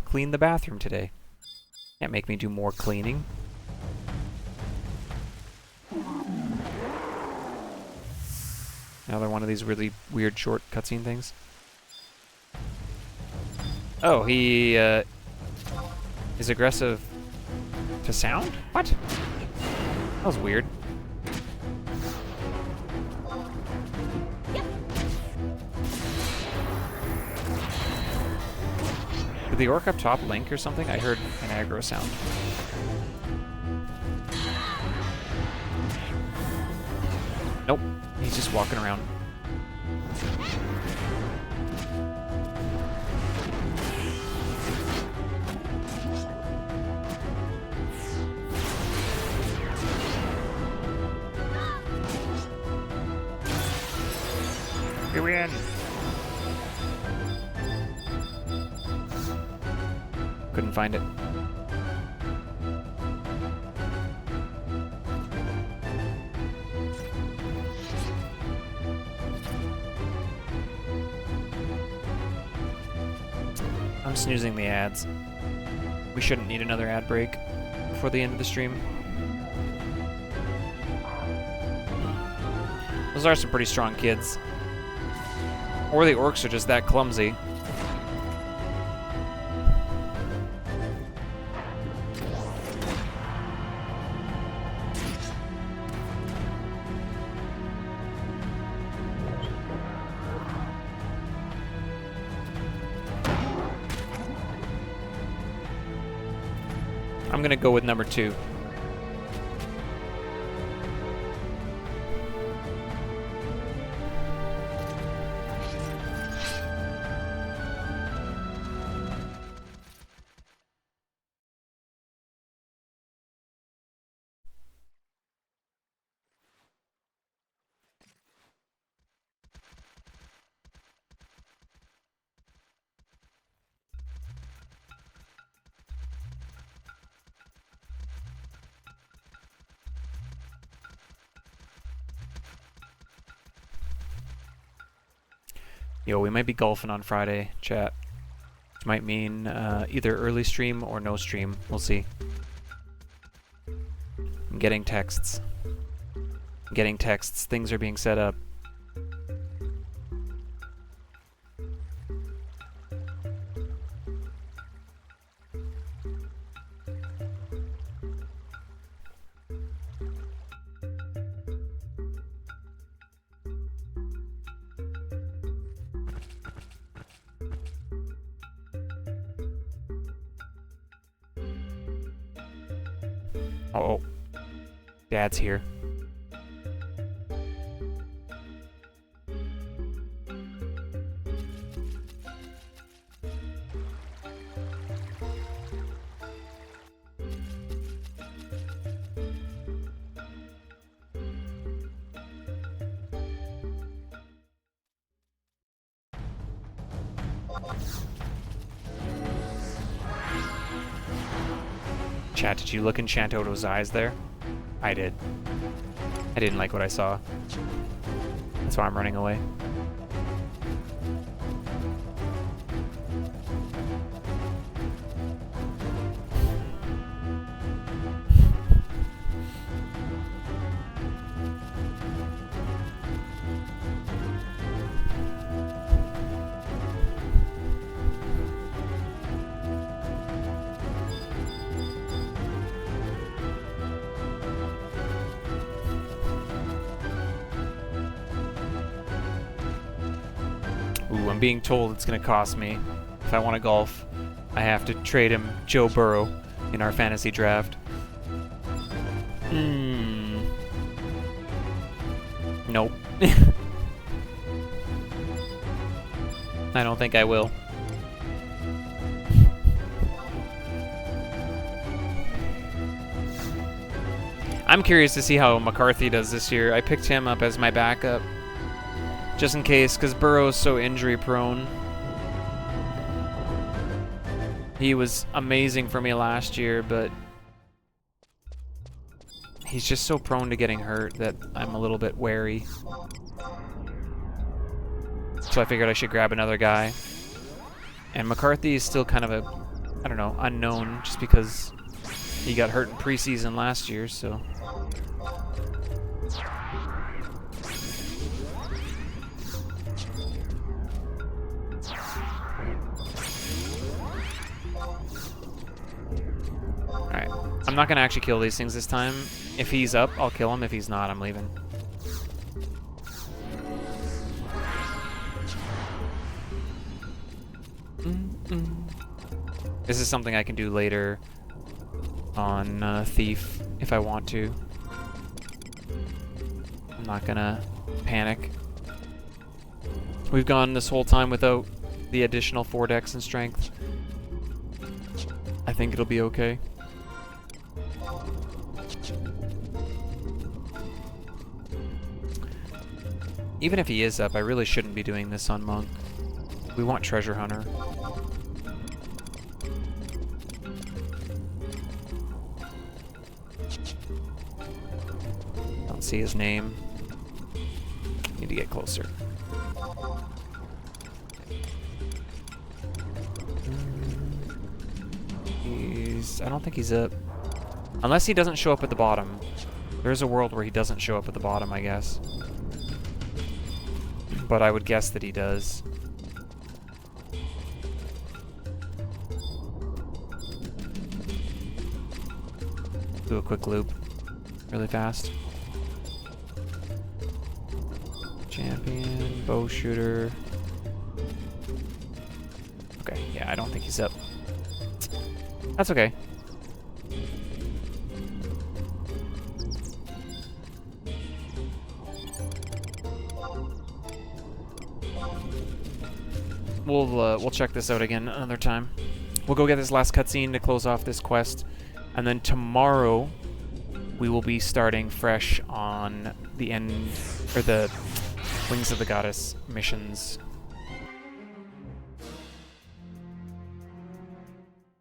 Cleaned the bathroom today. Can't make me do more cleaning. Another one of these really weird short cutscene things. Oh, he is aggressive to sound? What? That was weird. Did the orc up top link or something? I heard an aggro sound. Nope, he's just walking around. We win! Couldn't find it. I'm snoozing the ads. We shouldn't need another ad break before the end of the stream. Those are some pretty strong kids. Or the orcs are just that clumsy. I'm gonna go with number 2. Yo, we might be golfing on Friday, chat. Which might mean either early stream or no stream. We'll see. I'm getting texts. I'm getting texts. Things are being set up. Uh-oh. Dad's here. Chat, did you look in Chantoto's eyes there? I did. I didn't like what I saw. That's why I'm running away. Ooh, I'm being told it's gonna cost me. If I want to golf, I have to trade him Joe Burrow in our fantasy draft. Nope. I don't think I will. I'm curious to see how McCarthy does this year. I picked him up as my backup. Just in case, because Burrow's so injury prone. He was amazing for me last year, but he's just so prone to getting hurt that I'm a little bit wary. So I figured I should grab another guy. And McCarthy is still kind of a, I don't know, unknown, just because he got hurt in preseason last year, so. I'm not going to actually kill these things this time. If he's up, I'll kill him. If he's not, I'm leaving. This is something I can do later on Thief if I want to. I'm not gonna panic. We've gone this whole time without the additional 4 dex and strength. I think it'll be okay. Even if he is up, I really shouldn't be doing this on Monk. We want Treasure Hunter. Don't see his name. Need to get closer. I don't think he's up. Unless he doesn't show up at the bottom. There's a world where he doesn't show up at the bottom, I guess. But I would guess that he does. Do a quick loop. Really fast. Champion, bow shooter. Okay, yeah, I don't think he's up. That's okay. We'll check this out again another time. We'll go get this last cutscene to close off this quest, and then tomorrow we will be starting fresh on the end, or the Wings of the Goddess missions.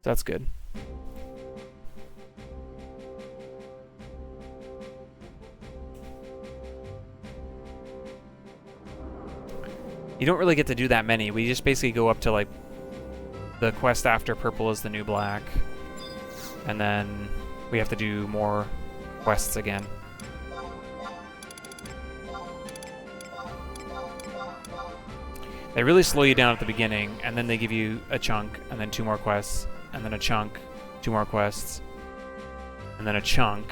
That's good. You don't really get to do that many. We just basically go up to, like, the quest after purple is the new black. And then we have to do more quests again. They really slow you down at the beginning, and then they give you a chunk, and then 2 more quests, and then a chunk, 2 more quests, and then a chunk.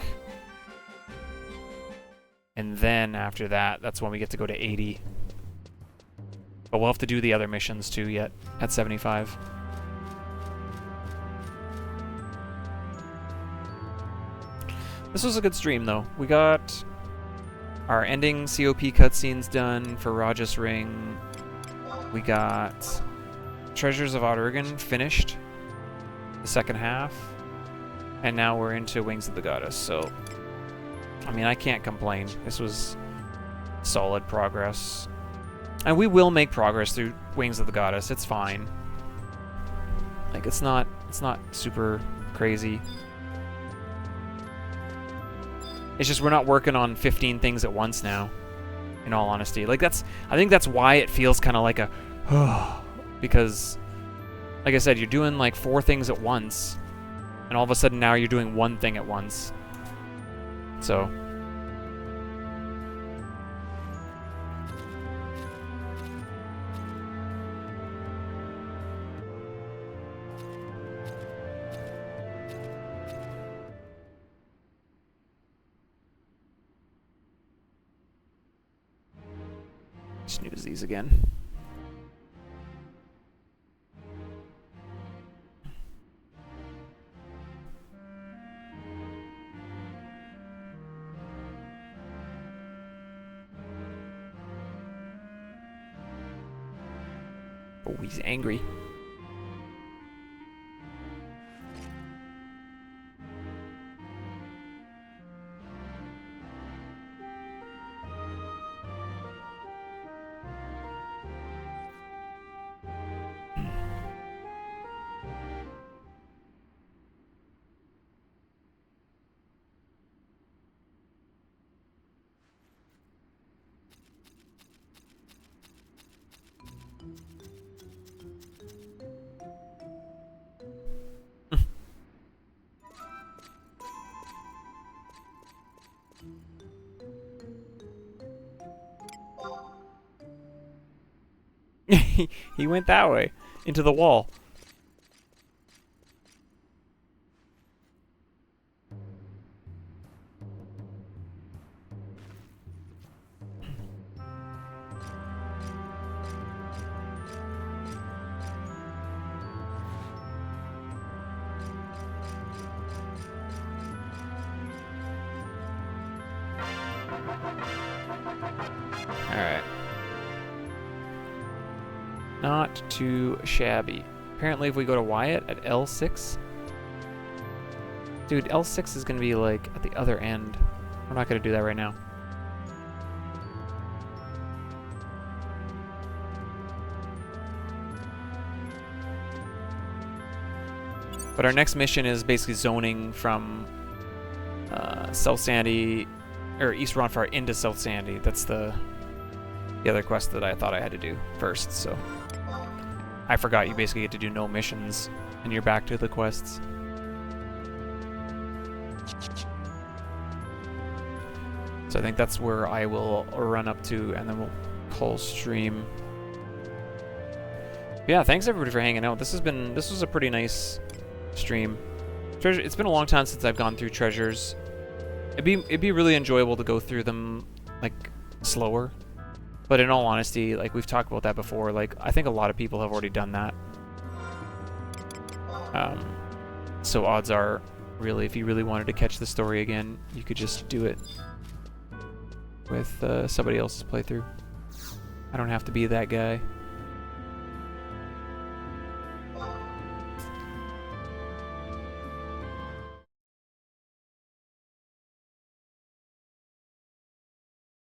And then after that, that's when we get to go to 80. But we'll have to do the other missions too yet at 75. This was a good stream though. We got our ending COP cutscenes done for Raja's Ring. We got Treasures of Oturgan finished, the second half. And now we're into Wings of the Goddess, so I mean, I can't complain. This was solid progress. And we will make progress through Wings of the Goddess. It's fine. Like, it's not super crazy. It's just we're not working on 15 things at once now, in all honesty. Like, I think that's why it feels kind of like a because, like I said, you're doing like 4 things at once, and all of a sudden now you're doing 1 thing at once. So snooze these again. Oh, he's angry. He went that way, into the wall. Alright. Not too shabby. Apparently if we go to Wyatt at L6... Dude, L6 is going to be like at the other end. We're not going to do that right now. But our next mission is basically zoning from South Sandy, or East Ronfar into South Sandy. That's the other quest that I thought I had to do first, so I forgot you basically get to do no missions and you're back to the quests. So I think that's where I will run up to, and then we'll call stream. Yeah, thanks everybody for hanging out. This was a pretty nice stream. It's been a long time since I've gone through treasures. It'd be really enjoyable to go through them like slower. But in all honesty, like we've talked about that before, like I think a lot of people have already done that. So odds are, really, if you really wanted to catch the story again, you could just do it with somebody else's playthrough. I don't have to be that guy.